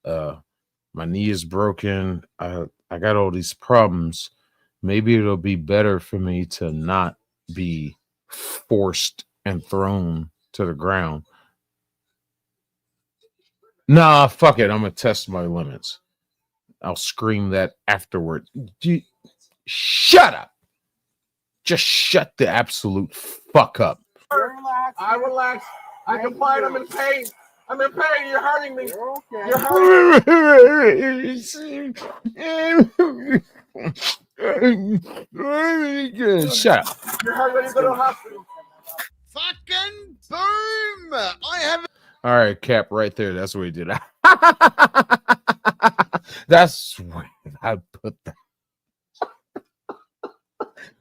My knee is broken. I got all these problems. Maybe it'll be better for me to not be forced and thrown to the ground. Nah, fuck it. I'm going to test my limits. I'll scream that afterward. Shut up. Just shut the absolute fuck up. I relax. I complied. I'm in pain. I'm in pain. You're hurting me. You're hurting. Shut up. You're hurting. Go to the hospital. Fucking boom! I have. All right, Cap, right there. That's what he did. That's where I put that.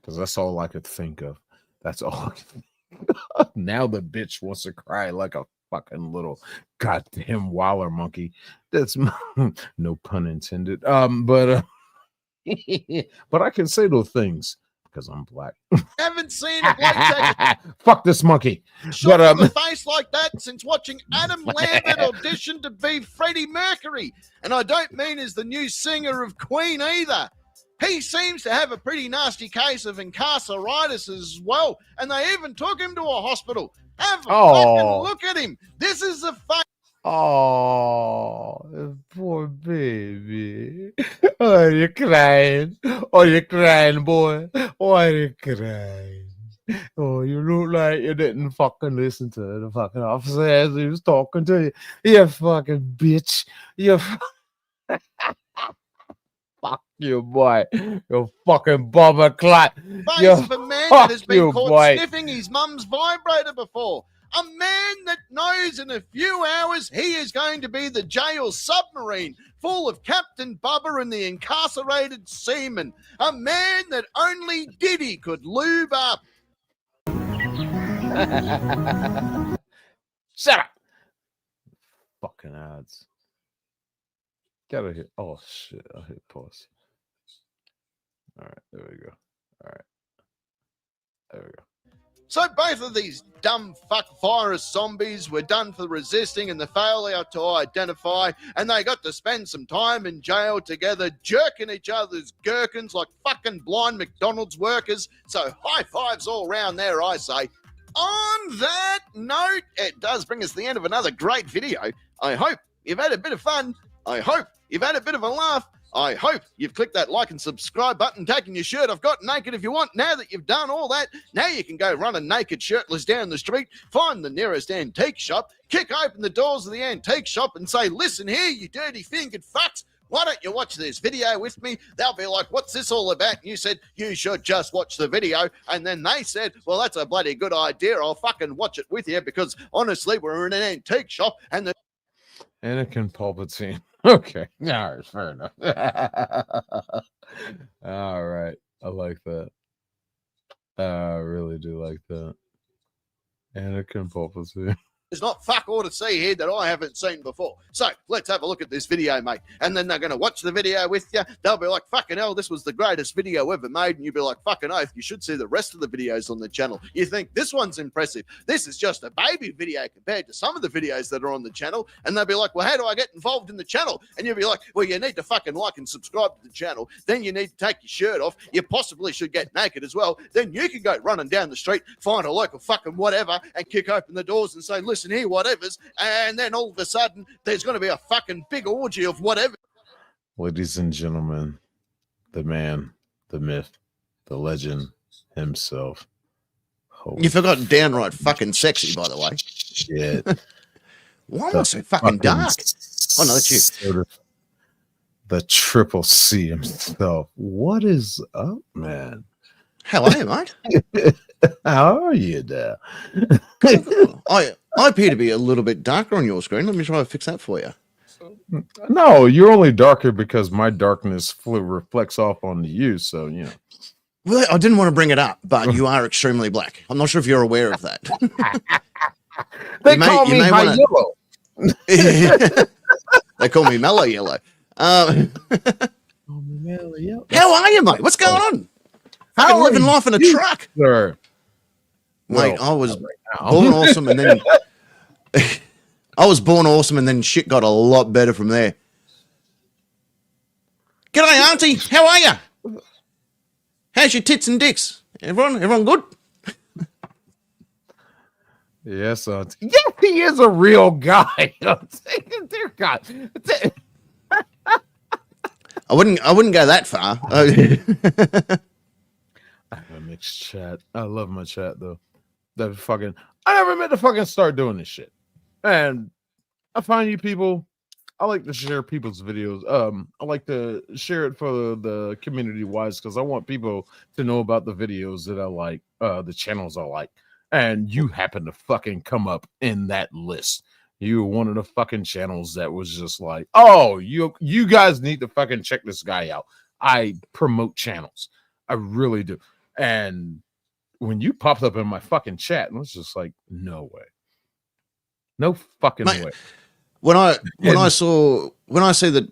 Because that's all I could think of. That's all I could think of. Now the bitch wants to cry like a fucking little goddamn Waller monkey. That's no pun intended. But I can say those things because I'm black. Haven't seen a bloke take Fuck this monkey. a shot to the face like that since watching Adam Lambert audition to be Freddie Mercury. And I don't mean as the new singer of Queen either. He seems to have a pretty nasty case of incarceritis as well. And they even took him to a hospital. Have a fucking look at him. This is a fuck. Oh, poor baby. Oh, you're crying. Oh, you're crying, boy. Why are you crying? Oh, you look like you didn't fucking listen to the fucking officer as he was talking to you. You fucking bitch. You fuck you, boy. You fucking bobber clot. Face of a man that has been caught sniffing his mum's vibrator before. A man that knows in a few hours he is going to be the jail submarine full of Captain Bubba and the incarcerated seamen. A man that only Diddy could lube up. Shut up. Fucking ads. Gotta hit. Oh, shit. I'll hit pause. All right. There we go. All right. There we go. So both of these dumb fuck virus zombies were done for resisting and the failure to identify, and they got to spend some time in jail together, jerking each other's gherkins like fucking blind McDonald's workers. So high fives all round there, I say. On that note, it does bring us to the end of another great video. I hope you've had a bit of fun. I hope you've had a bit of a laugh. I hope you've clicked that like and subscribe button, taken your shirt off, got naked if you want. Now that you've done all that, now you can go running naked shirtless down the street, find the nearest antique shop, kick open the doors of the antique shop and say, listen here, you dirty fingered fucks, why don't you watch this video with me? They'll be like, what's this all about? And you said, you should just watch the video. And then they said, well, that's a bloody good idea. I'll fucking watch it with you because honestly, we're in an antique shop and the Anakin Palpatine. Okay. All right, fair enough. All right. I like that. I really do like that. Anakin Palpatine. There's not fuck all to see here that I haven't seen before. So let's have a look at this video, mate. And then they're going to watch the video with you. They'll be like, fucking hell, this was the greatest video ever made. And you'll be like, fucking oath, you should see the rest of the videos on the channel. You think this one's impressive. This is just a baby video compared to some of the videos that are on the channel. And they'll be like, well, how do I get involved in the channel? And you'll be like, well, you need to fucking like and subscribe to the channel. Then you need to take your shirt off. You possibly should get naked as well. Then you can go running down the street, find a local fucking whatever, and kick open the doors and say, listen here, whatevers. And then all of a sudden, there's going to be a fucking big orgy of whatever. Ladies and gentlemen, the man, the myth, the legend himself. You forgot downright fucking sexy, by the way. Shit. Why am I so fucking dark? Oh, no, that's you. Sort of the Triple C himself. What is up, man? How are you, mate? How are you there? I appear to be a little bit darker on your screen. Let me try to fix that for you. No, you're only darker because my darkness reflects off onto you. So, you know. Well, I didn't want to bring it up, but you are extremely black. I'm not sure if you're aware of that. They call me high yellow. They call me mellow yellow. How are you, mate? What's going on? I'm living life in a truck. Sir. Mate, I was born awesome, and then shit got a lot better from there. G'day, Auntie. How are you? How's your tits and dicks? Everyone good? Yes, Auntie. Yes, he is a real guy. Dear God. I wouldn't go that far. I have a mixed chat. I love my chat though. I never meant to fucking start doing this shit. And I find you people, I like to share people's videos. I like to share it for the community wise because I want people to know about the videos that I like, the channels I like. And you happen to fucking come up in that list. You were one of the fucking channels that was just like, oh, you guys need to fucking check this guy out. I promote channels. I really do. And when you popped up in my fucking chat, and it's just like, no way. No fucking way. When I see that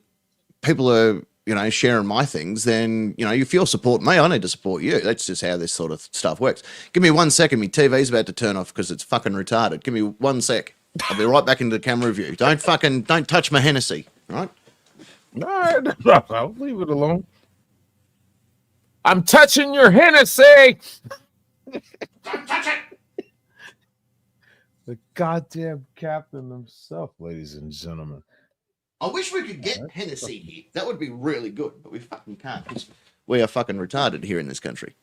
people are, sharing my things, then, if you're supporting me, I need to support you. That's just how this sort of stuff works. Give me 1 second. My TV's about to turn off because it's fucking retarded. Give me 1 sec. I'll be right back into the camera view. Don't touch my Hennessy, right? All right. I'll leave it alone. I'm touching your Hennessy. Don't touch it. The goddamn captain himself, ladies and gentlemen. I wish we could get Hennessy here. That would be really good, but we fucking can't. We are fucking retarded here in this country.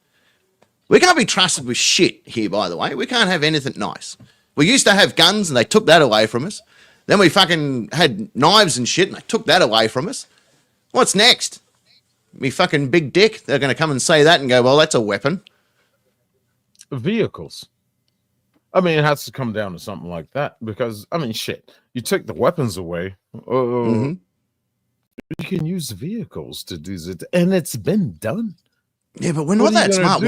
We can't be trusted with shit here, by the way. We can't have anything nice. We used to have guns and they took that away from us. Then we fucking had knives and shit and they took that away from us. What's next? Me fucking big dick. They're going to come and say that and go, well, that's a weapon. Vehicles. I mean, it has to come down to something like that because, I mean, shit. You take the weapons away. You can use vehicles to do it. And it's been done. Yeah, but we're not that smart.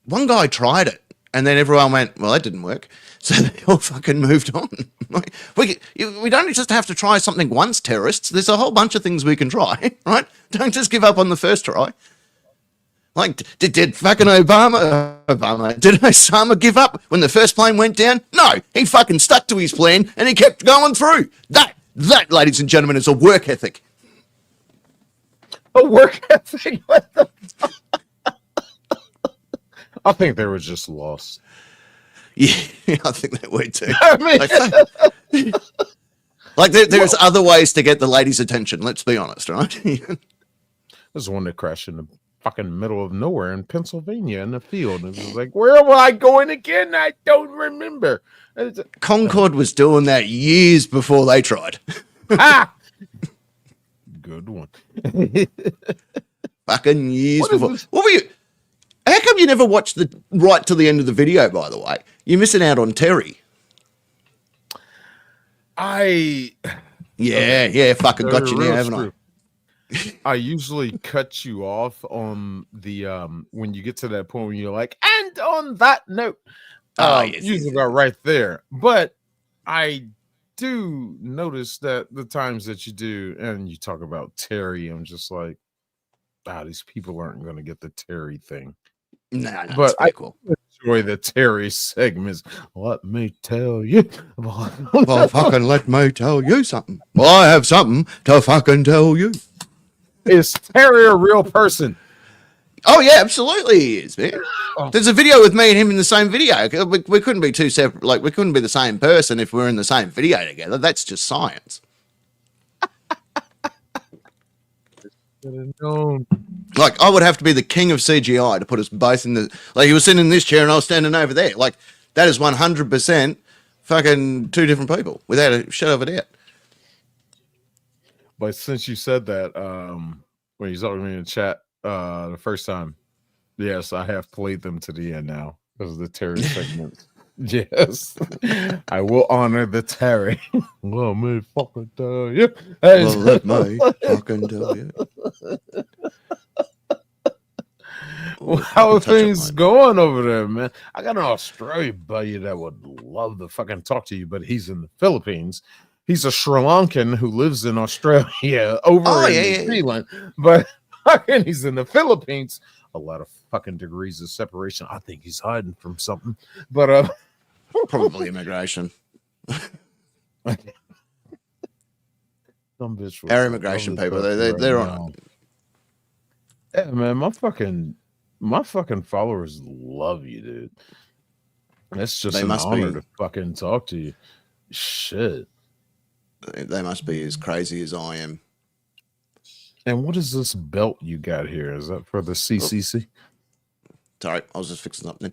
One guy tried it. And then everyone went, well, that didn't work. So they all fucking moved on. We don't just have to try something once, terrorists. There's a whole bunch of things we can try, right? Don't just give up on the first try. Like, did fucking did Osama give up when the first plane went down? No, he fucking stuck to his plan and he kept going through. That, ladies and gentlemen, is a work ethic. A work ethic? What the fuck? I think they were just lost. Yeah, I think they were too. I mean, there's other ways to get the ladies' attention. Let's be honest, right? There's one that crashed in the fucking middle of nowhere in Pennsylvania in the field. And it was like, where am I going again? I don't remember. Concord was doing that years before they tried. Good one. Fucking years before. What were you? How come you never watched right to the end of the video, by the way? You're missing out on Terry. Yeah, fucking got you now, haven't I? I usually cut you off on the when you get to that point when you're like, and on that note, usually about right there. But I do notice that the times that you do, and you talk about Terry, I'm just like, these people aren't going to get the Terry thing. No, But I enjoy the Terry segments. Let me tell you. Well, fucking let me tell you something. Well, I have something to fucking tell you. Is Terry a real person? Oh yeah, absolutely he is, man. There's a video with me and him in the same video. We couldn't be two separate, like we couldn't be the same person if we're in the same video together. That's just science. Like I would have to be the king of CGI to put us both in the, like he was sitting in this chair and I was standing over there. Like that is 100% fucking two different people without a shadow of a doubt. But since you said that, when you talked to me in the chat the first time, yes, I have played them to the end now because of the Terry segment. Yes, I will honor the Terry. Let me fucking tell you. Well, let me fucking tell you. How are things going over there, man? I got an Australian buddy that would love to fucking talk to you, but he's in the Philippines. He's a Sri Lankan who lives in Australia over in New Zealand, but fucking he's in the Philippines. A lot of fucking degrees of separation. I think he's hiding from something, but probably immigration. Some bitch. Our immigration people, they're on. Yeah, man, my fucking followers love you, dude. It's just an honor to fucking talk to you. Shit. They must be as crazy as I am. And what is this belt you got here? Is that for the CCC? Sorry, I was just fixing something.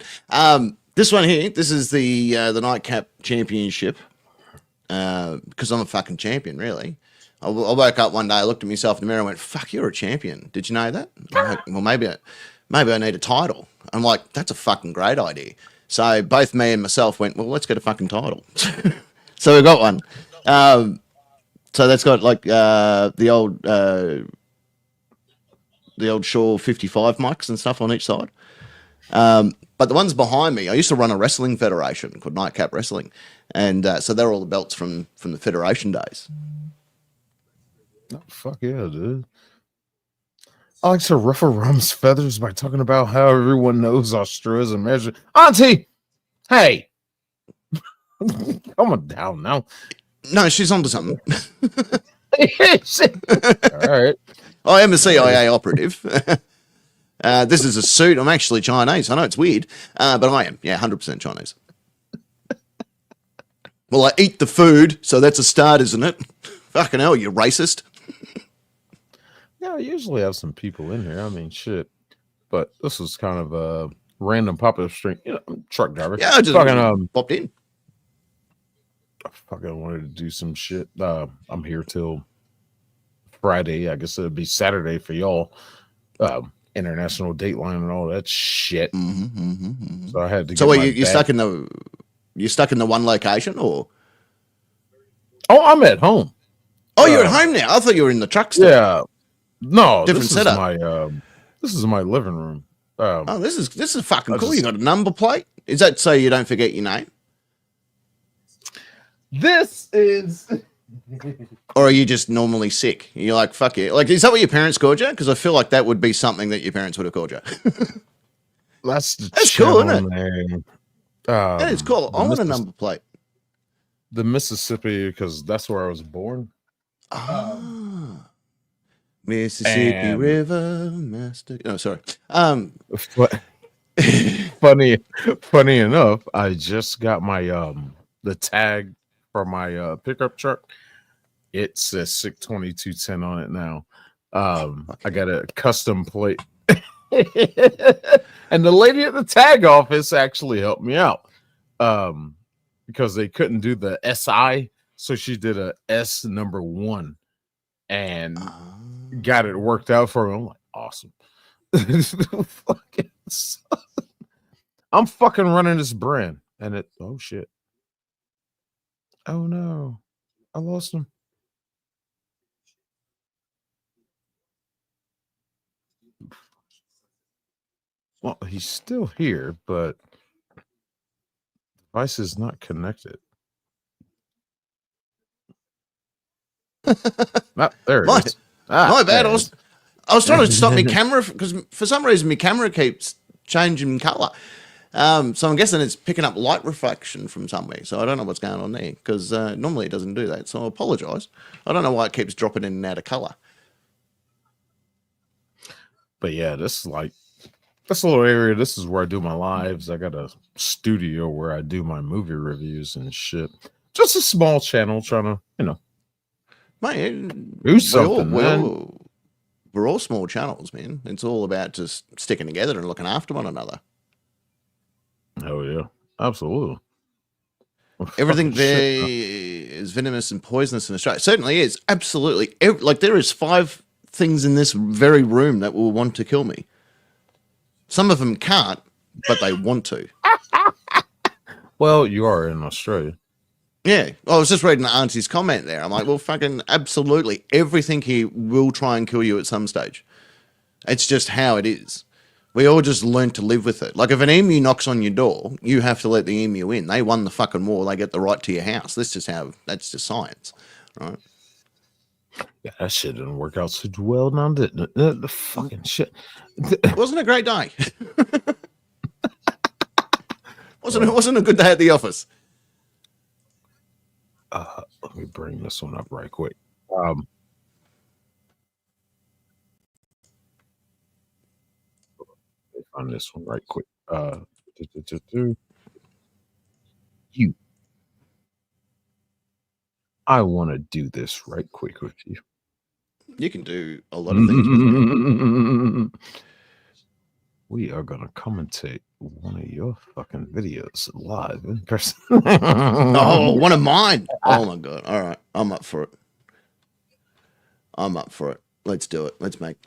This one here, this is the Nightcap Championship. Because I'm a fucking champion, really. I woke up one day, I looked at myself in the mirror and went, fuck, you're a champion. Did you know that? Like, well, maybe I need a title. I'm like, that's a fucking great idea. So both me and myself went, well, let's get a fucking title. So we got one. So that's got like the old Shaw 55 mics and stuff on each side. But the ones behind me, I used to run a wrestling federation called Nightcap Wrestling. And so they're all the belts from the federation days. Oh, fuck yeah, dude. I like to ruffle Rum's feathers by talking about how everyone knows Australia's a measure. Auntie! Hey! Come on down now. No, she's onto something. All right. I am a CIA operative. This is a suit. I'm actually Chinese. I know it's weird, but I am. Yeah, 100% Chinese. Well, I eat the food, so that's a start, isn't it? Fucking hell, you racist. Yeah, I usually have some people in here. I mean, shit. But this is kind of a random pop-up string. You know, truck driver. Yeah, I just fucking popped in. I fucking wanted to do some shit. I'm here till Friday. I guess it'll be Saturday for y'all. International Dateline and all that shit. So I had to. So you stuck in the one location, or? Oh, I'm at home. Oh, you're at home now. I thought you were in the truck still. Yeah. No, different setup. This is my living room. Oh, this is fucking cool. You got a number plate. Is that so you don't forget your name? This is. Or are you just normally sick? You're like, fuck it. Like, is that what your parents called you? Because I feel like that would be something that your parents would have called you. That's cool, isn't it? That is cool. I want a number plate. The Mississippi, because that's where I was born. Mississippi River, Master. Oh, sorry. Funny enough, I just got my the tag for my pickup truck. It says 62210 on it now. I got a custom plate. And the lady at the tag office actually helped me out. Because they couldn't do the SI, so she did a S number 1 and got it worked out for me. I'm like, awesome. I'm fucking running this brand, and it. Oh shit. Oh no, I lost him. Well, he's still here, but device is not connected. There it is. My bad. there I it is. was trying to stop my camera because for some reason my camera keeps changing color. So I'm guessing it's picking up light reflection from somewhere. So I don't know what's going on there because normally it doesn't do that. So I apologize. I don't know why it keeps dropping in and out of color. But yeah, this little area, this is where I do my lives. I got a studio where I do my movie reviews and shit. Just a small channel trying to, Man, do something, we're all small channels, man. It's all about just sticking together and looking after one another. Oh yeah, absolutely. Everything Fucking there shit, is venomous and poisonous in Australia. It certainly is. Absolutely. Like there is 5 things in this very room that will want to kill me. Some of them can't, but they want to. Well, you are in Australia. Yeah. I was just reading Auntie's comment there. I'm like, well, fucking absolutely. Everything here will try and kill you at some stage. It's just how it is. We all just learn to live with it. Like if an emu knocks on your door, you have to let the emu in. They won the fucking war. They get the right to your house. That's just science, right? Yeah, that shit didn't work out so well now, didn't it? The fucking shit. Wasn't a great day. Wasn't a good day at the office. Let me bring this one up right quick. On this one right quick. You. I want to do this right quick with you. You can do a lot of things with me. We are gonna commentate one of your fucking videos live in person. Oh, one of mine. Oh my god. All right. I'm up for it. Let's do it. Let's make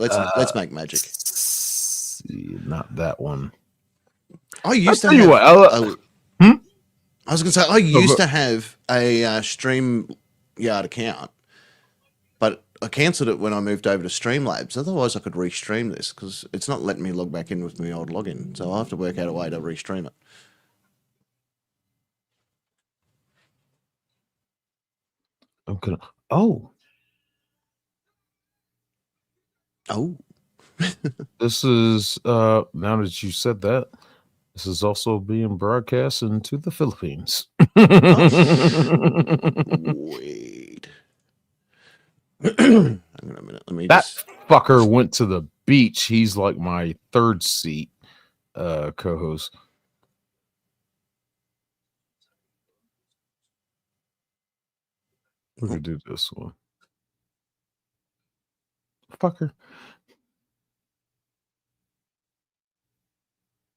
magic. See, not that one. I used to tell have, you what, I was gonna say I used to have a StreamYard account, but I cancelled it when I moved over to Streamlabs. Otherwise, I could restream this because it's not letting me log back in with my old login. So I'll have to work out a way to restream it. I'm gonna. Oh. This is now that you said that, this is also being broadcast into the Philippines. Wait. Hang on a minute. Let me That fucker went to the beach. He's like my third seat co-host. We could do this one. Fucker.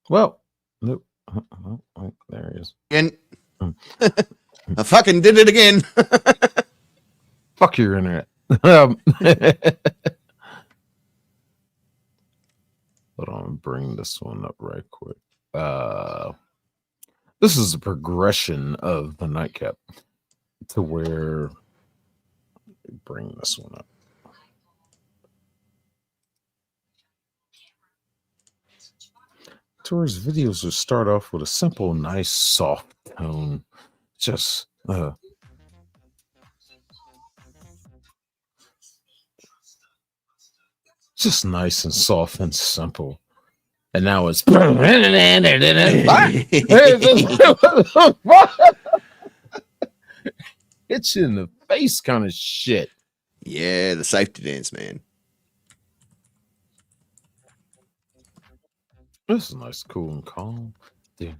Well, nope. Oh, there he is. And I fucking did it again. Fuck your internet. Hold on, bring this one up right quick. This is a progression of the nightcap to where bring this one up. To where his videos will start off with a simple, nice, soft tone. Just nice and soft and simple. And now it's hits you in the face kind of shit. Yeah, the safety dance, man. This is nice, cool, and calm. And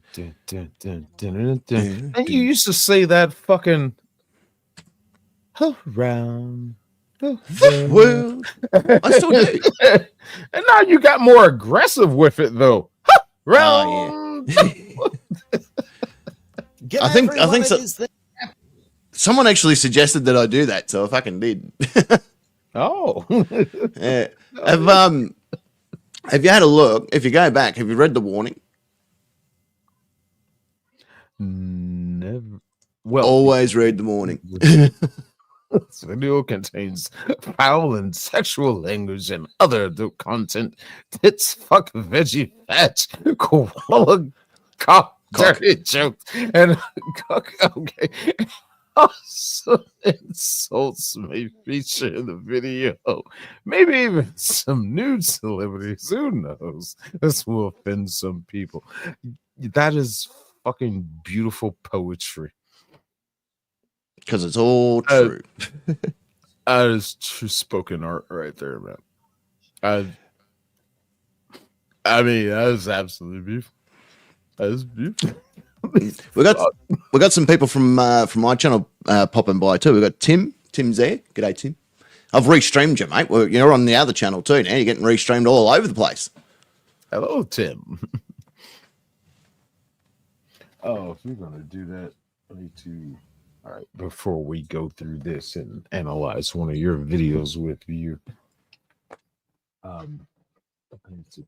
you used to say that fucking around the world. I still do. And now you got more aggressive with it, though. Round. I think so. Someone actually suggested that I do that, so I fucking did. Oh. Yeah. Have you had a look? If you go back, have you read the warning? Never. Well, always read the warning. This video contains foul and sexual language and other adult content. Tits, fuck, veggie, fat, koala, cock, dirty jokes, and cock. Okay. Also, insults may feature in the video. Maybe even some nude celebrities. Who knows? This will offend some people. That is fucking beautiful poetry. Because it's all true. That is true spoken art right there, man. I mean, that is absolutely beautiful. That is beautiful. We got some people from my channel popping by too. We got Tim. Tim's there. G'day, Tim. I've restreamed you, mate. You're on the other channel too. Now you're getting restreamed all over the place. Hello, Tim. Oh, if you're gonna do that, I need to. All right, before we go through this and analyze one of your videos with you, I need to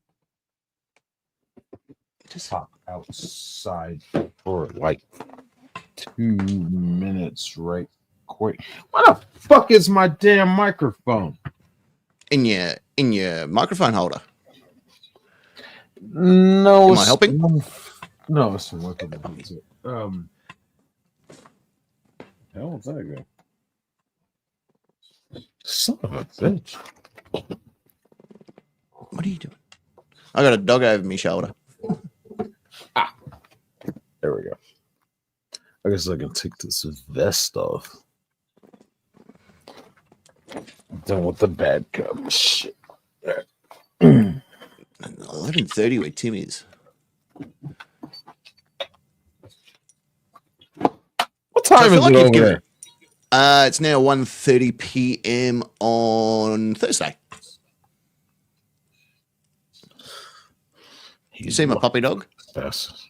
just hop outside for like 2 minutes, right quick. What the fuck is my damn microphone? In your microphone holder. No, am I helping? No, it's working. Hell, where's that go? Son of a bitch. What are you doing? I got a dog over my shoulder. There we go. I guess I can take this vest off. I'm done with the bad cup. Shit. 11:30 where Tim is. What time is it over there? It's now 1:30 p.m. on Thursday. You see my puppy dog? Yes.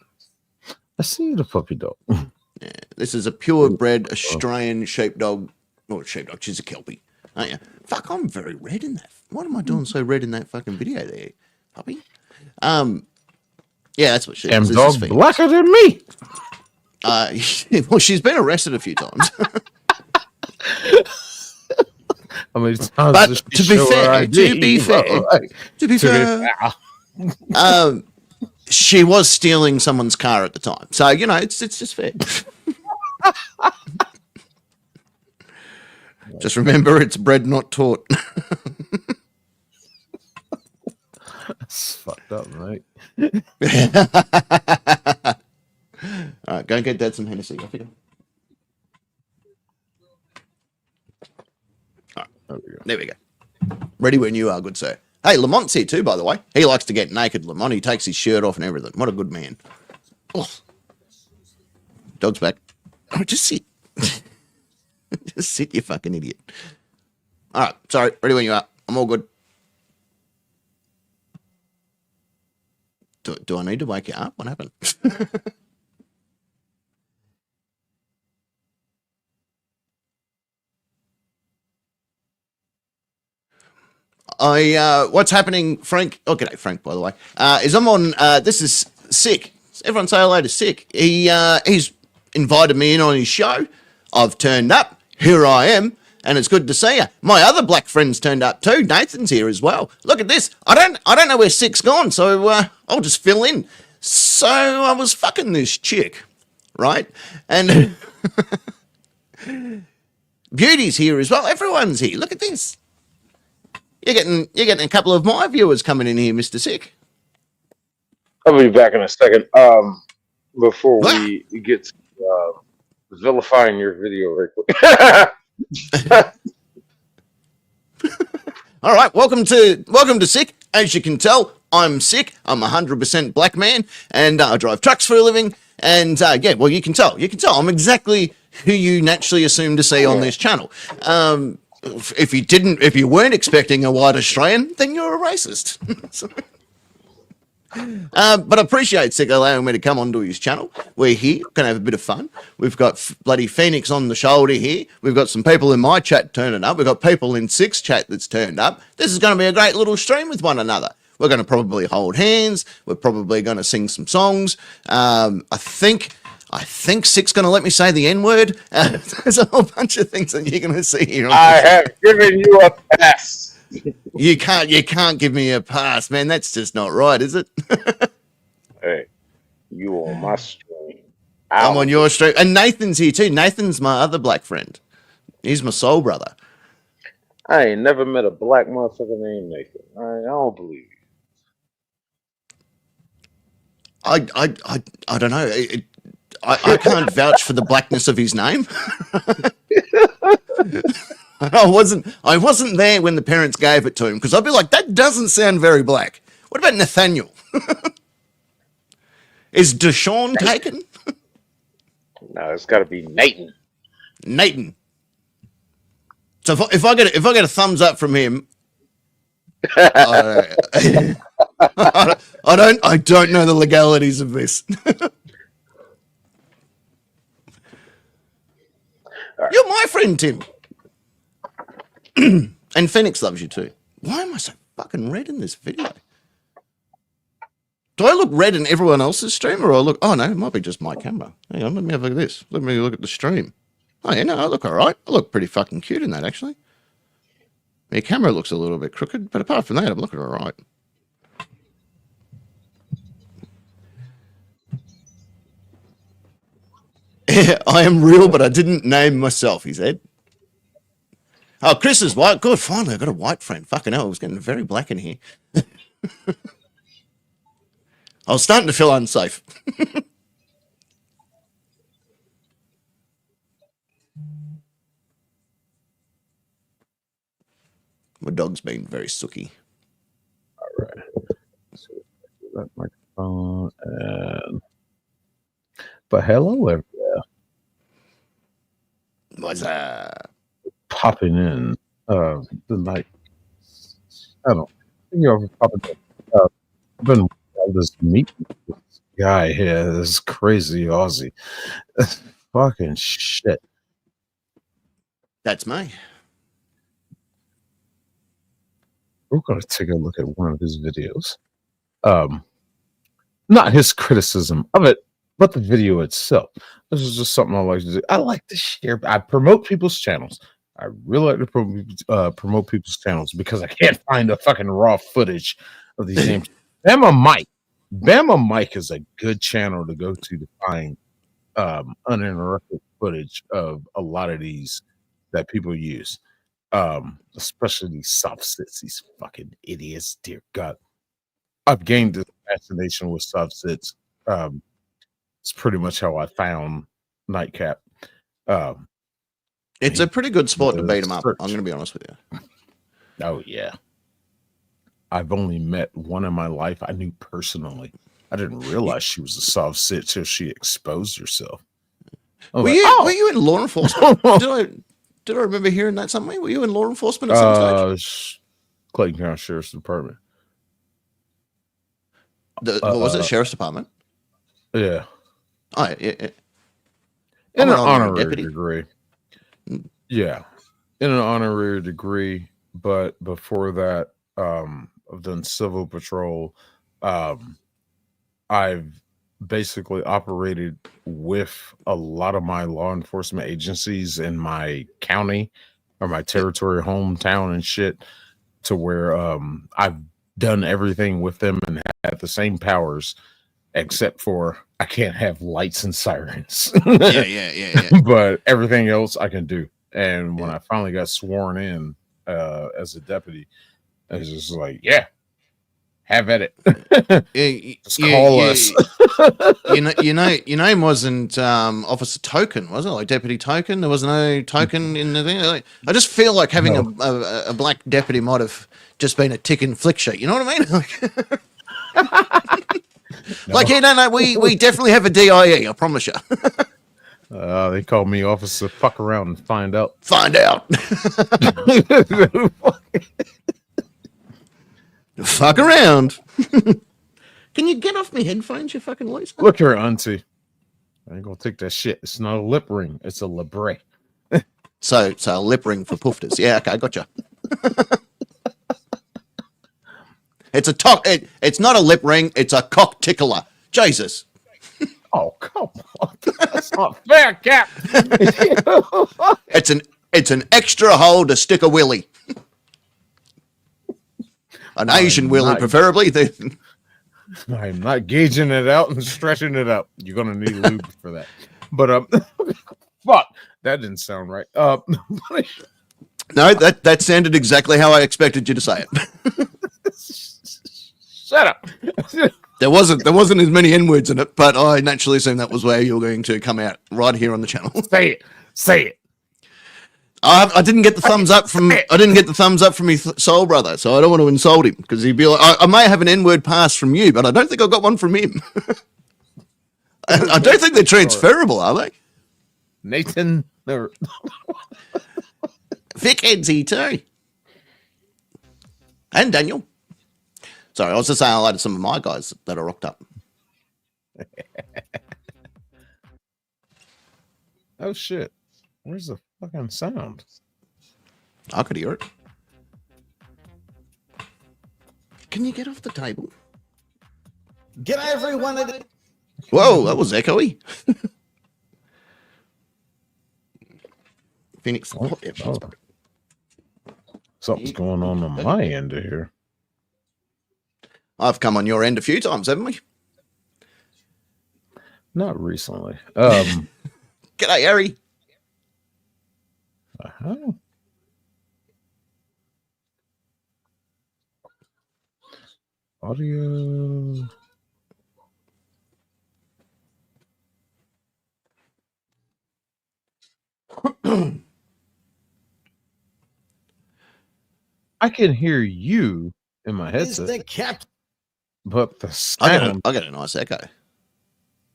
I see the puppy dog. Yeah, this is a purebred Australian sheepdog. Not a sheepdog, she's a Kelpie. Aren't you? Fuck, I'm very red in that. What am I doing so red in that fucking video there, puppy? Yeah, that's what she is. Damn This dog is Phoenix. blacker than me. Well, she's been arrested a few times. How many times But does to she be show her fair, ID? to be fair, she was stealing someone's car at the time, so you know it's just fair. Just remember, it's bred, not taught. That's fucked up, mate. All right, go and get Dad some Hennessy. Off you go. All right, there we go. Ready when you are, good sir. Hey, Lamont's here too, by the way. He likes to get naked, Lamont. He takes his shirt off and everything. What a good man. Oh. Dog's back. Oh, just sit. Just sit, you fucking idiot. All right, sorry. Ready when you are. I'm all good. Do I need to wake you up? What happened? What's happening, Frank? Oh, g'day, Frank, by the way. Is I'm on, this is Sick. Everyone say hello to Sick. He's invited me in on his show. I've turned up. Here I am. And it's good to see you. My other black friend's turned up too. Nathan's here as well. Look at this. I don't know where Sick's gone, so I'll just fill in. So I was fucking this chick, right? And Beauty's here as well. Everyone's here. Look at this. You're getting a couple of my viewers coming in here, Mr. Sick. I'll be back in a second. Before we get to vilifying your video very quick. All right, welcome to Sick. As you can tell, I'm Sick. I'm 100% black man, and I drive trucks for a living. And yeah, well, you can tell. I'm exactly who you naturally assume to see on this channel. If you weren't expecting a white Australian, then you're a racist. But I appreciate Sick allowing me to come onto his channel. We're here, gonna have a bit of fun. We've got bloody Phoenix on the shoulder here. We've got some people in my chat turning up. We've got people in Sick's chat that's turned up. This is going to be a great little stream with one another. We're going to probably hold hands. We're probably going to sing some songs. I think I think Sick's going to let me say the N word. There's a whole bunch of things that you're going to see here. I have given you a pass. You can't give me a pass, man. That's just not right, is it? Hey, you on my stream. I'm on your stream. And Nathan's here too. Nathan's my other black friend. He's my soul brother. I ain't never met a black motherfucker named Nathan. I don't believe you. I don't know. I can't vouch for the blackness of his name. I wasn't there when the parents gave it to him, because I'd be like, that doesn't sound very black. What about Nathaniel? Is Deshaun taken? No, it's got to be Nathan. Nathan. So if I get a thumbs up from him, I don't know the legalities of this. You're my friend, Tim. And Phoenix loves you too. Why am I so fucking red in this video? Do I look red in everyone else's stream, or I look? Oh no, it might be just my camera. Hang on, let me have a look at this. Let me look at the stream. Oh yeah, no, I look all right. I look pretty fucking cute in that, actually. My camera looks a little bit crooked, but apart from that, I'm looking all right. I am real, but I didn't name myself, he said. Oh, Chris is white. Good, finally, I got a white friend. Fucking hell, it was getting very black in here. I was starting to feel unsafe. My dog's been very sooky. All right. So that microphone and. But hello, everywhere. What's that? Popping in the night. I don't know. Popping in. I've been all this meeting with this guy here, this crazy Aussie. Fucking shit. That's me. We're gonna take a look at one of his videos. Not his criticism of it, but the video itself. This is just something I like to do. I like to share. I promote people's channels. I really like to promote people's channels because I can't find the fucking raw footage of these names. Bama Mike is a good channel to go to find uninterrupted footage of a lot of these that people use. Especially these soft sits, these fucking idiots. Dear God. I've gained this fascination with soft sits. It's pretty much how I found Nightcap. It's a pretty good sport to beat him up. I'm going to be honest with you. Oh, yeah. I've only met one in my life I knew personally. I didn't realize she was a soft sit till she exposed herself. Were you in law enforcement? Did I remember hearing that somewhere? Were you in law enforcement at some stage? Clayton County Sheriff's Department. What was it? Sheriff's Department? Yeah. Oh, yeah. In an honorary degree. Yeah. In an honorary degree. But before that, I've done civil patrol. I've basically operated with a lot of my law enforcement agencies in my county or my territory, hometown and shit, to where I've done everything with them and had the same powers, except for I can't have lights and sirens. Yeah. But everything else I can do. And when I finally got sworn in as a deputy, I was just like, yeah, have at it. Just call us. Your name wasn't Officer Token, was it? Like Deputy Token? There was no token in the thing. Like, I just feel like having a black deputy might have just been a tick and flick sheet. You know what I mean? Like, yeah, no, we definitely have a DIE. I promise you. They call me Officer Fuck Around and Find Out. Find out. Fuck around. Can you get off me headphones, you fucking loser? Look here, auntie. I ain't gonna take that shit. It's not a lip ring. It's a libre. So a lip ring for poofters. Yeah, okay, gotcha. It's not a lip ring. It's a cock tickler. Jesus. Oh, come on. That's not fair, Cap. It's an extra hole to stick a willy. An Asian willy, preferably. I'm not gauging it out and stretching it out. You're gonna need lube for that. But fuck, that didn't sound right. No, that sounded exactly how I expected you to say it. Shut up. There wasn't as many N-words in it, but I naturally assumed that was where you were going to come out right here on the channel. Say it. I didn't get the thumbs up from my soul brother, so I don't want to insult him because he'd be like, I may have an N-word pass from you, but I don't think I got one from him. I don't think they're transferable, are they? Nathan, Thickheadsy too, and Daniel. Sorry, I was just saying hello to some of my guys that are rocked up. Oh shit! Where's the fucking sound? I could hear it. Can you get off the table? G'day everyone. Whoa, that was echoey. Phoenix. Something's going on my end of here. I've come on your end a few times, haven't we? Not recently. G'day, Harry. Uh-huh. Audio. I can hear you in my headset. The cap. But the sound, I got a nice echo.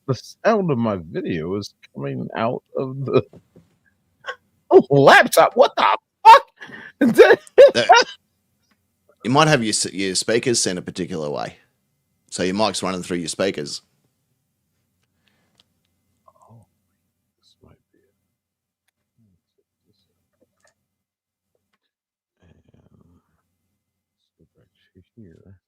The sound of my video is coming out of the laptop. What the fuck? You might have your speakers sent a particular way, so your mic's running through your speakers. Oh, this might be it. And let's go back to here.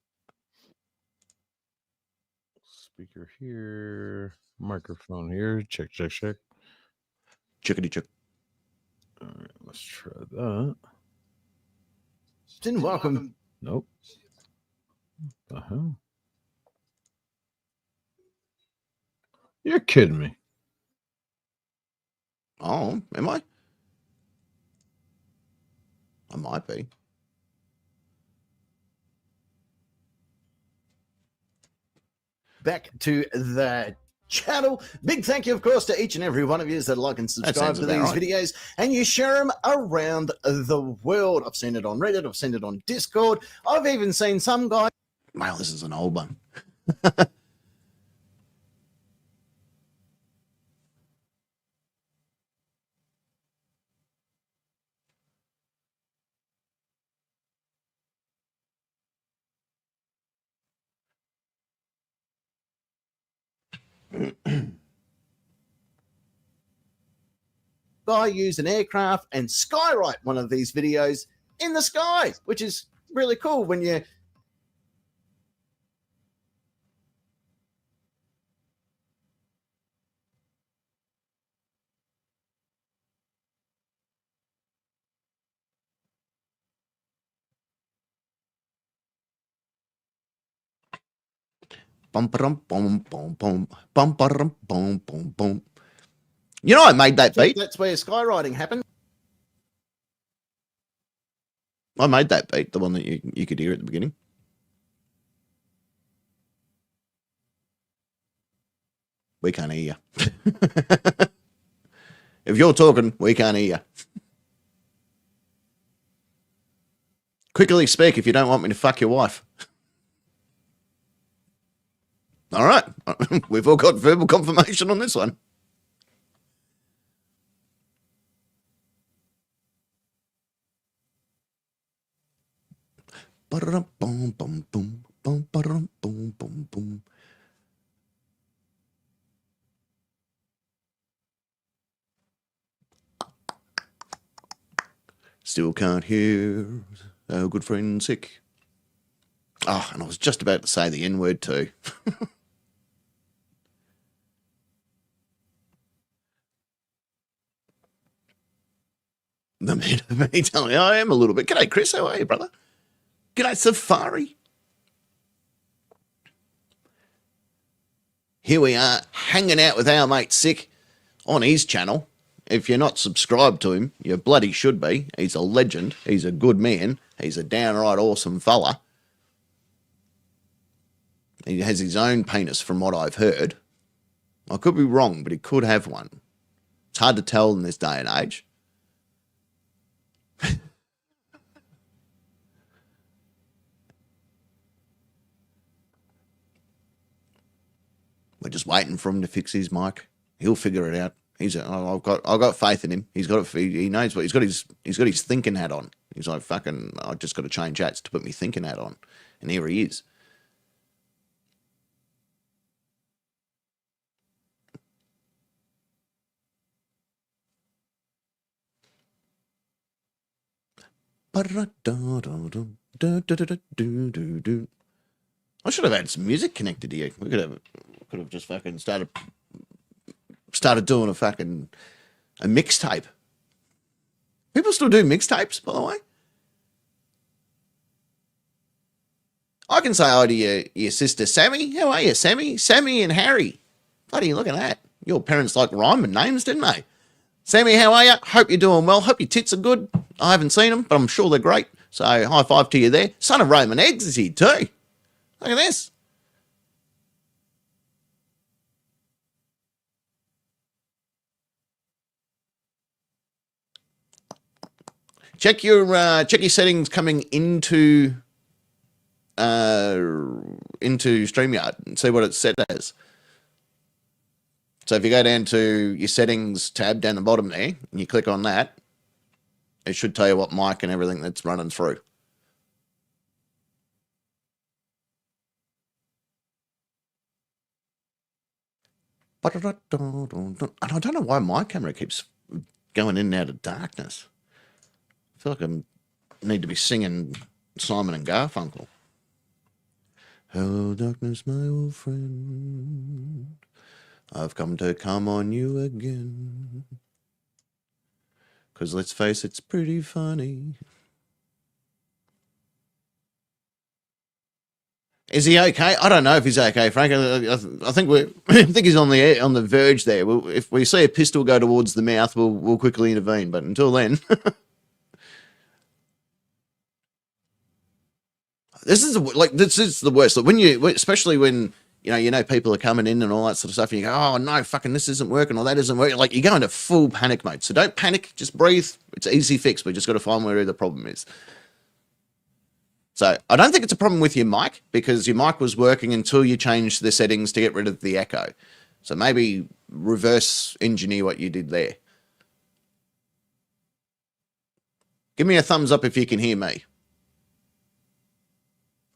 Speaker here, microphone here. Check. Chickadee chick. All right, let's try that. Didn't welcome. Nope. You're kidding me. Oh, am I? I might be. Back to the channel. Big thank you, of course, to each and every one of you that like and subscribe to these videos, and you share them around the world. I've seen it on Reddit. I've seen it on Discord. I've even seen some guy. Wow, this is an old one. Guy used an aircraft and skywrite one of these videos in the sky, which is really cool when you Bum bum bum bum bum bum bum bum bum bum. You know, I made that beat. That's where skywriting happened. I made that beat, the one that you could hear at the beginning. We can't hear you. If you're talking, we can't hear you. Quickly speak if you don't want me to fuck your wife. All right. We've all got verbal confirmation on this one. Boom, boom, boom, boom, boom, boom, boom, boom. Still can't hear our good friend sick. Oh, and I was just about to say the N-word too. the man of me telling me I am a little bit. G'day, Chris. How are you, brother? G'day, Safari. Here we are, hanging out with our mate Sick on his channel. If you're not subscribed to him, you bloody should be. He's a legend. He's a good man. He's a downright awesome fella. He has his own penis, from what I've heard. I could be wrong, but he could have one. It's hard to tell in this day and age. We're just waiting for him to fix his mic. He'll figure it out. I've got faith in him. He knows what he's got his thinking hat on. He's like, fucking, I just got to change hats to put me thinking hat on. And here he is. I should have had some music connected here. We could have just fucking started doing a mixtape. People still do mixtapes, by the way. I can say hi to your sister Sammy. How are you, Sammy? Sammy and Harry. Bloody look at that. Your parents like rhyming names, didn't they? Sammy, how are you? Hope you're doing well. Hope your tits are good. I haven't seen them, but I'm sure they're great. So high five to you there. Son of Roman Eggs is here too. Look at this. Check your settings coming into StreamYard and see what it's set as. So if you go down to your settings tab down the bottom there, and you click on that, it should tell you what mic and everything that's running through. And I don't know why my camera keeps going in and out of darkness. I feel like I need to be singing Simon and Garfunkel. Hello, darkness, my old friend. I've come to come on you again. 'Cause let's face it, it's pretty funny. Is he okay? I don't know if he's okay, Frank. I think I think he's on the verge there. If we see a pistol go towards the mouth, we'll quickly intervene. But until then, this is the worst. Like especially when you know people are coming in and all that sort of stuff, and you go, oh no, fucking this isn't working or that isn't working. Like you go into full panic mode. So don't panic. Just breathe. It's an easy fix. We just got to find where the problem is. So I don't think it's a problem with your mic, because your mic was working until you changed the settings to get rid of the echo. So maybe reverse engineer what you did there. Give me a thumbs up if you can hear me.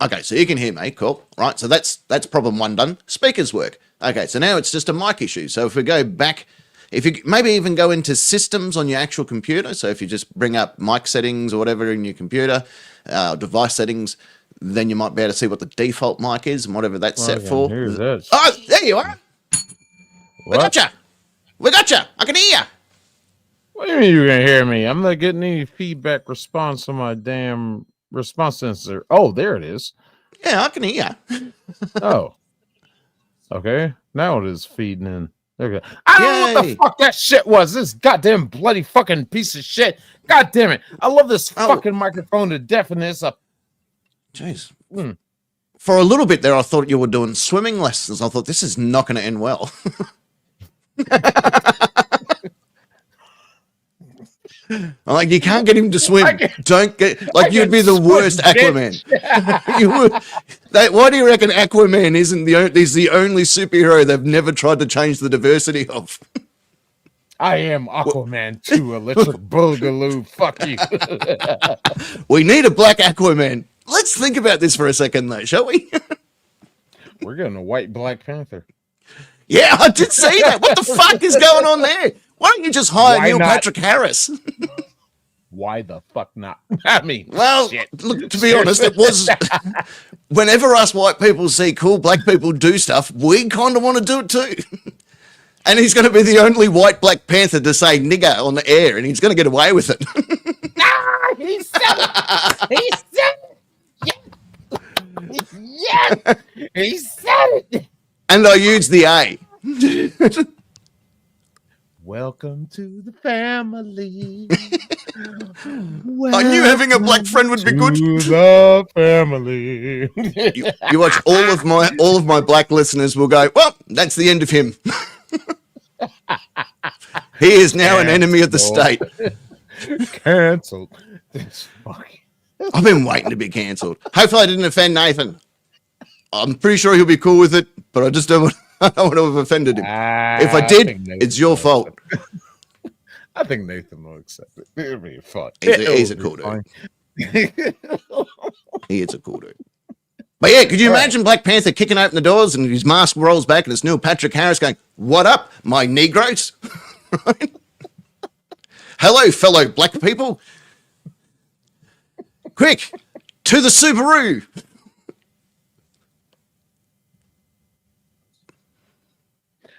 Okay, so you can hear me. Cool. Right, so that's problem one done. Speakers work. Okay, so now it's just a mic issue. So if we go back, if you maybe even go into systems on your actual computer, so if you just bring up mic settings or whatever in your computer, device settings, then you might be able to see what the default mic is and whatever that's set for. Here's this. Oh, there you are. We got you. We got you. I can hear you. What do you mean you can hear me? I'm not getting any feedback response on my damn response sensor. Oh, there it is. Yeah, I can hear you. Oh. Okay. Now it is feeding in. Okay. I don't know what the fuck that shit was. This goddamn bloody fucking piece of shit. God damn it. I love this fucking microphone to deafen this up. Jeez. For a little bit there, I thought you were doing swimming lessons. I thought this is not going to end well. I'm like, you can't get him to swim. Don't get like you'd be the worst Aquaman. You would. Why do you reckon Aquaman isn't the only superhero they've never tried to change the diversity of? I am Aquaman too, electric boogaloo. Fuck you. We need a black Aquaman. Let's think about this for a second, though, shall we? We're getting a white Black Panther. Yeah, I did see that. What the fuck is going on there? Why don't you just hire Neil Patrick Harris? Why the fuck not? I mean, well, look, to be honest, it was whenever us white people see cool black people do stuff, we kind of want to do it too. And he's going to be the only white Black Panther to say nigger on the air, and he's going to get away with it. He said it. Yeah. He said it. And I used the A. Welcome to the family. I knew having a black friend would be good. To the family. You watch all of my black listeners will go, well, that's the end of him. He is now an enemy of the state. Cancelled. I've been waiting to be cancelled. Hopefully I didn't offend Nathan. I'm pretty sure he'll be cool with it, but I just don't want to have offended him. If I did, it's your fault. I think Nathan will accept it. It'll be fun. He's a cool dude. He is a cool dude. But yeah, could you imagine Black Panther kicking open the doors and his mask rolls back and it's Neil Patrick Harris going, "What up, my Negroes?" Right? Hello, fellow black people. Quick, to the Subaru.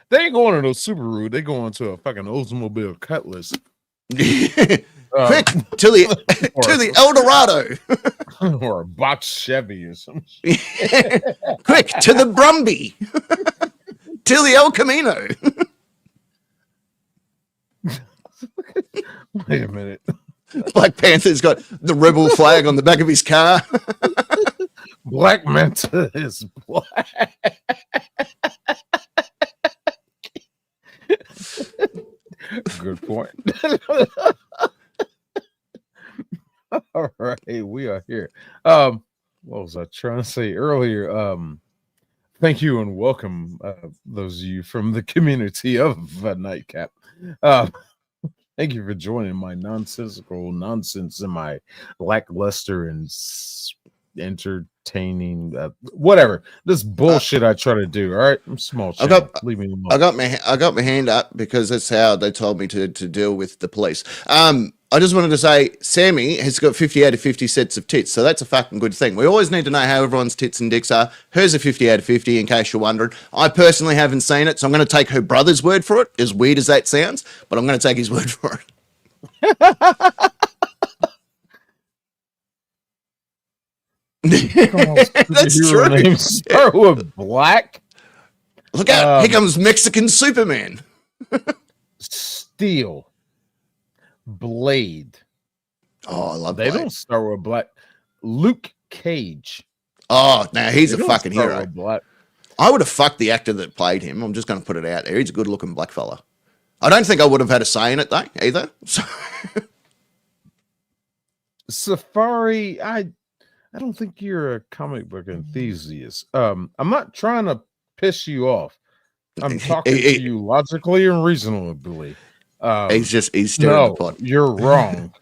They ain't going to no Subaru. They going to a fucking Oldsmobile Cutlass. Quick to the El Dorado. Or a box Chevy or something. Quick to the Brumby. To the El Camino. Wait a minute. Black Panther's got the rebel flag on the back of his car. Black Manta is black. Good point. All right, we are here. What was I trying to say earlier? Thank you and welcome those of you from the community of Nightcap. Thank you for joining my nonsensical nonsense and my lackluster and entertaining whatever this bullshit I try to do. All right, I'm small. Leave me alone. I got my hand up because that's how they told me to deal with the police. I just wanted to say Sammy has got 50 out of 50 sets of tits, so that's a fucking good thing. We always need to know how everyone's tits and dicks are. Hers are 50 out of 50, in case you're wondering. I personally haven't seen it, so I'm going to take her brother's word for it, as weird as that sounds, but I'm going to take his word for it. That's true. Start with black. Look out! Here comes Mexican Superman. Steel. Blade. Oh, I love They Blade. don't start with black. Luke Cage. Oh, now he's They a don't fucking start hero. with black. I would have fucked the actor that played him. I'm just going to put it out there. He's a good-looking black fella. I don't think I would have had a say in it though, either. So Safari, I don't think you're a comic book enthusiast. I'm not trying to piss you off. I'm talking to you logically and reasonably. he's staring at the pot. You're wrong.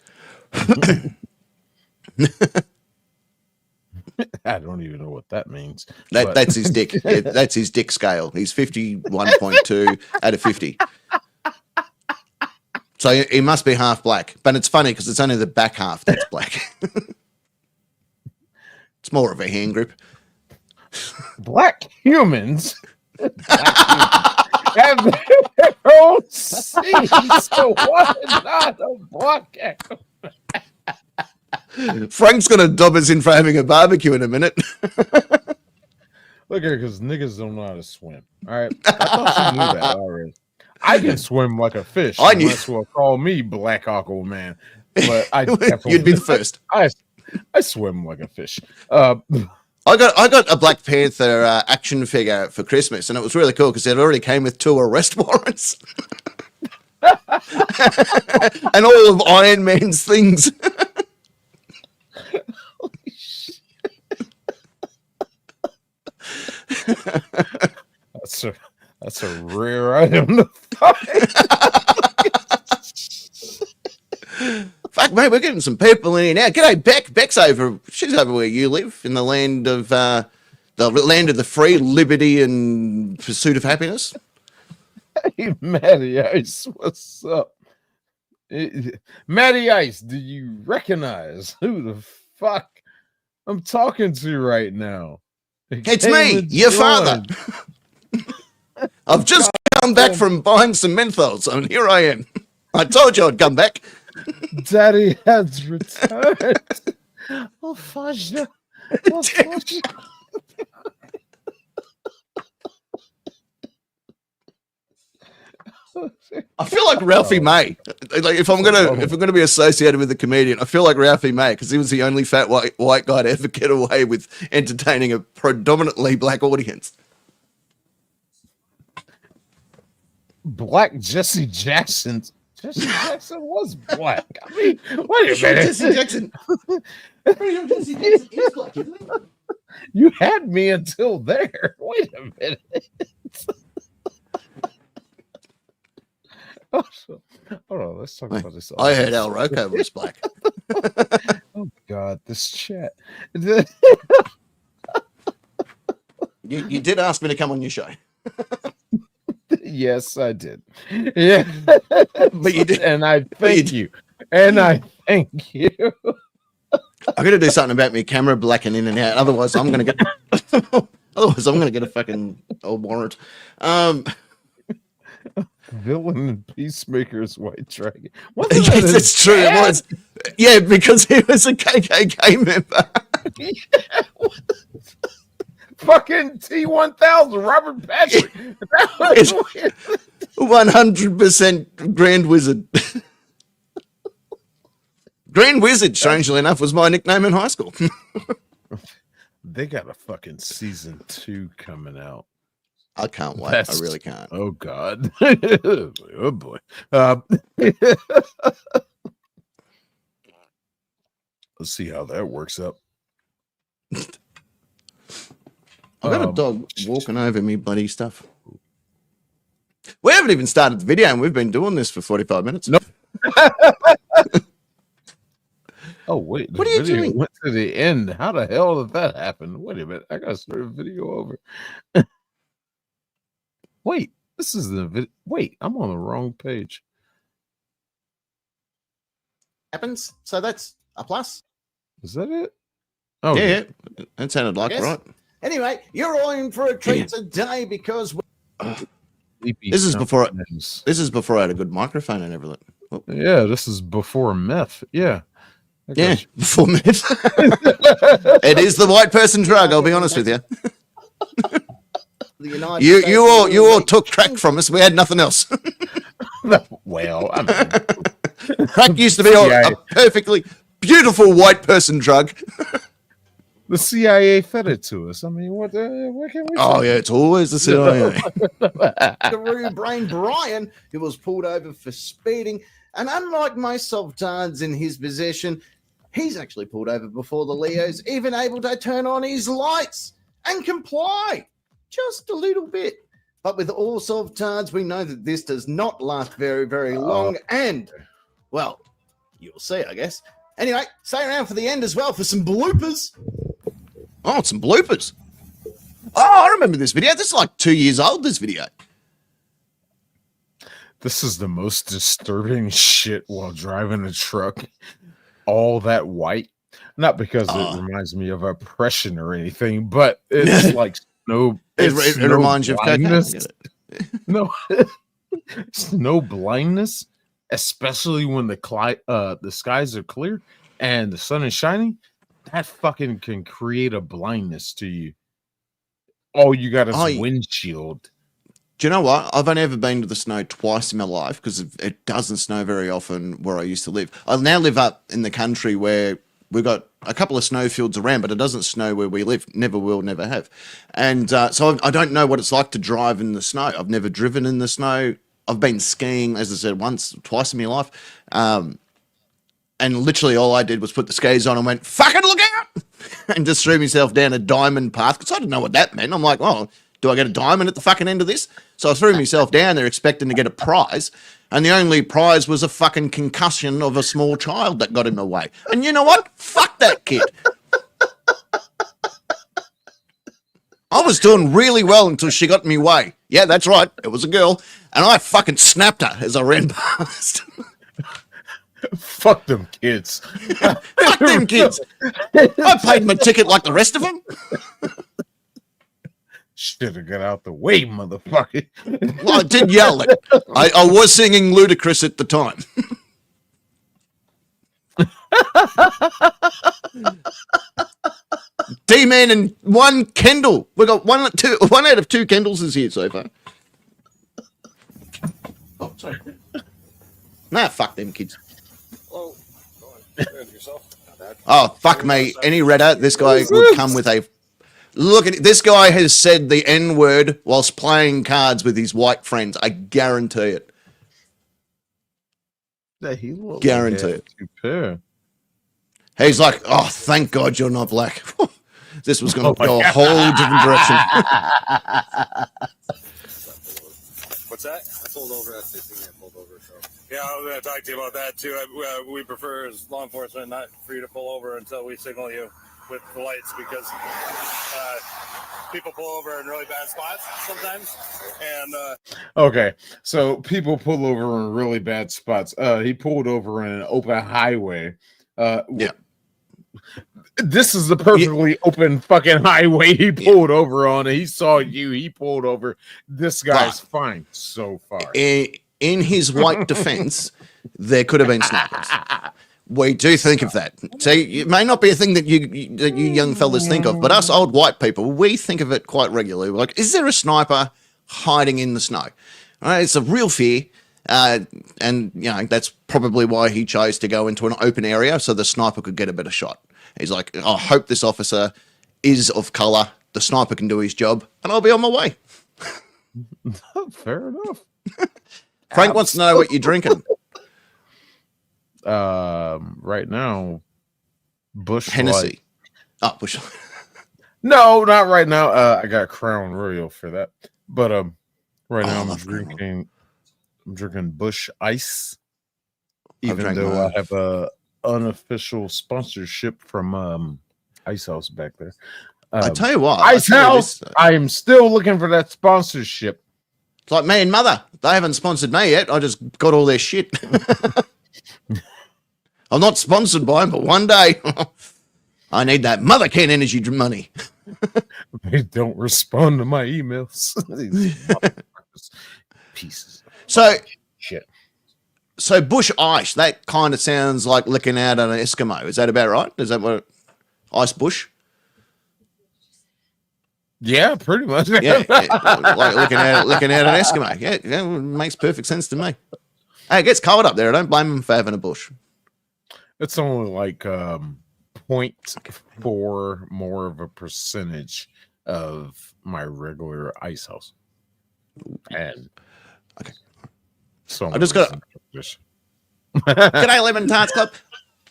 I don't even know what that means. That's his dick. Yeah, that's his dick scale. He's 51.2 out of 50. So he must be half black. But it's funny because it's only the back half that's black. It's more of a hand grip. Black humans have their own seeds. So why not a black? Frank's going to dob us in for having a barbecue in a minute. Look here, because niggas don't know how to swim. All right. I thought you knew that already. I can swim like a fish. I knew. That's what call me Black Aquaman. But I definitely, You'd be the first. I swim like a fish. I got a Black Panther action figure for Christmas, and it was really cool because it already came with 2 arrest warrants. And all of Iron Man's things. That's a rare item to find. Fuck, mate, we're getting some people in here now. G'day, Beck. Beck's over. She's over where you live, in the land of the free, liberty, and pursuit of happiness. Hey, Matty Ice, what's up? Matty Ice, do you recognize who the fuck I'm talking to right now? It's me, your father. I've just come back from buying some menthols, and here I am. I told you I'd come back. Daddy has returned. Oh, fudge. Oh, fudge. I feel like Ralphie May. Like if I'm gonna be associated with a comedian, I feel like Ralphie May because he was the only fat white guy to ever get away with entertaining a predominantly black audience. Black Jesse Jackson. Jesse Jackson was black. I mean, wait a minute. Jesse Jackson. Jesse Jackson is black, isn't he? You had me until there. Wait a minute. Hold on, let's talk about this. I heard Al Rocco was black. Oh God, this chat. You did ask me to come on your show. Yes, I did. Yeah, but you did, and I thank you. And I thank you. I'm gonna do something about me camera blacking in and out. Otherwise, I'm gonna get. A fucking old warrant. Villain and Peacemaker's White Dragon. Yes, it's true. It was. Yeah, because he was a KKK member. Fucking T-1000, Robert Patrick. 100% Grand Wizard. Grand Wizard, strangely enough, was my nickname in high school. They got a fucking season 2 coming out. I can't wait. I really can't. Oh God. Oh boy. Let's see how that works up. I've got a dog walking over me bloody stuff. We haven't even started the video and we've been doing this for 45 minutes. Nope. Oh wait, what are you doing? Went to the end. How the hell did that happen? Wait a minute. I gotta start a video over. Wait, this is the video. Wait, I'm on the wrong page. Happens. So that's a plus. Is that it? Oh yeah. That sounded like right. Anyway, you're all in for a treat today because this is before I had a good microphone and everything. Oh. Yeah, this is before meth. Yeah. Yeah, before meth. It is the white person drug, I'll be honest with you. You all took crack from us. We had nothing else. Well, I mean, crack used to be a perfectly beautiful white person drug. The CIA fed it to us. I mean, what can we say? Oh, yeah, it's always the CIA. Karoo Brain Brian, who was pulled over for speeding. And unlike most sultans in his possession, he's actually pulled over before the Leo's even able to turn on his lights and comply. Just a little bit. But with all sultans, we know that this does not last very, very long. And, well, you'll see, I guess. Anyway, stay around for the end as well for some bloopers. Oh, some bloopers. Oh, I remember this video. This is like 2 years old, this video. This is the most disturbing shit while driving a truck. All that white. Not because it reminds me of oppression or anything, but it's like it reminds you of blindness. No, snow blindness, especially when the skies are clear and the sun is shining. That fucking can create a blindness to you. All you got is windshield. Do you know what? I've only ever been to the snow twice in my life because it doesn't snow very often where I used to live. I now live up in the country where we've got a couple of snowfields around, but it doesn't snow where we live. Never will, never have. And so I don't know what it's like to drive in the snow. I've never driven in the snow. I've been skiing, as I said, twice in my life. And literally all I did was put the skis on and went, fucking look out! And just threw myself down a diamond path because I didn't know what that meant. I'm like, oh, do I get a diamond at the fucking end of this? So I threw myself down there expecting to get a prize. And the only prize was a fucking concussion of a small child that got in my way. And you know what? Fuck that kid. I was doing really well until she got in my way. Yeah, that's right. It was a girl. And I fucking snapped her as I ran past. Fuck them kids. Fuck them kids. I paid my ticket like the rest of them. Should have got out the way, motherfucker. Well, I did yell it. I was singing Ludacris at the time. G-Man and one Kendall. We got one out of two Kendalls is here so far. Oh, sorry. Nah, fuck them kids. Oh, fuck me. Any redder, this guy would come with a... Look at it. This guy has said the N-word whilst playing cards with his white friends. I guarantee it. Yeah, he looked Guarantee like it. Super. He's like, oh, thank God you're not black. This was going to go a whole different direction. What's that? I pulled over. That's the thing I pulled over. So. Yeah, I was going to talk to you about that too. We prefer as law enforcement not for you to pull over until we signal you with the lights because people pull over in really bad spots sometimes. And okay, so people pull over in really bad spots. He pulled over in an open highway. Yeah. This is the perfectly open fucking highway he pulled over on. He saw you. He pulled over. This guy's fine so far. In his white defense, there could have been snipers. We do think of that. See, it may not be a thing that you young fellas think of, but us old white people, we think of it quite regularly. We're like, is there a sniper hiding in the snow? All right, it's a real fear. And, you know, that's probably why he chose to go into an open area so the sniper could get a better shot. He's like, I hope this officer is of color. The sniper can do his job, and I'll be on my way. Fair enough. Frank wants to know what you're drinking. Right now, Bush Hennessy. Light. Oh, Bush. No, not right now. I got Crown Royal for that. But right now I'm drinking Bush Ice. Even though I have a unofficial sponsorship from Ice House back there. I tell you what, Ice House. I am still looking for that sponsorship. It's like me and Mother. They haven't sponsored me yet. I just got all their shit. I'm not sponsored by them, but one day I need that Mother Can Energy money. They don't respond to my emails. These motherfuckers. Pieces. So shit. So Bush Ice, that kind of sounds like licking out an Eskimo. Is that about right? Is that what Ice Bush? Yeah, pretty much. Yeah, like licking out an Eskimo. Yeah, it makes perfect sense to me. Hey, it gets cold up there. I don't blame them for having a bush. It's only like 0.4 more of a percentage of my regular Ice House. And okay. So I just got G'day, Lemon Tarts Club.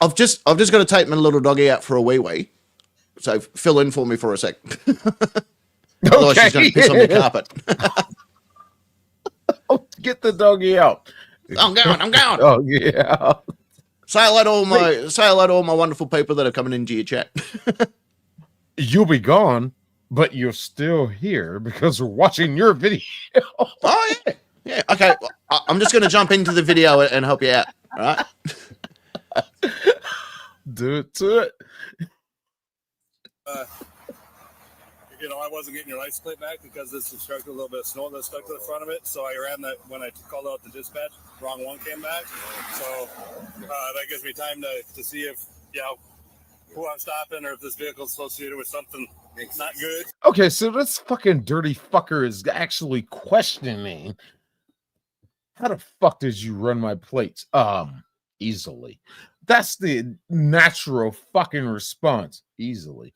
I've just got to take my little doggy out for a wee. So fill in for me for a sec. Otherwise she's going to piss on the carpet. Get the doggy out. I'm going. Oh yeah. Say hello to all my wonderful people that are coming into your chat. You'll be gone, but you're still here because we're watching your video. Oh yeah. Yeah, okay. I'm just going to jump into the video and help you out. All right. Do it to it. You know, I wasn't getting your license plate back because this obstructed a little bit of snow that stuck to the front of it. So I ran that when I called out the dispatch. Wrong one came back. So that gives me time to see if, who I'm stopping or if this vehicle is associated with something not good. Okay, so this fucking dirty fucker is actually questioning. How the fuck did you run my plates? Easily. That's the natural fucking response. Easily.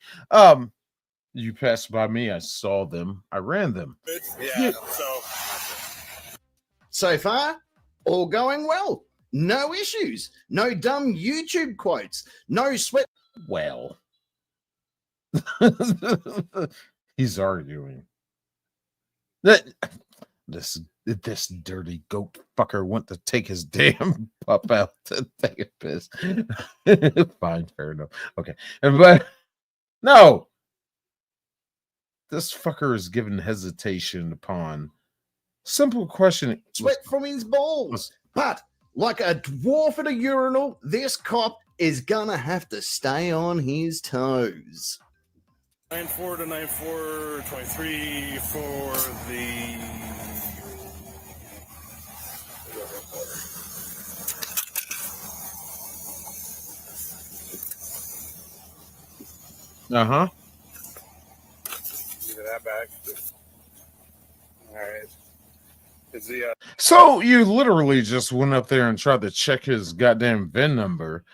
You passed by me. I saw them. I ran them. Yeah. So far, all going well. No issues. No dumb YouTube quotes. No sweat. Well. He's arguing. This dirty goat fucker went to take his damn pup out to take a piss. Fine, fair enough. Okay. But no. This fucker is given hesitation upon simple question. Sweat from his balls. But like a dwarf at a urinal, this cop is gonna have to stay on his toes. 9-4 to 9-4, 23 for the... Uh-huh. back. All right. Is the So you literally just went up there and tried to check his goddamn VIN number.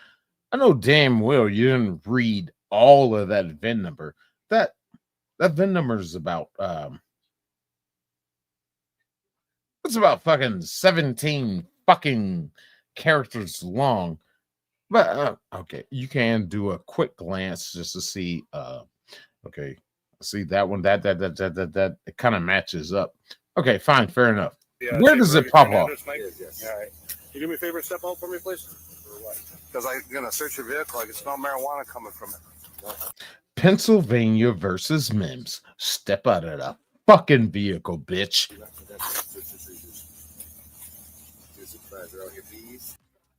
I know damn well you didn't read all of that VIN number. That VIN number is about it's about fucking 17 fucking characters long. But okay, you can do a quick glance just to see okay, see that one, that it kind of matches up. Okay, fine, fair enough. Where does it pop off? Yes. All right. You do me a favor, step out for me, please. Because I'm gonna search your vehicle. I can smell marijuana coming from it. Pennsylvania versus Mims. Step out of the fucking vehicle, bitch.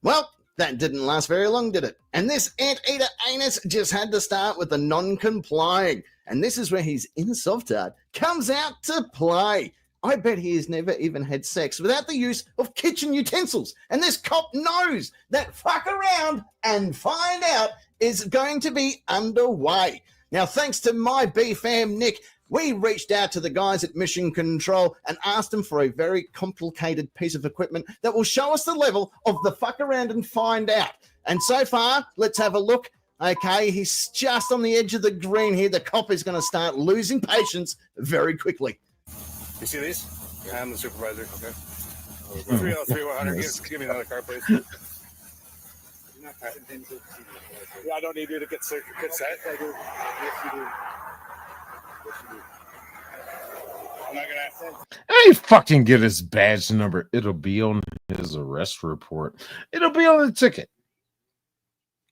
Well, that didn't last very long, did it? And this anteater anus just had to start with the non-complying. And this is where his inner soft-heart comes out to play. I bet he has never even had sex without the use of kitchen utensils. And this cop knows that fuck around and find out is going to be underway. Now, thanks to my B-fam, Nick, we reached out to the guys at Mission Control and asked them for a very complicated piece of equipment that will show us the level of the fuck around and find out. And so far, let's have a look. Okay, he's just on the edge of the green here. The cop is going to start losing patience very quickly. You see these? Yeah. I'm the supervisor. Okay. 303-100. Give me another car, please. Yeah, I don't need you to get set. Yes, I do. Yes, you do. I'm not gonna. Hey, fucking get his badge number. It'll be on his arrest report. It'll be on the ticket.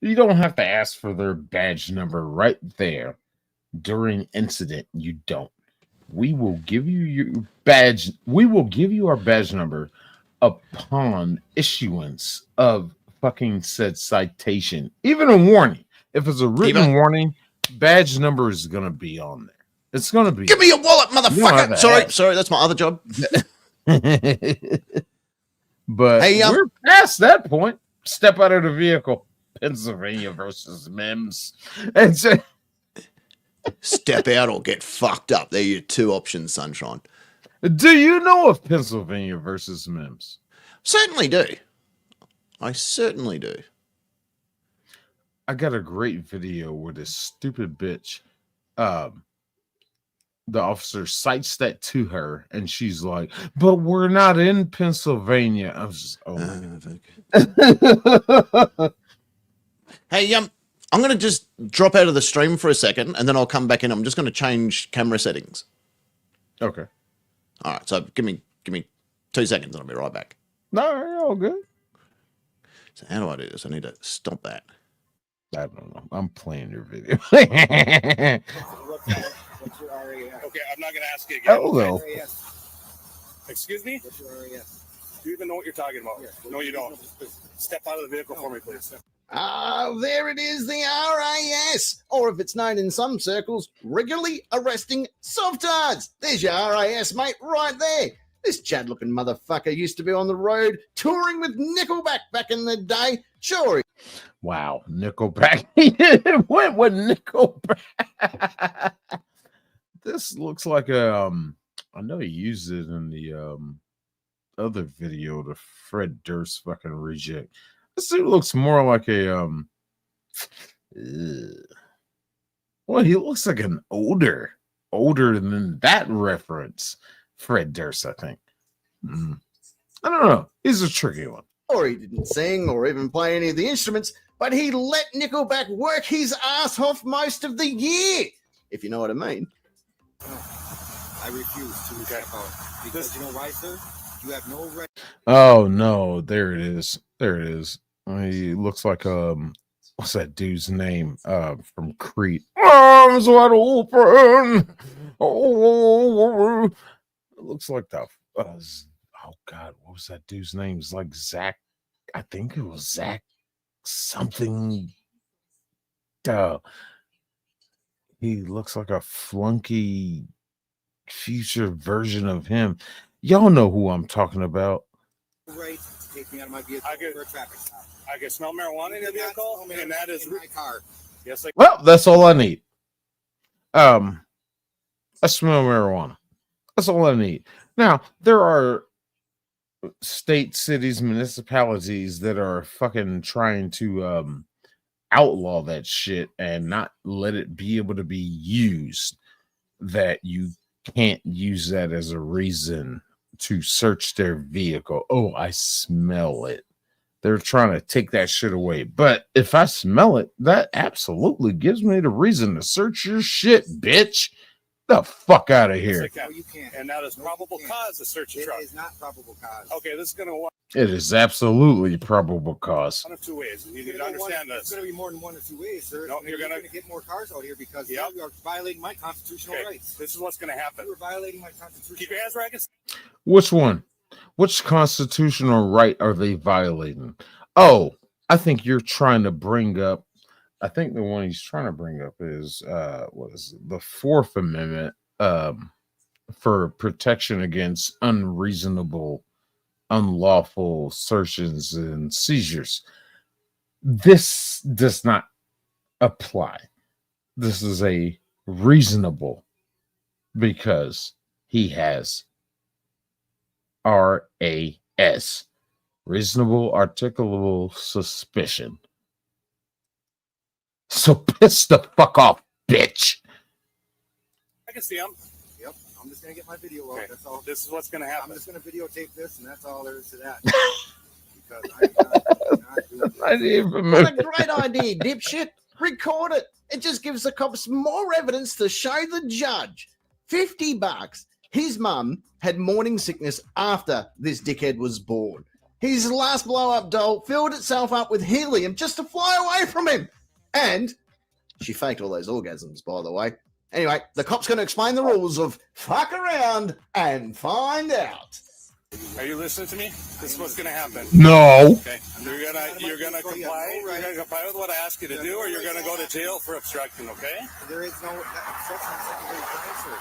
You don't have to ask for their badge number right there during incident. You don't. We will give you your badge. We will give you our badge number upon issuance of fucking said citation. Even a warning. If it's a written warning, badge number is gonna be on there. It's gonna be. Give me your wallet, motherfucker. Sorry, that's my other job. But hey, we're past that point. Step out of the vehicle. Pennsylvania versus Mims. And so, step out or get fucked up. They're your two options, Sunshine. Do you know of Pennsylvania versus Mims? Certainly do. I certainly do. I got a great video where this stupid bitch, the officer cites that to her, and she's like, "But we're not in Pennsylvania." I was just, Hey, I'm going to just drop out of the stream for a second, and then I'll come back in. I'm just going to change camera settings. Okay. All right. So give me 2 seconds, and I'll be right back. No, you're all good. So how do I do this? I need to stop that. I don't know. I'm playing your video. What's your RAS? Okay, I'm not going to ask you again. Hello. Excuse me? What's your RAS? Do you even know what you're talking about? Yes. No, you don't. Step out of the vehicle for me, please. There it is, the RAS, or if it's known in some circles, regularly arresting softards. There's your RAS, mate, right there. This Chad-looking motherfucker used to be on the road touring with Nickelback back in the day. Sure. Wow, Nickelback. He went with Nickelback. This looks like a I know he used it in the other video, the Fred Durst fucking reject. This dude looks more like a well, he looks like an older than that reference. Fred Durst, I think. I don't know. He's a tricky one. Or he didn't sing or even play any of the instruments, but he let Nickelback work his ass off most of the year, if you know what I mean. I refuse to step out because you know why, sir? You have no right. Oh no, there it is. There it is. He looks like what's that dude's name? From Creed. Arms wide open. Oh, it looks like the oh god, what was that dude's name? It's like Zach. I think it was Zach something. He looks like a flunky future version of him. Y'all know who I'm talking about. Right, take me out of my vehicle for a traffic stop. I can smell marijuana in the vehicle, and that is in my car. Yes, well, that's all I need. I smell marijuana. That's all I need. Now, there are states, cities, municipalities that are fucking trying to outlaw that shit and not let it be able to be used, that you can't use that as a reason to search their vehicle. Oh, I smell it. They're trying to take that shit away. But if I smell it, that absolutely gives me the reason to search your shit, bitch. The fuck out of here. No, you can't. And now there's probable cause to search a truck. It is not probable cause. Okay, this is going to It is absolutely probable cause. one of two ways. You need to understand this. It's going to be more than one or two ways, sir. No, you're going to get more cars out here because you are violating my constitutional rights. This is what's going to happen. You are violating my constitutional Keep your hands where I can see. Which one? Which constitutional right are they violating? Oh, I think you're trying to bring up, I think the one he's trying to bring up is what is it? The Fourth Amendment for protection against unreasonable, unlawful searches and seizures. This does not apply. This is a reasonable, because he has RAS, reasonable articulable suspicion. So piss the fuck off, bitch. I can see him. Yep, I'm just going to get my video out. Okay. That's all. This is what's going to happen. I'm just going to videotape this, and that's all there is to that. Because I'm not doing I didn't even What a great idea, dipshit. Record it. It just gives the cops more evidence to show the judge. $50. His mum had morning sickness after this dickhead was born. His last blow-up doll filled itself up with helium just to fly away from him. And she faked all those orgasms, by the way. Anyway, the cop's going to explain the rules of fuck around and find out. Are you listening to me? This is what's going to happen. No. Okay. You're gonna comply. You're gonna comply with what I ask you to do, or you're gonna go to jail for obstruction. Okay? There is no obstruction of secondary crime, sir.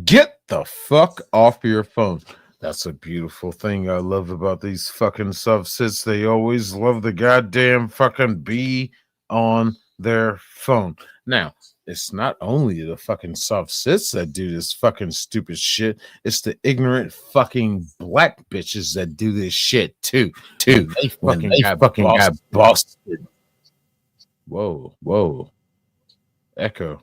Get the fuck off your phone. That's a beautiful thing I love about these fucking subsets. They always love the goddamn fucking be on their phone. Now, it's not only the fucking subsets that do this fucking stupid shit. It's the ignorant fucking black bitches that do this shit too. They fucking got busted. Whoa. Echo.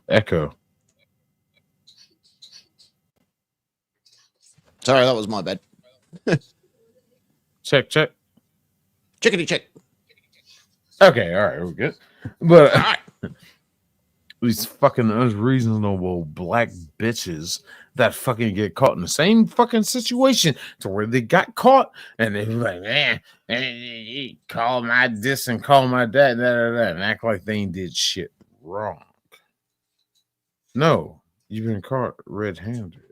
Sorry, that was my bad. Check. Chickadee check. Okay, all right, we're good. But all right. These fucking unreasonable black bitches that fucking get caught in the same fucking situation to where they got caught and they were like, call my this and call my that, and act like they ain't did shit wrong. No, you've been caught red-handed.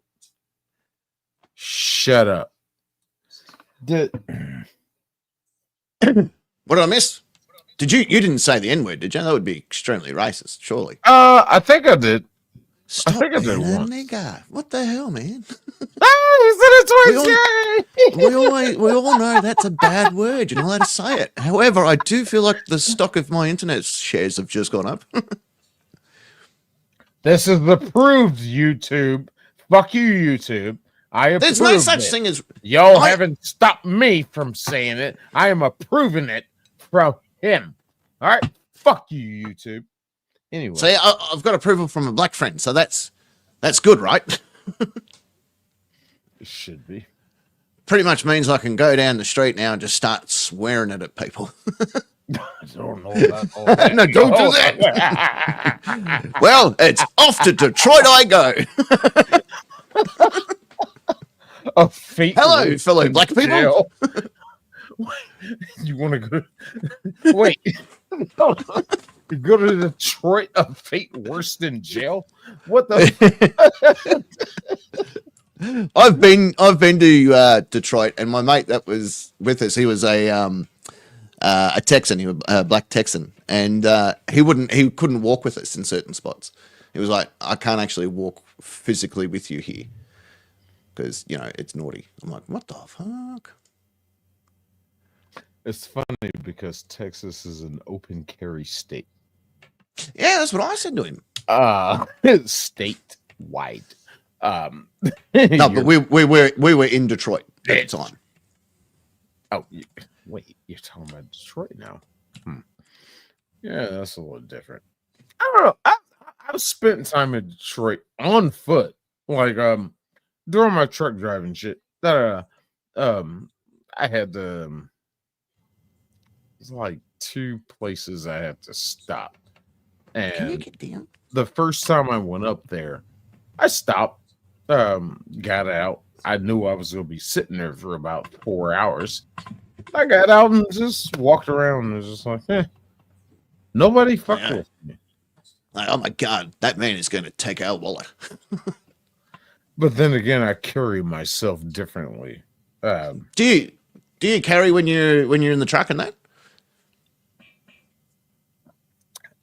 Shut up. What did I miss? You didn't say the N-word, did you? That would be extremely racist, surely. I think I did. Stop I think I did being a once. nigger. What the hell, man? We all know that's a bad word. You're not allowed to say it. However, I do feel like the stock of my internet shares have just gone up. This is approved, YouTube. Fuck you, YouTube. I approve. There's no such thing as y'all haven't stopped me from saying it. I am approving it from him. All right, fuck you, YouTube. Anyway, See, I've got approval from a black friend, so that's good, right? It should be. Pretty much means I can go down the street now and just start swearing it at people. I don't know about all that. No, don't do that. Well, it's off to Detroit I go. A fate. Hello, fellow black people. You want to go? Wait. You go to Detroit, a fate worse than jail? What the? I've been to Detroit, and my mate that was with us, he was a Texan, he was a black Texan, and he couldn't walk with us in certain spots. He was like, I can't actually walk physically with you here because it's naughty. I'm like, what the fuck? It's funny because Texas is an open carry state. Yeah, that's what I said to him. Statewide. No, but we were in Detroit at the time. Oh, wait, you're talking about Detroit now? Yeah, that's a little different. I don't know. I've spent time in Detroit on foot, like during my truck driving shit. I had it's like 2 places I had to stop, and Can you get down? The first time I went up there, I stopped, got out. I knew I was going to be sitting there for about 4 hours. I got out and just walked around and was just like, nobody fucked with me. Like, oh my God, that man is going to take our wallet. But then again, I carry myself differently. Do you carry when you're in the truck and that?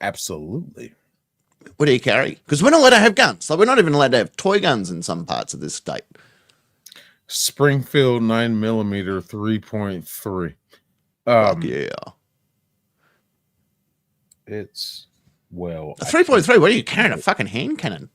Absolutely. What do you carry? Because we're not allowed to have guns. Like, we're not even allowed to have toy guns in some parts of this state. Springfield 9mm 3.3. Yeah. It's well. A 3.3. What are you carrying? A fucking hand cannon?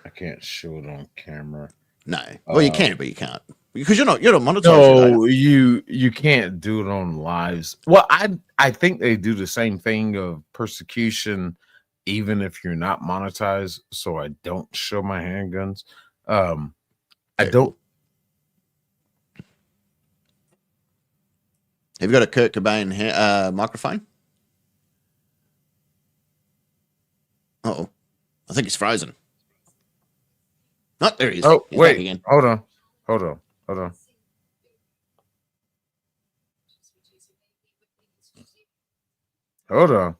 I can't show it on camera. No. Well, you can, but you can't because you're not monetized. No, you can't do it on lives. Well, I think they do the same thing of persecution, even if you're not monetized. So I don't show my handguns. I don't. Have you got a Kurt Cobain microphone? Uh-oh. I think he's frozen. Oh, there he is. Oh, He's wait. back again. Hold on. All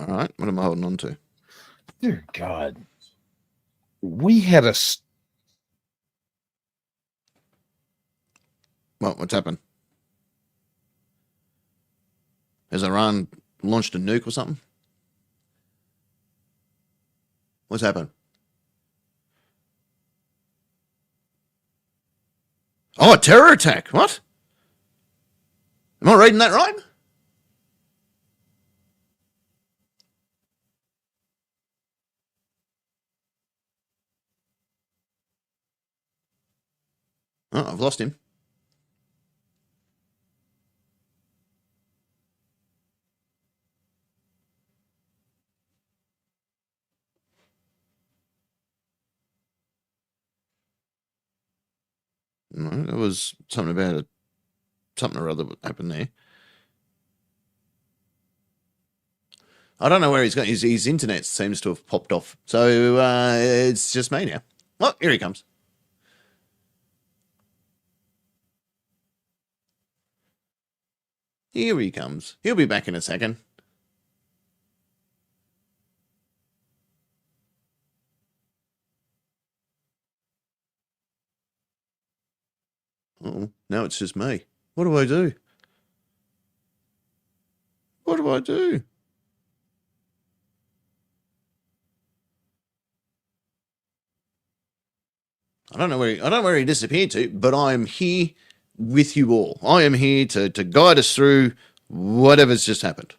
right. What am I holding on to? Dear God. We had a... What's happened? Has Iran launched a nuke or something? What's happened? Oh, a terror attack. What? Am I reading that right? Oh, I've lost him. No, there was something about something or other happened there. I don't know where he's going. His internet seems to have popped off. So it's just me now. Oh, here he comes. Here he comes. He'll be back in a second. Oh, now it's just me. What do I do? What do I do? I don't know where he disappeared to, but I am here with you all. I am here to guide us through whatever's just happened.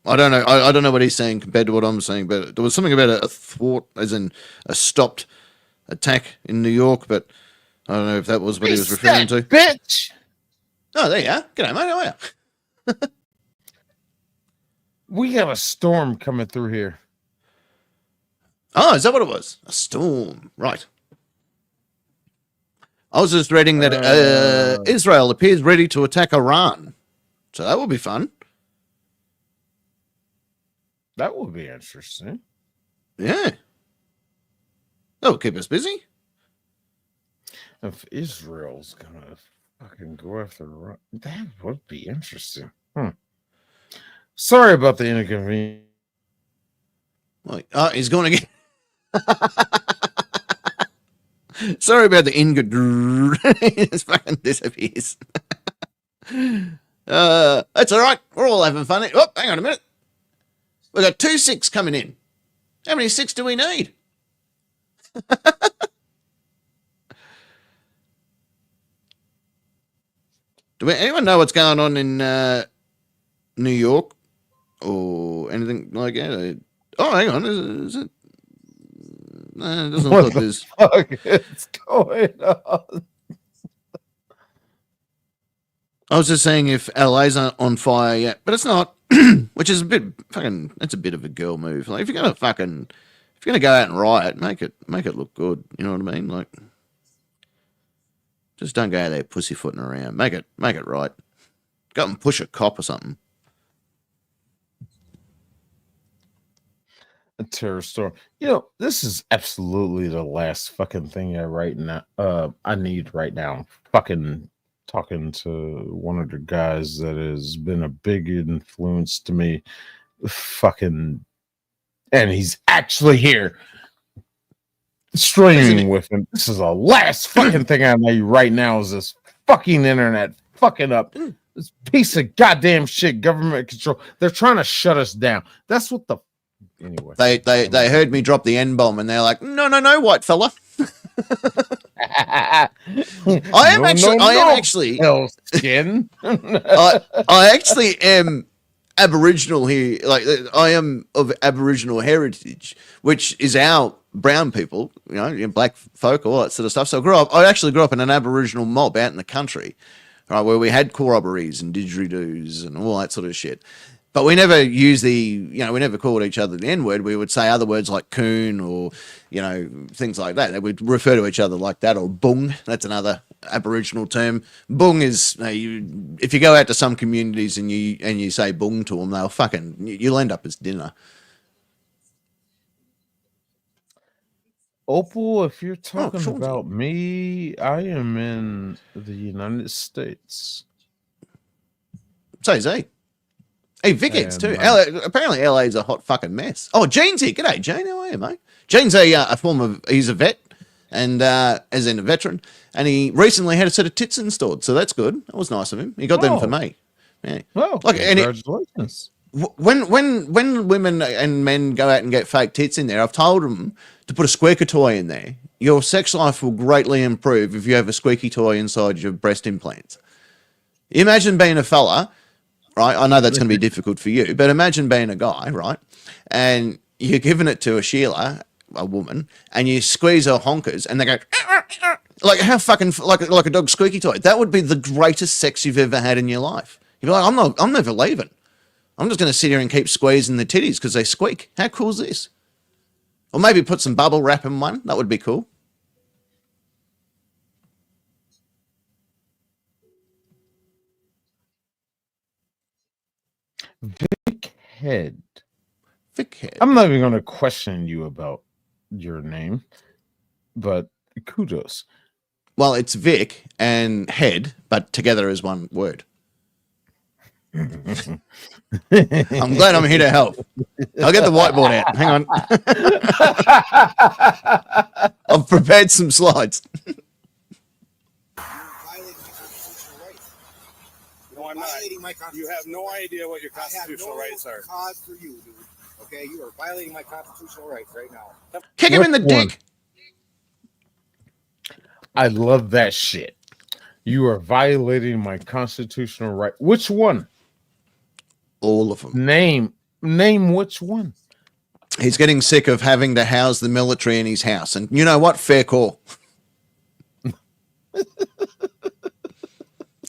I don't know. I don't know what he's saying compared to what I'm saying, but there was something about a thwart, as in a stopped attack in New York, but I don't know if that was what he was referring to. Bitch! Oh, there you are. G'day, mate. How are you? We got a storm coming through here. Oh, is that what it was? A storm. Right. I was just reading that Israel appears ready to attack Iran. So that will be fun. That will be interesting. Yeah. That will keep us busy. If Israel's gonna fucking go after Iran, that would be interesting. Sorry about the inconvenience. He's going again. Sorry about the It fucking disappears. That's all right. We're all having fun. Oh, hang on a minute. We've got 2 6 coming in. How many 6 do we need? Anyone know what's going on in New York or anything like that? Oh, hang on. Is it? It doesn't What look the this. fuck is going on? I was just saying if LA's on fire yet, but it's not, which is a bit fucking. That's a bit of a girl move. Like if you're gonna go out and riot, make it look good. You know what I mean? Like, just don't go out there pussyfooting around. Make it right. Go and push a cop or something. A terror storm. You know, this is absolutely the last fucking thing I need right now. Fucking talking to one of the guys that has been a big influence to me. Fucking, and he's actually here streaming with him. This is the last fucking thing I need right now. Is this fucking internet fucking up? This piece of goddamn shit, government control. They're trying to shut us down. That's what the. Anyway, they heard me drop the N-bomb and they're like, no, white fella. I am actually Aboriginal here. Like, I am of Aboriginal heritage, which is our brown people, black folk, all that sort of stuff. So I actually grew up in an Aboriginal mob out in the country, right, where we had corroborees and didgeridoos and all that sort of shit. But we never use we never called each other the N-word. We would say other words like coon or, things like that. They would refer to each other like that, or bung. That's another Aboriginal term. Bung is, if you go out to some communities and you say bung to them, you'll end up as dinner. Opal, if you're talking about me, I am in the United States. So is he. Hey, Vic is too. Apparently LA is a hot fucking mess. Oh, Gene's here. G'day, Gene. How are you, mate? Gene's he's a vet, and as in a veteran, and he recently had a set of tits installed, so that's good. That was nice of him. He got them for me. Yeah. Well, congratulations. When women and men go out and get fake tits in there, I've told them to put a squeaker toy in there. Your sex life will greatly improve if you have a squeaky toy inside your breast implants. Imagine being a fella. Right, I know that's going to be difficult for you, but imagine being a guy, right, and you're giving it to a Sheila, a woman, and you squeeze her honkers, and they go like how fucking like a dog squeaky toy. That would be the greatest sex you've ever had in your life. You'd be like, I'm never leaving. I'm just going to sit here and keep squeezing the titties because they squeak. How cool is this? Or maybe put some bubble wrap in one. That would be cool. Vic Head. Vic. I'm not even going to question you about your name, but kudos. Well, it's Vic and Head, but together as one word. I'm glad I'm here to help. I'll get the whiteboard out. Hang on. I've prepared some slides. No, I'm not. You have no idea what your constitutional rights are. Cause for you, dude. Okay, you are violating my constitutional rights right now. Kick him in the dick. I love that shit. You are violating my constitutional right. Which one? All of them. Name which one? He's getting sick of having to house the military in his house. And you know what? Fair call.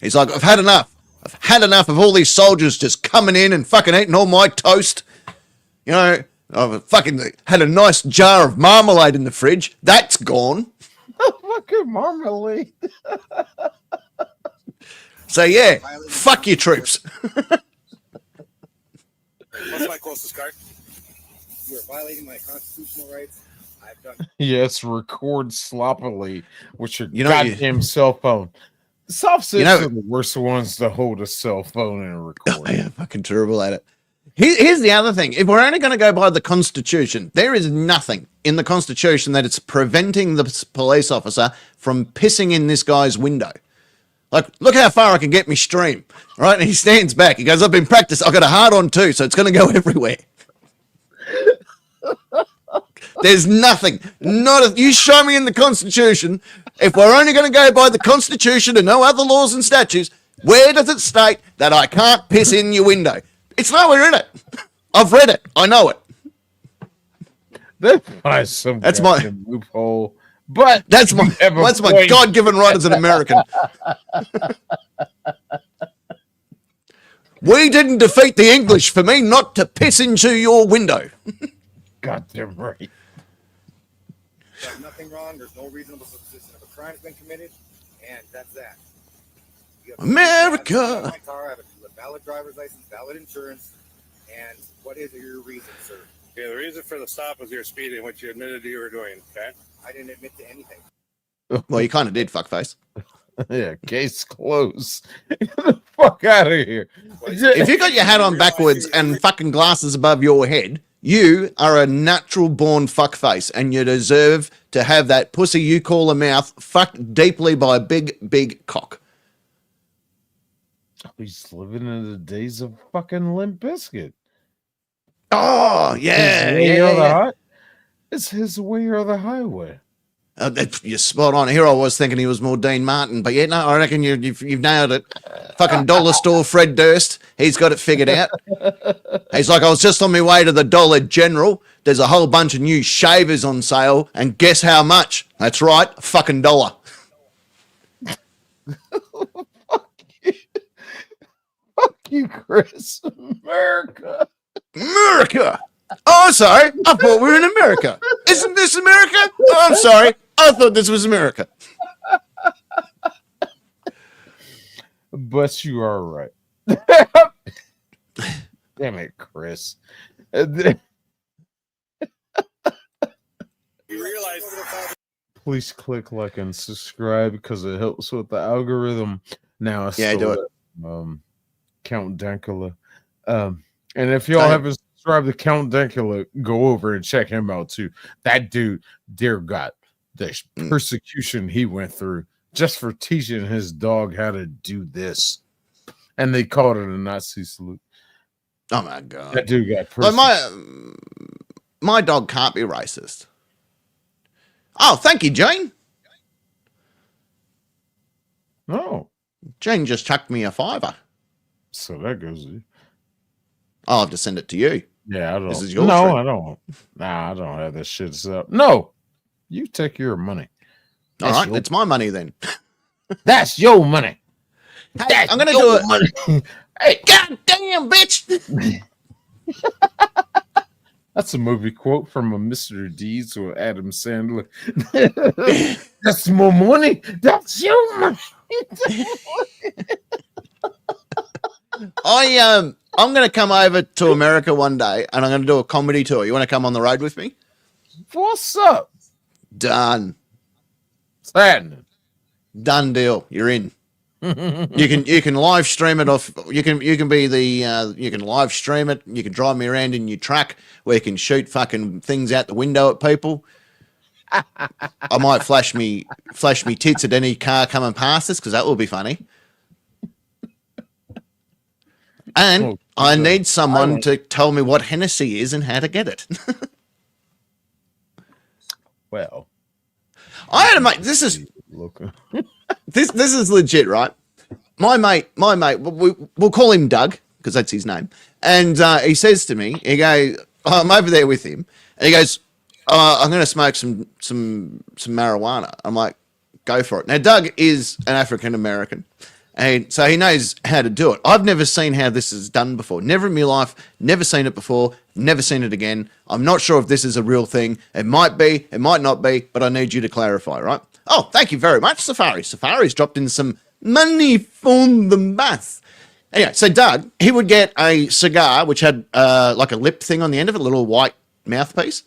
He's like, I've had enough. I've had enough of all these soldiers just coming in and fucking eating all my toast. You know, I've fucking had a nice jar of marmalade in the fridge. That's gone. Fucking marmalade. So, yeah, fuck your troops. What's my closest card? You are violating my constitutional rights. I've done. Yes, record sloppily with your You know, goddamn cell phone. Soft sets You know- are the worst ones to hold a cell phone and record. Yeah, fucking terrible at it. Here's the other thing. If we're only going to go by the Constitution, there is nothing in the Constitution that it's preventing the police officer from pissing in this guy's window. Like, look how far I can get me stream, right? And he stands back. He goes, I've been practiced. I've got a hard on too, so it's going to go everywhere. There's nothing. You show me in the Constitution. If we're only going to go by the Constitution and no other laws and statutes, where does it state that I can't piss in your window? It's nowhere in it. I've read it. I know it. That's some That's my loophole. But that's my God-given right as an American. We didn't defeat the English for me not to piss into your window. Goddamn right. There's nothing wrong. There's no reasonable suspicion of a crime has been committed, and that's that. America. My car, I have a valid driver's license, valid insurance, and what is your reason, sir? Yeah, the reason for the stop was your speeding, which you admitted you were doing. Okay. I didn't admit to anything. Well, you kind of did, fuckface. Yeah, case closed. Get the fuck out of here. If you got your hat on backwards and fucking glasses above your head, you are a natural born fuckface, and you deserve to have that pussy you call a mouth fucked deeply by a big, big cock. He's living in the days of fucking Limp Bizkit. Oh, yeah. It's his way or the highway. You're spot on. Here I was thinking he was more Dean Martin, but yeah, no, I reckon you've nailed it. Fucking dollar store Fred Durst. He's got it figured out. He's like, I was just on my way to the Dollar General. There's a whole bunch of new shavers on sale, and guess how much? That's right, fucking $1. Fuck you, Chris. America. America. Oh, sorry. I thought we were in America. Isn't this America? Oh, I'm sorry. I thought this was America. But you are right. Damn it, Chris. Please click like and subscribe because it helps with the algorithm. Now, Yeah, do it. Count Dankula. And if y'all haven't subscribed to Count Dankula, go over and check him out too. That dude, dear God, the persecution he went through just for teaching his dog how to do this. And they called it a Nazi salute. Oh my God. That dude got Like persecuted. my dog can't be racist. Oh, thank you, Jane. No. Jane just chucked me a $5. So that goes. I'll have to send it to you. Yeah, I don't. This is your No, treat. I don't. Nah, I don't have that shit set up. No, you take your money. All right, it's my money then. That's your money. Hey, I'm gonna do it. Hey, goddamn bitch! That's a movie quote from a Mr. Deeds with Adam Sandler. That's my money. That's your money. I'm gonna come over to America one day, and I'm gonna do a comedy tour. You want to come on the road with me? What's up? Done. What's happening? Done deal. You're in. You can live stream it off. You can be the you can live stream it. You can drive me around in your truck where you can shoot fucking things out the window at people. I might flash me tits at any car coming past us because that will be funny. And I need someone to tell me what Hennessy is and how to get it. Well, I had a mate. This is this is legit, right? My mate. We'll call him Doug because that's his name. And he says to me, he goes, I'm over there with him, and he goes, I'm going to smoke some marijuana. I'm like, go for it. Now, Doug is an African American, and so he knows how to do it. I've never seen how this is done before. Never in my life. Never seen it before. Never seen it again. I'm not sure if this is a real thing. It might be. It might not be. But I need you to clarify, right? Oh, thank you very much, Safari. Safari's dropped in some money for the math. Anyway, so Doug, he would get a cigar which had like a lip thing on the end of it, a little white mouthpiece,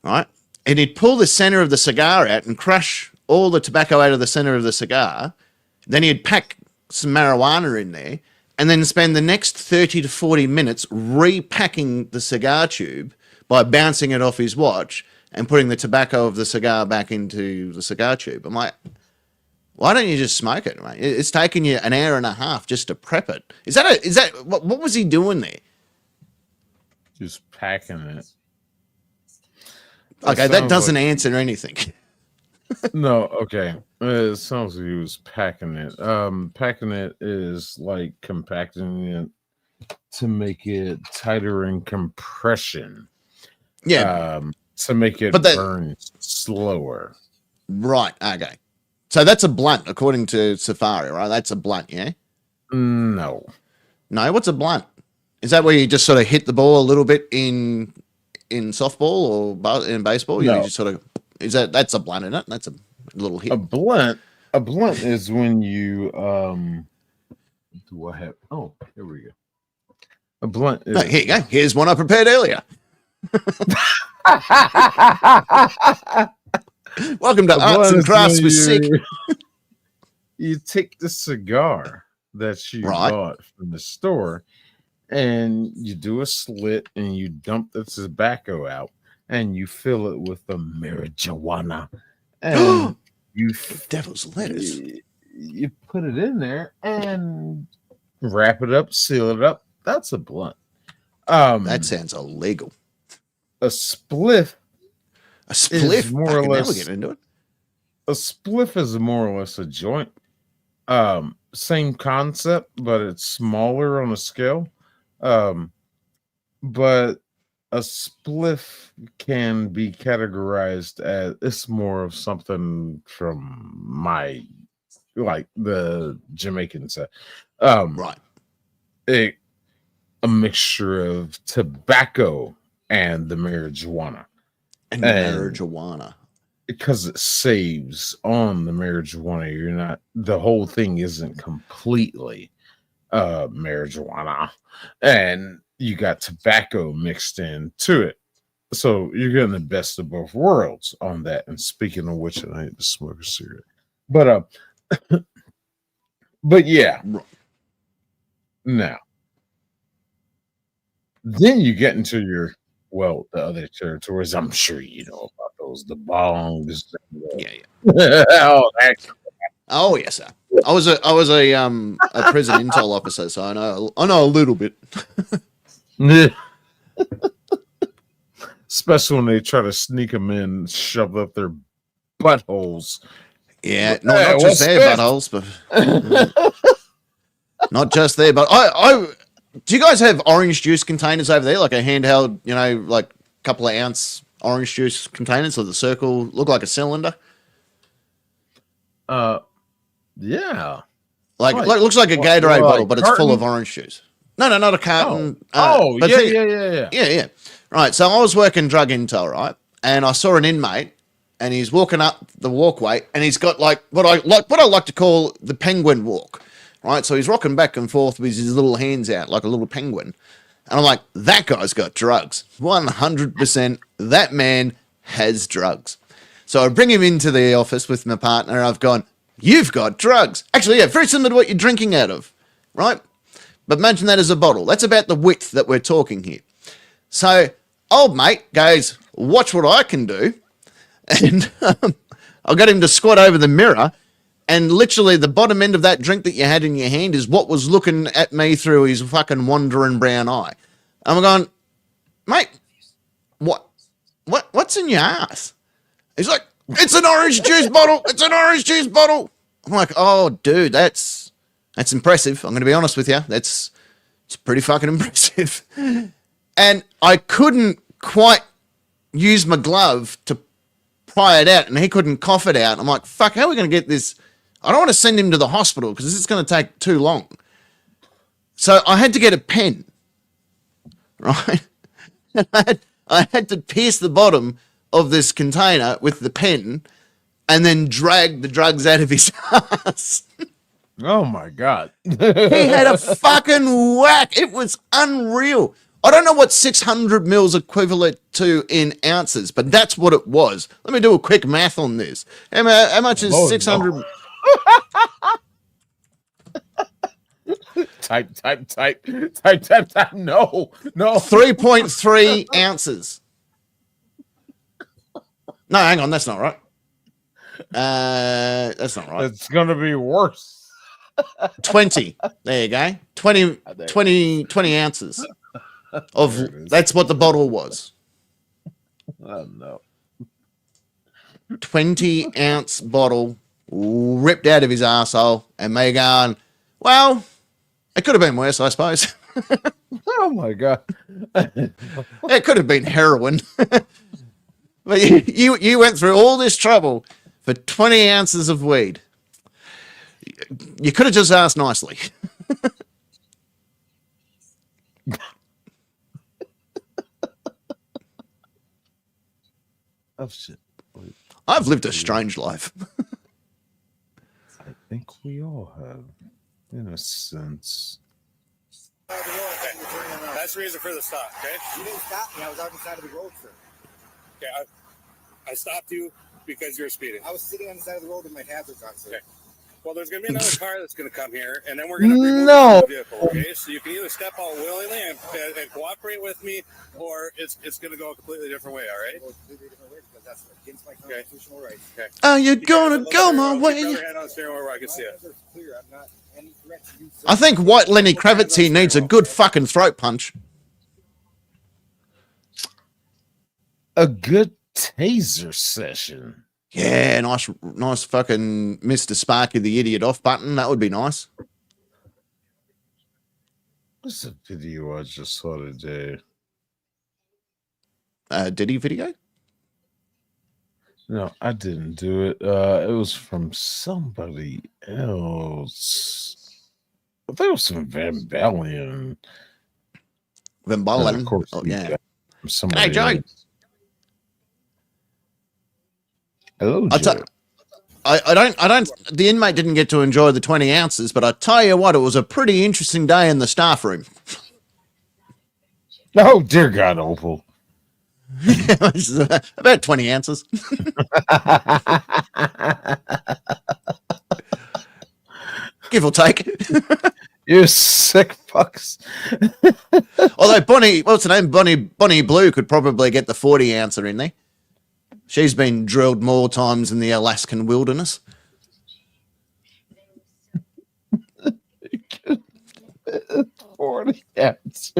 right? And he'd pull the center of the cigar out and crush all the tobacco out of the center of the cigar. Then he'd pack some marijuana in there and then spend the next 30 to 40 minutes repacking the cigar tube by bouncing it off his watch and putting the tobacco of the cigar back into the cigar tube. I'm like, why don't you just smoke it, mate? It's taken you an hour and a half just to prep it. What was he doing there? Just packing it. Okay, that doesn't answer anything. No, okay. It sounds like he was packing it. Packing it is like compacting it to make it tighter in compression. Yeah. To make it But that- burn slower. Right. Okay. So that's a blunt, according to Safari, right? That's a blunt, yeah? No. No, what's a blunt? Is that where you just sort of hit the ball a little bit in softball or in baseball? No. You just sort of that's a blunt, isn't it? That's a little hit. A blunt is when you do I have? Oh, here we go. A blunt is No, here you go. Here's one I prepared earlier. Welcome to A Arts blunt and is Crafts when with Sick. You take the cigar that you Right. bought from the store and you do a slit and you dump the tobacco out and you fill it with the marijuana and you devil's lettuce. You put it in there and wrap it up, seal it up. That's a blunt. That sounds illegal. A spliff. A spliff? Is more Fucking or hell, less. we're getting into it. A spliff is more or less a joint. Same concept, but it's smaller on a scale. But a spliff can be categorized as it's more of something from my like the Jamaican side. Right. A mixture of tobacco and the marijuana. And marijuana. Because it saves on the marijuana. You're not the whole thing isn't completely marijuana. And you got tobacco mixed into it. So you're getting the best of both worlds on that. And speaking of which, I need to smoke a cigarette. But but yeah. Now then you get into your the other territories. I'm sure you know about those, the bongs. Yeah. Oh, that. Oh yes, sir. I was a prison intel officer, so I know a little bit. Especially when they try to sneak them in, shove up their buttholes. Yeah, not just their buttholes, but not just there. But I do you guys have orange juice containers over there, like a handheld, like a couple of ounce orange juice containers with a circle, look like a cylinder? Yeah. Like looks like a Gatorade bottle, but it's full of orange juice. No, not a carton. But yeah. Right. So I was working drug intel, right, and I saw an inmate, and he's walking up the walkway, and he's got like what I like to call the penguin walk, right? So he's rocking back and forth with his little hands out like a little penguin, and I'm like, that guy's got drugs, 100%. That man has drugs. So I bring him into the office with my partner, and I've gone, you've got drugs. Actually, yeah, very similar to what you're drinking out of, right? But imagine that as a bottle. That's about the width that we're talking here. So old mate goes, watch what I can do. And I got him to squat over the mirror, and literally the bottom end of that drink that you had in your hand is what was looking at me through his fucking wandering brown eye. I'm going, mate, what's in your ass? He's like, it's an orange juice bottle. It's an orange juice bottle. I'm like, oh, dude, that's impressive. I'm going to be honest with you. It's pretty fucking impressive. And I couldn't quite use my glove to pry it out, and he couldn't cough it out. I'm like, fuck, how are we going to get this? I don't want to send him to the hospital because this is going to take too long. So I had to get a pen, right? I had to pierce the bottom of this container with the pen and then drag the drugs out of his ass. Oh my God. He had a fucking whack. It was unreal. I don't know what 600 mils equivalent to in ounces, but that's what it was. Let me do a quick math on this. How much is 600? No. Type. No. 3.3 ounces. No, hang on. That's not right. That's not right. It's going to be worse. 20. There you go. 20 ounces. That's what the bottle was. Oh, no. 20-ounce bottle ripped out of his arsehole, and me going, well, it could have been worse, I suppose. Oh my God. It could have been heroin. But you went through all this trouble for 20 ounces of weed. You could have just asked nicely. Oh, shit. I've lived a strange life. I think we all have, in a sense. That's the reason for the stop, okay? You didn't stop me. I was out on the side of the road, sir. Okay, I stopped you because you're speeding. I was sitting on the side of the road with my hazards on, sir. Okay. Well, there's going to be another car that's going to come here, and then we're going to remove No. the vehicle, okay? So you can either step out willingly and cooperate with me, or it's going to go a completely different way, all right? Well, completely different way because that's against my constitutional rights. Okay. Are you gonna go my way? Keep your hand on the steering wheel where I can see it. Clear. I'm not any threat to you, sir. I think White Lenny Kravitz here needs a good fucking throat punch. A good taser session. Yeah, nice fucking Mr. Sparky the Idiot off button. That would be nice. What's the video I just saw today? Did he video? No, I didn't do it. It was from somebody else. I think it was from Van Balen. Van Balen? Of course, Oh, yeah. Somebody Hey, Joe. else. Hello, I Joe. don't. The inmate didn't get to enjoy the 20 ounces, but I tell you what, it was a pretty interesting day in the staff room. Oh, dear God, Opal. About 20 ounces. Give or take. You sick fucks. Although Bonnie, what's her name? Bonnie Blue could probably get the 40 ouncer in there. She's been drilled more times in the Alaskan wilderness. 40 ounces.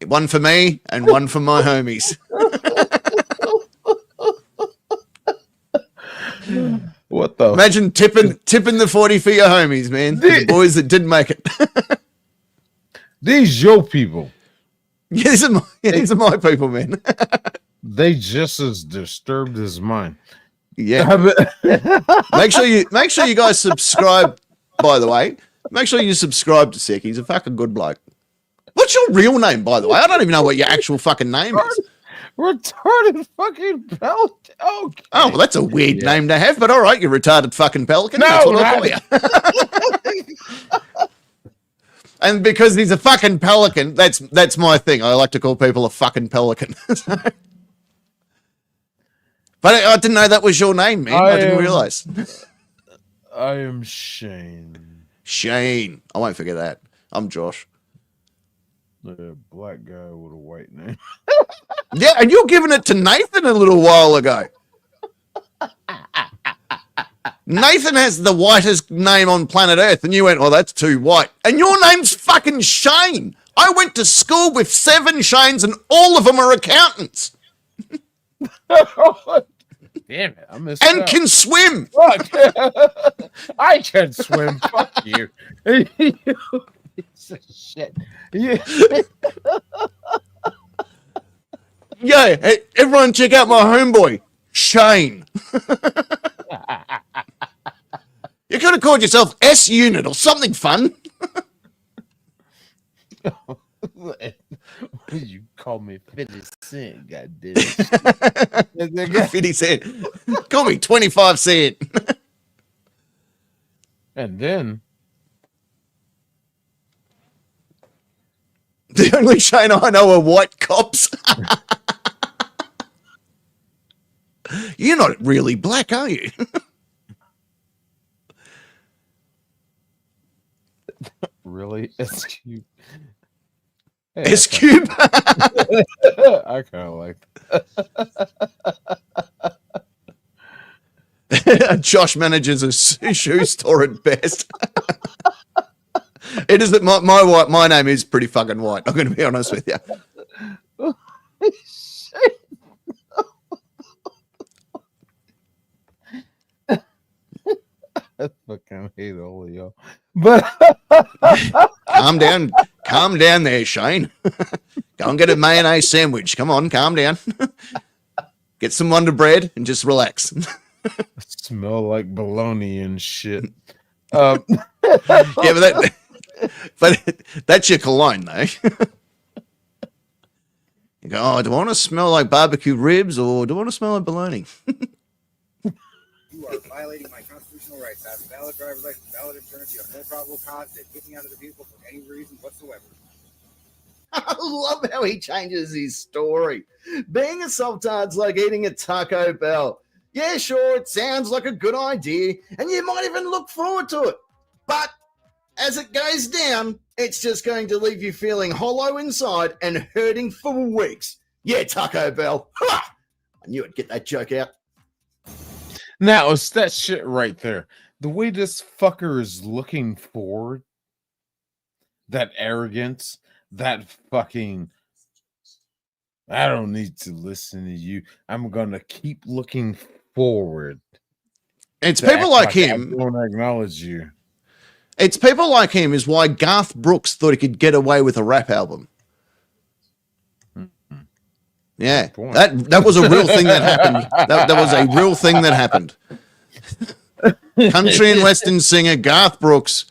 One for me and one for my homies. What the? Imagine tipping the 40 for your homies, man. The boys that didn't make it. These your people. Yeah, these are my people, man. They just as disturbed as mine. Yeah. make sure you guys subscribe. By the way, make sure you subscribe to Sick. He's a fucking good bloke. What's your real name, by the way? I don't even know what your actual fucking name is. Retarded fucking pelican. Oh, well, that's a weird name to have, but all right, you retarded fucking pelican. That's what I call you. And because he's a fucking pelican, that's my thing. I like to call people a fucking pelican. But I didn't know that was your name, man. I didn't realize. I am Shane. Shane. I won't forget that. I'm Josh. The black guy with a white name. Yeah, and you're giving it to Nathan a little while ago. Nathan has the whitest name on planet Earth, and you went, "Oh, that's too white." And your name's fucking Shane. I went to school with 7 Shanes, and all of them are accountants. Damn it, I missed and out. Can swim. Fuck. I can swim. Fuck you. You piece of shit. Yeah. Yeah, hey, everyone check out my homeboy, Shane. You could have called yourself S-Unit or something fun. You call me 50 Cent, goddamn. 50 Cent. Call me 25 Cent. And then the only Shane I know are white cops. You're not really black, are you? really? S-Cube. Hey, S-Cube? I kind of like that. Josh manages a shoe store at best. It is that my name is pretty fucking white. I'm going to be honest with you. I fucking hate all of y'all. But calm down, calm down there, Shane. Go and get a mayonnaise sandwich. Come on, calm down. Get some Wonder Bread and just relax. Smell like bologna and shit. Yeah, but that's your cologne, though. You go, oh, do I want to smell like barbecue ribs or do I want to smell like bologna? You are violating my constitutional rights. I have a valid driver's license, valid insurance. You have no probable cause to get me out of the vehicle for any reason whatsoever. I love how he changes his story. Being a sultan's like eating a Taco Bell. Yeah, sure, it sounds like a good idea, and you might even look forward to it. But as it goes down, it's just going to leave you feeling hollow inside and hurting for weeks. Yeah, Taco Bell. Ha! I knew I'd get that joke out. Now, it's that shit right there. The way this fucker is looking forward, that arrogance, that fucking, I don't need to listen to you. I'm going to keep looking forward. It's people like him. I don't acknowledge you. It's people like him is why Garth Brooks thought he could get away with a rap album. Yeah, that was a real thing that happened. That was a real thing that happened. Country and Western singer Garth Brooks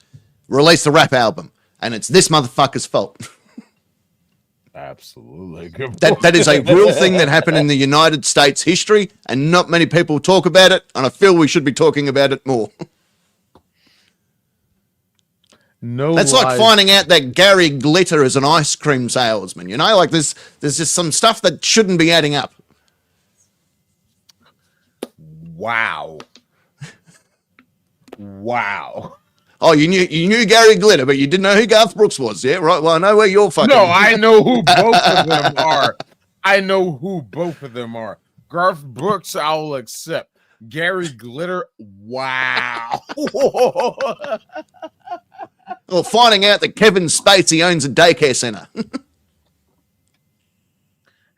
released a rap album, and it's this motherfucker's fault. Absolutely. That is a real thing that happened in the United States history, and not many people talk about it, and I feel we should be talking about it more. No, that's like finding out that Gary Glitter is an ice cream salesman. You know, like there's just some stuff that shouldn't be adding up. Wow. Wow. Oh, you knew Gary Glitter, but you didn't know who Garth Brooks was, yeah? Right. Well, I know where you're fucking. No, I know who both of them are. I know who both of them are. Garth Brooks, I'll accept. Gary Glitter, wow. Or finding out that Kevin Spacey owns a daycare center.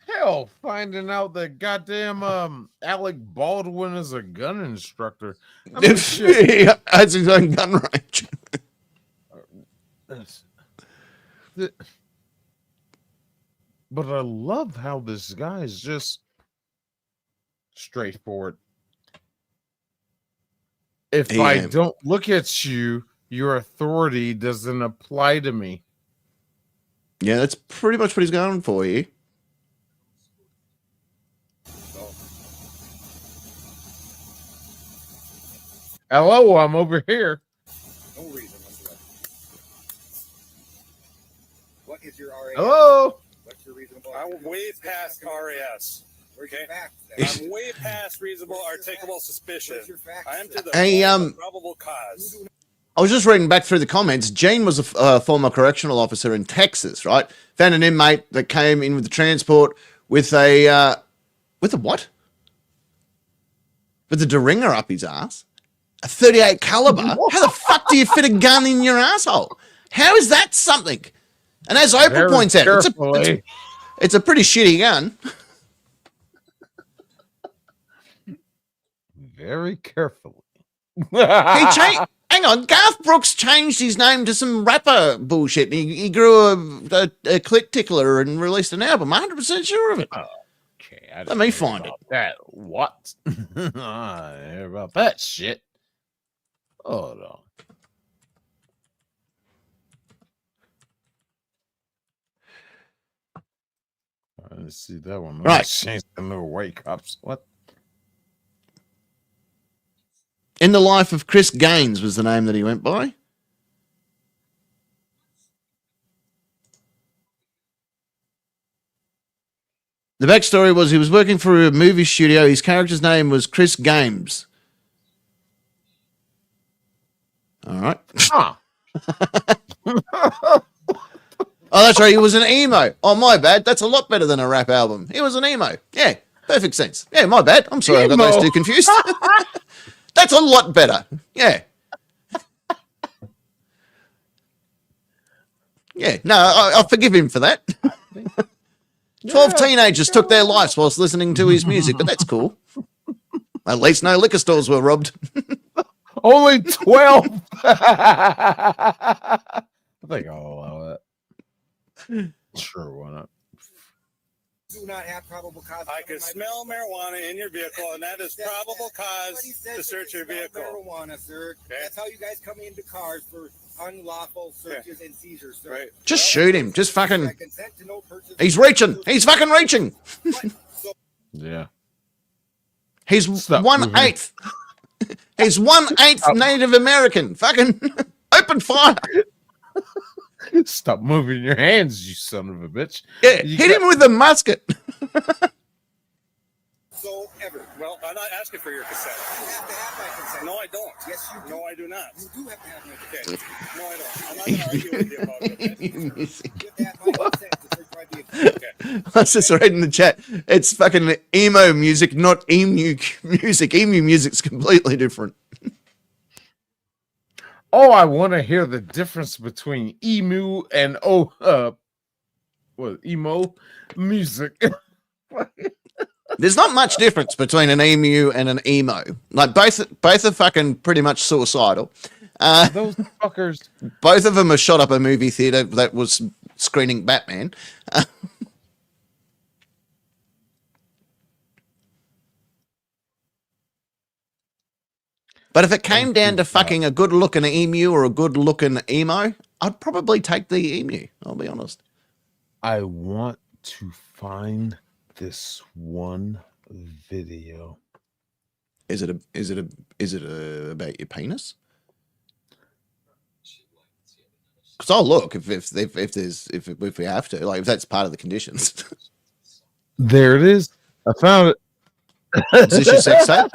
Hell, finding out that goddamn Alec Baldwin is a gun instructor. I mean, He has his own gun range. But I love how this guy is just straightforward. If I don't look at you, your authority doesn't apply to me. Yeah, that's pretty much what he's going for here. Hello, I'm over here. No reason whatsoever. What is your RAS? Hello. What's your reasonable? I'm way past RAS. Okay, I'm way past reasonable articulable suspicion. I am to the probable cause. I was just reading back through the comments. Gene was a former correctional officer in Texas, right? Found an inmate that came in with the transport with a what? With a Deringer up his ass. A 38 caliber. How the fuck do you fit a gun in your asshole? How is that something? And as Oprah points out, it's a pretty shitty gun. Very carefully. Hang on, Garth Brooks changed his name to some rapper bullshit. He grew a clit tickler and released an album. I'm 100% sure of it. Okay, let me find it. That what? I hear about that shit. Hold on. Let's see that one. Right. Change the little white cops. What? In the Life of Chris Gaines was the name that he went by. The backstory was he was working for a movie studio. His character's name was Chris Gaines. All right. Huh. Oh, that's right. He was an emo. Oh, my bad. That's a lot better than a rap album. He was an emo. Yeah, perfect sense. Yeah, my bad. I'm sorry I got those two confused. That's a lot better. Yeah. Yeah, no, I'll forgive him for that. 12 teenagers took their lives whilst listening to his music, but that's cool. At least no liquor stores were robbed. Only 12. I think I'll allow that. Sure, why not? Do not have probable cause. I could smell marijuana in your vehicle, and that is probable cause to search your vehicle. Marijuana, sir. That's how you guys come into cars for unlawful searches and seizures, sir. Right. Just shoot him. Just fucking. Consent to no purchase. He's reaching. He's fucking reaching. Yeah. He's 1/8. He's 1/8 Native American. Fucking open fire. Stop moving your hands, you son of a bitch. Yeah, hit him with a musket. So ever. Well, I'm not asking for your consent. You have to have my consent. No, I don't. Yes, you do. No, I do not. You do have to have my Okay. consent. No, I don't. I'm not going to argue with you about it. You have to have my consent to search my vehicle. Okay. I was just reading the chat. It's fucking emo music, not emu music. Emu music's completely different. Oh, I want to hear the difference between emu and emo music. There's not much difference between an emu and an emo. Like both are fucking pretty much suicidal. Those fuckers. Both of them are shot up a movie theater that was screening Batman. But if it came down to fucking a good-looking emu or a good-looking emo, I'd probably take the emu. I'll be honest. I want to find this one video. Is it about your penis? Because I'll look if we have to, like if that's part of the conditions. There it is. I found it. Is this your sex tape?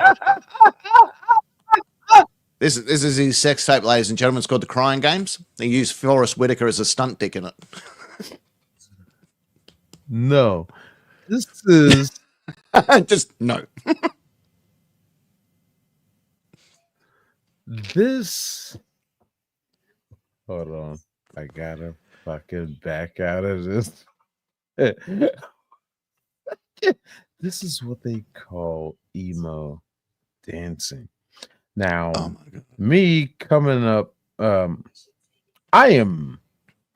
This is his sex tape, ladies and gentlemen. It's called The Crying Games. They use Forrest Whitaker as a stunt dick in it. No. This is just no. This. Hold on. I gotta fucking back out of this. This is what they call emo dancing. Now, me coming up, I am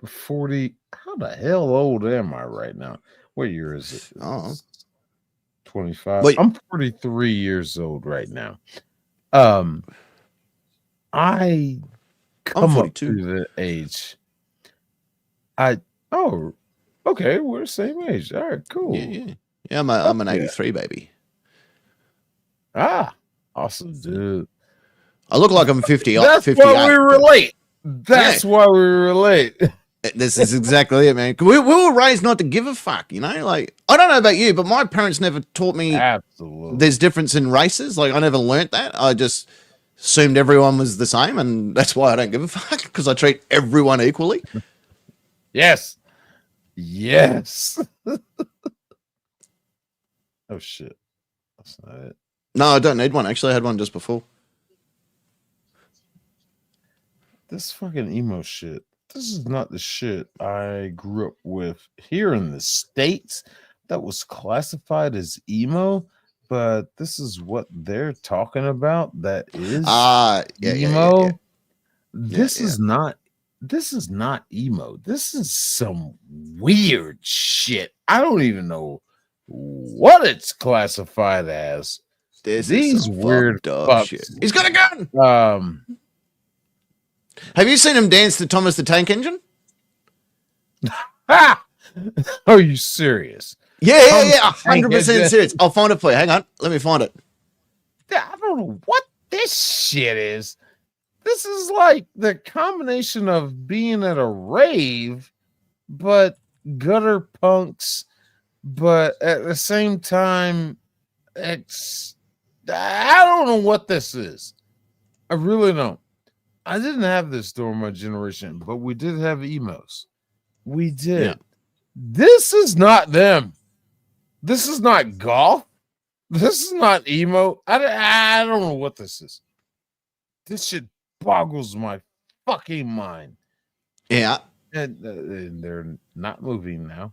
40. How the hell old am I right now? What year is it? Oh, 25. Wait. I'm 43 years old right now. I come up to the age. Okay, we're the same age. All right, cool. Yeah. I'm an 83 baby. Awesome, dude. I look like I'm 50. That's 58, why we relate. That's why we relate. This is exactly it, man. We were raised not to give a fuck, you know? Like, I don't know about you, but my parents never taught me there's difference in races. Like, I never learnt that. I just assumed everyone was the same, and that's why I don't give a fuck, because I treat everyone equally. Yes. Oh, shit. That's not it. No, I don't need one. Actually, I had one just before. This fucking emo shit. This is not the shit I grew up with here in the States that was classified as emo, but this is what they're talking about that is emo. This is not emo. This is some weird shit. I don't even know what it's classified as. These weird fucks. Shit. He's got a gun. Have you seen him dance to Thomas the Tank Engine? Are you serious? Yeah, 100% serious. I'll find it for you. Hang on, let me find it. I don't know what this shit is. This is like the combination of being at a rave, but gutter punks, but at the same time, I don't know what this is. I really don't. I didn't have this during my generation, but we did have emos. We did. Yeah. This is not them. This is not golf. This is not emo. I don't know what this is. This shit boggles my fucking mind. Yeah. And they're not moving now.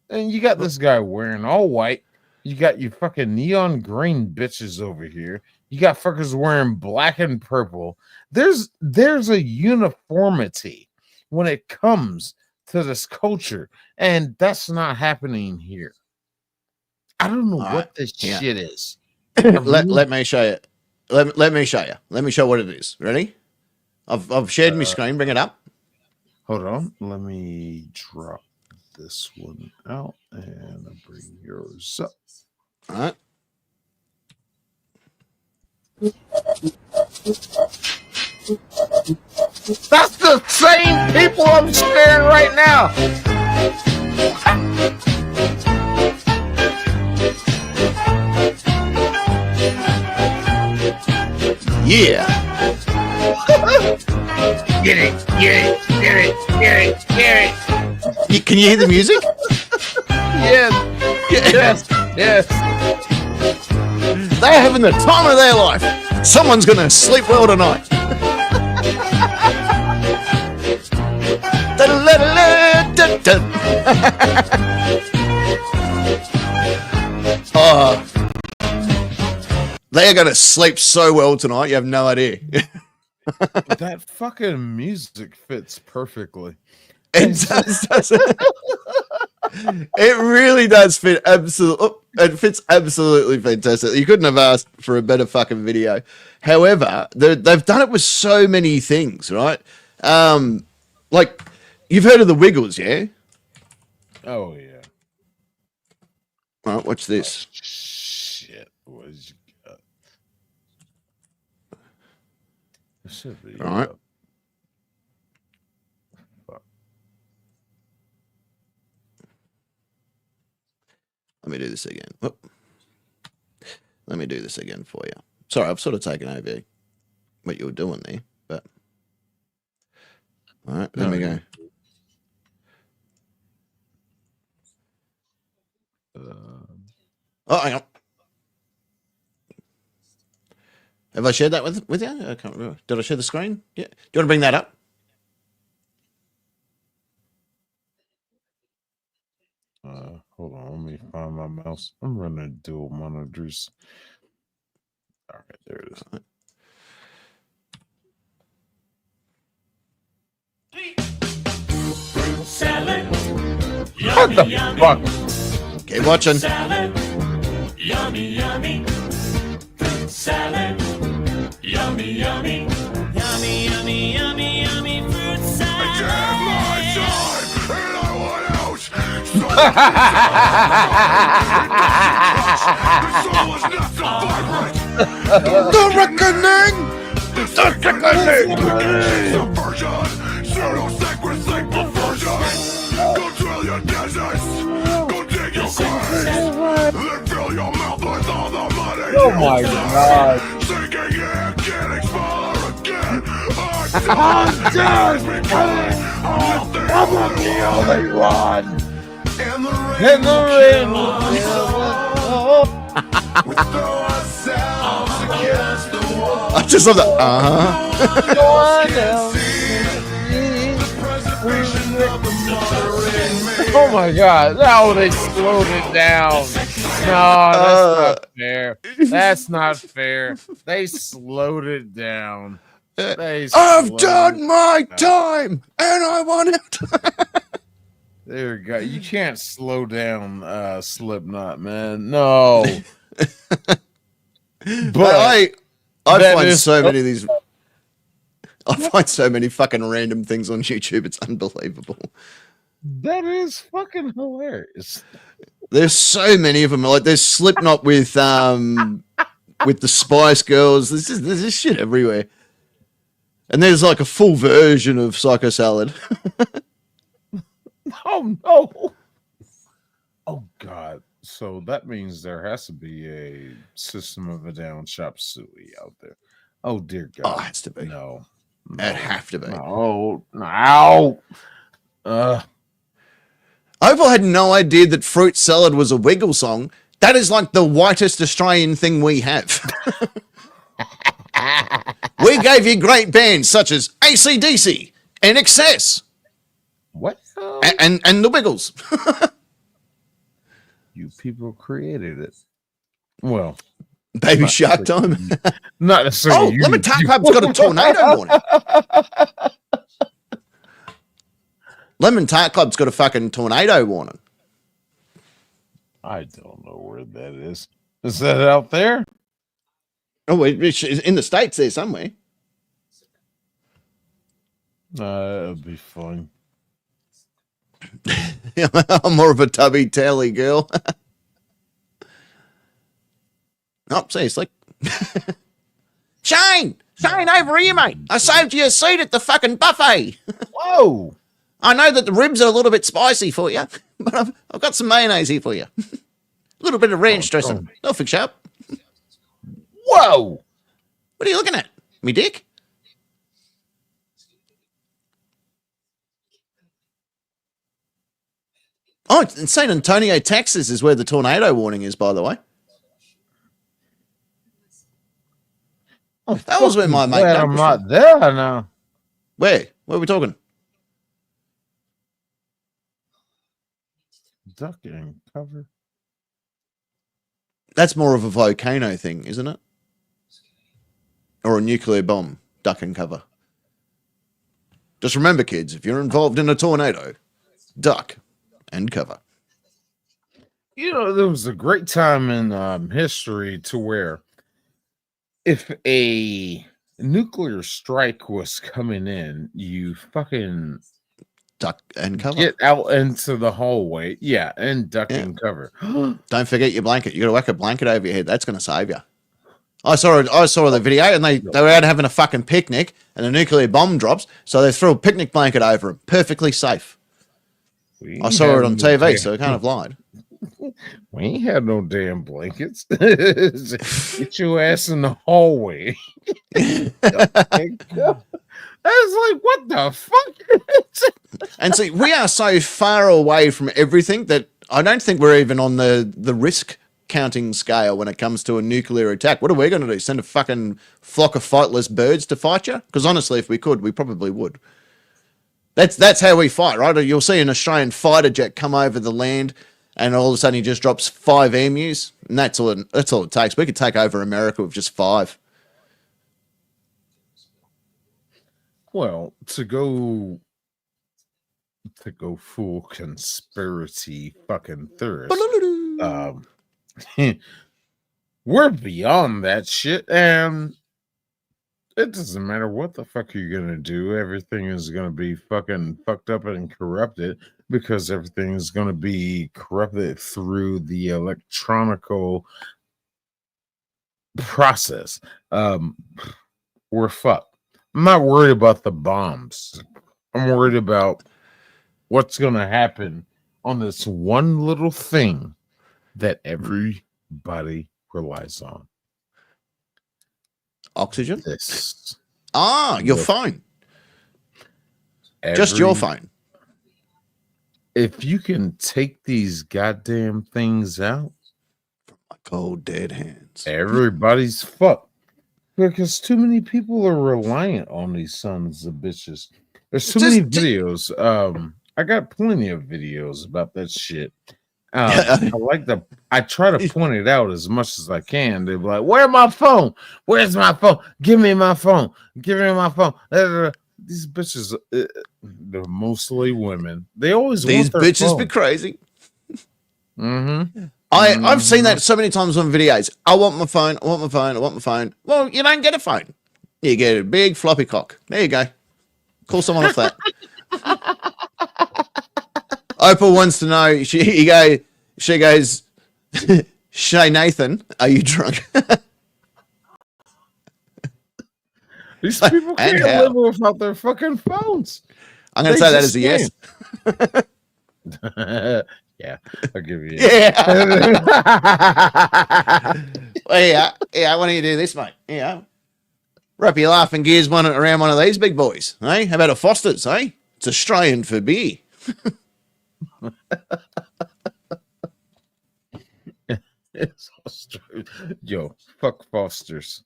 And you got this guy wearing all white. You got your fucking neon green bitches over here. You got fuckers wearing black and purple. There's a uniformity when it comes to this culture, and that's not happening here. I don't know what this shit is. Let me show you. Let me show you. Let me show what it is. Ready? I've shared my screen. Bring it up. Hold on. Let me drop this one out and bring yours up. All right. That's the same people I'm staring right now. Yeah. Get it, get it, get it, get it, get it. Can you hear the music? Yes, yes, yes. They're having the time of their life. Someone's gonna sleep well tonight. Oh, they are gonna sleep so well tonight. You have no idea. That fucking music fits perfectly. It does, doesn't it? It really does fit. It fits absolutely fantastic. You couldn't have asked for a better fucking video. However, they've done it with so many things, right? Like you've heard of the Wiggles, yeah? Oh yeah. All right, watch this. Shit, what did you got? This should be all right. Let me do this again. Whoop. Let me do this again for you. Sorry, I've sort of taken over what you were doing there, but all right, let me go. Oh, hang on. Have I shared that with you? I can't remember. Did I share the screen? Yeah. Do you want to bring that up? Hold on, let me find my mouse. I'm running dual monitors. All right, there it is. Salad. What the fuck? Keep watching. Salad. Yummy, yummy. Fruit salad. Yummy, yummy. Yummy, yummy, yummy, yummy. Fruit salad. The reckoning! The reckoning! Go drill your deserts. Go dig your graves. Then fill your mouth with all the money. Oh my god. Sinking in, can't explore again. I'm done. I'm the only one. In the rain. I just love that. Oh my god. No, they slowed it down. No, that's not fair. That's not fair. They slowed it down. I've done my time and I want it. There you go. You can't slow down Slipknot, man. No. But I find so many of these. I find so many fucking random things on YouTube. It's unbelievable. That is fucking hilarious. There's so many of them. Like there's Slipknot with the Spice Girls. There's shit everywhere. And there's like a full version of Psycho Salad. Oh no. Oh god. So that means there has to be a System of a Down Chop Suey out there. Oh dear god. Oh, it has to be. No. It have to be. No. No. Oval had no idea that Fruit Salad was a Wiggle song. That is like the whitest Australian thing we have. We gave you great bands such as AC/DC and Excess. What? And the Wiggles. You people created it. Well, Baby Shark time. Not necessarily. Oh, Lemon Tart Pub's got a tornado warning. Lemon Tart Club's got a fucking tornado warning. I don't know where that is. Is that out there? Oh, it's in the States there somewhere. It'll be fun. I'm more of a tubby telly girl. Oh, see, it's like Shane, over here, mate. I saved you a seat at the fucking buffet. Whoa! I know that the ribs are a little bit spicy for you, but I've got some mayonnaise here for you. A little bit of ranch dressing. They'll fix you up. Whoa! What are you looking at? Me dick? Oh, it's in San Antonio, Texas is where the tornado warning is, by the way. Oh, that was where my mate. I'm not there now. Where? Where are we talking? Duck and cover. That's more of a volcano thing, isn't it? Or a nuclear bomb, duck and cover. Just remember, kids, if you're involved in a tornado, duck and cover. You know, there was a great time in history to where if a nuclear strike was coming in, you fucking duck and cover. Get out into the hallway. Yeah, and duck and cover. Don't forget your blanket. You got to whack a blanket over your head. That's going to save you. I saw the video, and they were out having a fucking picnic, and a nuclear bomb drops, so they threw a picnic blanket over them. Perfectly safe. I saw it on TV, so I kind of lied. We ain't had no damn blankets. Get your ass in the hallway. I was like, what the fuck? And see, we are so far away from everything that I don't think we're even on the risk counting scale when it comes to a nuclear attack. What are we going to do? Send a fucking flock of flightless birds to fight you? Because honestly, if we could, we probably would. That's how we fight, right? You'll see an Australian fighter jet come over the land, and all of a sudden he just drops 5 emus, and that's all it takes. We could take over America with just 5. Well, to go full conspiracy fucking theorist, we're beyond that shit, and it doesn't matter what the fuck you're gonna do. Everything is gonna be fucking fucked up and corrupted because everything is gonna be corrupted through the electronical process. We're fucked. I'm not worried about the bombs. I'm worried about what's gonna happen on this one little thing that everybody relies on. Oxygen? This. Your phone. Just your phone. If you can take these goddamn things out, from my cold dead hands, everybody's fucked. Because too many people are reliant on these sons of bitches. There's too many videos. I got plenty of videos about that shit. I try to point it out as much as I can. They're like, "Where's my phone? Where's my phone? Give me my phone. Give me my phone." These bitches, they're mostly women. They always these want their bitches phone. be crazy. Mm-hmm. I've seen that so many times on videos. I want my phone. I want my phone. I want my phone. Well, you don't get a phone. You get a big floppy cock. There you go. Call someone off that. Oprah wants to know. She goes. Shay Nathan, are you drunk? These people can't live without their fucking phones. I'm going to say that as a yes. Yeah, I'll give you. Yeah. Well, yeah. Why don't you do this, mate? Yeah. Wrap your laughing gears around one of these big boys, eh? How about a Foster's, eh? It's Australian for beer. It's Australian. Yo, fuck Foster's.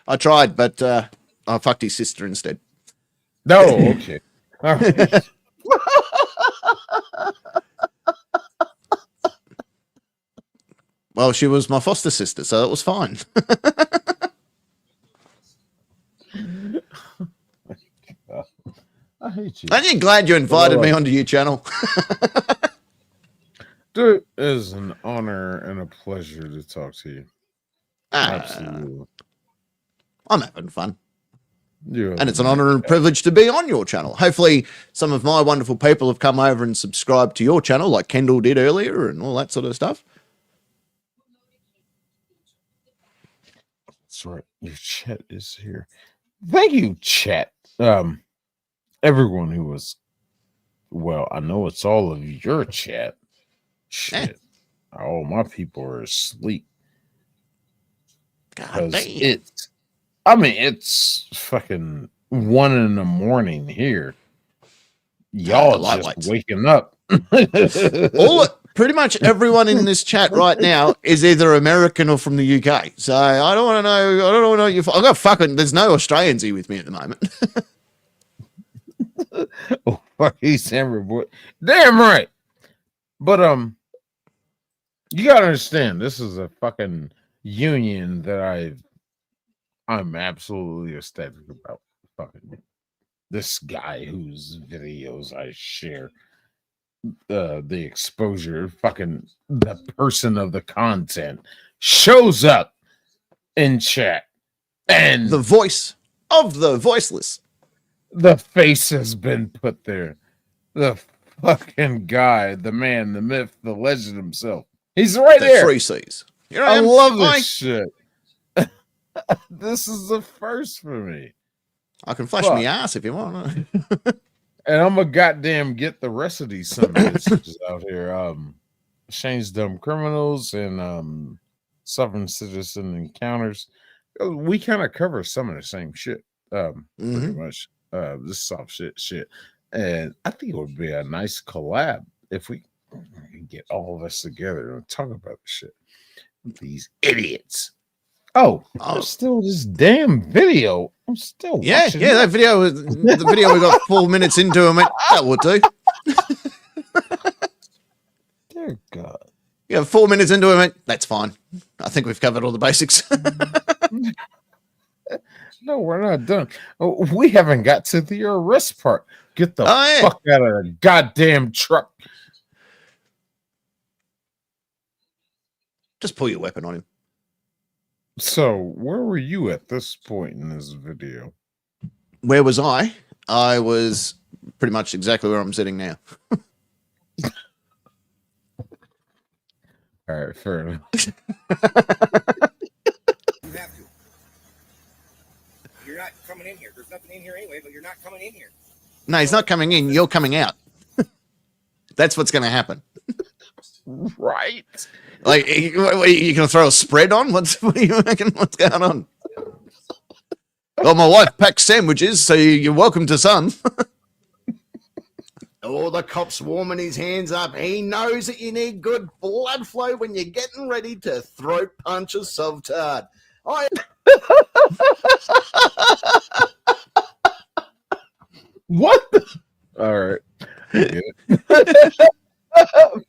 I tried, but I fucked his sister instead. No, okay. All right. Well, she was my foster sister, so it was fine. I hate Aren't you glad you invited me onto your channel? Dude, it is an honor and a pleasure to talk to you. Absolutely. I'm having fun. Yeah, and it's an honor and privilege to be on your channel. Hopefully, some of my wonderful people have come over and subscribed to your channel, like Kendall did earlier, and all that sort of stuff. That's right. Your chat is here. Thank you, chat. Everyone who was, well, I know it's all of your chat. Shit. All my people are asleep. God damn. It's fucking 1 a.m. here. Y'all just waking up. Pretty much everyone in this chat right now is either American or from the UK. So I don't want to know. I don't know. I got fucking. There's no Australians here with me at the moment. Oh, fuck, he's boy. Damn right. But you gotta understand, this is a fucking union that I'm absolutely ecstatic about. Fucking this guy whose videos I share, the exposure, fucking the person of the content shows up in chat, and the voice of the voiceless. The face has been put there. The fucking guy, the man, the myth, the legend himself. He's right there. Free Seas. I love this shit. This is the first for me. I can flash me ass if you want. And I'm a goddamn get the rest of these some bitches out here. Shane's Dumb Criminals and Sovereign Citizen Encounters. We kind of cover some of the same shit. Pretty much. This soft shit. And I think it would be a nice collab if we get all of us together and talk about the shit. These idiots. Oh, there's still this damn video. I'm still watching that video. The video we got 4 minutes into, and went, that would do. Dear God. Yeah, 4 minutes into it, went, that's fine. I think we've covered all the basics. No, we're not done. We haven't got to the arrest part. Get the fuck out of the goddamn truck. Just pull your weapon on him. So, where were you at this point in this video? Where was I? I was pretty much exactly where I'm sitting now. All right, fair enough. You have to. You're not coming in here. There's nothing in here anyway, but you're not coming in here. No, he's not coming in. You're coming out. That's what's going to happen. Right. Like, you going to throw a spread on? What are you reckon? What's going on? Well, my wife packs sandwiches, so you're welcome to some. Oh, the cop's warming his hands up. He knows that you need good blood flow when you're getting ready to throat punch a sovtard. What? All right.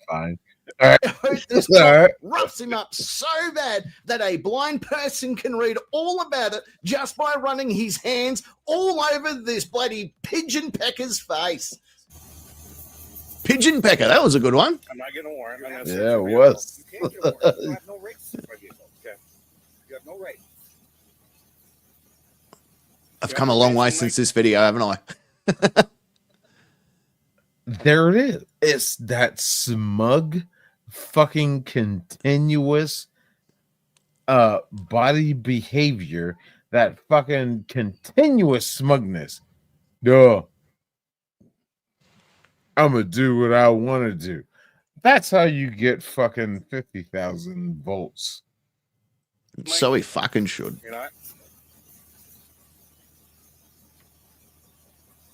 Fine. All right. This cop roughs him up so bad that a blind person can read all about it just by running his hands all over this bloody pigeon pecker's face. Pigeon pecker, that was a good one. I'm not getting a warrant. Yeah, it was. You can't get a warrant. You have no rights to my vehicle. Okay. You have no right. I've come a long way since this video, haven't I? There it is. It's that smug fucking continuous body behavior, that fucking continuous smugness. Duh. I'm gonna do what I want to do. That's how you get fucking 50,000 volts. So he fucking should. You're not.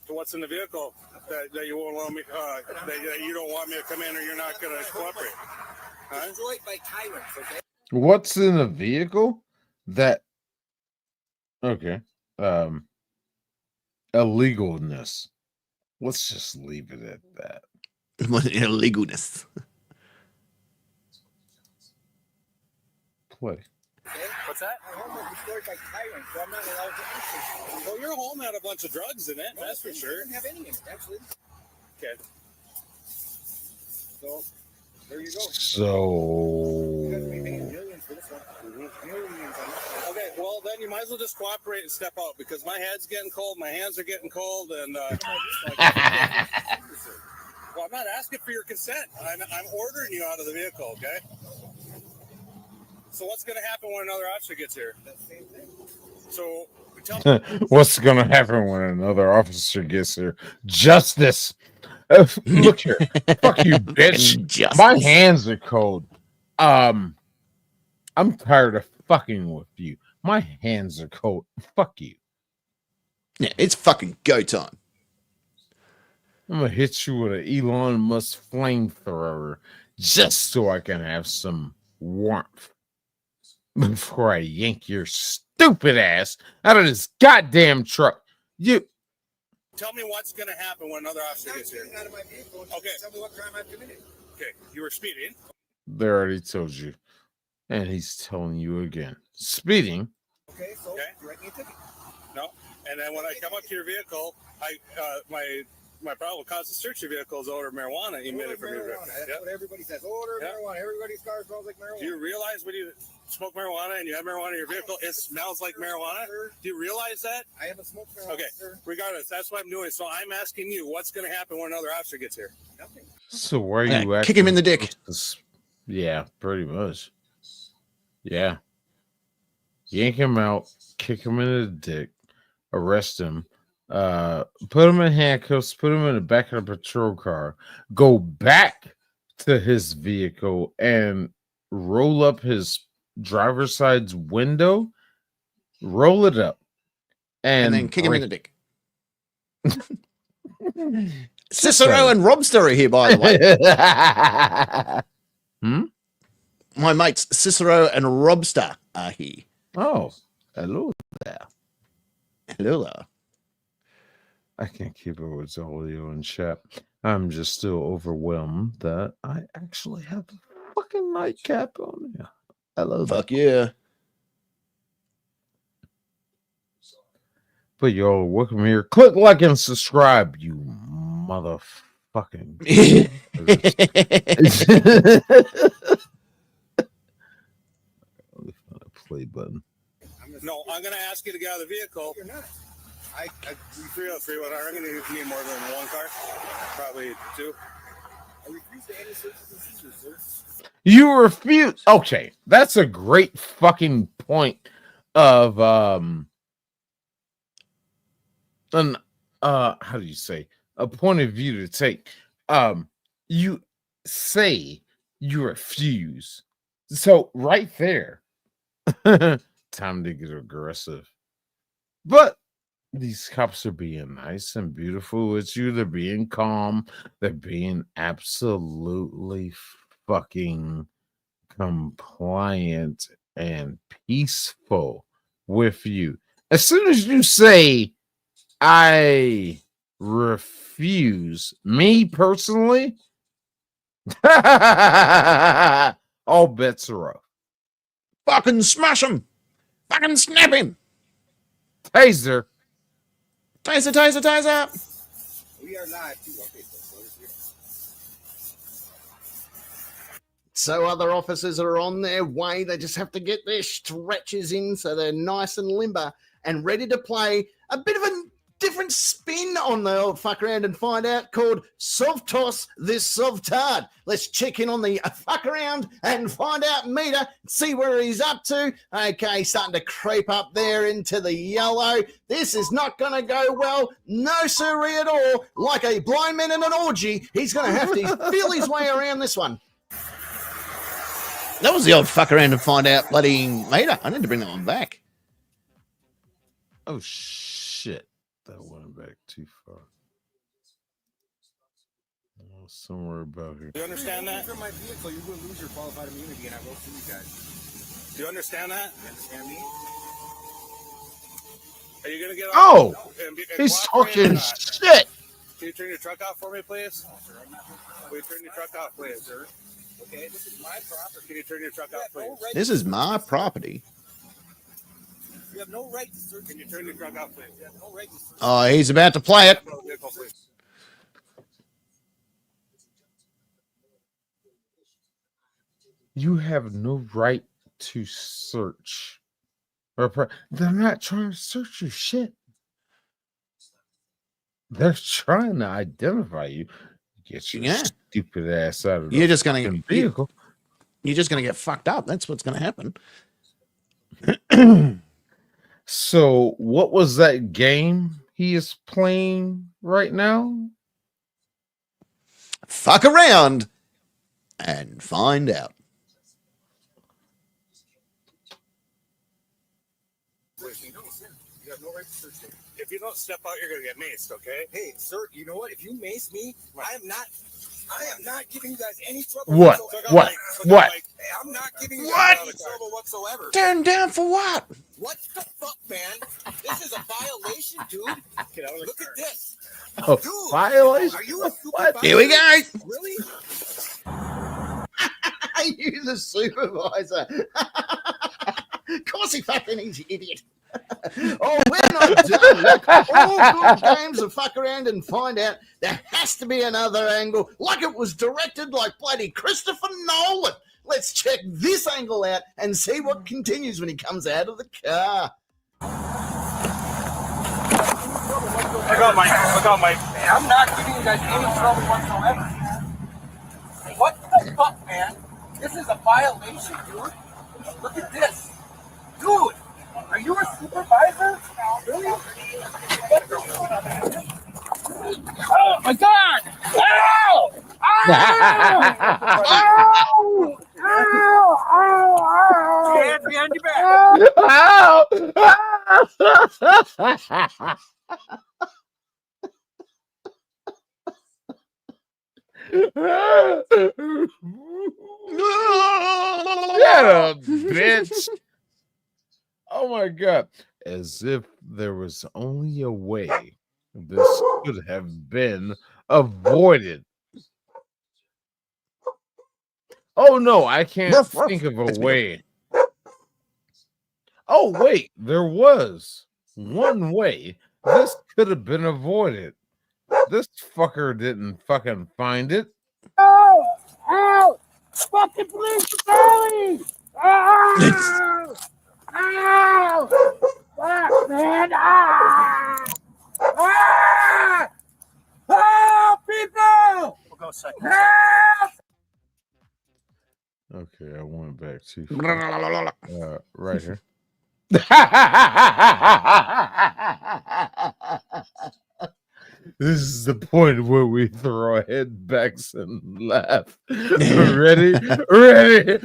So what's in the vehicle that you won't allow me? That you don't want me to come in, or you're not going to cooperate? Huh? Destroyed by tyrants. Okay. What's in a vehicle that? Okay. Illegalness. Let's just leave it at that. Illegalness. Play. okay? What's that? My home was destroyed by tyrants, so I'm not allowed to enter. Well, your home had a bunch of drugs in it, that's for sure. It didn't have any in it, actually. Okay. So, there you go. So, Millions for this one. Millions on this one. Okay, well, then you might as well just cooperate and step out because my head's getting cold, my hands are getting cold, and well, I'm not asking for your consent. I'm ordering you out of the vehicle, okay? So what's going to happen when another officer gets here? So tell me. what's going to happen when another officer gets here? Justice. Look here. Fuck you, bitch. Justice. My hands are cold. I'm tired of fucking with you. My hands are cold. Fuck you. Yeah, it's fucking go time. I'm gonna hit you with an Elon Musk flamethrower just so I can have some warmth before I yank your stupid ass out of this goddamn truck. You Tell me what's going to happen when another officer gets here. Out of my vehicle. Okay. Tell me what crime I've committed. Okay, you were speeding. They already told you. And he's telling you again. Speeding. Okay, so you write me a ticket. No. And then when I come up to your vehicle, my probable cause to search your vehicle is odor of marijuana emitted from your vehicle. That's what everybody says. Odor of marijuana. Everybody's car smells like marijuana. Do you realize when you smoke marijuana and you have marijuana in your vehicle, it smells like marijuana? Do you realize that? I haven't smoked marijuana, Okay. sir. Regardless, that's what I'm doing. So I'm asking you, what's going to happen when another officer gets here? Nothing. So where are you at? Kick him in the dick. Yeah, pretty much. Yeah. Yank him out, kick him in the dick, arrest him, put him in handcuffs, put him in the back of the patrol car, go back to his vehicle and roll up his driver's side's window, roll it up, And then kick him in the dick. Cicero and Robster are here, by the way. My mates Cicero and Robster are here. Oh, hello there. Hello there. I can't keep it with audio and chat. I'm just still overwhelmed that I actually have a fucking nightcap on here. Hello there. Fuck yeah. But y'all, welcome here. Click like and subscribe, you motherfucking. Play button. No, I'm going to ask you to get out of the vehicle. You're not. 303, what I'm going to need more than one car. Probably two. I refuse to any searches and seizures, sir. You refuse. Okay, that's a great fucking point of how do you say, a point of view to take. You say you refuse. So right there, time to get aggressive. But these cops are being nice and beautiful with you. They're being calm. They're being absolutely fucking compliant and peaceful with you. As soon as you say, I refuse, me personally, all bets are off. Fucking smash him. Fucking snap him. Taser. Taser, taser, taser. We are live too on Facebook. So other officers are on their way. They just have to get their stretchers in so they're nice and limber and ready to play a bit of a different spin on the old fuck around and find out, called Sov Toss this Sovtard. Let's check in on the fuck around and find out meter, see where he's up to. Okay, starting to creep up there into the yellow. This is not going to go well. No siree at all. Like a blind man in an orgy, he's going to have to feel his way around this one. That was the old fuck around and find out bloody meter. I need to bring that one back. Oh, shit. That went back too far. Oh, somewhere about here. Do you understand that? From my vehicle, you're going to lose your qualified immunity, and I will sue you guys. Do you understand that? You understand me? Are you going to get off? Oh, and he's cooperate or talking not? shit. Can you turn your truck off for me, please? Will you turn your truck off, please? Okay, this is my property. Can you turn your truck off, please? This is my property. You have no right to search. Can you turn the truck off, please? You have no right to search. Oh, he's about to play it. You have no right to search. They're not trying to search your shit. They're trying to identify you. Get your stupid ass out of the You're just gonna vehicle. You're just gonna get fucked up. That's what's gonna happen. So, what was that game he is playing right now? Fuck around and find out. You have no right to search me. If you don't step out, you're gonna get maced, okay? Hey, sir, you know what? If you mace me, I am not giving you guys any trouble. What? Whatsoever. What? What? Hey, I'm not giving you guys any trouble whatsoever. Turn down for what? What the fuck, man? This is a violation, dude. Look at this. Oh, Dude, violation? are you a What? Here we go. Really? You're the supervisor. Of course he fucking is, you idiot. Oh, we're not done. Look, all good games of fuck around and find out. There has to be another angle, like it was directed like bloody Christopher Nolan. Let's check this angle out and see what continues when he comes out of the car. Look out, Mike. Look out, Mike. I'm not giving you guys any trouble whatsoever. What the fuck, man? This is a violation, dude. Look at this. Dude, are you a supervisor? Really? Oh, my God! Ow! Ow! Ow! Ow! Ow! Hands behind your back. Shut up, bitch. Oh my God. As if there was only a way this could have been avoided. Oh no, I can't think of a way. Oh wait, there was one way this could have been avoided. This fucker didn't fucking find it. Ow! Ow! Fucking police brutality! Ow! Ow! Fuck, man! Ah! Ah! Help, people! We'll go second. Help! Okay, I went back to right here. This is the point where we throw our head backs and laugh. Ready? Ready?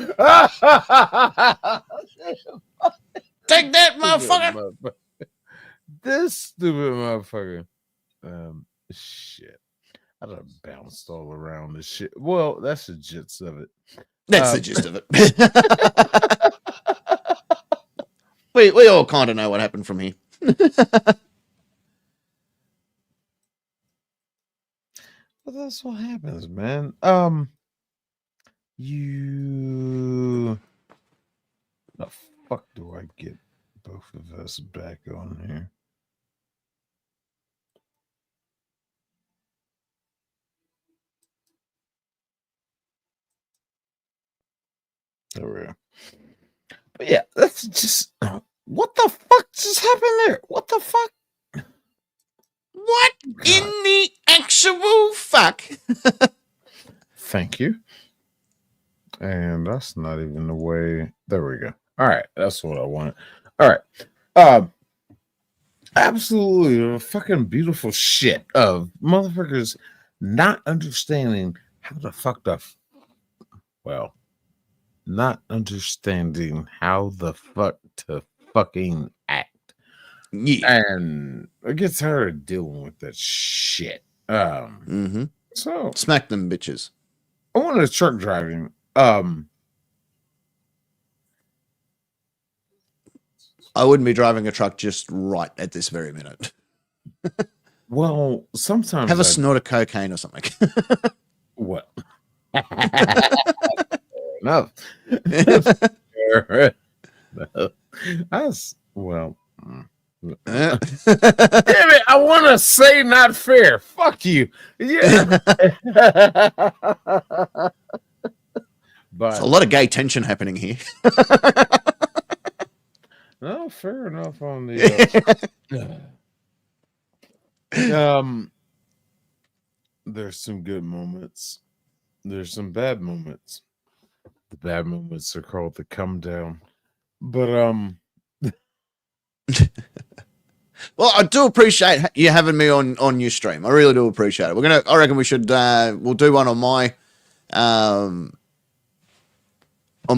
Take that, motherfucker! This stupid motherfucker. Shit. I done bounced all around this shit. Well, that's the gist of it. That's the gist of it. we all kind of know what happened from here. Well, that's what happens, man. You. The fuck do I get both of us back on here? There we go. But yeah, that's just. What the fuck just happened there? What the fuck? What in the actual fuck? Thank you. And that's not even the way. There we go. All right, that's what I wanted. All right. Absolutely fucking beautiful shit of motherfuckers not understanding how the fuck the not understanding how the fuck to fucking act. Yeah. And I get tired of dealing with that shit. So smack them bitches. I wanted truck driving. I wouldn't be driving a truck just right at this very minute. Well, sometimes have a snort of cocaine or something. Well, enough. Well, Damn it! I want to say not fair. Fuck you. Yeah. But There's a lot of gay tension happening here. no, fair enough on the. There's some good moments. There's some bad moments. The bad moments are called the come down. But Well, I do appreciate you having me on your stream. I really do appreciate it. I reckon we should. We'll do one on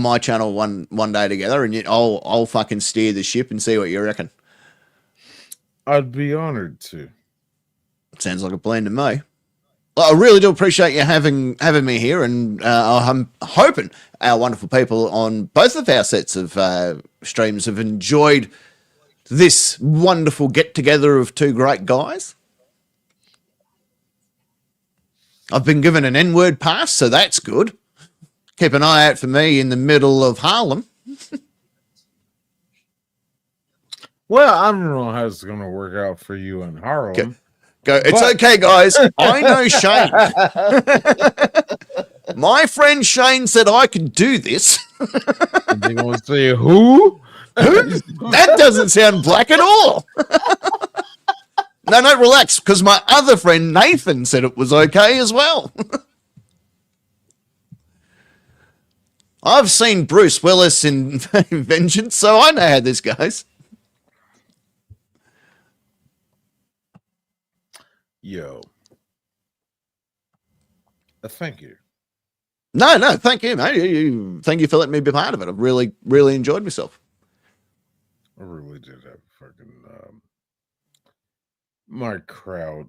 my channel one day together, and I'll fucking steer the ship and see what you reckon. I'd be honored to. Sounds like a plan to me. Well, I really do appreciate you having me here, and I'm hoping our wonderful people on both of our sets of streams have enjoyed this wonderful get-together of two great guys. I've been given an N-word pass, so that's good. Keep an eye out for me in the middle of Harlem. Well, I don't know how it's going to work out for you in Harlem. It's okay, guys. I know Shane. My friend Shane said I could do this. And they're going to say, who? That doesn't sound black at all. No, relax, because my other friend Nathan said it was okay as well. I've seen Bruce Willis in Vengeance, so I know how this goes. Yo. Thank you. No, thank you, mate. Thank you for letting me be part of it. I've really, really enjoyed myself. I really did have fucking my crowd.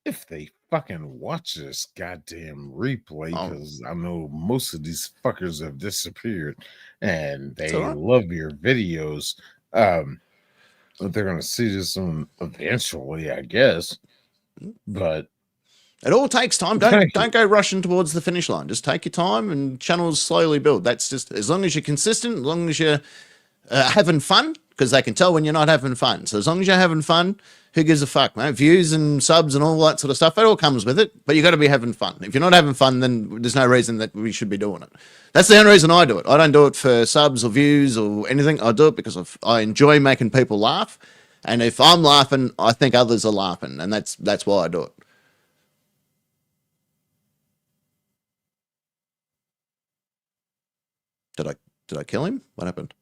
If they fucking watch this goddamn replay, because I know most of these fuckers have disappeared and they love your videos. They're gonna see this one eventually, I guess. But it all takes time. Don't go rushing towards the finish line. Just take your time and channels slowly build. That's just as long as you're consistent, as long as you're having fun, because they can tell when you're not having fun. So as long as you're having fun, who gives a fuck, mate? Views and subs and all that sort of stuff, it all comes with it, but you got to be having fun. If you're not having fun, then there's no reason that we should be doing it. That's the only reason I do it. I don't do it for subs or views or anything. I do it because I enjoy making people laugh. And if I'm laughing, I think others are laughing. And that's why I do it. Did I kill him? What happened?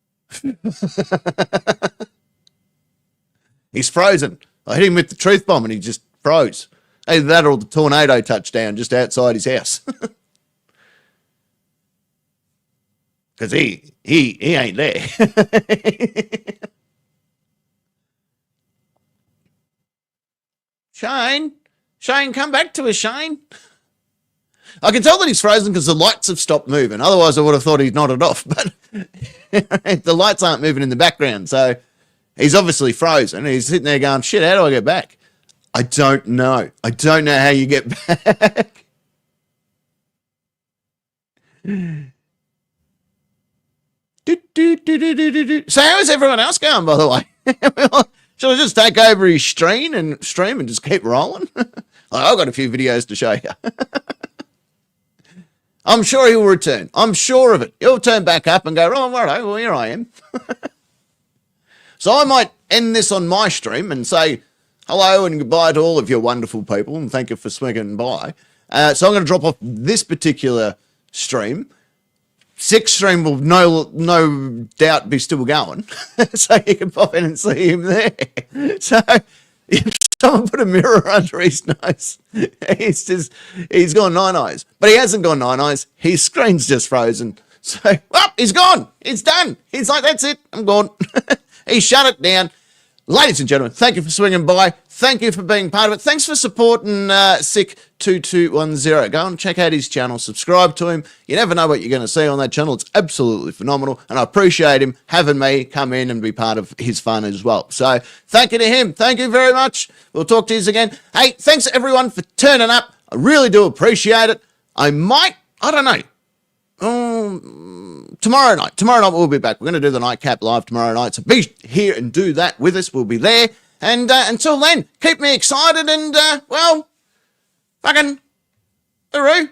He's frozen. I hit him with the truth bomb and he just froze. Either that or the tornado touchdown just outside his house. Because he ain't there. Shane, come back to us, Shane. I can tell that he's frozen because the lights have stopped moving. Otherwise, I would have thought he'd nodded off. But the lights aren't moving in the background, so he's obviously frozen. He's sitting there going, shit, how do I get back? I don't know. I don't know how you get back. So how is everyone else going, by the way? Shall I just take over his stream and just keep rolling? I've got a few videos to show you. I'm sure he will return. I'm sure of it. He'll turn back up and go, oh, right, well, here I am. So I might end this on my stream and say hello and goodbye to all of your wonderful people and thank you for swinging by. So I'm going to drop off this particular stream. Sixth stream will no doubt be still going. So you can pop in and see him there. So if someone put a mirror under his nose, he's gone nine eyes. But he hasn't gone nine eyes. His screen's just frozen. So, he's gone. It's done. He's like, that's it. I'm gone. He shut it down. Ladies and gentlemen, thank you for swinging by. Thank you for being part of it. Thanks for supporting Sick2210. Go and check out his channel. Subscribe to him. You never know what you're going to see on that channel. It's absolutely phenomenal. And I appreciate him having me come in and be part of his fun as well. So thank you to him. Thank you very much. We'll talk to you again. Hey, thanks everyone for turning up. I really do appreciate it. I don't know. tomorrow night we'll be back. We're going to do the Nightcap live tomorrow night. So be here and do that with us. We'll be there. And until then, keep me excited and, well, fucking hooroo.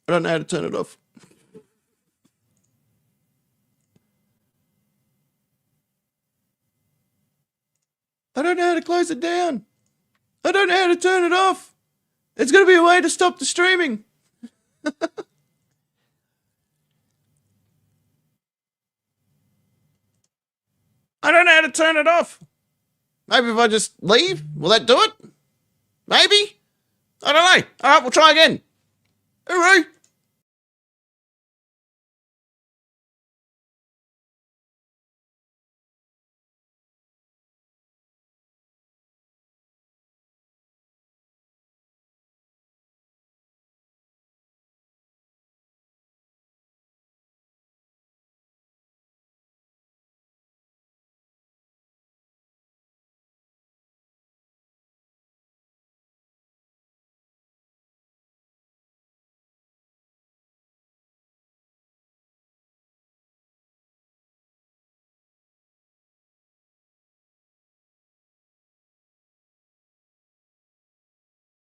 I don't know how to turn it off. I don't know how to close it down. I don't know how to turn it off. There's got to be a way to stop the streaming. I don't know how to turn it off. Maybe if I just leave, will that do it? Maybe? I don't know. All right, we'll try again. Hooroo.